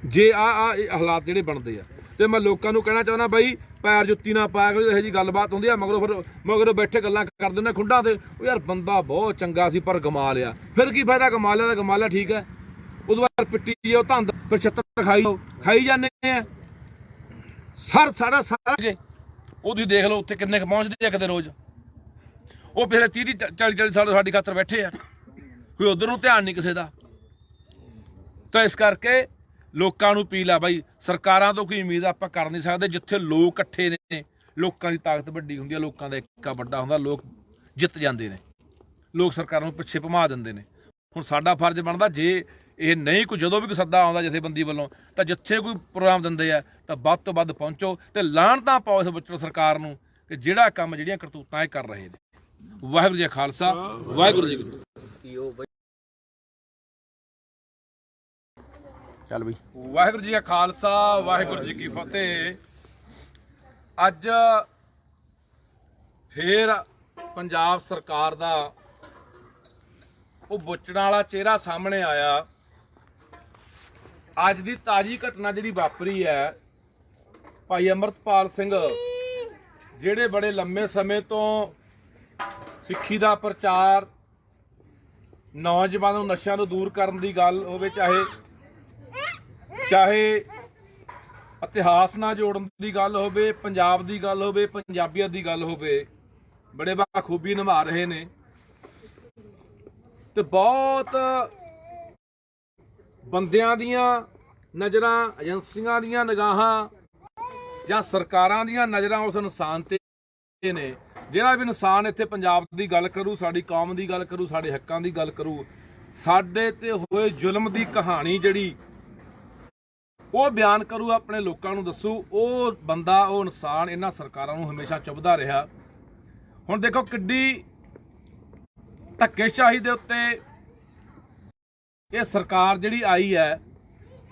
B: ਜੇ ਇਹ ਹਾਲਾਤ ਜਿਹੜੇ ਬਣਦੇ ਆ। ਤੇ ਮੈਂ ਲੋਕਾਂ ਨੂੰ ਕਹਿਣਾ ਚਾਹੁੰਦਾ ਬਾਈ, ਪੈਰ ਜੁੱਤੀ ਨਾ ਪਾਇਆ ਕਰੋ। ਇਹੋ ਜਿਹੀ ਗੱਲਬਾਤ ਹੁੰਦੀ ਆ, ਮਗਰੋਂ ਬੈਠੇ ਗੱਲਾਂ ਕਰ ਦਿੰਦੇ ਖੁੰਡਾਂ ਤੇ, ਉਹ ਯਾਰ ਬੰਦਾ ਬਹੁਤ ਚੰਗਾ ਸੀ ਪਰ ਗਮਾ ਲਿਆ। ਫਿਰ ਕੀ ਫਾਇਦਾ, ਗਮਾ ਲਿਆ ਤਾਂ ਗਮਾ ਲਿਆ, ਠੀਕ ਹੈ। ਉਦੋਂ ਬਾਅਦ ਪਿੱਟੀ ਜਾਓ ਧੰਦ, ਫਿਰ 76 ਖਾਈ ਜਾਂਦੇ ਆ। ਸਾਰਾ ਜੇ ਉਹ ਤੁਸੀਂ ਦੇਖ ਲਓ ਉੱਥੇ ਕਿੰਨੇ ਕੁ ਪਹੁੰਚਦੇ ਆ ਕਿਤੇ ਰੋਜ਼। ਉਹ ਪਿਛਲੇ 30 40 ਸਾਲ ਸਾਡੀ ਖਾਤਰ ਬੈਠੇ ਆ, ਕੋਈ ਉਧਰ ਨੂੰ ਧਿਆਨ ਨਹੀਂ ਕਿਸੇ ਦਾ। ਤਾਂ ਇਸ ਕਰਕੇ ਲੋਕਾਂ ਨੂੰ ਅਪੀਲ ਆ ਬਾਈ, ਸਰਕਾਰਾਂ ਤੋਂ ਕੋਈ ਉਮੀਦ ਆਪਾਂ ਕਰ ਨਹੀਂ ਸਕਦੇ। ਜਿੱਥੇ ਲੋਕ ਇਕੱਠੇ ਨੇ, ਲੋਕਾਂ ਦੀ ਤਾਕਤ ਵੱਡੀ ਹੁੰਦੀ ਹੈ, ਲੋਕਾਂ ਦਾ ਇੱਕਾ ਵੱਡਾ ਹੁੰਦਾ, ਲੋਕ ਜਿੱਤ ਜਾਂਦੇ ਨੇ, ਲੋਕ ਸਰਕਾਰਾਂ ਨੂੰ ਪਿੱਛੇ ਭਮਾ ਦਿੰਦੇ ਨੇ। ਹੁਣ ਸਾਡਾ ਫਰਜ਼ ਬਣਦਾ, ਜੇ ਇਹ ਨਹੀਂ ਕੋਈ ਜਦੋਂ ਵੀ ਕੋਈ ਸੱਦਾ ਆਉਂਦਾ ਜਥੇਬੰਦੀ ਵੱਲੋਂ, ਤਾਂ ਜਿੱਥੇ ਕੋਈ ਪ੍ਰੋਗਰਾਮ ਦਿੰਦੇ ਆ ਤਾਂ ਵੱਧ ਤੋਂ ਵੱਧ ਪਹੁੰਚੋ ਤੇ ਲਾਹਨਤਾਂ ਪਾਓ ਇਸ ਵਿਚੋਂ ਸਰਕਾਰ ਨੂੰ ਕਿ ਜਿਹੜਾ ਕੰਮ ਜਿਹੜੀਆਂ ਕਰਤੂਤਾਂ ਇਹ ਕਰ ਰਹੇ ਨੇ। ਵਾਹਿਗੁਰੂ ਜੀ ਕਾ ਖਾਲਸਾ, ਵਾਹਿਗੁਰੂ ਜੀ ਕੀ ਫਤਿਹ।
A: ਚੱਲ ਬਈ।
B: ਵਾਹਿਗੁਰੂ ਜੀ ਕਾ ਖਾਲਸਾ, ਵਾਹਿਗੁਰੂ ਜੀ ਕੀ ਫਤਿਹ। ਅੱਜ ਫੇਰ ਪੰਜਾਬ ਸਰਕਾਰ ਦਾ ਉਹ ਬੁੱਚੜਾਂ ਵਾਲਾ ਚਿਹਰਾ ਸਾਹਮਣੇ ਆਇਆ। ਅੱਜ ਦੀ ਤਾਜ਼ੀ ਘਟਨਾ ਜਿਹੜੀ ਵਾਪਰੀ ਹੈ, ਭਾਈ ਅਮਰਤਪਾਲ ਸਿੰਘ ਜਿਹੜੇ ਬੜੇ ਲੰਮੇ ਸਮੇਂ ਤੋਂ ਸਿੱਖੀ ਦਾ ਪ੍ਰਚਾਰ, ਨੌਜਵਾਨਾਂ ਨੂੰ ਨਸ਼ਿਆਂ ਤੋਂ ਦੂਰ ਕਰਨ ਦੀ ਗੱਲ ਹੋਵੇ, ਚਾਹੇ ਇਤਿਹਾਸ ਨਾਲ ਜੋੜਨ ਦੀ ਗੱਲ ਹੋਵੇ, ਪੰਜਾਬ ਦੀ ਗੱਲ ਹੋਵੇ, ਪੰਜਾਬੀਅਤ ਦੀ ਗੱਲ ਹੋਵੇ, ਬੜੇ ਬਾਖੂਬੀ ਨਿਭਾ ਰਹੇ ਨੇ। ਤੇ ਬਹੁਤ ਬੰਦਿਆਂ ਦੀਆਂ ਨਜ਼ਰਾਂ, ਏਜੰਸੀਆਂ ਦੀਆਂ ਨਿਗਾਹਾਂ ਜਾਂ ਸਰਕਾਰਾਂ ਦੀਆਂ ਨਜ਼ਰਾਂ ਉਸ ਇਨਸਾਨ ਤੇ ਨੇ, ਜਿਹੜਾ ਵੀ ਇਨਸਾਨ ਇੱਥੇ ਪੰਜਾਬ ਦੀ ਗੱਲ ਕਰੂ, ਸਾਡੀ ਕੌਮ ਦੀ ਗੱਲ ਕਰੂ, ਸਾਡੇ ਹੱਕਾਂ ਦੀ ਗੱਲ ਕਰੂ, ਸਾਡੇ ਤੇ ਹੋਏ ਜ਼ੁਲਮ ਦੀ ਕਹਾਣੀ ਜਿਹੜੀ ਉਹ ਬਿਆਨ ਕਰੂ, ਆਪਣੇ ਲੋਕਾਂ ਨੂੰ ਦੱਸੂ, ਉਹ ਬੰਦਾ, ਉਹ ਇਨਸਾਨ ਇਹਨਾਂ ਸਰਕਾਰਾਂ ਨੂੰ ਹਮੇਸ਼ਾ ਚੁੱਭਦਾ ਰਿਹਾ। ਹੁਣ ਦੇਖੋ ਕਿੱਡੀ ਧੱਕੇਸ਼ਾਹੀ ਦੇ ਉੱਤੇ ਇਹ ਸਰਕਾਰ ਜਿਹੜੀ ਆਈ ਹੈ।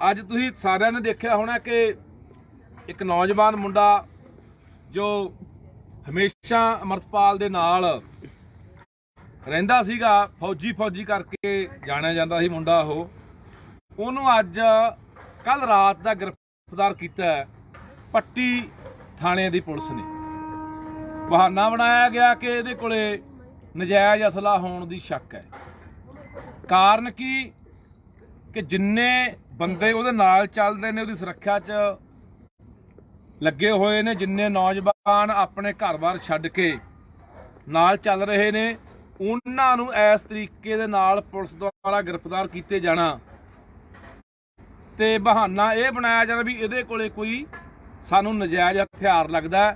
B: ਅੱਜ ਤੁਸੀਂ ਸਾਰਿਆਂ ਨੇ ਦੇਖਿਆ ਹੋਣਾ ਕਿ ਇੱਕ ਨੌਜਵਾਨ ਮੁੰਡਾ ਜੋ ਹਮੇਸ਼ਾ ਅਮਰਤਪਾਲ ਦੇ ਨਾਲ ਰਹਿੰਦਾ ਸੀਗਾ, ਫੌਜੀ ਕਰਕੇ ਜਾਣਿਆ ਜਾਂਦਾ ਸੀ ਮੁੰਡਾ, ਉਹਨੂੰ ਅੱਜ ਕੱਲ ਰਾਤ ਦਾ ਗ੍ਰਿਫਤਾਰ ਕੀਤਾ ਪੱਟੀ ਥਾਣੇ ਦੀ ਪੁਲਿਸ ਨੇ। ਬਹਾਨਾ ਬਣਾਇਆ ਗਿਆ ਕਿ ਇਹਦੇ ਕੋਲੇ ਨਜਾਇਜ਼ ਅਸਲਾ ਹੋਣ ਦੀ ਸ਼ੱਕ ਹੈ। ਕਾਰਨ ਕੀ ਕਿ ਜਿੰਨੇ ਬੰਦੇ ਉਹਦੇ ਨਾਲ ਚੱਲਦੇ ਨੇ, ਉਹਦੀ ਸੁਰੱਖਿਆ 'ਚ ਲੱਗੇ ਹੋਏ ਨੇ, ਜਿੰਨੇ ਨੌਜਵਾਨ ਆਪਣੇ ਘਰ-ਬਾਰ ਛੱਡ ਕੇ ਨਾਲ ਚੱਲ ਰਹੇ ਨੇ, ਉਹਨਾਂ ਨੂੰ ਇਸ ਤਰੀਕੇ ਦੇ ਨਾਲ ਪੁਲਿਸ ਦੁਆਰਾ ਗ੍ਰਿਫਤਾਰ ਕੀਤੇ ਜਾਣਾ ਤੇ ਬਹਾਨਾ ਇਹ ਬਣਾਇਆ ਜਾਣਾ ਵੀ ਇਹਦੇ ਕੋਲੇ ਕੋਈ ਸਾਨੂੰ ਨਜਾਇਜ਼ ਹਥਿਆਰ ਲੱਗਦਾ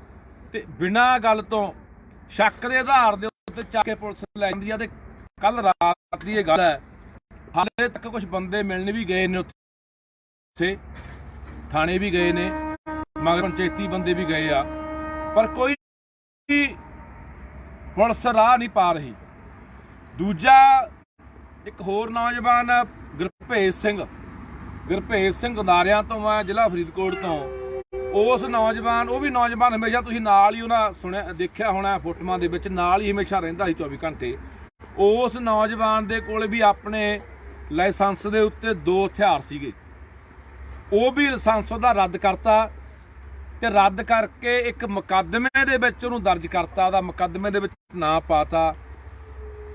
B: ਤੇ ਬਿਨਾਂ ਗੱਲ ਤੋਂ ਸ਼ੱਕ ਦੇ ਆਧਾਰ ਦੇ ਉੱਤੇ ਚੱਕ ਕੇ ਪੁਲਿਸ ਲੈ ਜਾਂਦੀ ਆ। ਤੇ ਕੱਲ ਰਾਤ ਦੀ ਇਹ ਗੱਲ ਹੈ, ਹਾਲੇ ਤੱਕ ਕੁਝ ਬੰਦੇ ਮਿਲਣ ਵੀ ਗਏ ਨੇ, ਉੱਥੇ ਥਾਣੇ ਵੀ ਗਏ ਨੇ, ਮਗਰ ਪੰਚਾਇਤੀ ਬੰਦੇ ਵੀ ਗਏ ਆ, ਪਰ ਕੋਈ ਪੁਲਿਸ ਰਾਹ ਨਹੀਂ ਪਾ ਰਹੀ। ਦੂਜਾ ਇੱਕ ਹੋਰ ਨੌਜਵਾਨ ਗੁਰਭੇਜ ਸਿੰਘ ਗੰਦਾਰਿਆਂ ਤੋਂ ਆ, ਜ਼ਿਲ੍ਹਾ ਫਰੀਦਕੋਟ ਤੋਂ। ਉਸ ਨੌਜਵਾਨ, ਉਹ ਵੀ ਨੌਜਵਾਨ ਹਮੇਸ਼ਾ ਤੁਸੀਂ ਨਾਲ ਹੀ ਉਹਨਾਂ ਸੁਣਿਆ ਦੇਖਿਆ ਹੋਣਾ ਫੋਟੋਆਂ ਦੇ ਵਿੱਚ, ਨਾਲ ਹੀ ਹਮੇਸ਼ਾ ਰਹਿੰਦਾ ਸੀ 24 ਘੰਟੇ। ਉਸ ਨੌਜਵਾਨ ਦੇ ਕੋਲ ਵੀ ਆਪਣੇ ਲਾਇਸੈਂਸ ਦੇ ਉੱਤੇ 2 ਹਥਿਆਰ ਸੀਗੇ, ਉਹ ਵੀ ਲਾਇਸੈਂਸ ਉਹਦਾ ਰੱਦ ਕਰਤਾ ਤੇ ਰੱਦ ਕਰਕੇ ਇੱਕ ਮੁਕੱਦਮੇ ਦੇ ਵਿੱਚ ਉਹਨੂੰ ਦਰਜ ਕਰਤਾ, ਉਹਦਾ ਮੁਕੱਦਮੇ ਦੇ ਵਿੱਚ ਨਾਂ ਪਾਤਾ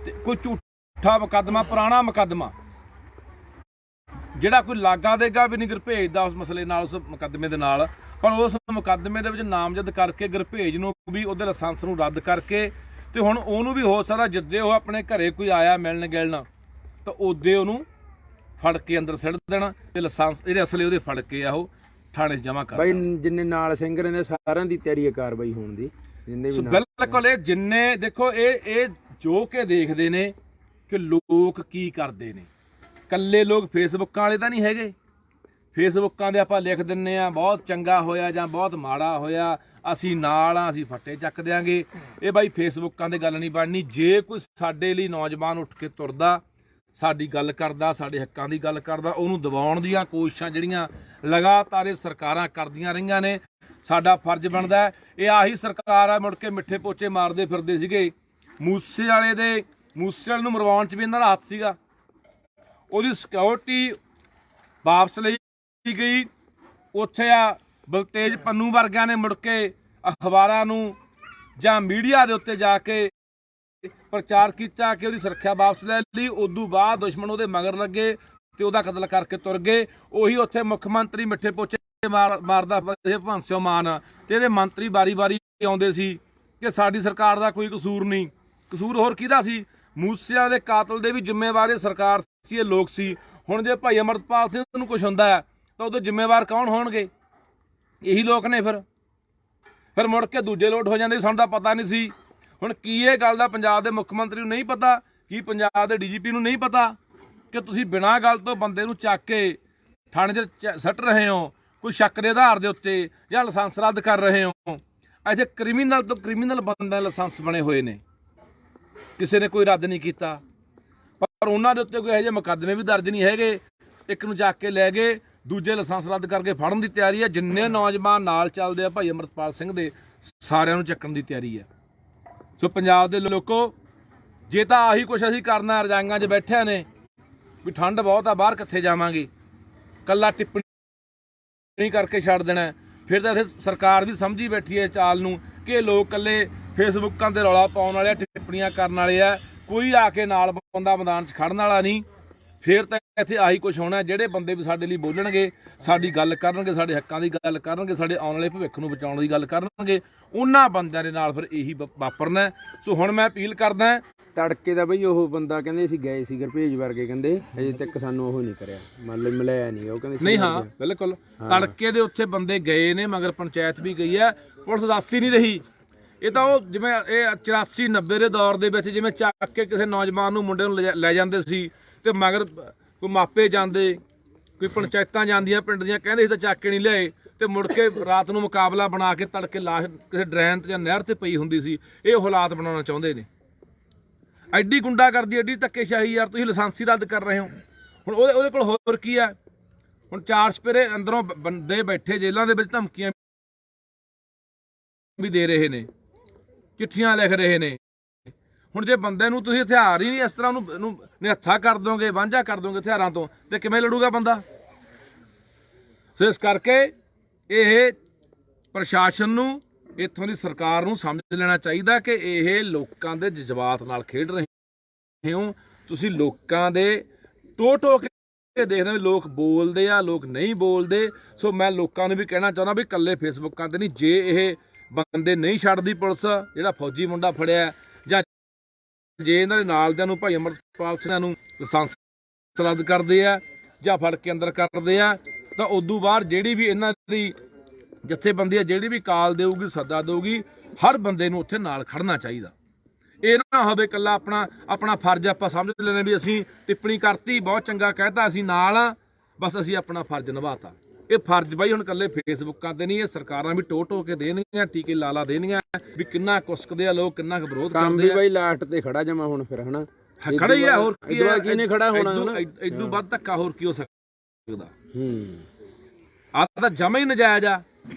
B: ਤੇ ਕੋਈ ਝੂਠਾ ਮੁਕੱਦਮਾ, ਪੁਰਾਣਾ ਮੁਕੱਦਮਾ ਜਿਹੜਾ ਕੋਈ ਲਾਗਾ ਦੇਗਾ ਵੀ ਨਹੀਂ ਗੁਰਭੇਜ ਦਾ ਉਸ ਮਸਲੇ ਨਾਲ, ਉਸ ਮੁਕੱਦਮੇ ਦੇ ਨਾਲ, ਪਰ ਉਸ ਮੁਕੱਦਮੇ ਦੇ ਵਿੱਚ ਨਾਮਜ਼ਦ ਕਰਕੇ ਗੁਰਭੇਜ ਨੂੰ ਵੀ ਉਹਦੇ ਲਾਇਸੈਂਸ ਨੂੰ ਰੱਦ ਕਰਕੇ ਤੇ ਹੁਣ ਉਹਨੂੰ ਵੀ ਹੋ ਸਕਦਾ ਜਿੱਦੇ ਉਹ ਆਪਣੇ ਘਰੇ ਕੋਈ ਆਇਆ ਮਿਲਣ ਗਿਲਣ ਤਾਂ ਉਹਦੇ ਉਹਨੂੰ ਫੜ ਕੇ ਅੰਦਰ ਸਿੱਟ ਦੇਣਾ ਤੇ ਲਾਇਸੈਂਸ ਜਿਹੜੇ ਅਸਲੇ ਉਹਦੇ ਫੜ ਕੇ ਆ ਉਹ ਥਾਣੇ ਜਮ੍ਹਾਂ ਕਰ
A: ਬਾਈ। ਜਿੰਨੇ ਨਾਲ ਸਿੰਘ ਰਹਿੰਦੇ ਸਾਰਿਆਂ ਦੀ ਤਿਆਰੀ ਹੈ ਕਾਰਵਾਈ ਹੋਣ ਦੀ, ਜਿੰਨੇ ਵੀ
B: ਬਿਲਕੁਲ। ਇਹ ਜਿੰਨੇ ਦੇਖੋ ਇਹ ਜੋ ਕੇ ਦੇਖਦੇ ਨੇ ਕਿ ਲੋਕ ਕੀ ਕਰਦੇ ਨੇ, ਕੱਲੇ ਲੋਕ ਫੇਸਬੁੱਕਾਂ ਵਾਲੇ ਤਾਂ ਨਹੀਂ ਹੈਗੇ। ਫੇਸਬੁੱਕਾਂ ਦੇ ਆਪਾਂ ਲਿਖ ਦਿੰਨੇ ਆ ਬਹੁਤ ਚੰਗਾ ਹੋਇਆ ਜਾਂ ਬਹੁਤ ਮਾੜਾ ਹੋਇਆ, ਅਸੀਂ ਨਾਲ ਆ, ਅਸੀਂ ਫੱਟੇ ਚੱਕ ਦਿਆਂਗੇ। ਇਹ ਬਾਈ ਫੇਸਬੁੱਕਾਂ ਦੇ ਗੱਲ ਨਹੀਂ ਬਣਨੀ। ਜੇ ਕੋਈ ਸਾਡੇ ਲਈ ਨੌਜਵਾਨ ਉੱਠ ਕੇ ਤੁਰਦਾ, ਸਾਡੀ ਗੱਲ ਕਰਦਾ, ਸਾਡੇ ਹੱਕਾਂ ਦੀ ਗੱਲ ਕਰਦਾ, ਉਹਨੂੰ ਦਬਾਉਣ ਦੀਆਂ ਕੋਸ਼ਿਸ਼ਾਂ ਜਿਹੜੀਆਂ ਲਗਾਤਾਰ ਇਹ ਸਰਕਾਰਾਂ ਕਰਦੀਆਂ ਰਹੀਆਂ ਨੇ, ਸਾਡਾ ਫਰਜ਼ ਬਣਦਾ। ਇਹ ਆਹੀ ਸਰਕਾਰ ਆ ਮੁੜ ਕੇ ਮਿੱਠੇ ਪੋਚੇ ਮਾਰਦੇ ਫਿਰਦੇ ਸੀਗੇ। ਮੂਸੇ ਵਾਲੇ ਨੂੰ ਮਰਵਾਉਣ 'ਚ ਵੀ ਇਹਨਾਂ ਦਾ ਹੱਥ ਸੀਗਾ। ਉਹਦੀ ਸਿਕਿਉਰਿਟੀ ਵਾਪਸ ਲਈ ਗਈ। ਉੱਥੇ ਆ ਬਲਤੇਜ ਪੰਨੂ ਵਰਗਿਆਂ ਨੇ ਮੁੜ ਕੇ ਅਖਬਾਰਾਂ ਨੂੰ ਜਾਂ ਮੀਡੀਆ ਦੇ ਉੱਤੇ ਜਾ ਕੇ ਪ੍ਰਚਾਰ ਕੀਤਾ ਕਿ ਉਹਦੀ ਸੁਰੱਖਿਆ ਵਾਪਸ ਲੈ ਲਈ। ਉਦੋਂ ਬਾਅਦ ਦੁਸ਼ਮਣ ਉਹਦੇ ਮਗਰ ਲੱਗੇ ਤੇ ਉਹਦਾ ਕਤਲ ਕਰਕੇ ਤੁਰ ਗਏ। ਉਹੀ ਉੱਥੇ ਮੁੱਖ ਮੰਤਰੀ ਮਿੱਠੇ ਪੋਚੇ ਮਾਰਦਾ ਭਗਵੰਤ ਸਿੰਘ ਮਾਨ ਤੇ ਇਹਦੇ ਮੰਤਰੀ ਵਾਰੀ ਆਉਂਦੇ ਸੀ ਕਿ ਸਾਡੀ ਸਰਕਾਰ ਦਾ ਕੋਈ ਕਸੂਰ ਨਹੀਂ। ਕਸੂਰ ਹੋਰ ਕਿਹਦਾ ਸੀ? ਮੂਸੇ ਵਾਲੇ ਦੇ ਕਾਤਲ ਦੇ ਵੀ ਜ਼ਿੰਮੇਵਾਰ ਸਰਕਾਰ ਸੀ, ਇਹ ਲੋਕ ਸੀ। ਹੁਣ ਜੇ ਭਾਈ ਅਮਰਤਪਾਲ ਸਿੰਘ ਨੂੰ ਕੁਝ ਹੁੰਦਾ ਹੈ ਤਾਂ ਉਹਦੇ ਜ਼ਿੰਮੇਵਾਰ ਕੌਣ ਹੋਣਗੇ? ਇਹੀ ਲੋਕ ਨੇ। ਫਿਰ ਮੁੜ ਕੇ ਦੂਜੇ ਲੋਟ ਹੋ ਜਾਂਦੇ, ਸਾਨੂੰ ਤਾਂ ਪਤਾ ਨਹੀਂ ਸੀ। ਹੁਣ ਕੀ ਇਹ ਗੱਲ ਦਾ ਪੰਜਾਬ ਦੇ ਮੁੱਖ ਮੰਤਰੀ ਨੂੰ ਨਹੀਂ ਪਤਾ? ਕੀ ਪੰਜਾਬ ਦੇ ਡੀਜੀਪੀ ਨੂੰ ਨਹੀਂ ਪਤਾ ਕਿ ਤੁਸੀਂ ਬਿਨਾਂ ਗੱਲ ਤੋਂ ਬੰਦੇ ਨੂੰ ਚੱਕ ਕੇ ਥਾਣੇ 'ਚ ਸੱਟ ਰਹੇ ਹੋ, ਕੋਈ ਸ਼ੱਕ ਦੇ ਆਧਾਰ ਦੇ ਉੱਤੇ, ਜਾਂ ਲਾਇਸੈਂਸ ਰੱਦ ਕਰ ਰਹੇ ਹੋ? ਇੱਥੇ ਕ੍ਰਿਮੀਨਲ ਤੋਂ ਕ੍ਰਿਮੀਨਲ ਬੰਦੇ ਦੇ ਲਾਇਸੈਂਸ ਬਣੇ ਹੋਏ ਨੇ, ਕਿਸੇ ਨੇ ਕੋਈ ਰੱਦ ਨਹੀਂ ਕੀਤਾ। ਪਰ ਉਹਨਾਂ ਦੇ ਉੱਤੇ ਕੋਈ ਇਹੋ ਜਿਹੇ ਮੁਕੱਦਮੇ ਵੀ ਦਰਜ ਨਹੀਂ ਹੈਗੇ। ਇੱਕ ਨੂੰ ਚੱਕ ਕੇ ਲੈ ਗਏ, ਦੂਜੇ ਲਾਇਸੈਂਸ ਰੱਦ ਕਰਕੇ ਫੜਨ ਦੀ ਤਿਆਰੀ ਹੈ। ਜਿੰਨੇ ਨੌਜਵਾਨ ਨਾਲ ਚੱਲਦੇ ਆ ਭਾਈ ਅਮਰਤਪਾਲ ਸਿੰਘ ਦੇ, ਸਾਰਿਆਂ ਨੂੰ ਚੱਕਣ ਦੀ ਤਿਆਰੀ ਹੈ। ਸੋ ਪੰਜਾਬ ਦੇ ਲੋਕੋ, ਜੇ ਤਾਂ ਆਹੀ ਕੁਛ ਅਸੀਂ ਕਰਨਾ, ਰਜਾਈਆਂ 'ਚ ਬੈਠਿਆਂ ਨੇ ਵੀ ਠੰਡ ਬਹੁਤ ਆ, ਬਾਹਰ ਕਿੱਥੇ ਜਾਵਾਂਗੇ, ਕੱਲਾ ਟਿੱਪਣੀ ਕਰਕੇ ਛੱਡ ਦੇਣਾ, ਫਿਰ ਤਾਂ ਇੱਥੇ ਸਰਕਾਰ ਵੀ ਸਮਝੀ ਬੈਠੀ ਹੈ ਚਾਲ ਨੂੰ ਕਿ ਲੋਕ ਇਕੱਲੇ ਫੇਸਬੁੱਕਾਂ 'ਤੇ ਰੌਲਾ ਪਾਉਣ ਵਾਲੇ ਆ, ਟਿੱਪਣੀਆਂ ਕਰਨ ਵਾਲੇ ਆ, ਕੋਈ ਆ ਕੇ ਨਾਲ ਬੰਦਾ ਮੈਦਾਨ 'ਚ ਖੜਨ ਵਾਲਾ ਨਹੀਂ। ਫਿਰ ਤਾਂ ਇੱਥੇ ਆਹੀ ਕੁਛ ਹੋਣਾ। ਜਿਹੜੇ ਬੰਦੇ ਵੀ ਸਾਡੇ ਲਈ ਬੋਲਣਗੇ, ਸਾਡੀ ਗੱਲ ਕਰਨਗੇ, ਸਾਡੇ ਹੱਕਾਂ ਦੀ ਗੱਲ ਕਰਨਗੇ, ਸਾਡੇ ਆਉਣ ਵਾਲੇ ਭਵਿੱਖ ਨੂੰ ਬਚਾਉਣ ਦੀ ਗੱਲ ਕਰਨਗੇ, ਉਹਨਾਂ ਬੰਦਿਆਂ ਦੇ ਨਾਲ ਫਿਰ ਇਹੀ ਵਾਪਰਨਾ। ਸੋ ਹੁਣ ਮੈਂ ਅਪੀਲ ਕਰਦਾ,
A: ਤੜਕੇ ਦਾ ਬਈ ਉਹ ਬੰਦਾ ਕਹਿੰਦੇ ਅਸੀਂ ਗਏ ਸੀ ਗੁਰਭੇਜ ਵਰਗੇ, ਕਹਿੰਦੇ ਅਜੇ ਤੱਕ ਸਾਨੂੰ ਉਹ ਨਹੀਂ ਕਰਿਆ, ਮਤਲਬ ਮਿਲਿਆ ਨਹੀਂ। ਉਹ ਕਹਿੰਦੇ
B: ਨਹੀਂ, ਹਾਂ ਬਿਲਕੁਲ ਤੜਕੇ ਦੇ ਉੱਥੇ ਬੰਦੇ ਗਏ ਨੇ, ਮਗਰ ਪੰਚਾਇਤ ਵੀ ਗਈ ਹੈ, ਪੁਲਿਸ ਦੱਸ ਹੀ ਨਹੀਂ ਰਹੀ। ਇਹ ਤਾਂ ਉਹ ਜਿਵੇਂ ਇਹ 84-90 ਦੇ ਦੌਰ ਦੇ ਵਿੱਚ ਜਿਵੇਂ ਚੱਕ ਕੇ ਕਿਸੇ ਨੌਜਵਾਨ ਨੂੰ, ਮੁੰਡੇ ਨੂੰ ਲੈ ਜਾਂਦੇ ਸੀ ਤੇ ਮਗਰ ਕੋਈ ਮਾਪੇ ਜਾਂਦੇ, ਕੋਈ ਪੰਚਾਇਤਾਂ ਜਾਂਦੀਆਂ ਪਿੰਡ ਦੀਆਂ, ਕਹਿੰਦੇ ਸੀ ਤਾਂ ਚੱਕ ਕੇ ਨਹੀਂ ਲਿਆਏ, ਤੇ ਮੁੜ ਕੇ ਰਾਤ ਨੂੰ ਮੁਕਾਬਲਾ ਬਣਾ ਕੇ ਤੜਕੇ ਲਾਸ਼ ਕਿਸੇ ਡਰੇਨ ਤੇ ਜਾਂ ਨਹਿਰ ਤੇ ਪਈ ਹੁੰਦੀ ਸੀ। ਇਹ ਹਾਲਾਤ ਬਣਾਉਣਾ ਚਾਹੁੰਦੇ ਨੇ। ਐਡੀ ਗੁੰਡਾਗਰਦੀ, ਐਡੀ ਧੱਕੇਸ਼ਾਹੀ ਯਾਰ, ਤੁਸੀਂ ਲਾਇਸੈਂਸ ਹੀ ਰੱਦ ਕਰ ਰਹੇ ਹੋ। ਹੁਣ ਉਹਦੇ ਕੋਲ ਹੋਰ ਕੀ ਹੈ? ਹੁਣ 4 ਸਪੇਰੇ ਅੰਦਰੋਂ ਬੰਦੇ ਬੈਠੇ ਜੇਲ੍ਹਾਂ ਦੇ ਵਿੱਚ, ਧਮਕੀਆਂ ਵੀ ਦੇ ਰਹੇ ਨੇ, ਚਿੱਠੀਆਂ ਲਿਖ ਰਹੇ ਨੇ। ਹੁਣ ਜੇ ਬੰਦੇ ਨੂੰ ਤੁਸੀਂ ਹਥਿਆਰ ਹੀ ਨਹੀਂ ਇਸ ਤਰ੍ਹਾਂ ਉਹਨੂੰ ਨਿਹੱਥਾ ਕਰ ਦੋਗੇ, ਵਾਂਝਾ ਕਰ ਦੋਗੇ ਹਥਿਆਰਾਂ ਤੋਂ, ਤੇ ਕਿਵੇਂ ਲੜੂਗਾ ਬੰਦਾ? ਸੋ ਇਸ ਕਰਕੇ ਇਹ ਪ੍ਰਸ਼ਾਸਨ ਨੂੰ, ਇੱਥੋਂ ਦੀ ਸਰਕਾਰ ਨੂੰ ਸਮਝ ਲੈਣਾ ਚਾਹੀਦਾ ਕਿ ਇਹ ਲੋਕਾਂ ਦੇ ਜਜ਼ਬਾਤ ਨਾਲ ਖੇਡ ਰਹੇ ਹੋ। ਤੁਸੀਂ ਲੋਕਾਂ ਦੇ ਟੋ ਕੇ ਦੇਖਦੇ ਹੋ, ਲੋਕ ਬੋਲਦੇ ਆ, ਲੋਕ ਨਹੀਂ ਬੋਲਦੇ। ਸੋ ਮੈਂ ਲੋਕਾਂ ਨੂੰ ਵੀ ਕਹਿਣਾ ਚਾਹੁੰਦਾ ਵੀ ਇਕੱਲੇ ਫੇਸਬੁੱਕਾਂ ਤੇ ਨਹੀਂ, ਜੇ ਇਹ ਬੰਦੇ ਨਹੀਂ ਛੱਡਦੀ ਪੁਲਿਸ, ਜਿਹੜਾ ਫੌਜੀ ਮੁੰਡਾ ਫੜਿਆ, ਜਾਂ ਜੇ ਇਹਨਾਂ ਦੇ ਨਾਲ ਦਿਆਂ ਨੂੰ ਭਾਈ ਅਮਰਤਪਾਲ ਸਿੰਘ ਨੂੰ ਲਾਇਸੈਂਸ ਰੱਦ ਕਰਦੇ ਆ ਜਾਂ ਫੜ ਕੇ ਅੰਦਰ ਕਰਦੇ ਆ, ਤਾਂ ਉਦੋਂ ਬਾਅਦ ਜਿਹੜੀ ਵੀ ਇਹਨਾਂ ਦੀ ਜਥੇਬੰਦੀ ਆ, ਜਿਹੜੀ ਵੀ ਕਾਲ ਦੇਊਗੀ, ਸੱਦਾ ਦੇਊਗੀ, ਹਰ ਬੰਦੇ ਨੂੰ ਉੱਥੇ ਨਾਲ ਖੜਨਾ ਚਾਹੀਦਾ। ਇਹ ਨਾ ਹੋਵੇ ਇਕੱਲਾ ਆਪਣਾ ਫਰਜ਼ ਆਪਾਂ ਸਮਝ ਲੈਣੇ ਵੀ ਅਸੀਂ ਟਿੱਪਣੀ ਕਰਤੀ, ਬਹੁਤ ਚੰਗਾ ਕਹਿਤਾ, ਅਸੀਂ ਨਾਲ ਆ, ਬਸ ਅਸੀਂ ਆਪਣਾ ਫਰਜ਼ ਨਿਭਾਤਾ। ਇਹ ਫਰਜ਼ ਬਾਈ ਹੁਣ ਇਕੱਲੇ ਫੇਸਬੁੱਕਾਂ ਤੇ ਨਹੀਂ, ਇਹ ਸਰਕਾਰਾਂ ਵੀ ਟੋ ਕੇ ਦੇਣਗੀਆਂ, ਟੀਕੇ ਲਾ ਦੇਣਗੀਆਂ ਵੀ ਕਿੰਨਾ ਕੁਸਕਦੇ ਆ ਲੋਕ, ਕਿੰਨਾ ਕੁ ਵਿਰੋਧ ਕਰਦੇ ਆ। ਬਾਈ
A: ਲਾਸਟ ਤੇ ਖੜਾ ਜਮਾ ਹੁਣ, ਫਿਰ ਹਨਾ
B: ਖੜਾ ਹੀ ਆ, ਹੋਰ ਕੀ ਹੈ?
A: ਕਿਹਨੇ ਖੜਾ ਹੋਣਾ?
B: ਇਦੋਂ ਵੱਧ ਧੱਕਾ ਹੋਰ ਕੀ ਹੋ ਸਕਦਾ? ਆਹ ਤਾਂ ਜਮਾ ਹੀ ਨਜਾਇਜ਼ ਆ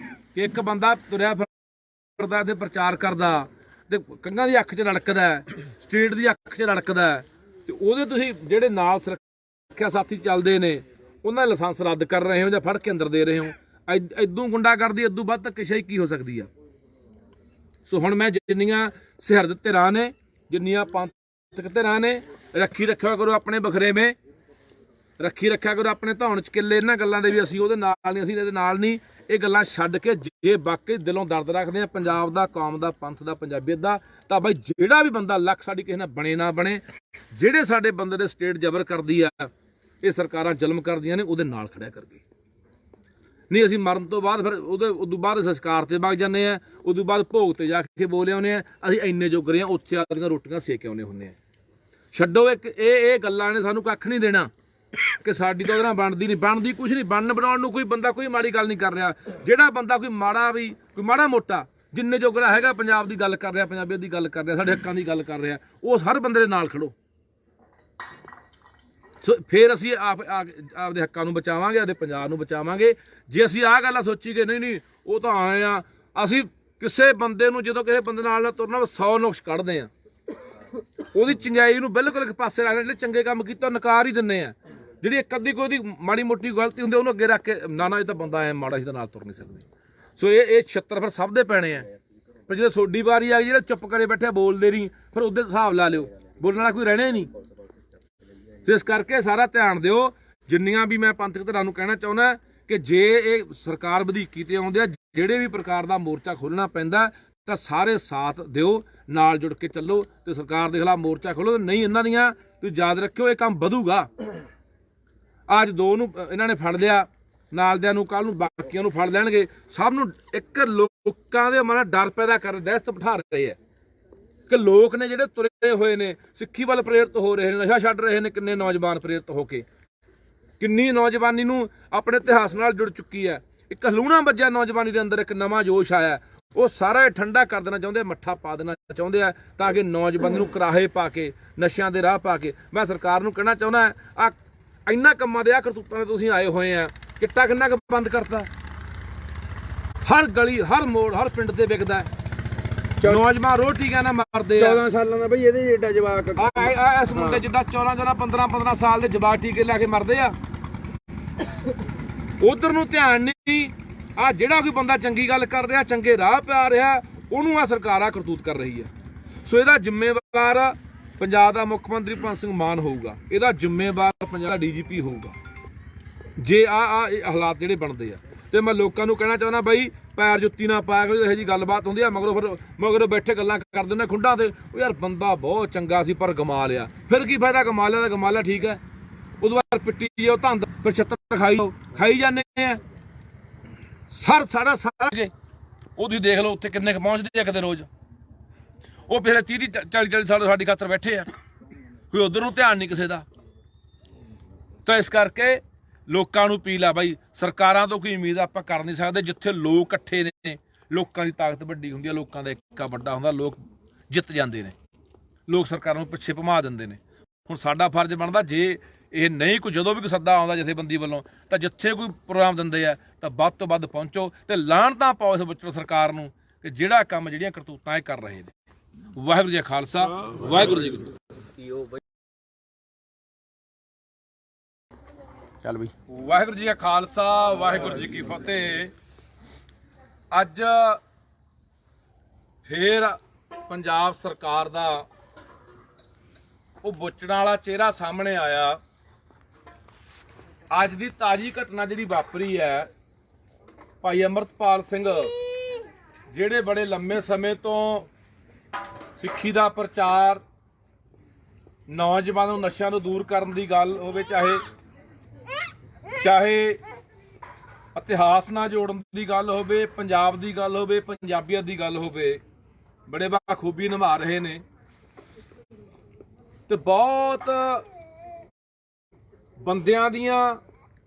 B: ਕਿ ਇੱਕ ਬੰਦਾ ਤੁਰਿਆ ਫਿਰਦਾ ਤੇ ਪ੍ਰਚਾਰ ਕਰਦਾ, ਤੇ ਕੰਗਾਂ ਦੀ ਅੱਖ 'ਚ ਰੜਕਦਾ, ਸਟੇਟ ਦੀ ਅੱਖ 'ਚ ਰੜਕਦਾ, ਤੇ ਉਹਦੇ ਤੁਸੀਂ ਜਿਹੜੇ ਨਾਲ ਸੁਰੱਖਿਆ ਸਾਥੀ ਚੱਲਦੇ ਨੇ, ਉਹਨਾਂ ਦੇ ਲਾਇਸੈਂਸ ਰੱਦ ਕਰ ਰਹੇ ਹੋ ਜਾਂ ਫੜ ਕੇ ਅੰਦਰ ਦੇ ਰਹੇ ਹੋ। ਇਦੋਂ ਗੁੰਡਾਗਰਦੀ, ਇਦੋਂ ਵੱਧ ਧੱਕੇਸ਼ਾਹੀ ਕੀ ਹੋ ਸਕਦੀ ਆ? ਸੋ ਹੁਣ ਮੈਂ ਜਿੰਨੀਆਂ ਸਿਹਰਦ ਧਿਰਾਂ ਨੇ, ਜਿੰਨੀਆਂ ਪੰਥਕ ਧਿਰਾਂ ਨੇ, ਰੱਖੀ ਰੱਖਿਆ ਕਰੋ ਆਪਣੇ ਬਖਰੇਵੇਂ, ਰੱਖੀ ਰੱਖਿਆ ਕਰੋ ਆਪਣੇ ਧੌਣ 'ਚ ਕਿੱਲੇ ਇਹਨਾਂ ਗੱਲਾਂ ਦੇ ਵੀ ਅਸੀਂ ਉਹਦੇ ਨਾਲ ਨਹੀਂ, ਅਸੀਂ ਇਹਦੇ ਨਾਲ ਨਹੀਂ। ਇਹ ਗੱਲਾਂ ਛੱਡ ਕੇ ਜੇ ਵਾਕਈ ਦਿਲੋਂ ਦਰਦ ਰੱਖਦੇ ਆ ਪੰਜਾਬ ਦਾ, ਕੌਮ ਦਾ, ਪੰਥ ਦਾ, ਪੰਜਾਬੀਅਤ ਦਾ, ਤਾਂ ਬਾਈ ਜਿਹੜਾ ਵੀ ਬੰਦਾ ਲੱਖ ਸਾਡੀ ਕਿਸੇ ਨਾਲ ਬਣੇ ਨਾ ਬਣੇ, ਜਿਹੜੇ ਸਾਡੇ ਬੰਦੇ ਦੇ ਸਟੇਟ ਜ਼ਬਰ ਕਰਦੀ ਆ, ਇਹ ਸਰਕਾਰਾਂ ਜ਼ੁਲਮ ਕਰਦੀਆਂ ਨੇ, ਉਹਦੇ ਨਾਲ ਖੜਿਆ ਕਰਕੇ। ਨਹੀਂ ਅਸੀਂ ਮਰਨ ਤੋਂ ਬਾਅਦ ਫਿਰ ਉਦੋਂ ਬਾਅਦ ਸੰਸਕਾਰ ਤੇ ਵਗ ਜਾਂਦੇ ਆ, ਉਦੋਂ ਬਾਅਦ ਭੋਗ ਤੇ ਜਾ ਕੇ ਬੋਲੇ ਆਉਂਦੇ ਆ, ਅਸੀਂ ਇੰਨੇ ਜੋਗਰੇ ਆ, ਉੱਥੇ ਆਪਦੀਆਂ ਰੋਟੀਆਂ ਸੇਕ ਆਉਂਦੇ ਹੁੰਦੇ ਆ। ਛੱਡੋ ਇਹ ਗੱਲਾਂ ਨੇ ਸਾਨੂੰ ਕੱਖ ਨਹੀਂ ਦੇਣਾ ਕਿ ਸਾਡੀ ਤਾਂ ਉਹਦੇ ਨਾਲ ਬਣਦੀ ਕੁਛ ਨਹੀਂ। ਬਣਾਉਣ ਨੂੰ ਕੋਈ ਬੰਦਾ ਕੋਈ ਮਾੜੀ ਗੱਲ ਨਹੀਂ ਕਰ ਰਿਹਾ। ਜਿਹੜਾ ਬੰਦਾ ਕੋਈ ਮਾੜਾ ਮੋਟਾ ਜਿੰਨੇ ਜੋਗਰਾ ਹੈਗਾ ਪੰਜਾਬ ਦੀ ਗੱਲ ਕਰ ਰਿਹਾ, ਪੰਜਾਬੀਅਤ ਦੀ ਗੱਲ ਕਰ ਰਿਹਾ, ਸਾਡੇ ਹੱਕਾਂ ਦੀ ਗੱਲ ਕਰ ਰਿਹਾ, ਉਹ ਹਰ ਬੰਦੇ ਦੇ ਨਾਲ ਖੜੋ। ਸੋ ਫਿਰ ਅਸੀਂ ਆਪਦੇ ਹੱਕਾਂ ਨੂੰ ਬਚਾਵਾਂਗੇ, ਆਪਦੇ ਪੰਜਾਬ ਨੂੰ ਬਚਾਵਾਂਗੇ। ਜੇ ਅਸੀਂ ਆਹ ਗੱਲ ਸੋਚੀ ਕਿ ਨਹੀਂ ਉਹ ਤਾਂ ਆਏ ਆ, ਅਸੀਂ ਕਿਸੇ ਬੰਦੇ ਨੂੰ ਜਦੋਂ ਕਿਸੇ ਬੰਦੇ ਨਾਲ ਤੁਰਨਾ 100 ਨੁਕਸ ਕੱਢਦੇ ਆ, ਉਹਦੀ ਚੰਗਿਆਈ ਨੂੰ ਬਿਲਕੁਲ ਇੱਕ ਪਾਸੇ ਰੱਖ, ਜਿਹੜੇ ਚੰਗੇ ਕੰਮ ਕੀਤਾ ਨਕਾਰ ਹੀ ਦਿੰਦੇ ਆ। ਜਿਹੜੀ ਇੱਕ ਅੱਧੀ ਕੋਈ ਉਹਦੀ ਮਾੜੀ ਮੋਟੀ ਗਲਤੀ ਹੁੰਦੀ ਉਹਨੂੰ ਅੱਗੇ ਰੱਖ ਕੇ ਨਾ ਇਹ ਤਾਂ ਬੰਦਾ ਐ ਮਾੜਾ, ਅਸੀਂ ਤਾਂ ਨਾਲ ਤੁਰ ਨਹੀਂ ਸਕਦੇ। ਸੋ ਇਹ 76 ਫਿਰ ਸਭ ਦੇ ਪੈਣੇ ਆ। ਪਰ ਜਦੋਂ ਤੁਹਾਡੀ ਵਾਰੀ ਆ ਗਈ, ਜਿਹੜਾ ਚੁੱਪ ਕਰੇ ਬੈਠੇ ਬੋਲਦੇ ਨਹੀਂ, ਫਿਰ ਉਹਦੇ ਹਿਸਾਬ ਲਾ ਲਿਓ, ਬੋਲਣ ਵਾਲਾ ਕੋਈ ਰਹਿਣਾ ਹੀ ਨਹੀਂ। ਸੋ ਇਸ ਕਰਕੇ ਸਾਰਾ ਧਿਆਨ ਦਿਓ। ਜਿੰਨੀਆਂ ਵੀ ਮੈਂ ਪੰਥਕ ਧਿਰਾਂ ਨੂੰ ਕਹਿਣਾ ਚਾਹੁੰਦਾ ਕਿ ਜੇ ਇਹ ਸਰਕਾਰ ਵਧੀਕੀ ਤੇ ਆਉਂਦੇ ਆ, ਜਿਹੜੇ ਵੀ ਪ੍ਰਕਾਰ ਦਾ ਮੋਰਚਾ ਖੋਲ੍ਹਣਾ ਪੈਂਦਾ ਤਾਂ ਸਾਰੇ ਸਾਥ ਦਿਓ, ਨਾਲ ਜੁੜ ਕੇ ਚੱਲੋ ਤੇ ਸਰਕਾਰ ਦੇ ਖਿਲਾਫ ਮੋਰਚਾ ਖੋਲ੍ਹੋ। ਨਹੀਂ ਇਹਨਾਂ ਦੀਆਂ ਤੁਸੀਂ ਯਾਦ ਰੱਖਿਓ, ਇਹ ਕੰਮ ਵਧੂਗਾ। ਅੱਜ 2 ਨੂੰ ਇਹਨਾਂ ਨੇ ਫੜ ਲਿਆ, ਨਾਲਦਿਆਂ ਨੂੰ ਕੱਲ ਨੂੰ ਬਾਕੀਆਂ ਨੂੰ ਫੜ ਲੈਣਗੇ। ਸਭ ਨੂੰ ਇੱਕ ਲੋਕਾਂ ਦੇ ਮਨ ਡਰ ਪੈਦਾ ਕਰ ਦਹਿਸ਼ਤ ਬਿਠਾ ਰਹੇ ਆ ਕਿ ਲੋਕ ਨੇ ਜਿਹੜੇ ਤੁਰੇ ਹੋਏ ਨੇ ਸਿੱਖੀ ਵੱਲ ਪ੍ਰੇਰਿਤ ਹੋ ਰਹੇ ਨੇ, ਨਸ਼ਾ ਛੱਡ ਰਹੇ ਨੇ। ਕਿੰਨੇ ਨੌਜਵਾਨ ਪ੍ਰੇਰਿਤ ਹੋ ਕੇ, ਕਿੰਨੀ ਨੌਜਵਾਨੀ ਨੂੰ ਆਪਣੇ ਇਤਿਹਾਸ ਨਾਲ ਜੁੜ ਚੁੱਕੀ ਹੈ। ਇੱਕ ਹਲੂਣਾ ਵੱਜਿਆ ਨੌਜਵਾਨੀ ਦੇ ਅੰਦਰ, ਇੱਕ ਨਵਾਂ ਜੋਸ਼ ਆਇਆ। ਉਹ ਸਾਰਾ ਇਹ ਠੰਡਾ ਕਰ ਦੇਣਾ ਚਾਹੁੰਦੇ, ਮੱਠਾ ਪਾ ਦੇਣਾ ਚਾਹੁੰਦੇ ਆ ਤਾਂ ਕਿ ਨੌਜਵਾਨ ਨੂੰ ਕਰਾਹੇ ਪਾ ਕੇ, ਨਸ਼ਿਆਂ ਦੇ ਰਾਹ ਪਾ ਕੇ। ਮੈਂ ਸਰਕਾਰ ਨੂੰ ਕਹਿਣਾ ਚਾਹੁੰਦਾ, ਆ ਇੰਨਾ ਕੰਮਾਂ ਦੇ ਆ ਕਰਤੂਤਾਂ ਦੇ ਤੁਸੀਂ ਆਏ ਹੋਏ ਆ। ਚਿੱਟਾ ਕਿੰਨਾ ਕੁ ਬੰਦ ਕਰਤਾ, ਹਰ ਗਲੀ ਹਰ ਮੋੜ ਹਰ ਪਿੰਡ ਤੇ ਵਿਕਦਾ। ਨੌਜਵਾਨ ਰੋਟੀ ਕਹਿੰਦਾ ਮਾਰਦੇ ਆ।
A: 14 ਸਾਲਾਂ ਦਾ ਬਈ ਇਹਦੇ ਏਡਾ ਜਵਾਕ
B: ਇਸ ਮੁੰਡੇ ਜਿੱਦਾਂ 14 15 ਸਾਲ ਦੇ ਜਵਾਕ ਟੀਕੇ ਲੈ ਕੇ ਮਰਦੇ ਆ। ਉਧਰ ਨੂੰ ਧਿਆਨ ਨਹੀਂ। ਆ ਜਿਹੜਾ ਕੋਈ ਬੰਦਾ ਚੰਗੀ ਗੱਲ ਕਰ ਰਿਹਾ, ਚੰਗੇ ਰਾਹ ਪਾ ਰਿਹਾ, ਉਹਨੂੰ ਆ ਸਰਕਾਰ ਆ ਕਰਤੂਤ ਕਰ ਰਹੀ ਹੈ। ਸੋ ਇਹਦਾ ਜ਼ਿੰਮੇਵਾਰ ਪੰਜਾਬ ਦਾ ਮੁੱਖ ਮੰਤਰੀ ਭਗਵੰਤ ਸਿੰਘ ਮਾਨ ਹੋਊਗਾ, ਇਹਦਾ ਜ਼ਿੰਮੇਵਾਰ ਪੰਜਾਬ ਦਾ ਡੀਜੀਪੀ ਹੋਊਗਾ ਜੇ ਆ ਹਾਲਾਤ ਜਿਹੜੇ ਬਣਦੇ ਆ। ਤੇ ਮੈਂ ਲੋਕਾਂ ਨੂੰ ਕਹਿਣਾ ਚਾਹੁੰਦਾ ਬਾਈ, ਪੈਰ ਜੁੱਤੀ ਨਾ ਪਾਇਆ ਕਰੋ। ਇਹੋ ਜਿਹੀ ਗੱਲਬਾਤ ਹੁੰਦੀ ਆ, ਮਗਰੋਂ ਬੈਠੇ ਗੱਲਾਂ ਕਰ ਦਿੰਦੇ ਖੁੰਡਾਂ ਤੇ। ਉਹ ਯਾਰ ਬੰਦਾ ਬਹੁਤ ਚੰਗਾ ਸੀ ਪਰ ਗਮਾ ਲਿਆ। ਫਿਰ ਕੀ ਫਾਇਦਾ, ਗਮਾ ਲਿਆ ਤਾਂ ਗਮਾ ਲਿਆ, ਠੀਕ ਹੈ। ਉਦੋਂ ਬਾਅਦ ਪਿੱਟੀ ਜਾਓ ਧੰਦ, ਫਿਰ ਛੱਤਰ ਖਾਈ ਜਾਂਦੇ ਆ। ਸਾਰਾ ਉਹ ਤੁਸੀਂ ਦੇਖ ਲਓ ਉੱਥੇ ਕਿੰਨੇ ਕੁ ਪਹੁੰਚਦੇ ਆ ਕਿਤੇ ਰੋਜ਼। ਉਹ ਪਿਛਲੇ 30-40 ਸਾਲ ਸਾਡੀ ਖਾਤਰ ਬੈਠੇ ਆ, ਕੋਈ ਉਧਰ ਨੂੰ ਧਿਆਨ ਨਹੀਂ ਕਿਸੇ ਦਾ। ਤਾਂ ਇਸ ਕਰਕੇ ਲੋਕਾਂ ਨੂੰ ਅਪੀਲ ਆ ਬਾਈ, ਸਰਕਾਰਾਂ ਤੋਂ ਕੋਈ ਉਮੀਦ ਆਪਾਂ ਕਰ ਨਹੀਂ ਸਕਦੇ। ਜਿੱਥੇ ਲੋਕ ਇਕੱਠੇ ਨੇ, ਲੋਕਾਂ ਦੀ ਤਾਕਤ ਵੱਡੀ ਹੁੰਦੀ ਹੈ, ਲੋਕਾਂ ਦਾ ਇੱਕਾ ਵੱਡਾ ਹੁੰਦਾ, ਲੋਕ ਜਿੱਤ ਜਾਂਦੇ ਨੇ। ਲੋਕ ਸਰਕਾਰਾਂ ਨੂੰ ਪਿੱਛੇ ਭਮਾ ਦਿੰਦੇ ਨੇ। ਹੁਣ ਸਾਡਾ ਫਰਜ਼ ਬਣਦਾ, ਜੇ ਇਹ ਨਹੀਂ ਕੋਈ ਜਦੋਂ ਵੀ ਕੋਈ ਸੱਦਾ ਆਉਂਦਾ ਜਥੇਬੰਦੀ ਵੱਲੋਂ, ਤਾਂ ਜਿੱਥੇ ਕੋਈ ਪ੍ਰੋਗਰਾਮ ਦਿੰਦੇ ਆ ਤਾਂ ਵੱਧ ਤੋਂ ਵੱਧ ਪਹੁੰਚੋ ਤੇ ਲਾਹਣਤਾਂ ਪਾਓ ਇਸ ਵਿਚੋਂ ਸਰਕਾਰ ਨੂੰ ਕਿ ਜਿਹੜਾ ਕੰਮ ਜਿਹੜੀਆਂ ਕਰਤੂਤਾਂ ਇਹ ਕਰ ਰਹੇ ਨੇ। ਵਾਹਿਗੁਰੂ ਜੀ ਕਾ ਖਾਲਸਾ, ਵਾਹਿਗੁਰੂ ਜੀ ਕੀ ਫਤਿਹ।
A: ਚੱਲ ਬਈ।
B: ਵਾਹਿਗੁਰੂ ਜੀ ਕਾ ਖਾਲਸਾ, ਵਾਹਿਗੁਰੂ ਜੀ ਕੀ ਫਤਿਹ। ਅੱਜ ਫੇਰ ਪੰਜਾਬ ਸਰਕਾਰ ਦਾ ਉਹ ਬੁੱਚੜਾਂ ਵਾਲਾ ਚਿਹਰਾ ਸਾਹਮਣੇ ਆਇਆ। ਅੱਜ ਦੀ ਤਾਜ਼ੀ ਘਟਨਾ ਜਿਹੜੀ ਵਾਪਰੀ ਹੈ, ਭਾਈ ਅਮਰਤਪਾਲ ਸਿੰਘ ਜਿਹੜੇ ਬੜੇ ਲੰਮੇ ਸਮੇਂ ਤੋਂ ਸਿੱਖੀ ਦਾ ਪ੍ਰਚਾਰ, ਨੌਜਵਾਨਾਂ ਨੂੰ ਨਸ਼ਿਆਂ ਤੋਂ ਦੂਰ ਕਰਨ ਦੀ ਗੱਲ ਹੋਵੇ, ਚਾਹੇ ਇਤਿਹਾਸ ਨਾਲ ਜੋੜਨ ਦੀ ਗੱਲ ਹੋਵੇ, ਪੰਜਾਬ ਦੀ ਗੱਲ ਹੋਵੇ, ਪੰਜਾਬੀਅਤ ਦੀ ਗੱਲ ਹੋਵੇ, ਬੜੇ ਬਾਖੂਬੀ ਨਿਭਾ ਰਹੇ ਨੇ। ਤੇ ਬਹੁਤ ਬੰਦਿਆਂ ਦੀਆਂ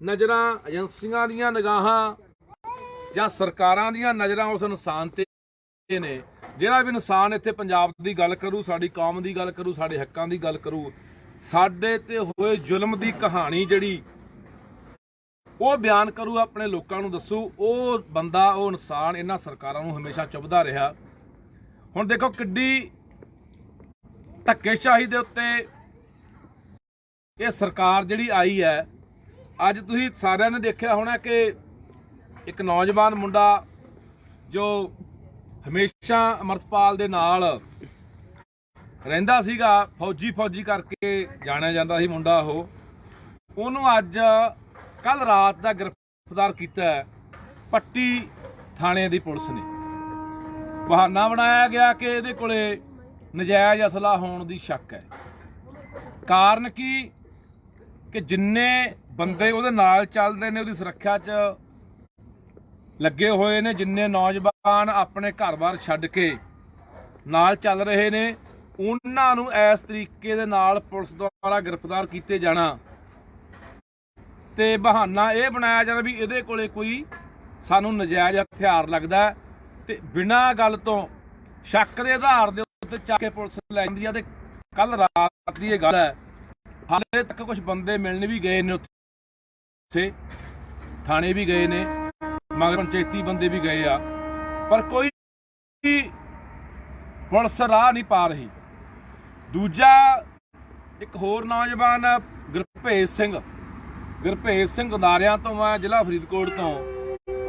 B: ਨਜ਼ਰਾਂ, ਏਜੰਸੀਆਂ ਦੀਆਂ ਨਿਗਾਹਾਂ ਜਾਂ ਸਰਕਾਰਾਂ ਦੀਆਂ ਨਜ਼ਰਾਂ ਉਸ ਇਨਸਾਨ ਤੇ ਨੇ। ਜਿਹੜਾ ਵੀ ਇਨਸਾਨ ਇੱਥੇ ਪੰਜਾਬ ਦੀ ਗੱਲ ਕਰੂ, ਸਾਡੀ ਕੌਮ ਦੀ ਗੱਲ ਕਰੂ, ਸਾਡੇ ਹੱਕਾਂ ਦੀ ਗੱਲ ਕਰੂ, ਸਾਡੇ ਤੇ ਹੋਏ ਜ਼ੁਲਮ ਦੀ ਕਹਾਣੀ ਜਿਹੜੀ ਉਹ ਬਿਆਨ ਕਰੂ, ਆਪਣੇ ਲੋਕਾਂ ਨੂੰ ਦੱਸੂ, ਉਹ ਬੰਦਾ, ਉਹ ਇਨਸਾਨ ਇਹਨਾਂ ਸਰਕਾਰਾਂ ਨੂੰ ਹਮੇਸ਼ਾ ਚੁੱਭਦਾ ਰਿਹਾ। ਹੁਣ ਦੇਖੋ ਕਿੱਡੀ ਧੱਕੇਸ਼ਾਹੀ ਦੇ ਉੱਤੇ ਇਹ ਸਰਕਾਰ ਜਿਹੜੀ ਆਈ ਹੈ। ਅੱਜ ਤੁਸੀਂ ਸਾਰਿਆਂ ਨੇ ਦੇਖਿਆ ਹੋਣਾ ਕਿ ਇੱਕ ਨੌਜਵਾਨ ਮੁੰਡਾ ਜੋ ਹਮੇਸ਼ਾ ਅਮਰਤਪਾਲ ਦੇ ਨਾਲ ਰਹਿੰਦਾ ਸੀਗਾ, ਫੌਜੀ ਕਰਕੇ ਜਾਣਿਆ ਜਾਂਦਾ ਸੀ ਮੁੰਡਾ, ਉਹਨੂੰ ਅੱਜ ਕੱਲ ਰਾਤ ਦਾ ਗ੍ਰਿਫਤਾਰ ਕੀਤਾ ਪੱਟੀ ਥਾਣੇ ਦੀ ਪੁਲਿਸ ਨੇ। ਬਹਾਨਾ ਬਣਾਇਆ ਗਿਆ ਕਿ ਇਹਦੇ ਕੋਲੇ ਨਜਾਇਜ਼ ਅਸਲਾ ਹੋਣ ਦੀ ਸ਼ੱਕ ਹੈ। ਕਾਰਨ ਕੀ ਕਿ ਜਿੰਨੇ ਬੰਦੇ ਉਹਦੇ ਨਾਲ ਚੱਲਦੇ ਨੇ, ਉਹਦੀ ਸੁਰੱਖਿਆ 'ਚ ਲੱਗੇ ਹੋਏ ਨੇ, ਜਿੰਨੇ ਨੌਜਵਾਨ ਆਪਣੇ ਘਰ-ਬਾਰ ਛੱਡ ਕੇ ਨਾਲ ਚੱਲ ਰਹੇ ਨੇ, ਉਹਨਾਂ ਨੂੰ ਇਸ ਤਰੀਕੇ ਦੇ ਨਾਲ ਪੁਲਿਸ ਦੁਆਰਾ ਗ੍ਰਿਫਤਾਰ ਕੀਤੇ ਜਾਣਾ ਤੇ ਬਹਾਨਾ ਇਹ ਬਣਾਇਆ ਜਾਣਾ ਵੀ ਇਹਦੇ ਕੋਲੇ ਕੋਈ ਸਾਨੂੰ ਨਜਾਇਜ਼ ਹਥਿਆਰ ਲੱਗਦਾ, ਤੇ ਬਿਨਾਂ ਗੱਲ ਤੋਂ ਸ਼ੱਕ ਦੇ ਆਧਾਰ ਦੇ ਉੱਤੇ ਚੱਕ ਕੇ ਪੁਲਿਸ ਲੈ ਜਾਂਦੀ ਆ। ਤੇ ਕੱਲ ਰਾਤ ਦੀ ਇਹ ਗੱਲ ਹੈ, ਹਾਲੇ ਤੱਕ ਕੁਝ ਬੰਦੇ ਮਿਲਣ ਵੀ ਗਏ ਨੇ, ਉੱਥੇ ਥਾਣੇ ਵੀ ਗਏ ਨੇ, ਮਗਰ ਪੰਚਾਇਤੀ ਬੰਦੇ ਵੀ ਗਏ ਆ, ਪਰ ਕੋਈ ਪੁਲਿਸ ਰਾਹ ਨਹੀਂ ਪਾ ਰਹੀ। ਦੂਜਾ ਇੱਕ ਹੋਰ ਨੌਜਵਾਨ ਗੁਰਭੇਜ ਸਿੰਘ ਗਦਾਰਿਆਂ ਤੋਂ ਆ, ਜ਼ਿਲ੍ਹਾ ਫਰੀਦਕੋਟ ਤੋਂ।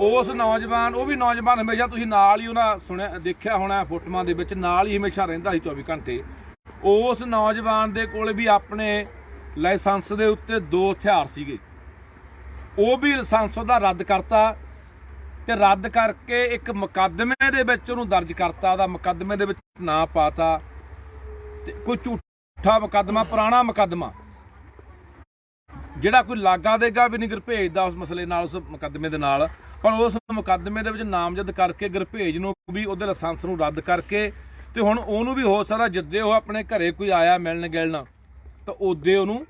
B: ਉਸ ਨੌਜਵਾਨ, ਉਹ ਵੀ ਨੌਜਵਾਨ ਹਮੇਸ਼ਾ ਤੁਸੀਂ ਨਾਲ ਹੀ ਉਹਨਾਂ ਸੁਣਿਆ ਦੇਖਿਆ ਹੋਣਾ ਫੋਟੋਆਂ ਦੇ ਵਿੱਚ, ਨਾਲ ਹੀ ਹਮੇਸ਼ਾ ਰਹਿੰਦਾ ਸੀ 24 ਘੰਟੇ। ਉਸ ਨੌਜਵਾਨ ਦੇ ਕੋਲ ਵੀ ਆਪਣੇ ਲਾਇਸੈਂਸ ਦੇ ਉੱਤੇ 2 ਹਥਿਆਰ ਸੀਗੇ, ਉਹ ਵੀ ਲਾਇਸੈਂਸ ਉਹਦਾ ਰੱਦ ਕਰਤਾ ਤੇ ਰੱਦ ਕਰਕੇ ਇੱਕ ਮੁਕੱਦਮੇ ਦੇ ਵਿੱਚ ਉਹਨੂੰ ਦਰਜ ਕਰਤਾ, ਉਹਦਾ ਮੁਕੱਦਮੇ ਦੇ ਵਿੱਚ ਨਾਂ ਪਾਤਾ ਤੇ ਕੋਈ ਝੂਠਾ ਮੁਕੱਦਮਾ, ਪੁਰਾਣਾ ਮੁਕੱਦਮਾ ਜਿਹੜਾ ਕੋਈ ਲਾਗਾ ਦੇਗਾ ਵੀ ਨਹੀਂ ਗੁਰਭੇਜ ਦਾ ਉਸ ਮਸਲੇ ਨਾਲ, ਉਸ ਮੁਕੱਦਮੇ ਦੇ ਨਾਲ। ਪਰ ਉਸ ਮੁਕੱਦਮੇ ਦੇ ਵਿੱਚ ਨਾਮਜ਼ਦ ਕਰਕੇ ਗੁਰਭੇਜ ਨੂੰ ਵੀ ਉਹਦੇ ਲਾਇਸੈਂਸ ਨੂੰ ਰੱਦ ਕਰਕੇ ਤੇ ਹੁਣ ਉਹਨੂੰ ਵੀ ਹੋ ਸਕਦਾ ਜਿੱਦੇ ਉਹ ਆਪਣੇ ਘਰੇ ਕੋਈ ਆਇਆ ਮਿਲਣ ਗਿਲਣ ਤਾਂ ਉਹਦੇ ਉਹਨੂੰ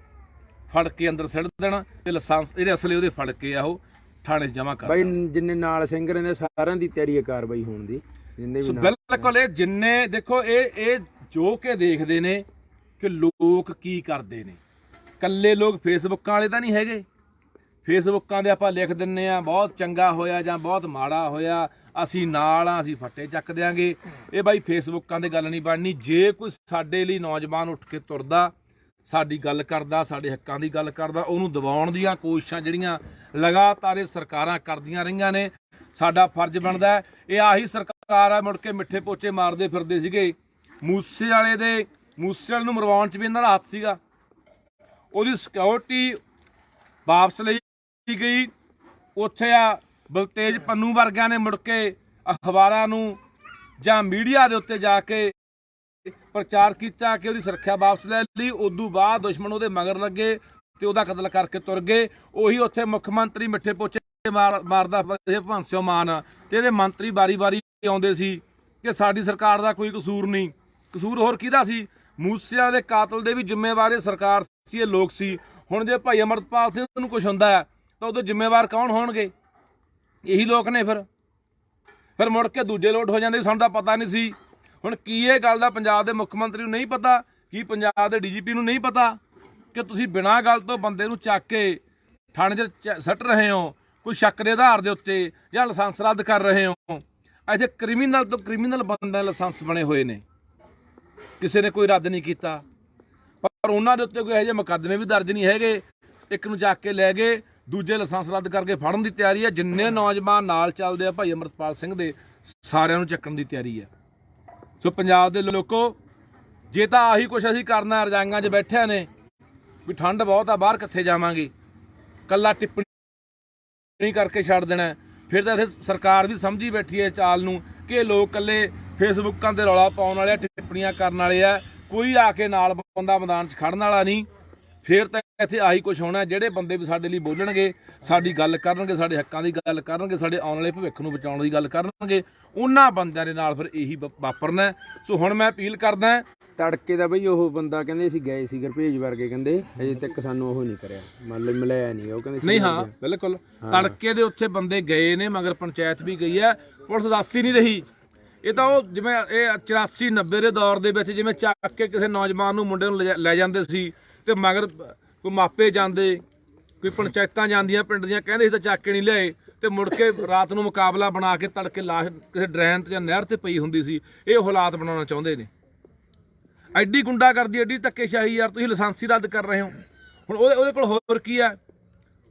B: ਫੜ ਕੇ ਅੰਦਰ ਸਿੱਟ ਦੇਣਾ ਤੇ ਲਾਇਸੈਂਸ ਜਿਹੜੇ ਅਸਲੇ ਉਹਦੇ ਫੜ ਕੇ ਆ ਉਹ ਥਾਣੇ ਜਮ੍ਹਾਂ ਕਰ
A: ਬਾਈ। ਜਿੰਨੇ ਨਾਲ ਸਿੰਘ ਰਹਿੰਦੇ ਸਾਰਿਆਂ ਦੀ ਤਿਆਰੀ ਹੈ ਕਾਰਵਾਈ ਹੋਣ ਦੀ, ਜਿੰਨੇ ਵੀ
B: ਬਿਲਕੁਲ। ਇਹ ਜਿੰਨੇ ਦੇਖੋ ਇਹ ਜੋ ਕੇ ਦੇਖਦੇ ਨੇ ਕਿ ਲੋਕ ਕੀ ਕਰਦੇ ਨੇ। ਕੱਲੇ ਲੋਕ ਫੇਸਬੁੱਕਾਂ ਵਾਲੇ ਤਾਂ ਨਹੀਂ ਹੈਗੇ। ਫੇਸਬੁੱਕਾਂ ਦੇ ਆਪਾਂ ਲਿਖ ਦਿੰਨੇ ਆ ਬਹੁਤ ਚੰਗਾ ਹੋਇਆ ਜਾਂ ਬਹੁਤ ਮਾੜਾ ਹੋਇਆ, ਅਸੀਂ ਨਾਲ ਆ, ਅਸੀਂ ਫੱਟੇ ਚੱਕ ਦਿਆਂਗੇ। ਇਹ ਬਾਈ ਫੇਸਬੁੱਕਾਂ ਦੇ ਗੱਲ ਨਹੀਂ ਬਣਨੀ। ਜੇ ਕੋਈ ਸਾਡੇ ਲਈ ਨੌਜਵਾਨ ਉੱਠ ਕੇ ਤੁਰਦਾ, ਸਾਡੀ ਗੱਲ ਕਰਦਾ, ਸਾਡੇ ਹੱਕਾਂ ਦੀ ਗੱਲ ਕਰਦਾ, ਉਹਨੂੰ ਦਬਾਉਣ ਦੀਆਂ ਕੋਸ਼ਿਸ਼ਾਂ ਜਿਹੜੀਆਂ ਲਗਾਤਾਰ ਇਹ ਸਰਕਾਰਾਂ ਕਰਦੀਆਂ ਰਹੀਆਂ ਨੇ, ਸਾਡਾ ਫਰਜ਼ ਬਣਦਾ। ਇਹ ਆਹੀ ਸਰਕਾਰ ਆ ਮੁੜ ਕੇ ਮਿੱਠੇ ਪੋਚੇ ਮਾਰਦੇ ਫਿਰਦੇ ਸੀਗੇ। ਮੂਸੇ ਵਾਲੇ ਨੂੰ ਮਰਵਾਉਣ 'ਚ ਵੀ ਇਹਨਾਂ ਦਾ ਹੱਥ ਸੀਗਾ। ਉਹਦੀ ਸਿਕਿਉਰਿਟੀ ਵਾਪਸ ਲਈ ਗਈ। ਉੱਥੇ ਆ ਬਲਤੇਜ ਪੰਨੂ ਵਰਗਿਆਂ ਨੇ ਮੁੜ ਕੇ ਅਖਬਾਰਾਂ ਨੂੰ ਜਾਂ ਮੀਡੀਆ ਦੇ ਉੱਤੇ ਜਾ ਕੇ ਪ੍ਰਚਾਰ ਕੀਤਾ ਕਿ ਉਹਦੀ ਸੁਰੱਖਿਆ ਵਾਪਸ ਲੈ ਲਈ। ਉਦੋਂ ਬਾਅਦ ਦੁਸ਼ਮਣ ਉਹਦੇ ਮਗਰ ਲੱਗੇ ਤੇ ਉਹਦਾ ਕਤਲ ਕਰਕੇ ਤੁਰ ਗਏ। ਉਹੀ ਉੱਥੇ ਮੁੱਖ ਮੰਤਰੀ ਮਿੱਠੇ ਪੋਚੇ ਮਾਰਦਾ ਭਗਵੰਤ ਸਿੰਘ ਮਾਨ ਤੇ ਇਹਦੇ ਮੰਤਰੀ ਵਾਰੀ ਆਉਂਦੇ ਸੀ ਕਿ ਸਾਡੀ ਸਰਕਾਰ ਦਾ ਕੋਈ ਕਸੂਰ ਨਹੀਂ। ਕਸੂਰ ਹੋਰ ਕਿਹਦਾ ਸੀ? ਮੂਸੇਵਾਲੇ ਦੇ ਕਾਤਲ ਦੇ ਵੀ ਜ਼ਿੰਮੇਵਾਰ ਸਰਕਾਰ ਸੀ, ਇਹ ਲੋਕ ਸੀ। ਹੁਣ ਜੇ ਭਾਈ ਅਮਰਪਾਲ ਸਿੰਘ ਨੂੰ ਕੁਝ ਹੁੰਦਾ ਹੈ ਤਾਂ ਉਹਦੇ ਜ਼ਿੰਮੇਵਾਰ ਕੌਣ ਹੋਣਗੇ? ਇਹੀ ਲੋਕ ਨੇ। ਫਿਰ ਮੁੜ ਕੇ ਦੂਜੇ ਲੋਟ ਹੋ ਜਾਂਦੇ। ਸਾਨੂੰ ਤਾਂ ਪਤਾ ਨਹੀਂ ਸੀ। ਹੁਣ ਕੀ ਇਹ ਗੱਲ ਦਾ ਪੰਜਾਬ ਦੇ ਮੁੱਖ ਮੰਤਰੀ ਨੂੰ ਨਹੀਂ ਪਤਾ? ਕੀ ਪੰਜਾਬ ਦੇ DGP ਨੂੰ ਨਹੀਂ ਪਤਾ ਕਿ ਤੁਸੀਂ ਬਿਨਾਂ ਗੱਲ ਤੋਂ ਬੰਦੇ ਨੂੰ ਚੱਕ ਕੇ ਥਾਣੇ 'ਚ ਸੱਟ ਰਹੇ ਹੋ ਕੋਈ ਸ਼ੱਕ ਦੇ ਆਧਾਰ ਦੇ ਉੱਤੇ, ਜਾਂ ਲਾਇਸੈਂਸ ਰੱਦ ਕਰ ਰਹੇ ਹੋ? ਇੱਥੇ ਕ੍ਰਿਮੀਨਲ ਤੋਂ ਕ੍ਰਿਮੀਨਲ ਬੰਦੇ ਦੇ ਲਾਇਸੈਂਸ ਬਣੇ ਹੋਏ ਨੇ, ਕਿਸੇ ਨੇ ਕੋਈ ਰੱਦ ਨਹੀਂ ਕੀਤਾ। ਪਰ ਉਹਨਾਂ ਦੇ ਉੱਤੇ ਕੋਈ ਇਹੋ ਜਿਹੇ ਮੁਕੱਦਮੇ ਵੀ ਦਰਜ ਨਹੀਂ ਹੈਗੇ। ਇੱਕ ਨੂੰ ਚੱਕ ਕੇ ਲੈ ਗਏ, ਦੂਜੇ ਲਾਇਸੈਂਸ ਰੱਦ ਕਰਕੇ ਫੜਨ ਦੀ ਤਿਆਰੀ ਹੈ। ਜਿੰਨੇ ਨੌਜਵਾਨ ਨਾਲ ਚੱਲਦੇ ਆ ਭਾਈ ਅਮਰਪਾਲ ਸਿੰਘ ਦੇ, ਸਾਰਿਆਂ ਨੂੰ ਚੱਕਣ ਦੀ ਤਿਆਰੀ ਹੈ। ਸੋ ਪੰਜਾਬ ਦੇ ਲੋਕੋ, ਜੇ ਤਾਂ ਆਹੀ ਕੁਛ ਅਸੀਂ ਕਰਨਾ, ਰਜਾਈਆਂ 'ਚ ਬੈਠਿਆਂ ਨੇ ਵੀ ਠੰਡ ਬਹੁਤ ਆ ਬਾਹਰ ਕਿੱਥੇ ਜਾਵਾਂਗੇ, ਕੱਲਾ ਟਿੱਪਣੀ ਕਰਕੇ ਛੱਡ ਦੇਣਾ, ਫਿਰ ਤਾਂ ਇੱਥੇ ਸਰਕਾਰ ਵੀ ਸਮਝੀ ਬੈਠੀ ਹੈ ਚਾਲ ਨੂੰ ਕਿ ਇਹ ਲੋਕ ਕੱਲੇ ਫੇਸਬੁੱਕਾਂ ਤੇ ਰੌਲਾ ਪਾਉਣ ਵਾਲੇ ਆ, ਟਿੱਪਣੀਆਂ ਕਰਨ ਵਾਲੇ ਆ, ਕੋਈ ਆ ਕੇ ਨਾਲ ਬੰਦਾ ਮੈਦਾਨ 'ਚ ਖੜਨ ਵਾਲਾ ਨਹੀਂ। ਫਿਰ ਤਾਂ ਇੱਥੇ ਆਹੀ ਕੁਛ ਹੋਣਾ। ਜਿਹੜੇ ਬੰਦੇ ਵੀ ਸਾਡੇ ਲਈ ਬੋਲਣਗੇ, ਸਾਡੀ ਗੱਲ ਕਰਨਗੇ, ਸਾਡੇ ਹੱਕਾਂ ਦੀ ਗੱਲ ਕਰਨਗੇ, ਸਾਡੇ ਆਉਣ ਵਾਲੇ ਭਵਿੱਖ ਨੂੰ ਬਚਾਉਣ ਦੀ ਗੱਲ ਕਰਨਗੇ, ਉਹਨਾਂ ਬੰਦਿਆਂ ਦੇ ਨਾਲ ਫਿਰ ਇਹੀ ਵਾਪਰਨਾ। ਸੋ ਹੁਣ ਮੈਂ ਅਪੀਲ ਕਰਦਾ,
A: ਤੜਕੇ ਦਾ ਬਈ ਉਹ ਬੰਦਾ ਕਹਿੰਦੇ ਅਸੀਂ ਗਏ ਸੀ ਗੁਰਭੇਜ ਵਰਗੇ, ਕਹਿੰਦੇ ਅਜੇ ਤੱਕ ਸਾਨੂੰ ਉਹ ਨਹੀਂ ਕਰਿਆ, ਮਤਲਬ ਮਿਲਿਆ ਨਹੀਂ। ਉਹ ਕਹਿੰਦੇ
B: ਨਹੀਂ, ਹਾਂ ਬਿਲਕੁਲ ਤੜਕੇ ਦੇ ਉੱਥੇ ਬੰਦੇ ਗਏ ਨੇ, ਮਗਰ ਪੰਚਾਇਤ ਵੀ ਗਈ ਹੈ, ਪੁਲਿਸ ਦੱਸ ਹੀ ਨਹੀਂ ਰਹੀ। ਇਹ ਤਾਂ ਉਹ ਜਿਵੇਂ ਇਹ 84-90 ਦੇ ਦੌਰ ਦੇ ਵਿੱਚ ਜਿਵੇਂ ਚੱਕ ਕੇ ਕਿਸੇ ਨੌਜਵਾਨ ਨੂੰ, ਮੁੰਡੇ ਨੂੰ ਲੈ ਜਾਂਦੇ ਸੀ ਤੇ ਮਗਰ ਕੋਈ ਮਾਪੇ ਜਾਂਦੇ, ਕੋਈ ਪੰਚਾਇਤਾਂ ਜਾਂਦੀਆਂ ਪਿੰਡ ਦੀਆਂ, ਕਹਿੰਦੇ ਸੀ ਤਾਂ ਚੱਕ ਕੇ ਨਹੀਂ ਲਿਆਏ ਤੇ ਮੁੜ ਕੇ ਰਾਤ ਨੂੰ ਮੁਕਾਬਲਾ ਬਣਾ ਕੇ ਤੜਕੇ ਲਾਸ਼ ਕਿਸੇ ਡਰੇਨ ਤੇ ਜਾਂ ਨਹਿਰ ਤੇ ਪਈ ਹੁੰਦੀ ਸੀ। ਇਹ ਹਾਲਾਤ ਬਣਾਉਣਾ ਚਾਹੁੰਦੇ ਨੇ। ਐਡੀ ਗੁੰਡਾਗਰਦੀ, ਐਡੀ ਧੱਕੇਸ਼ਾਹੀ ਯਾਰ। ਤੁਸੀਂ ਲਾਇਸੈਂਸ ਰੱਦ ਕਰ ਰਹੇ ਹੋ। ਹੁਣ ਉਹਦੇ ਕੋਲ ਹੋਰ ਕੀ ਹੈ?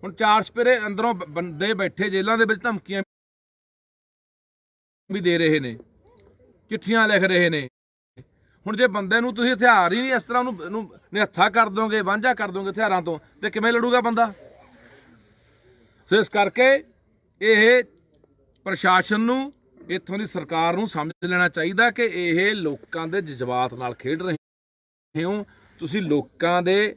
B: ਹੁਣ 4 ਸਪੇਰੇ ਅੰਦਰੋਂ ਬੰਦੇ ਬੈਠੇ ਜੇਲ੍ਹਾਂ ਦੇ ਵਿੱਚ, ਧਮਕੀਆਂ ਵੀ ਦੇ ਰਹੇ ਨੇ, ਚਿੱਠੀਆਂ ਲਿਖ ਰਹੇ ਨੇ। ਹੁਣ ਜੇ ਬੰਦੇ ਨੂੰ ਤੁਸੀਂ ਹਥਿਆਰ ਹੀ ਨਹੀਂ ਇਸ ਤਰ੍ਹਾਂ ਉਹਨੂੰ ਨਿਹੱਥਾ ਕਰ ਦੋਗੇ, ਵਾਂਝਾ ਕਰ ਦੋਗੇ ਹਥਿਆਰਾਂ ਤੋਂ, ਤੇ ਕਿਵੇਂ ਲੜੂਗਾ ਬੰਦਾ? ਸੋ ਇਸ ਕਰਕੇ ਇਹ ਪ੍ਰਸ਼ਾਸਨ ਨੂੰ, ਇੱਥੋਂ ਦੀ ਸਰਕਾਰ ਨੂੰ ਸਮਝ ਲੈਣਾ ਚਾਹੀਦਾ ਕਿ ਇਹ ਲੋਕਾਂ ਦੇ ਜਜ਼ਬਾਤ ਨਾਲ ਖੇਡ ਰਹੇ ਹੋ। ਤੁਸੀਂ ਲੋਕਾਂ ਦੇ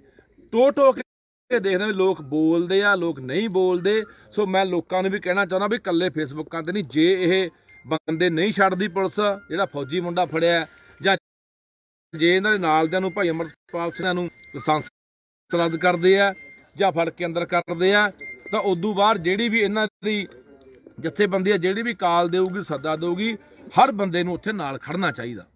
B: ਟੋ ਕੇ ਦੇਖਦੇ ਵੀ ਲੋਕ ਬੋਲਦੇ ਆ, ਲੋਕ ਨਹੀਂ ਬੋਲਦੇ। ਸੋ ਮੈਂ ਲੋਕਾਂ ਨੂੰ ਵੀ ਕਹਿਣਾ ਚਾਹੁੰਦਾ ਵੀ ਇਕੱਲੇ ਫੇਸਬੁੱਕਾਂ ਤੇ ਨਹੀਂ, ਜੇ ਇਹ ਬੰਦੇ ਨਹੀਂ ਛੱਡਦੀ ਪੁਲਿਸ, ਜਿਹੜਾ ਫੌਜੀ ਮੁੰਡਾ ਫੜਿਆ, ਜਾਂ ਜੇ ਇਹਨਾਂ ਦੇ ਨਾਲ ਦਿਆਂ ਨੂੰ ਭਾਈ ਅਮਰਪਾਲ ਸਿੰਘ ਨੂੰ ਲਾਇਸੈਂਸ ਰੱਦ ਕਰਦੇ ਆ ਜਾਂ ਫੜ ਕੇ ਅੰਦਰ ਕਰਦੇ ਆ, ਤਾਂ ਉਦੋਂ ਬਾਅਦ ਜਿਹੜੀ ਵੀ ਇਹਨਾਂ ਦੀ ਜਥੇਬੰਦੀ ਆ, ਜਿਹੜੀ ਵੀ ਕਾਲ ਦੇਊਗੀ, ਸੱਦਾ ਦੇਊਗੀ, ਹਰ ਬੰਦੇ ਨੂੰ ਉੱਥੇ ਨਾਲ ਖੜਨਾ ਚਾਹੀਦਾ।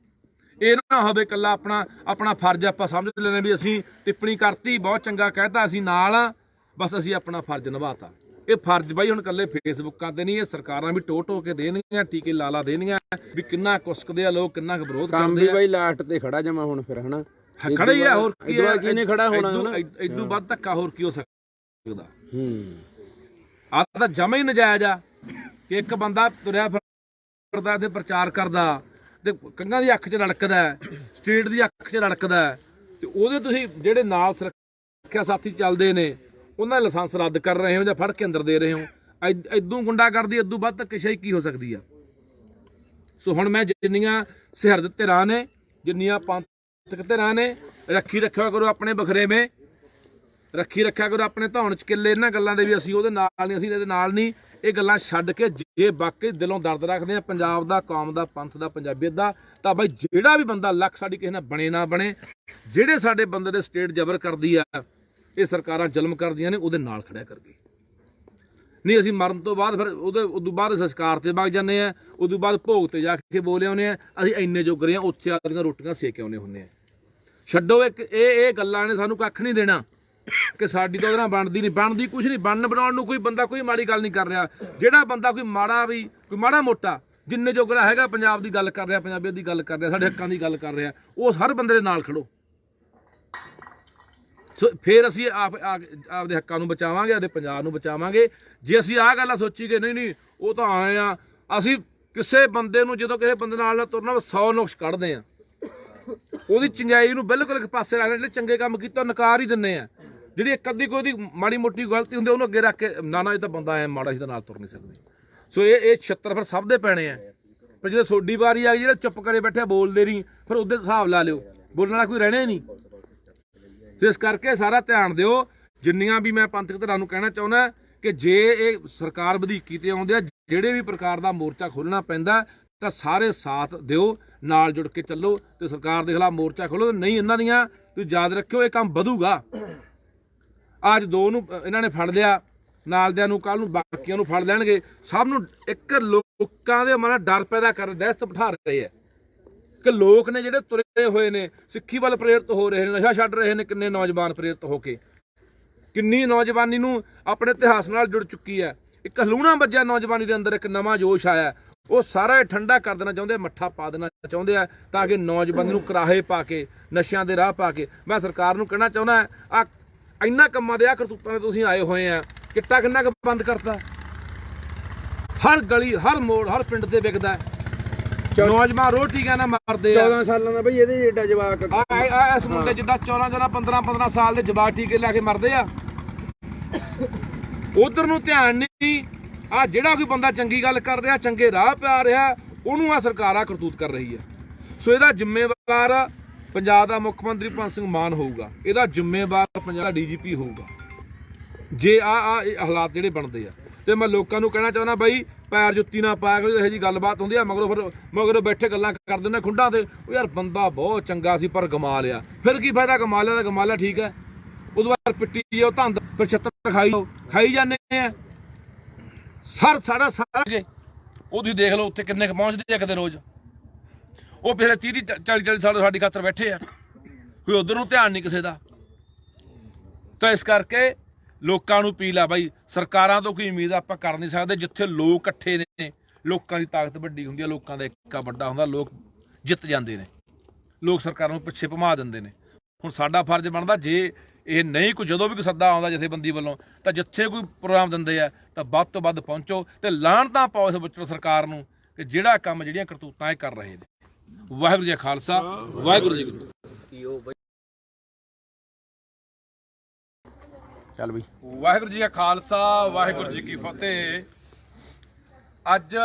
B: ਇਹ ਨਾ ਹੋਵੇ ਇਕੱਲਾ ਆਪਣਾ ਫਰਜ਼ ਆਪਾਂ ਸਮਝ ਲੈਂਦੇ ਵੀ ਅਸੀਂ ਟਿੱਪਣੀ ਕਰਤੀ, ਬਹੁਤ ਚੰਗਾ ਕਹਿਤਾ, ਅਸੀਂ ਨਾਲ ਆ, ਬਸ ਅਸੀਂ ਆਪਣਾ ਫਰਜ਼ ਨਿਭਾਤਾ। ਇਹ ਫਰਜ਼ ਬਾਈ ਹੁਣ ਇਕੱਲੇ ਫੇਸਬੁੱਕਾਂ ਤੇ ਨਹੀਂ, ਇਹ ਸਰਕਾਰਾਂ ਵੀ ਟੋ ਕੇ ਦੇਣਗੀਆਂ, ਟੀਕੇ ਲਾ ਦੇਣਗੀਆਂ ਵੀ ਕਿੰਨਾ ਕੁਸਕਦੇ ਆ ਲੋਕ, ਕਿੰਨਾ ਵਿਰੋਧ ਕਰਦੇ ਆ।
A: ਬਾਈ ਲਾਸਟ ਤੇ ਖੜਾ ਜਮਾ ਹੁਣ ਫਿਰ, ਹਨਾ
B: ਖੜਾ ਹੀ ਆ। ਹੋਰ
A: ਕਿਹਨੇ ਖੜਾ ਹੋਣਾ?
B: ਇਦੋਂ ਵੱਧ ਧੱਕਾ ਹੋਰ ਕੀ ਹੋ ਸਕਦਾ? ਆਹ ਤਾਂ ਜਮਾ ਹੀ ਨਜਾਇਜ਼ ਆ ਕਿ ਇੱਕ ਬੰਦਾ ਤੁਰਿਆ ਫਿਰਦਾ ਤੇ ਪ੍ਰਚਾਰ ਕਰਦਾ ਤੇ ਕੰਗਾਂ ਦੀ ਅੱਖ 'ਚ ਰੜਕਦਾ, ਸਟੇਟ ਦੀ ਅੱਖ 'ਚ ਰੜਕਦਾ, ਤੇ ਉਹਦੇ ਤੁਸੀਂ ਜਿਹੜੇ ਨਾਲ ਸੁਰੱਖਿਆ ਸਾਥੀ ਚੱਲਦੇ ਨੇ ਉਹਨਾਂ ਦਾ ਲਾਇਸੈਂਸ ਰੱਦ ਕਰ ਰਹੇ ਹੋ ਜਾਂ ਫੜ ਕੇ ਅੰਦਰ ਦੇ ਰਹੇ ਹੋ। ਇਦੋਂ ਗੁੰਡਾਗਰਦੀ, ਇਦੋਂ ਵੱਧ ਧੱਕੇਸ਼ਾਹੀ ਕੀ ਹੋ ਸਕਦੀ ਆ? ਸੋ ਹੁਣ ਮੈਂ ਜਿੰਨੀਆਂ ਸਿਹਰਦ ਧਿਰਾਂ ਨੇ, ਜਿੰਨੀਆਂ ਪੰਥਕ ਧਿਰਾਂ ਨੇ, ਰੱਖਿਆ ਕਰੋ ਆਪਣੇ ਬਖਰੇਵੇਂ। ਰੱਖੀ ਰੱਖਿਆ ਕਰੋ ਆਪਣੇ ਧੌਣ 'ਚ ਕਿੱਲੇ ਇਹਨਾਂ ਗੱਲਾਂ ਦੇ ਵੀ ਅਸੀਂ ਉਹਦੇ ਨਾਲ ਨਹੀਂ, ਅਸੀਂ ਇਹਦੇ ਨਾਲ ਨਹੀਂ। ਇਹ ਗੱਲਾਂ ਛੱਡ ਕੇ ਜੇ ਵਾਕਈ ਦਿਲੋਂ ਦਰਦ ਰੱਖਦੇ ਆ ਪੰਜਾਬ ਦਾ, ਕੌਮ ਦਾ, ਪੰਥ ਦਾ, ਪੰਜਾਬੀਅਤ ਦਾ, ਤਾਂ ਬਾਈ ਜਿਹੜਾ ਵੀ ਬੰਦਾ ਲੱਖ ਸਾਡੀ ਕਿਸੇ ਨਾਲ ਬਣੇ ਨਾ ਬਣੇ, ਜਿਹੜੇ ਸਾਡੇ ਬੰਦੇ ਦੇ ਸਟੇਟ ਜ਼ਬਰ ਕਰਦੀ ਆ, ਇਹ ਸਰਕਾਰਾਂ ਜ਼ੁਲਮ ਕਰਦੀਆਂ ਨੇ, ਉਹਦੇ ਨਾਲ ਖੜਿਆ ਕਰਦੀ। ਨਹੀਂ ਅਸੀਂ ਮਰਨ ਤੋਂ ਬਾਅਦ ਫਿਰ ਉਦੋਂ ਬਾਅਦ ਸੰਸਕਾਰ ਤੇ ਵਗ ਜਾਂਦੇ ਆ, ਉਦੋਂ ਬਾਅਦ ਭੋਗ ਤੇ ਜਾ ਕੇ ਬੋਲੇ ਆਉਂਦੇ ਆ, ਅਸੀਂ ਇੰਨੇ ਜੋਗਰੇ ਆ, ਉੱਥੇ ਆਦੀਆਂ ਰੋਟੀਆਂ ਸੇਕ ਆਉਂਦੇ ਹੁੰਦੇ ਆ। ਛੱਡੋ ਇਹ ਗੱਲਾਂ ਨੇ ਸਾਨੂੰ ਕੱਖ ਨਹੀਂ ਦੇਣਾ ਕਿ ਸਾਡੀ ਤਾਂ ਉਹਦੇ ਨਾਲ ਬਣਦੀ ਕੁਛ ਨਹੀਂ। ਬਣਾਉਣ ਨੂੰ ਕੋਈ ਬੰਦਾ ਕੋਈ ਮਾੜੀ ਗੱਲ ਨਹੀਂ ਕਰ ਰਿਹਾ। ਜਿਹੜਾ ਬੰਦਾ ਕੋਈ ਮਾੜਾ ਮੋਟਾ ਜਿੰਨੇ ਜੋਗਰਾ ਹੈਗਾ ਪੰਜਾਬ ਦੀ ਗੱਲ ਕਰ ਰਿਹਾ, ਪੰਜਾਬੀਅਤ ਦੀ ਗੱਲ ਕਰ ਰਿਹਾ, ਸਾਡੇ ਹੱਕਾਂ ਦੀ ਗੱਲ ਕਰ ਰਿਹਾ, ਉਹ ਹਰ ਬੰਦੇ ਦੇ ਨਾਲ ਖੜੋ। ਸੋ ਫਿਰ ਅਸੀਂ ਆਪਦੇ ਹੱਕਾਂ ਨੂੰ ਬਚਾਵਾਂਗੇ, ਆਪਦੇ ਪੰਜਾਬ ਨੂੰ ਬਚਾਵਾਂਗੇ। ਜੇ ਅਸੀਂ ਆਹ ਗੱਲਾਂ ਸੋਚੀ ਕਿ ਨਹੀਂ ਉਹ ਤਾਂ ਆਏ ਆ, ਅਸੀਂ ਕਿਸੇ ਬੰਦੇ ਨੂੰ ਜਦੋਂ ਕਿਸੇ ਬੰਦੇ ਨਾਲ ਤੁਰਨਾ 100 ਨੁਕਸ ਕੱਢਦੇ ਆ, ਉਹਦੀ ਚੰਗਿਆਈ ਨੂੰ ਬਿਲਕੁਲ ਇੱਕ ਪਾਸੇ ਰੱਖ, ਜਿਹੜੇ ਚੰਗੇ ਕੰਮ ਕੀਤਾ ਨਕਾਰ ਹੀ ਦਿੰਦੇ ਆ। ਜਿਹੜੀ ਇੱਕ ਅੱਧੀ ਕੋਈ ਉਹਦੀ ਮਾੜੀ ਮੋਟੀ ਗਲਤੀ ਹੁੰਦੀ ਉਹਨੂੰ ਅੱਗੇ ਰੱਖ ਕੇ ਨਾ ਇਹ ਤਾਂ ਬੰਦਾ ਐ ਮਾੜਾ, ਅਸੀਂ ਤਾਂ ਨਾਲ ਤੁਰ ਨਹੀਂ ਸਕਦੇ। ਸੋ ਇਹ 76 ਫਿਰ ਸਭ ਦੇ ਪੈਣੇ ਆ। ਪਰ ਜਦੋਂ ਤੁਹਾਡੀ ਵਾਰੀ ਆ ਗਈ, ਜਿਹੜਾ ਚੁੱਪ ਕਰੇ ਬੈਠੇ ਬੋਲਦੇ ਨਹੀਂ, ਫਿਰ ਉਹਦੇ ਹਿਸਾਬ ਲਾ ਲਿਓ, ਬੋਲਣ ਵਾਲਾ ਕੋਈ ਰਹਿਣਾ ਹੀ ਨਹੀਂ। ਸੋ ਇਸ ਕਰਕੇ ਸਾਰਾ ਧਿਆਨ ਦਿਓ। ਜਿੰਨੀਆਂ ਵੀ ਮੈਂ ਪੰਥਕ ਧਿਰਾਂ ਨੂੰ ਕਹਿਣਾ ਚਾਹੁੰਦਾ ਕਿ ਜੇ ਇਹ ਸਰਕਾਰ ਵਧੀਕੀ ਤੇ ਆਉਂਦੇ ਆ, ਜਿਹੜੇ ਵੀ ਪ੍ਰਕਾਰ ਦਾ ਮੋਰਚਾ ਖੋਲ੍ਹਣਾ ਪੈਂਦਾ ਤਾਂ ਸਾਰੇ ਸਾਥ ਦਿਓ, ਨਾਲ ਜੁੜ ਕੇ ਚੱਲੋ ਤੇ ਸਰਕਾਰ ਦੇ ਖਿਲਾਫ ਮੋਰਚਾ ਖੋਲ੍ਹੋ। ਨਹੀਂ ਇਹਨਾਂ ਦੀਆਂ ਤੁਸੀਂ ਯਾਦ ਰੱਖਿਓ, ਇਹ ਕੰਮ ਵਧੂਗਾ। ਅੱਜ 2 ਨੂੰ ਇਹਨਾਂ ਨੇ ਫੜ ਲਿਆ, ਨਾਲ ਦਿਆਂ ਨੂੰ ਕੱਲ ਨੂੰ ਬਾਕੀਆਂ ਨੂੰ ਫੜ ਲੈਣਗੇ। ਸਭ ਨੂੰ ਇੱਕ ਲੋਕਾਂ ਦੇ ਮਨ ਡਰ ਪੈਦਾ ਕਰ ਦਹਿਸ਼ਤ ਬਿਠਾ ਰਹੇ ਆ ਕਿ ਲੋਕ ਨੇ ਜਿਹੜੇ ਤੁਰੇ ਹੋਏ ਨੇ, ਸਿੱਖੀ ਵੱਲ ਪ੍ਰੇਰਿਤ ਹੋ ਰਹੇ ਨੇ, ਨਸ਼ਾ ਛੱਡ ਰਹੇ ਨੇ। ਕਿੰਨੇ ਨੌਜਵਾਨ ਪ੍ਰੇਰਿਤ ਹੋ ਕੇ, ਕਿੰਨੀ ਨੌਜਵਾਨੀ ਨੂੰ ਆਪਣੇ ਇਤਿਹਾਸ ਨਾਲ ਜੁੜ ਚੁੱਕੀ ਹੈ। ਇੱਕ ਹਲੂਣਾ ਵੱਜਿਆ ਨੌਜਵਾਨੀ ਦੇ ਅੰਦਰ, ਇੱਕ ਨਵਾਂ ਜੋਸ਼ ਆਇਆ। ਉਹ ਸਾਰਾ ਠੰਡਾ ਕਰ ਦੇਣਾ ਚਾਹੁੰਦੇ ਆ, ਮੱਠਾ ਪਾ ਦੇਣਾ ਚਾਹੁੰਦੇ ਆ, ਤਾਂ ਕਿ ਨੌਜਵਾਨੀ ਨੂੰ ਕਰਾਹੇ ਪਾ ਕੇ, ਨਸ਼ਿਆਂ ਦੇ ਰਾਹ ਪਾ ਕੇ। ਮੈਂ ਸਰਕਾਰ ਨੂੰ ਕਹਿਣਾ ਚਾਹੁੰਦਾ, ਆ ਇੰਨਾ ਕੰਮਾਂ ਦੇ ਆ ਕਰਤੂਤਾਂ ਦੇ ਤੁਸੀਂ ਆਏ ਹੋਏ ਆ, ਚਿੱਟਾ ਕਿੰਨਾ ਕੁ ਬੰਦ ਕਰਤਾ? ਹਰ ਗਲੀ, ਹਰ ਮੋੜ, ਹਰ ਪਿੰਡ ਤੇ ਵਿਕਦਾ। ਨੌਜਵਾਨ ਰੋਟੀਆਂ ਨਾ ਮਾਰਦੇ ਆ।
A: 14 ਸਾਲਾਂ ਦਾ ਬਈ ਇਹਦੇ ਜਿਹੜਾ ਜਵਾਕ
B: ਇਸ ਮੁੰਡੇ ਜਿੱਦਾਂ 14 15 ਸਾਲ ਦੇ ਜਵਾਕ ਟੀਕੇ ਲੈ ਕੇ ਮਰਦੇ ਆ। ਉਧਰ ਨੂੰ ਧਿਆਨ ਨਹੀਂ। ਆ ਜਿਹੜਾ ਕੋਈ ਬੰਦਾ ਚੰਗੀ ਗੱਲ ਕਰ ਰਿਹਾ, ਚੰਗੇ ਰਾਹ ਪਾ ਰਿਹਾ, ਉਹਨੂੰ ਆ ਸਰਕਾਰ ਕਰਤੂਤ ਕਰ ਰਹੀ ਹੈ। ਸੋ ਇਹਦਾ ਜ਼ਿੰਮੇਵਾਰ ਪੰਜਾਬ ਦਾ ਮੁੱਖ ਮੰਤਰੀ ਭਗਵੰਤ ਸਿੰਘ ਮਾਨ ਹੋਊਗਾ, ਇਹਦਾ ਜ਼ਿੰਮੇਵਾਰ ਪੰਜਾਬ ਦਾ DGP ਹੋਊਗਾ, ਜੇ ਆ ਹਾਲਾਤ ਜਿਹੜੇ ਬਣਦੇ ਆ। ਤੇ ਮੈਂ ਲੋਕਾਂ ਨੂੰ ਕਹਿਣਾ ਚਾਹੁੰਦਾ ਬਾਈ, ਪੈਰ ਜੁੱਤੀ ਨਾ ਪਾਇਆ ਕਰੋ। ਇਹੋ ਜਿਹੀ ਗੱਲਬਾਤ ਹੁੰਦੀ ਆ, ਮਗਰੋਂ ਬੈਠੇ ਗੱਲਾਂ ਕਰ ਦਿੰਦੇ ਖੁੰਡਾਂ ਤੇ, ਉਹ ਯਾਰ ਬੰਦਾ ਬਹੁਤ ਚੰਗਾ ਸੀ ਪਰ ਗਮਾ ਲਿਆ। ਫਿਰ ਕੀ ਫਾਇਦਾ? ਗਮਾ ਲਿਆ ਤਾਂ ਗਮਾ ਲਿਆ, ਠੀਕ ਹੈ। ਉਦੋਂ ਬਾਅਦ ਪਿੱਟੀ ਜਾਓ ਧੰਦ, ਫਿਰ ਛੱਤਰ ਖਾਈ ਜਾਂਦੇ ਆ। ਸਾਰਾ ਉਹ ਤੁਸੀਂ ਦੇਖ ਲਓ ਉੱਥੇ ਕਿੰਨੇ ਕੁ ਪਹੁੰਚਦੇ ਆ ਕਿਤੇ ਰੋਜ਼। ਉਹ ਪਿਛਲੇ 30-40 ਸਾਲ ਸਾਡੀ ਖਾਤਰ ਬੈਠੇ ਆ, ਕੋਈ ਉਧਰ ਨੂੰ ਧਿਆਨ ਨਹੀਂ ਕਿਸੇ ਦਾ। ਤਾਂ ਇਸ ਕਰਕੇ ਲੋਕਾਂ ਨੂੰ ਅਪੀਲ ਆ ਬਾਈ, ਸਰਕਾਰਾਂ ਤੋਂ ਕੋਈ ਉਮੀਦ ਆਪਾਂ ਕਰ ਨਹੀਂ ਸਕਦੇ। ਜਿੱਥੇ ਲੋਕ ਇਕੱਠੇ ਨੇ, ਲੋਕਾਂ ਦੀ ਤਾਕਤ ਵੱਡੀ ਹੁੰਦੀ ਹੈ, ਲੋਕਾਂ ਦਾ ਏਕਾ ਵੱਡਾ ਹੁੰਦਾ, ਲੋਕ ਜਿੱਤ ਜਾਂਦੇ ਨੇ। ਲੋਕ ਸਰਕਾਰਾਂ ਨੂੰ ਪਿੱਛੇ ਭਮਾ ਦਿੰਦੇ ਨੇ। ਹੁਣ ਸਾਡਾ ਫਰਜ਼ ਬਣਦਾ, ਜੇ ਇਹ ਨਹੀਂ ਕੋਈ ਜਦੋਂ ਵੀ ਕੋਈ ਸੱਦਾ ਆਉਂਦਾ ਜਥੇਬੰਦੀ ਵੱਲੋਂ, ਤਾਂ ਜਿੱਥੇ ਕੋਈ ਪ੍ਰੋਗਰਾਮ ਦਿੰਦੇ ਆ ਤਾਂ ਵੱਧ ਤੋਂ ਵੱਧ ਪਹੁੰਚੋ ਤੇ ਲਾਹਨਤਾਂ ਪਾਓ ਇਸ ਵਿੱਚ ਸਰਕਾਰ ਨੂੰ ਕਿ ਜਿਹੜਾ ਕੰਮ, ਜਿਹੜੀਆਂ ਕਰਤੂਤਾਂ ਇਹ ਕਰ ਰਹੇ ਨੇ। ਵਾਹਿਗੁਰੂ ਜੀ ਕਾ ਖਾਲਸਾ, ਵਾਹਿਗੁਰੂ ਜੀ ਕੀ ਫਤਿਹ। ਚੱਲ ਬਈ। ਵਾਹਿਗੁਰੂ ਜੀ ਕਾ ਖਾਲਸਾ, ਵਾਹਿਗੁਰੂ ਜੀ ਕੀ ਫਤਿਹ। ਅੱਜ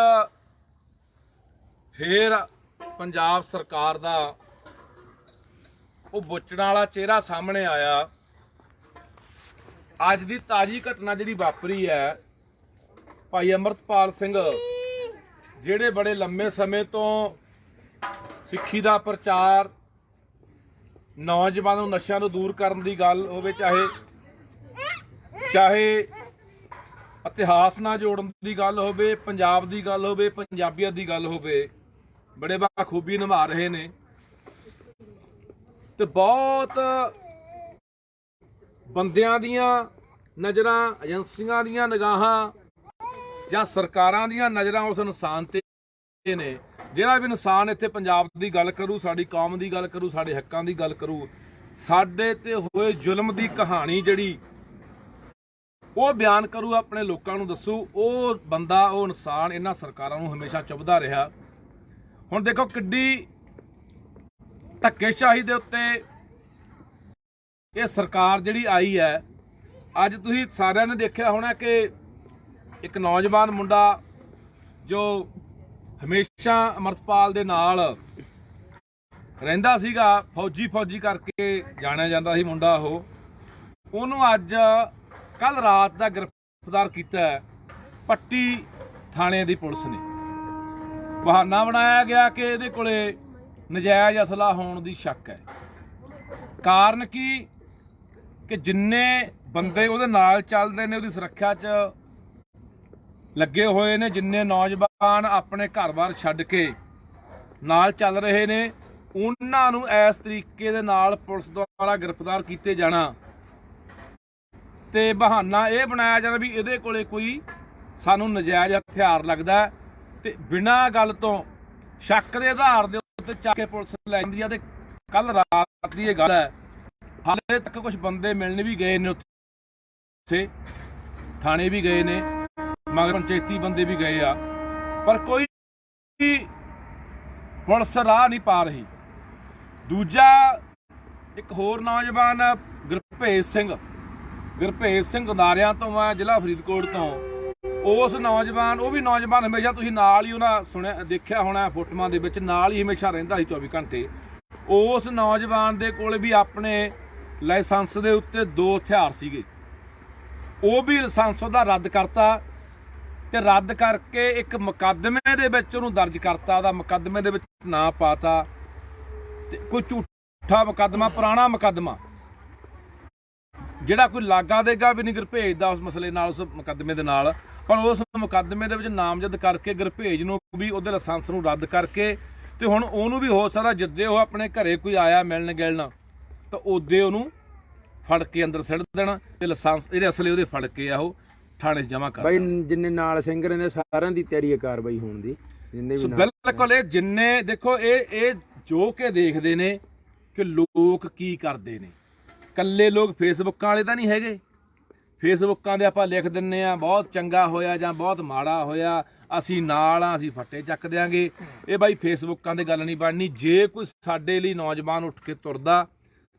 B: ਫੇਰ ਪੰਜਾਬ ਸਰਕਾਰ ਦਾ ਉਹ ਬੁੱਚੜਾਂ ਵਾਲਾ ਚਿਹਰਾ ਸਾਹਮਣੇ ਆਇਆ। ਅੱਜ ਦੀ ਤਾਜ਼ੀ ਘਟਨਾ ਜਿਹੜੀ ਵਾਪਰੀ ਹੈ, ਭਾਈ ਅਮਰਤਪਾਲ ਸਿੰਘ, ਜਿਹੜੇ ਬੜੇ ਲੰਮੇ ਸਮੇਂ ਤੋਂ ਸਿੱਖੀ ਦਾ ਪ੍ਰਚਾਰ, ਨੌਜਵਾਨਾਂ ਨੂੰ ਨਸ਼ਿਆਂ ਤੋਂ ਦੂਰ ਕਰਨ ਦੀ ਗੱਲ ਹੋਵੇ, ਚਾਹੇ ਇਤਿਹਾਸ ਨਾਲ ਜੋੜਨ ਦੀ ਗੱਲ ਹੋਵੇ, ਪੰਜਾਬ ਦੀ ਗੱਲ ਹੋਵੇ, ਪੰਜਾਬੀਅਤ ਦੀ ਗੱਲ ਹੋਵੇ, ਬੜੇ ਬਾਖੂਬੀ ਨਿਭਾ ਰਹੇ ਨੇ। ਤੇ ਬਹੁਤ ਬੰਦਿਆਂ ਦੀਆਂ ਨਜ਼ਰਾਂ, ਏਜੰਸੀਆਂ ਦੀਆਂ ਨਿਗਾਹਾਂ ਜਾਂ ਸਰਕਾਰਾਂ ਦੀਆਂ ਨਜ਼ਰਾਂ ਉਸ ਇਨਸਾਨ ਤੇ ਨੇ, ਜਿਹੜਾ ਵੀ ਇਨਸਾਨ ਇੱਥੇ ਪੰਜਾਬ ਦੀ ਗੱਲ ਕਰੂ, ਸਾਡੀ ਕੌਮ ਦੀ ਗੱਲ ਕਰੂ, ਸਾਡੇ ਹੱਕਾਂ ਦੀ ਗੱਲ ਕਰੂ, ਸਾਡੇ ਤੇ ਹੋਏ ਜ਼ੁਲਮ ਦੀ ਕਹਾਣੀ ਜਿਹੜੀ ਉਹ ਬਿਆਨ ਕਰੂ, ਆਪਣੇ ਲੋਕਾਂ ਨੂੰ ਦੱਸੂ, ਉਹ ਬੰਦਾ, ਉਹ ਇਨਸਾਨ ਇਹਨਾਂ ਸਰਕਾਰਾਂ ਨੂੰ ਹਮੇਸ਼ਾ ਚੁੱਭਦਾ ਰਿਹਾ। ਹੁਣ ਦੇਖੋ ਕਿੱਡੀ ਧੱਕੇਸ਼ਾਹੀ ਦੇ ਉੱਤੇ ਇਹ ਸਰਕਾਰ ਜਿਹੜੀ ਆਈ ਹੈ। ਅੱਜ ਤੁਸੀਂ ਸਾਰਿਆਂ ਨੇ ਦੇਖਿਆ ਹੋਣਾ ਕਿ ਇੱਕ ਨੌਜਵਾਨ ਮੁੰਡਾ ਜੋ ਹਮੇਸ਼ਾ ਅਮਰਤਪਾਲ ਦੇ ਨਾਲ ਰਹਿੰਦਾ ਸੀਗਾ, ਫੌਜੀ ਕਰਕੇ ਜਾਣਿਆ ਜਾਂਦਾ ਸੀ ਮੁੰਡਾ, ਉਹਨੂੰ ਅੱਜ ਕੱਲ ਰਾਤ ਦਾ ਗ੍ਰਿਫਤਾਰ ਕੀਤਾ ਪੱਟੀ ਥਾਣੇ ਦੀ ਪੁਲਿਸ ਨੇ। ਬਹਾਨਾ ਬਣਾਇਆ ਗਿਆ ਕਿ ਇਹਦੇ ਕੋਲੇ ਨਜਾਇਜ਼ ਅਸਲਾ ਹੋਣ ਦੀ ਸ਼ੱਕ ਹੈ। ਕਾਰਨ ਕੀ ਕਿ ਜਿੰਨੇ ਬੰਦੇ ਉਹਦੇ ਨਾਲ ਚੱਲਦੇ ਨੇ ਉਹਦੀ ਸੁਰੱਖਿਆ 'ਚ ਲੱਗੇ ਹੋਏ ਨੇ, ਜਿੰਨੇ ਨੌਜਵਾਨ ਆਪਣੇ ਘਰ-ਬਾਰ ਛੱਡ ਕੇ ਨਾਲ ਚੱਲ ਰਹੇ ਨੇ, ਉਹਨਾਂ ਨੂੰ ਇਸ ਤਰੀਕੇ ਦੇ ਨਾਲ ਪੁਲਿਸ ਦੁਆਰਾ ਗ੍ਰਿਫਤਾਰ ਕੀਤੇ ਜਾਣਾ ਤੇ ਬਹਾਨਾ ਇਹ ਬਣਾਇਆ ਜਾਣਾ ਵੀ ਇਹਦੇ ਕੋਲੇ ਕੋਈ ਸਾਨੂੰ ਨਜਾਇਜ਼ ਹਥਿਆਰ ਲੱਗਦਾ ਤੇ ਬਿਨਾਂ ਗੱਲ ਤੋਂ ਸ਼ੱਕ ਦੇ ਆਧਾਰ ਦੇ ਉੱਤੇ ਚੱਕ ਕੇ ਪੁਲਿਸ ਲੈ ਜਾਂਦੀ ਆ। ਤੇ ਕੱਲ ਰਾਤ ਦੀ ਇਹ ਗੱਲ ਹੈ, ਹਾਲੇ ਤੱਕ ਕੁਝ ਬੰਦੇ ਮਿਲਣ ਵੀ ਗਏ ਨੇ, ਉੱਥੇ ਥਾਣੇ ਵੀ ਗਏ ਨੇ, ਮਗਰ ਪੰਚਾਇਤੀ ਬੰਦੇ ਵੀ ਗਏ ਆ, ਪਰ ਕੋਈ ਪੁਲਿਸ ਰਾਹ ਨਹੀਂ ਪਾ ਰਹੀ। ਦੂਜਾ ਇੱਕ ਹੋਰ ਨੌਜਵਾਨ ਗੁਰਭੇਜ ਸਿੰਘ ਗੰਦਾਰਿਆਂ ਤੋਂ ਆ, ਜ਼ਿਲ੍ਹਾ ਫਰੀਦਕੋਟ ਤੋਂ। ਉਸ ਨੌਜਵਾਨ, ਉਹ ਵੀ ਨੌਜਵਾਨ ਹਮੇਸ਼ਾ ਤੁਸੀਂ ਨਾਲ ਹੀ ਉਹਨਾਂ ਸੁਣਿਆ ਦੇਖਿਆ ਹੋਣਾ ਫੋਟੋਆਂ ਦੇ ਵਿੱਚ, ਨਾਲ ਹੀ ਹਮੇਸ਼ਾ ਰਹਿੰਦਾ ਸੀ 24 ਘੰਟੇ। ਉਸ ਨੌਜਵਾਨ ਦੇ ਕੋਲ ਵੀ ਆਪਣੇ ਲਾਇਸੈਂਸ ਦੇ ਉੱਤੇ 2 ਹਥਿਆਰ ਸੀਗੇ, ਉਹ ਵੀ ਲਾਇਸੈਂਸ ਉਹਦਾ ਰੱਦ ਕਰਤਾ ਤੇ ਰੱਦ ਕਰਕੇ ਇੱਕ ਮੁਕੱਦਮੇ ਦੇ ਵਿੱਚ ਉਹਨੂੰ ਦਰਜ ਕਰਤਾ, ਉਹਦਾ ਮੁਕੱਦਮੇ ਦੇ ਵਿੱਚ ਨਾਂ ਪਾਤਾ ਤੇ ਕੋਈ ਝੂਠਾ ਮੁਕੱਦਮਾ, ਪੁਰਾਣਾ ਮੁਕੱਦਮਾ ਜਿਹੜਾ ਕੋਈ ਲਾਗਾ ਦੇਗਾ ਵੀ ਨਹੀਂ ਗੁਰਭੇਜ ਦਾ ਉਸ ਮਸਲੇ ਨਾਲ, ਉਸ ਮੁਕੱਦਮੇ ਦੇ ਨਾਲ, ਪਰ ਉਸ ਮੁਕੱਦਮੇ ਦੇ ਵਿੱਚ ਨਾਮਜ਼ਦ ਕਰਕੇ ਗੁਰਭੇਜ ਨੂੰ ਵੀ ਉਹਦੇ ਲਾਇਸੈਂਸ ਨੂੰ ਰੱਦ ਕਰਕੇ ਤੇ ਹੁਣ ਉਹਨੂੰ ਵੀ ਹੋ ਸਕਦਾ ਜਿੱਦੇ ਉਹ ਆਪਣੇ ਘਰੇ ਕੋਈ ਆਇਆ ਮਿਲਣ ਗਿਲਣ ਤਾਂ ਉਹਦੇ ਉਹਨੂੰ ਫੜ ਕੇ ਅੰਦਰ ਸਿੱਟ ਦੇਣਾ ਤੇ ਲਾਇਸੈਂਸ ਜਿਹੜੇ ਅਸਲੇ ਉਹਦੇ ਫੜ ਕੇ ਆ ਉਹ ਥਾਣੇ ਜਮ੍ਹਾਂ ਕਰ
A: ਬਾਈ। ਜਿੰਨੇ ਨਾਲ ਸਿੰਘ ਰਹਿੰਦੇ ਸਾਰਿਆਂ ਦੀ ਤਿਆਰੀ ਹੈ ਕਾਰਵਾਈ ਹੋਣ ਦੀ, ਜਿੰਨੇ ਵੀ
B: ਬਿਲਕੁਲ। ਇਹ ਜਿੰਨੇ ਦੇਖੋ ਇਹ ਜੋ ਕੇ ਦੇਖਦੇ ਨੇ ਕਿ ਲੋਕ ਕੀ ਕਰਦੇ ਨੇ। ਕੱਲੇ ਲੋਕ ਫੇਸਬੁੱਕਾਂ ਵਾਲੇ ਤਾਂ ਨਹੀਂ ਹੈਗੇ, ਫੇਸਬੁੱਕਾਂ ਦੇ ਆਪਾਂ ਲਿਖ ਦਿੰਨੇ ਆ ਬਹੁਤ ਚੰਗਾ ਹੋਇਆ ਜਾਂ ਬਹੁਤ ਮਾੜਾ ਹੋਇਆ, ਅਸੀਂ ਨਾਲ ਆ, ਅਸੀਂ ਫੱਟੇ ਚੱਕ ਦਿਆਂਗੇ। ਇਹ ਬਾਈ ਫੇਸਬੁੱਕਾਂ ਦੀ ਗੱਲ ਨਹੀਂ ਬਣਨੀ। ਜੇ ਕੋਈ ਸਾਡੇ ਲਈ ਨੌਜਵਾਨ ਉੱਠ ਕੇ ਤੁਰਦਾ,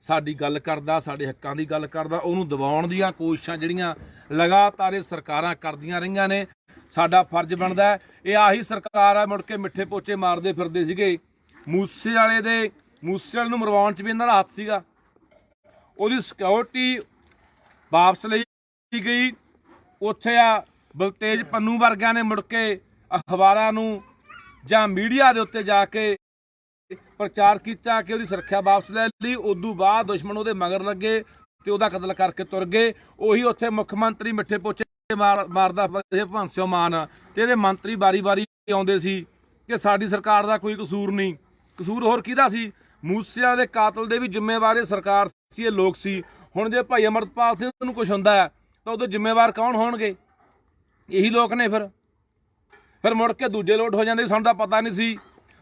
B: ਸਾਡੀ ਗੱਲ ਕਰਦਾ, ਸਾਡੇ ਹੱਕਾਂ ਦੀ ਗੱਲ ਕਰਦਾ, ਉਹਨੂੰ ਦਬਾਉਣ ਦੀਆਂ ਕੋਸ਼ਿਸ਼ਾਂ ਜਿਹੜੀਆਂ ਲਗਾਤਾਰ ਇਹ ਸਰਕਾਰਾਂ ਕਰਦੀਆਂ ਰਹੀਆਂ ਨੇ, ਸਾਡਾ ਫਰਜ਼ ਬਣਦਾ। ਇਹ ਆਹੀ ਸਰਕਾਰ ਆ ਮੁੜ ਕੇ ਮਿੱਠੇ ਪੋਚੇ ਮਾਰਦੇ ਫਿਰਦੇ ਸੀਗੇ। ਮੂਸੇ ਵਾਲੇ ਨੂੰ ਮਰਵਾਉਣ 'ਚ ਵੀ ਇਹਨਾਂ ਦਾ ਹੱਥ ਸੀਗਾ। ਉਹਦੀ ਸਿਕਿਉਰਿਟੀ ਵਾਪਸ ਲਈ ਗਈ। ਉੱਥੇ ਆ ਬਲਤੇਜ ਪੰਨੂ ਵਰਗਿਆਂ ਨੇ ਮੁੜ ਕੇ ਅਖਬਾਰਾਂ ਨੂੰ ਜਾਂ ਮੀਡੀਆ ਦੇ ਉੱਤੇ ਜਾ ਕੇ ਪ੍ਰਚਾਰ ਕੀਤਾ ਕਿ ਉਹਦੀ ਸੁਰੱਖਿਆ ਵਾਪਸ ਲੈ ਲਈ। ਉਦੋਂ ਬਾਅਦ ਦੁਸ਼ਮਣ ਉਹਦੇ ਮਗਰ ਲੱਗੇ ਤੇ ਉਹਦਾ ਕਤਲ ਕਰਕੇ ਤੁਰ ਗਏ। ਉਹੀ ਉੱਥੇ ਮੁੱਖ ਮੰਤਰੀ ਮਿੱਠੇ ਪੋਚੇ ਮਾਰਦਾ ਭਗਵੰਤ ਸਿੰਘ ਮਾਨ ਤੇ ਇਹਦੇ ਮੰਤਰੀ ਵਾਰੀ ਆਉਂਦੇ ਸੀ ਕਿ ਸਾਡੀ ਸਰਕਾਰ ਦਾ ਕੋਈ ਕਸੂਰ ਨਹੀਂ। ਕਸੂਰ ਹੋਰ ਕਿਹਦਾ ਸੀ? ਮੂਸਿਆਂ ਦੇ ਕਾਤਲ ਦੇ ਵੀ ਜ਼ਿੰਮੇਵਾਰ ਸਰਕਾਰ ਸੀ, ਇਹ ਲੋਕ ਸੀ। ਹੁਣ ਜੇ ਭਾਈ ਅਮਰਤਪਾਲ ਸਿੰਘ ਨੂੰ ਕੁਝ ਹੁੰਦਾ ਹੈ ਤਾਂ ਉਹਦੇ ਜ਼ਿੰਮੇਵਾਰ ਕੌਣ ਹੋਣਗੇ? ਇਹੀ ਲੋਕ ਨੇ। ਫਿਰ ਮੁੜ ਕੇ ਦੂਜੇ ਲੋਟ ਹੋ ਜਾਂਦੇ, ਸਾਨੂੰ ਤਾਂ ਪਤਾ ਨਹੀਂ ਸੀ।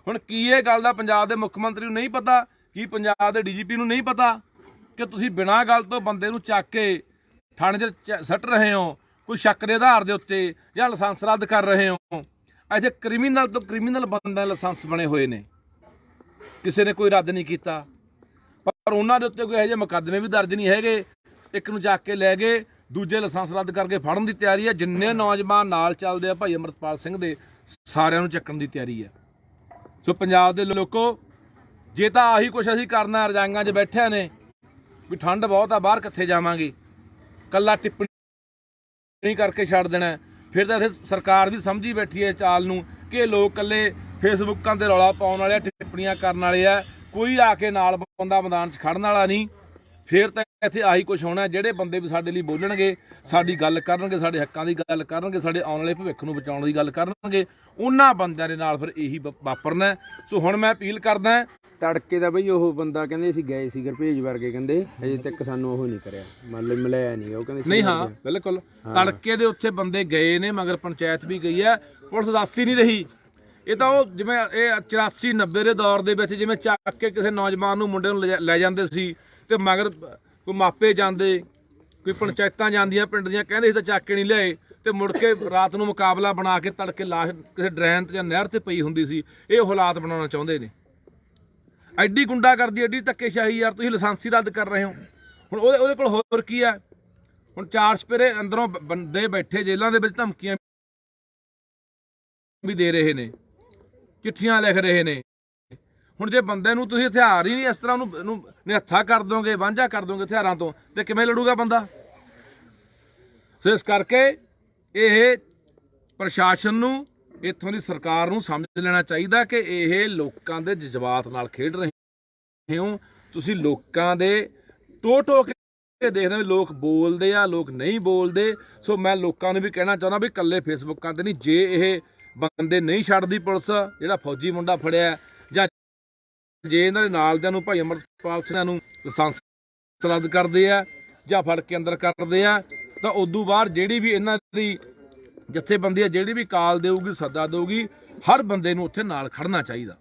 B: ਹੁਣ ਕੀ ਇਹ ਗੱਲ ਦਾ ਪੰਜਾਬ ਦੇ ਮੁੱਖ ਮੰਤਰੀ ਨੂੰ ਨਹੀਂ ਪਤਾ? ਕੀ ਪੰਜਾਬ ਦੇ DGP ਨੂੰ ਨਹੀਂ ਪਤਾ ਕਿ ਤੁਸੀਂ ਬਿਨਾਂ ਗੱਲ ਤੋਂ ਬੰਦੇ ਨੂੰ ਚੱਕ ਕੇ ਥਾਣੇ 'ਚ ਸੱਟ ਰਹੇ ਹੋ ਕੋਈ ਸ਼ੱਕ ਦੇ ਆਧਾਰ ਦੇ ਉੱਤੇ, ਜਾਂ ਲਾਇਸੈਂਸ ਰੱਦ ਕਰ ਰਹੇ ਹੋ? ਇੱਥੇ ਕ੍ਰਿਮੀਨਲ ਤੋਂ ਕ੍ਰਿਮੀਨਲ ਬੰਦੇ ਲਾਇਸੈਂਸ ਬਣੇ ਹੋਏ ਨੇ, ਕਿਸੇ ਨੇ ਕੋਈ ਰੱਦ ਨਹੀਂ ਕੀਤਾ, ਪਰ ਉਹਨਾਂ ਦੇ ਉੱਤੇ ਕੋਈ ਇਹੋ ਜਿਹੇ ਮੁਕੱਦਮੇ ਵੀ ਦਰਜ ਨਹੀਂ ਹੈਗੇ। ਇੱਕ ਨੂੰ ਚੱਕ ਕੇ ਲੈ ਗਏ, ਦੂਜੇ ਲਾਇਸੈਂਸ ਰੱਦ ਕਰਕੇ ਫੜਨ ਦੀ ਤਿਆਰੀ ਹੈ। ਜਿੰਨੇ ਨੌਜਵਾਨ ਨਾਲ ਚੱਲਦੇ ਆ ਭਾਈ ਅਮਰਤਪਾਲ ਸਿੰਘ ਦੇ, ਸਾਰਿਆਂ ਨੂੰ ਚੱਕਣ ਦੀ ਤਿਆਰੀ ਹੈ। ਸੋ ਪੰਜਾਬ ਦੇ ਲੋਕੋ, ਜੇ ਤਾਂ ਆਹੀ ਕੁਛ ਅਸੀਂ ਕਰਨਾ, ਰਜਾਈਆਂ 'ਚ ਬੈਠਿਆਂ ਨੇ ਵੀ ਠੰਡ ਬਹੁਤ ਆ ਬਾਹਰ ਕਿੱਥੇ ਜਾਵਾਂਗੇ, ਕੱਲਾ ਟਿੱਪਣੀ ਕਰਕੇ ਛੱਡ ਦੇਣਾ, ਫਿਰ ਤਾਂ ਇੱਥੇ ਸਰਕਾਰ ਵੀ ਸਮਝੀ ਬੈਠੀ ਹੈ ਚਾਲ ਨੂੰ ਕਿ ਇਹ ਲੋਕ ਇਕੱਲੇ ਫੇਸਬੁੱਕਾਂ ਤੇ ਰੌਲਾ ਪਾਉਣ ਵਾਲੇ ਆ, ਟਿੱਪਣੀਆਂ ਕਰਨ ਵਾਲੇ ਆ, ਕੋਈ ਆ ਕੇ ਨਾਲ ਬੰਦਾ ਮੈਦਾਨ 'ਚ ਖੜਨ ਵਾਲਾ ਨਹੀਂ। ਫਿਰ ਤਾਂ ਇੱਥੇ ਆਹੀ ਕੁਛ ਹੋਣਾ। ਜਿਹੜੇ ਬੰਦੇ ਵੀ ਸਾਡੇ ਲਈ ਬੋਲਣਗੇ, ਸਾਡੀ ਗੱਲ ਕਰਨਗੇ, ਸਾਡੇ ਹੱਕਾਂ ਦੀ ਗੱਲ ਕਰਨਗੇ, ਸਾਡੇ ਆਉਣ ਵਾਲੇ ਭਵਿੱਖ ਨੂੰ ਬਚਾਉਣ ਦੀ ਗੱਲ ਕਰਨਗੇ, ਉਹਨਾਂ ਬੰਦਿਆਂ ਦੇ ਨਾਲ ਫਿਰ ਇਹੀ ਵਾਪਰਨਾ। ਸੋ ਹੁਣ ਮੈਂ ਅਪੀਲ ਕਰਦਾ,
A: ਤੜਕੇ ਦਾ ਬਈ ਉਹ ਬੰਦਾ ਕਹਿੰਦੇ ਅਸੀਂ ਗਏ ਸੀ ਗੁਰਭੇਜ ਵਰਗੇ, ਕਹਿੰਦੇ ਅਜੇ ਤੱਕ ਸਾਨੂੰ ਉਹ ਨਹੀਂ ਕਰਿਆ, ਮਤਲਬ ਮਿਲਿਆ ਨਹੀਂ। ਉਹ ਕਹਿੰਦੇ
B: ਨਹੀਂ, ਹਾਂ ਬਿਲਕੁਲ ਤੜਕੇ ਦੇ ਉੱਥੇ ਬੰਦੇ ਗਏ ਨੇ, ਮਗਰ ਪੰਚਾਇਤ ਵੀ ਗਈ ਹੈ, ਪੁਲਿਸ ਦੱਸ ਹੀ ਨਹੀਂ ਰਹੀ। ਇਹ ਤਾਂ ਉਹ ਜਿਵੇਂ ਇਹ 84-90 ਦੇ ਦੌਰ ਦੇ ਵਿੱਚ ਜਿਵੇਂ ਚੱਕ ਕੇ ਕਿਸੇ ਨੌਜਵਾਨ ਨੂੰ, ਮੁੰਡੇ ਨੂੰ ਲੈ ਜਾਂਦੇ ਸੀ ਤੇ ਮਗਰ ਕੋਈ ਮਾਪੇ ਜਾਂਦੇ, ਕੋਈ ਪੰਚਾਇਤਾਂ ਜਾਂਦੀਆਂ ਪਿੰਡ ਦੀਆਂ, ਕਹਿੰਦੇ ਸੀ ਤਾਂ ਚੱਕ ਕੇ ਨਹੀਂ ਲਿਆਏ ਤੇ ਮੁੜ ਕੇ ਰਾਤ ਨੂੰ ਮੁਕਾਬਲਾ ਬਣਾ ਕੇ ਤੜਕੇ ਲਾਸ਼ ਕਿਸੇ ਡਰੇਨ ਤੇ ਜਾਂ ਨਹਿਰ ਤੇ ਪਈ ਹੁੰਦੀ ਸੀ। ਇਹ ਹਾਲਾਤ ਬਣਾਉਣਾ ਚਾਹੁੰਦੇ ਨੇ। ਐਡੀ ਗੁੰਡਾਗਰਦੀ, ਐਡੀ ਧੱਕੇਸ਼ਾਹੀ ਯਾਰ, ਤੁਸੀਂ ਲਾਇਸੈਂਸ ਹੀ ਰੱਦ ਕਰ ਰਹੇ ਹੋ। ਹੁਣ ਉਹਦੇ ਕੋਲ ਹੋਰ ਕੀ ਹੈ? ਹੁਣ 4 ਸਪੇਰੇ ਅੰਦਰੋਂ ਬੰਦੇ ਬੈਠੇ ਜੇਲ੍ਹਾਂ ਦੇ ਵਿੱਚ, ਧਮਕੀਆਂ ਵੀ ਦੇ ਰਹੇ ਨੇ, ਚਿੱਠੀਆਂ ਲਿਖ ਰਹੇ ਨੇ। ਹੁਣ ਜੇ ਬੰਦੇ ਨੂੰ ਤੁਸੀਂ ਹਥਿਆਰ ਹੀ ਨਹੀਂ ਇਸ ਤਰ੍ਹਾਂ ਉਹਨੂੰ ਨਿਹੱਥਾ ਕਰ ਦੋਗੇ, ਵਾਂਝਾ ਕਰ ਦੋਗੇ ਹਥਿਆਰਾਂ ਤੋਂ, ਤੇ ਕਿਵੇਂ ਲੜੂਗਾ ਬੰਦਾ? ਸੋ ਇਸ ਕਰਕੇ ਇਹ ਪ੍ਰਸ਼ਾਸਨ ਨੂੰ, ਇੱਥੋਂ ਦੀ ਸਰਕਾਰ ਨੂੰ ਸਮਝ ਲੈਣਾ ਚਾਹੀਦਾ ਕਿ ਇਹ ਲੋਕਾਂ ਦੇ ਜਜ਼ਬਾਤ ਨਾਲ ਖੇਡ ਰਹੇ ਹੋ ਤੁਸੀਂ। ਲੋਕਾਂ ਦੇ ਟੋ ਕੇ ਦੇਖਦੇ ਵੀ ਲੋਕ ਬੋਲਦੇ ਆ, ਲੋਕ ਨਹੀਂ ਬੋਲਦੇ। ਸੋ ਮੈਂ ਲੋਕਾਂ ਨੂੰ ਵੀ ਕਹਿਣਾ ਚਾਹੁੰਦਾ ਵੀ ਇਕੱਲੇ ਫੇਸਬੁੱਕਾਂ ਤੇ ਨਹੀਂ, ਜੇ ਇਹ ਬੰਦੇ ਨਹੀਂ ਛੱਡਦੀ ਪੁਲਿਸ, ਜਿਹੜਾ ਫੌਜੀ ਮੁੰਡਾ ਫੜਿਆ, ਜਾਂ ਜੇ ਇਹਨਾਂ ਦੇ ਨਾਲ ਦਿਆਂ ਨੂੰ ਭਾਈ ਅਮਰਪਾਲ ਸਿੰਘਾਂ ਨੂੰ ਲਾਇਸੈਂਸ ਰੱਦ ਕਰਦੇ ਆ ਜਾਂ ਫੜ ਕੇ ਅੰਦਰ ਕਰਦੇ ਆ, ਤਾਂ ਉਦੋਂ ਬਾਅਦ ਜਿਹੜੀ ਵੀ ਇਹਨਾਂ ਦੀ ਜਥੇਬੰਦੀ ਆ, ਜਿਹੜੀ ਵੀ ਕਾਲ ਦੇਊਗੀ, ਸੱਦਾ ਦੇਊਗੀ, ਹਰ ਬੰਦੇ ਨੂੰ ਉੱਥੇ ਨਾਲ ਖੜਨਾ ਚਾਹੀਦਾ।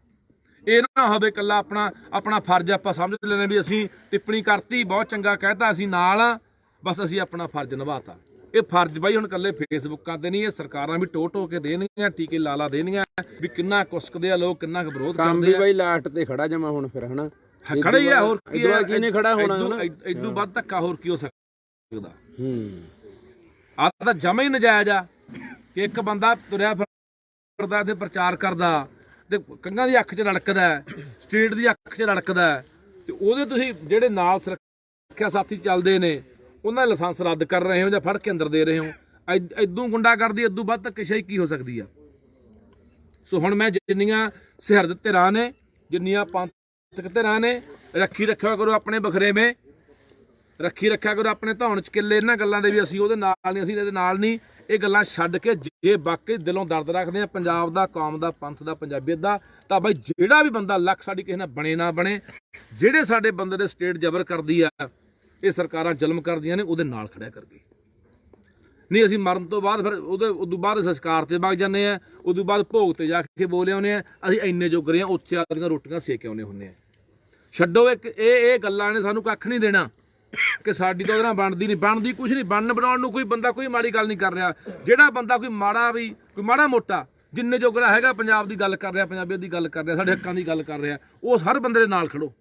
B: ਇਹ ਨਾ ਹੋਵੇ ਇਕੱਲਾ ਆਪਣਾ ਫਰਜ਼ ਆਪਾਂ ਸਮਝ ਲੈਣੇ ਵੀ ਅਸੀਂ ਟਿੱਪਣੀ ਕਰਤੀ, ਬਹੁਤ ਚੰਗਾ ਕਹਿਤਾ, ਅਸੀਂ ਨਾਲ ਆ, ਬਸ ਅਸੀਂ ਆਪਣਾ ਫਰਜ਼ ਨਿਭਾਤਾ। ਇਹ ਫਰਜ਼ ਬਾਈ ਹੁਣ ਇਕੱਲੇ ਫੇਸਬੁੱਕਾਂ ਤੇ ਨਹੀਂ, ਇਹ ਸਰਕਾਰਾਂ ਵੀ ਟੋ ਕੇ ਦੇਣਗੀਆਂ, ਟੀਕੇ ਲਾ ਦੇਣਗੀਆਂ ਵੀ ਕਿੰਨਾ ਕੁਸਕਦੇ ਆ ਲੋਕ, ਕਿੰਨਾ ਕੁ ਵਿਰੋਧ ਕਰਦੇ ਆ।
A: ਬਾਈ ਲਾਸਟ ਤੇ ਖੜਾ ਜਮਾ ਹੁਣ ਫਿਰ, ਹਨਾ
B: ਖੜਾ ਹੀ ਆ, ਹੋਰ ਕੀ ਹੈ,
A: ਕਿਹਨੇ ਖੜਾ ਹੋਣਾ?
B: ਇਦੋਂ ਵੱਧ ਧੱਕਾ ਹੋਰ ਕੀ ਹੋ ਸਕਦਾ? ਆਹ ਤਾਂ ਜਮਾ ਹੀ ਨਜਾਇਜ਼ ਆ ਕਿ ਇੱਕ ਬੰਦਾ ਤੁਰਿਆ ਫਿਰਦਾ ਤੇ ਪ੍ਰਚਾਰ ਕਰਦਾ ਤੇ ਕੰਗਾਂ ਦੀ ਅੱਖ 'ਚ ਰੜਕਦਾ, ਸਟੇਟ ਦੀ ਅੱਖ 'ਚ ਰੜਕਦਾ, ਤੇ ਉਹਦੇ ਤੁਸੀਂ ਜਿਹੜੇ ਨਾਲ ਸੁਰੱਖਿਆ ਸਾਥੀ ਚੱਲਦੇ ਨੇ ਉਹਨਾਂ ਦਾ ਲਾਇਸੈਂਸ ਰੱਦ ਕਰ ਰਹੇ ਹੋ ਜਾਂ ਫੜ ਕੇ ਅੰਦਰ ਦੇ ਰਹੇ ਹੋ। ਇਦੋਂ ਗੁੰਡਾਗਰਦੀ, ਇਦੋਂ ਵੱਧ ਧੱਕੇਸ਼ਾਹੀ ਕੀ ਹੋ ਸਕਦੀ ਆ? ਸੋ ਹੁਣ ਮੈਂ ਜਿੰਨੀਆਂ ਸਿਹਰਦ ਧਿਰਾਂ ਨੇ, ਜਿੰਨੀਆਂ ਪੰਥਕ ਧਿਰਾਂ ਨੇ, ਰੱਖੀ ਰੱਖਿਆ ਕਰੋ ਆਪਣੇ ਬਖਰੇਵੇਂ, ਰੱਖੀ ਰੱਖਿਆ ਕਰੋ ਆਪਣੇ ਧੌਣ 'ਚ ਕਿੱਲੇ ਇਹਨਾਂ ਗੱਲਾਂ ਦੇ ਵੀ ਅਸੀਂ ਉਹਦੇ ਨਾਲ ਨਹੀਂ, ਅਸੀਂ ਇਹਦੇ ਨਾਲ ਨਹੀਂ। ਇਹ ਗੱਲਾਂ ਛੱਡ ਕੇ ਜੇ ਵਾਕਈ ਦਿਲੋਂ ਦਰਦ ਰੱਖਦੇ ਆ ਪੰਜਾਬ ਦਾ, ਕੌਮ ਦਾ, ਪੰਥ ਦਾ, ਪੰਜਾਬੀਅਤ ਦਾ, ਤਾਂ ਬਾਈ ਜਿਹੜਾ ਵੀ ਬੰਦਾ ਲੱਖ ਸਾਡੀ ਕਿਸੇ ਨਾਲ ਬਣੇ ਨਾ ਬਣੇ, ਜਿਹੜੇ ਸਾਡੇ ਬੰਦੇ ਦੇ ਸਟੇਟ ਜ਼ਬਰ ਕਰਦੀ ਆ, ਇਹ ਸਰਕਾਰਾਂ ਜ਼ੁਲਮ ਕਰਦੀਆਂ ਨੇ, ਉਹਦੇ ਨਾਲ ਖੜਿਆ ਕਰਦੀ। ਨਹੀਂ ਅਸੀਂ ਮਰਨ ਤੋਂ ਬਾਅਦ ਫਿਰ ਉਦੋਂ ਬਾਅਦ ਸੰਸਕਾਰ ਤੇ ਵਗ ਜਾਂਦੇ ਆ, ਉਦੋਂ ਬਾਅਦ ਭੋਗ ਤੇ ਜਾ ਕੇ ਬੋਲੇ ਆਉਂਦੇ ਆ, ਅਸੀਂ ਇੰਨੇ ਜੋਗਰੇ ਆ, ਉੱਥੇ ਆਪਦੀਆਂ ਰੋਟੀਆਂ ਸੇਕ ਆਉਂਦੇ ਹੁੰਦੇ ਆ। ਛੱਡੋ ਇਹ ਗੱਲਾਂ ਨੇ ਸਾਨੂੰ ਕੱਖ ਨਹੀਂ ਦੇਣਾ ਕਿ ਸਾਡੀ ਤਾਂ ਉਹਦੇ ਨਾਲ ਬਣਦੀ ਕੁਛ ਨਹੀਂ। ਬਣਾਉਣ ਨੂੰ ਕੋਈ ਬੰਦਾ ਕੋਈ ਮਾੜੀ ਗੱਲ ਨਹੀਂ ਕਰ ਰਿਹਾ। ਜਿਹੜਾ ਬੰਦਾ ਕੋਈ ਮਾੜਾ ਮੋਟਾ ਜਿੰਨੇ ਜੋਗਰਾ ਹੈਗਾ ਪੰਜਾਬ ਦੀ ਗੱਲ ਕਰ ਰਿਹਾ, ਪੰਜਾਬੀਅਤ ਦੀ ਗੱਲ ਕਰ ਰਿਹਾ, ਸਾਡੇ ਹੱਕਾਂ ਦੀ ਗੱਲ ਕਰ ਰਿਹਾ, ਉਹ ਹਰ ਬੰਦੇ ਦੇ ਨਾਲ ਖੜੋ।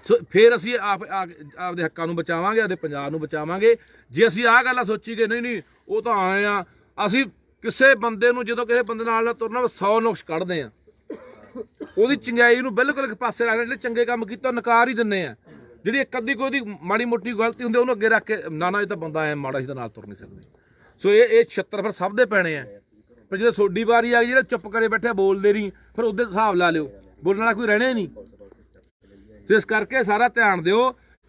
B: ਸੋ ਫਿਰ ਅਸੀਂ ਆਪਦੇ ਹੱਕਾਂ ਨੂੰ ਬਚਾਵਾਂਗੇ, ਆਪਦੇ ਪੰਜਾਬ ਨੂੰ ਬਚਾਵਾਂਗੇ। ਜੇ ਅਸੀਂ ਆਹ ਗੱਲ ਸੋਚੀ ਕਿ ਨਹੀਂ ਉਹ ਤਾਂ ਆਏ ਆ, ਅਸੀਂ ਕਿਸੇ ਬੰਦੇ ਨੂੰ ਜਦੋਂ ਕਿਸੇ ਬੰਦੇ ਨਾਲ ਤੁਰਨਾ 100 ਨੁਕਸ ਕੱਢਦੇ ਆ, ਉਹਦੀ ਚੰਗਿਆਈ ਨੂੰ ਬਿਲਕੁਲ ਇੱਕ ਪਾਸੇ ਰੱਖ, ਜਿਹੜੇ ਚੰਗੇ ਕੰਮ ਕੀਤਾ ਨਕਾਰ ਹੀ ਦਿੰਦੇ ਆ। ਜਿਹੜੀ ਇੱਕ ਅੱਧੀ ਕੋਈ ਉਹਦੀ ਮਾੜੀ ਮੋਟੀ ਗਲਤੀ ਹੁੰਦੀ ਉਹਨੂੰ ਅੱਗੇ ਰੱਖ ਕੇ ਨਾ ਇਹ ਤਾਂ ਬੰਦਾ ਐ ਮਾੜਾ, ਸੀ ਤਾਂ ਨਾਲ ਤੁਰ ਨਹੀਂ ਸਕਦੇ। ਸੋ ਇਹ 76 ਫਿਰ ਸਭ ਦੇ ਪੈਣੇ ਆ। ਪਰ ਜਦੋਂ ਤੁਹਾਡੀ ਵਾਰੀ ਆ ਗਈ, ਜਿਹੜਾ ਚੁੱਪ ਕਰੇ ਬੈਠੇ ਬੋਲਦੇ ਨਹੀਂ, ਫਿਰ ਉਹਦੇ ਹਿਸਾਬ ਲਾ ਲਿਓ, ਬੋਲਣ ਵਾਲਾ ਕੋਈ ਰਹਿਣਾ ਹੀ ਨਹੀਂ। ਸੋ ਇਸ ਕਰਕੇ ਸਾਰਾ ਧਿਆਨ ਦਿਓ।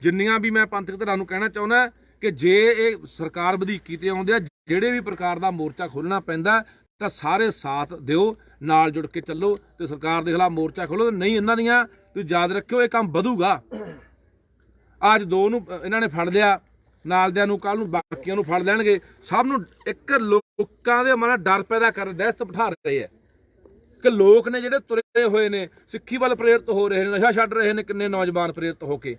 B: ਜਿੰਨੀਆਂ ਵੀ ਮੈਂ ਪੰਥਕ ਧਿਰਾਂ ਨੂੰ ਕਹਿਣਾ ਚਾਹੁੰਦਾ ਕਿ ਜੇ ਇਹ ਸਰਕਾਰ ਵਧੀਕੀ ਤੇ ਆਉਂਦੇ ਆ, ਜਿਹੜੇ ਵੀ ਪ੍ਰਕਾਰ ਦਾ ਮੋਰਚਾ ਖੋਲ੍ਹਣਾ ਪੈਂਦਾ ਤਾਂ ਸਾਰੇ ਸਾਥ ਦਿਓ, ਨਾਲ ਜੁੜ ਕੇ ਚੱਲੋ ਤੇ ਸਰਕਾਰ ਦੇ ਖਿਲਾਫ ਮੋਰਚਾ ਖੋਲ੍ਹੋ। ਨਹੀਂ ਇਹਨਾਂ ਦੀਆਂ ਤੁਸੀਂ ਯਾਦ ਰੱਖਿਓ, ਇਹ ਕੰਮ ਵਧੂਗਾ। ਅੱਜ 2 ਨੂੰ ਇਹਨਾਂ ਨੇ ਫੜ ਲਿਆ, ਨਾਲ ਦਿਆਂ ਨੂੰ ਕੱਲ ਨੂੰ ਬਾਕੀਆਂ ਨੂੰ ਫੜ ਲੈਣਗੇ। ਸਭ ਨੂੰ ਇੱਕ ਲੋਕਾਂ ਦੇ ਮਨ ਡਰ ਪੈਦਾ ਕਰ, ਦਹਿਸ਼ਤ ਬਿਠਾ ਰਹੇ ਆ ਕਿ ਲੋਕ ਨੇ ਜਿਹੜੇ ਤੁਰੇ ਹੋਏ ਨੇ, ਸਿੱਖੀ ਵੱਲ ਪ੍ਰੇਰਿਤ ਹੋ ਰਹੇ ਨੇ, ਨਸ਼ਾ ਛੱਡ ਰਹੇ ਨੇ। ਕਿੰਨੇ ਨੌਜਵਾਨ ਪ੍ਰੇਰਿਤ ਹੋ ਕੇ,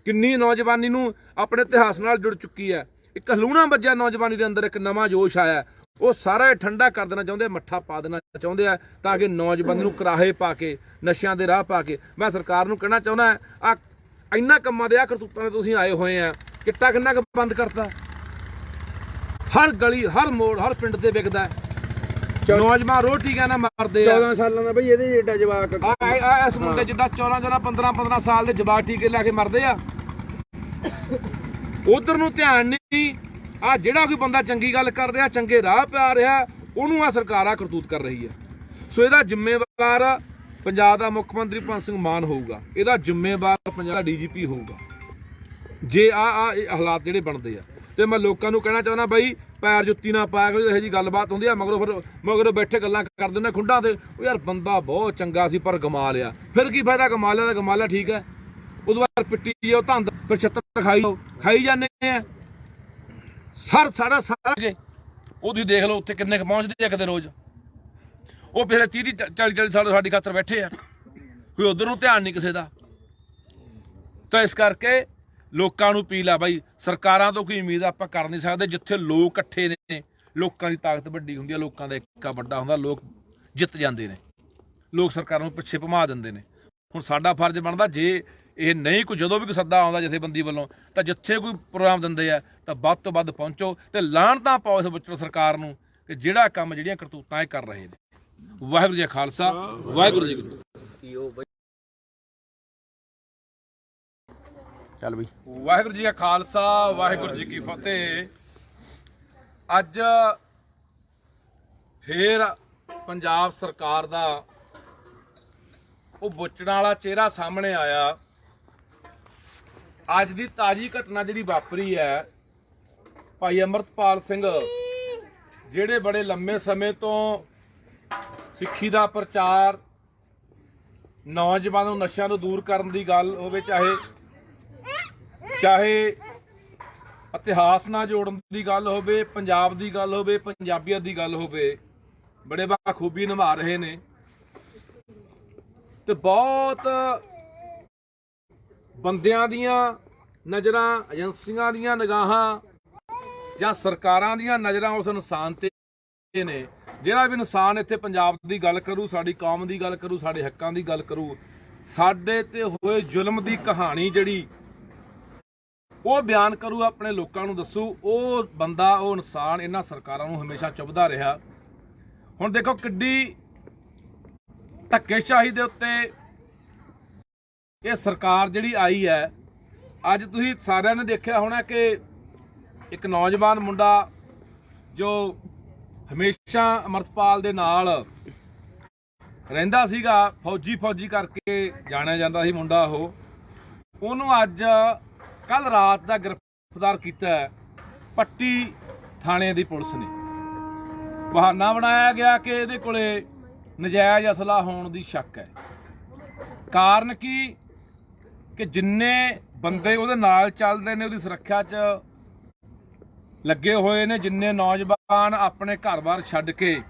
B: ਕਿੰਨੀ ਨੌਜਵਾਨੀ ਨੂੰ ਆਪਣੇ ਇਤਿਹਾਸ ਨਾਲ ਜੁੜ ਚੁੱਕੀ ਹੈ। ਇੱਕ ਹਲੂਣਾ ਵੱਜਿਆ ਨੌਜਵਾਨੀ ਦੇ ਅੰਦਰ, ਇੱਕ ਨਵਾਂ ਜੋਸ਼ ਆਇਆ। ਉਹ ਸਾਰਾ ਠੰਡਾ ਕਰ ਦੇਣਾ ਚਾਹੁੰਦੇ, ਮੱਠਾ ਪਾ ਦੇਣਾ ਚਾਹੁੰਦੇ ਆ, ਤਾਂ ਕਿ ਨੌਜਵਾਨ ਨੂੰ ਕਰਾਹੇ ਪਾ ਕੇ, ਨਸ਼ਿਆਂ ਦੇ ਰਾਹ ਪਾ ਕੇ। ਮੈਂ ਸਰਕਾਰ ਨੂੰ ਕਹਿਣਾ ਚਾਹੁੰਦਾ, ਆ ਇੰਨਾ ਕੰਮਾਂ ਦੇ ਆ ਕਰਤੂਤਾਂ ਦੇ ਤੁਸੀਂ ਆਏ ਹੋਏ ਆ, ਚਿੱਟਾ ਕਿੰਨਾ ਕੁ ਬੰਦ ਕਰਤਾ? ਹਰ ਗਲੀ, ਹਰ ਮੋੜ, ਹਰ ਪਿੰਡ ਤੇ ਵਿਕਦਾ। ਨੌਜਵਾਨ ਰੋਟੀਆਂ ਨਾਲ ਮਰਦੇ ਆ।
A: 14 ਸਾਲਾਂ ਦਾ ਬਈ ਇਹਦੇ ਏਡਾ ਜਵਾਕ,
B: ਇਸ ਮੁੰਡੇ ਜਿੱਦਾਂ 14 15 ਸਾਲ ਦੇ ਜਵਾਕ ਟੀਕੇ ਲਾ ਕੇ ਮਰਦੇ ਆ। ਉਧਰ ਨੂੰ ਧਿਆਨ ਨਹੀਂ। ਆ ਜਿਹੜਾ ਕੋਈ ਬੰਦਾ ਚੰਗੀ ਗੱਲ ਕਰ ਰਿਹਾ, ਚੰਗੇ ਰਾਹ ਪਾ ਰਿਹਾ, ਉਹਨੂੰ ਆ ਸਰਕਾਰ ਆ ਕਰਤੂਤ ਕਰ ਰਹੀ ਹੈ। ਸੋ ਇਹਦਾ ਜ਼ਿੰਮੇਵਾਰ ਪੰਜਾਬ ਦਾ ਮੁੱਖ ਮੰਤਰੀ ਭਗਵੰਤ ਸਿੰਘ ਮਾਨ ਹੋਊਗਾ, ਇਹਦਾ ਜ਼ਿੰਮੇਵਾਰ ਪੰਜਾਬ ਦਾ DGP ਹੋਊਗਾ, ਜੇ ਇਹ ਹਾਲਾਤ ਜਿਹੜੇ ਬਣਦੇ ਆ। ਤੇ ਮੈਂ ਲੋਕਾਂ ਨੂੰ ਕਹਿਣਾ ਚਾਹੁੰਦਾ ਬਾਈ, ਪੈਰ ਜੁੱਤੀ ਨਾ ਪਾਇਆ ਕਰੋ। ਇਹੋ ਜਿਹੀ ਗੱਲਬਾਤ ਹੁੰਦੀ ਆ, ਮਗਰੋਂ ਬੈਠੇ ਗੱਲਾਂ ਕਰ ਦਿੰਦੇ ਖੁੰਡਾਂ ਤੇ, ਉਹ ਯਾਰ ਬੰਦਾ ਬਹੁਤ ਚੰਗਾ ਸੀ ਪਰ ਗਮਾ ਲਿਆ। ਫਿਰ ਕੀ ਫਾਇਦਾ? ਗਮਾ ਲਿਆ ਤਾਂ ਗਮਾ ਲਿਆ, ਠੀਕ ਹੈ। ਉਦੋਂ ਬਾਅਦ ਪਿੱਟੀ ਜਾਓ ਧੰਦ, ਫਿਰ ਛੱਤਰ ਖਾਈ ਜਾਂਦੇ ਆ। ਸਾਰਾ ਉਹ ਤੁਸੀਂ ਦੇਖ ਲਓ ਉੱਥੇ ਕਿੰਨੇ ਕੁ ਪਹੁੰਚਦੇ ਆ ਕਿਤੇ ਰੋਜ਼। ਉਹ ਪਿਛਲੇ 30-40 ਸਾਲ ਸਾਡੀ ਖਾਤਰ ਬੈਠੇ ਆ, ਕੋਈ ਉਧਰ ਨੂੰ ਧਿਆਨ ਨਹੀਂ ਕਿਸੇ ਦਾ। ਤਾਂ ਇਸ ਕਰਕੇ ਲੋਕਾਂ ਨੂੰ ਅਪੀਲ ਆ ਬਾਈ, ਸਰਕਾਰਾਂ ਤੋਂ ਕੋਈ ਉਮੀਦ ਆਪਾਂ ਕਰ ਨਹੀਂ ਸਕਦੇ। ਜਿੱਥੇ ਲੋਕ ਇਕੱਠੇ ਨੇ, ਲੋਕਾਂ ਦੀ ਤਾਕਤ ਵੱਡੀ ਹੁੰਦੀ ਹੈ, ਲੋਕਾਂ ਦਾ ਇੱਕਾ ਵੱਡਾ ਹੁੰਦਾ, ਲੋਕ ਜਿੱਤ ਜਾਂਦੇ ਨੇ, ਲੋਕ ਸਰਕਾਰਾਂ ਨੂੰ ਪਿੱਛੇ ਭਮਾ ਦਿੰਦੇ ਨੇ। ਹੁਣ ਸਾਡਾ ਫਰਜ਼ ਬਣਦਾ, ਜੇ ਇਹ ਨਹੀਂ ਕੋਈ, ਜਦੋਂ ਵੀ ਕੋਈ ਸੱਦਾ ਆਉਂਦਾ ਜਥੇਬੰਦੀ ਵੱਲੋਂ, ਤਾਂ ਜਿੱਥੇ ਕੋਈ ਪ੍ਰੋਗਰਾਮ ਦਿੰਦੇ ਆ ਤਾਂ ਵੱਧ ਤੋਂ ਵੱਧ ਪਹੁੰਚੋ ਤੇ ਲਾਹਣਤਾਂ ਪਾਓ ਇਸ ਵਿਚੋਂ ਸਰਕਾਰ ਨੂੰ ਕਿ ਜਿਹੜਾ ਕੰਮ, ਜਿਹੜੀਆਂ ਕਰਤੂਤਾਂ ਇਹ ਕਰ ਰਹੇ ਨੇ। ਵਾਹਿਗੁਰੂ ਜੀ ਕਾ ਖਾਲਸਾ ਵਾਹਿਗੁਰੂ ਜੀ ਕੀ ਫਤਿਹ।
A: ਚੱਲ ਬਈ।
B: ਵਾਹਿਗੁਰੂ ਜੀ ਕਾ ਖਾਲਸਾ ਵਾਹਿਗੁਰੂ ਜੀ ਕੀ ਫਤਿਹ। ਅੱਜ ਫੇਰ ਪੰਜਾਬ ਸਰਕਾਰ ਦਾ ਉਹ ਬੁੱਚੜਾਂ ਵਾਲਾ ਚਿਹਰਾ ਸਾਹਮਣੇ ਆਇਆ। ਅੱਜ ਦੀ ਤਾਜ਼ੀ ਘਟਨਾ ਜਿਹੜੀ ਵਾਪਰੀ ਹੈ, ਭਾਈ ਅਮਰਤਪਾਲ ਸਿੰਘ ਜਿਹੜੇ ਬੜੇ ਲੰਮੇ ਸਮੇਂ ਤੋਂ ਸਿੱਖੀ ਦਾ ਪ੍ਰਚਾਰ, ਨੌਜਵਾਨਾਂ ਨੂੰ ਨਸ਼ਿਆਂ ਤੋਂ ਦੂਰ ਕਰਨ ਦੀ ਗੱਲ ਹੋਵੇ, ਚਾਹੇ ਇਤਿਹਾਸ ਨਾਲ ਜੋੜਨ ਦੀ ਗੱਲ ਹੋਵੇ, ਪੰਜਾਬ ਦੀ ਗੱਲ ਹੋਵੇ, ਪੰਜਾਬੀਅਤ ਦੀ ਗੱਲ ਹੋਵੇ, ਬੜੇ ਬਾਖੂਬੀ ਨਿਭਾ ਰਹੇ ਨੇ। ਤੇ ਬਹੁਤ ਬੰਦਿਆਂ ਦੀਆਂ ਨਜ਼ਰਾਂ, ਏਜੰਸੀਆਂ ਦੀਆਂ ਨਿਗਾਹਾਂ ਜਾਂ ਸਰਕਾਰਾਂ ਦੀਆਂ ਨਜ਼ਰਾਂ ਉਸ ਇਨਸਾਨ ਤੇ ਨੇ, ਜਿਹੜਾ ਵੀ ਇਨਸਾਨ ਇੱਥੇ ਪੰਜਾਬ ਦੀ ਗੱਲ ਕਰੂ, ਸਾਡੀ ਕੌਮ ਦੀ ਗੱਲ ਕਰੂ, ਸਾਡੇ ਹੱਕਾਂ ਦੀ ਗੱਲ ਕਰੂ, ਸਾਡੇ ਤੇ ਹੋਏ ਜ਼ੁਲਮ ਦੀ ਕਹਾਣੀ ਜਿਹੜੀ ਉਹ ਬਿਆਨ ਕਰੂ, ਆਪਣੇ ਲੋਕਾਂ ਨੂੰ ਦੱਸੂ, ਉਹ ਬੰਦਾ, ਉਹ ਇਨਸਾਨ ਇਹਨਾਂ ਸਰਕਾਰਾਂ ਨੂੰ ਹਮੇਸ਼ਾ ਚੁੱਭਦਾ ਰਿਹਾ। ਹੁਣ ਦੇਖੋ ਕਿੱਡੀ ਧੱਕੇਸ਼ਾਹੀ ਦੇ ਉੱਤੇ ਇਹ ਸਰਕਾਰ ਜਿਹੜੀ ਆਈ ਹੈ। ਅੱਜ ਤੁਸੀਂ ਸਾਰਿਆਂ ਨੇ ਦੇਖਿਆ ਹੋਣਾ ਕਿ ਇੱਕ ਨੌਜਵਾਨ ਮੁੰਡਾ ਜੋ ਹਮੇਸ਼ਾ ਅਮਰਤਪਾਲ ਦੇ ਨਾਲ ਰਹਿੰਦਾ ਸੀਗਾ, ਫੌਜੀ ਕਰਕੇ ਜਾਣਿਆ ਜਾਂਦਾ ਸੀ ਮੁੰਡਾ, ਉਹਨੂੰ ਅੱਜ ਕੱਲ ਰਾਤ ਦਾ ਗ੍ਰਿਫਤਾਰ ਕੀਤਾ ਪੱਟੀ ਥਾਣੇ ਦੀ ਪੁਲਿਸ ਨੇ। ਬਹਾਨਾ ਬਣਾਇਆ ਗਿਆ ਕਿ ਇਹਦੇ ਕੋਲੇ ਨਜਾਇਜ਼ ਅਸਲਾ ਹੋਣ ਦੀ ਸ਼ੱਕ ਹੈ। ਕਾਰਨ ਕੀ ਕਿ ਜਿੰਨੇ ਬੰਦੇ ਉਹਦੇ ਨਾਲ ਚੱਲਦੇ ਨੇ, ਉਹਦੀ ਸੁਰੱਖਿਆ 'ਚ ਲੱਗੇ ਹੋਏ ਨੇ, ਜਿੰਨੇ ਨੌਜਵਾਨ ਆਪਣੇ ਘਰ-ਬਾਰ ਛੱਡ ਕੇ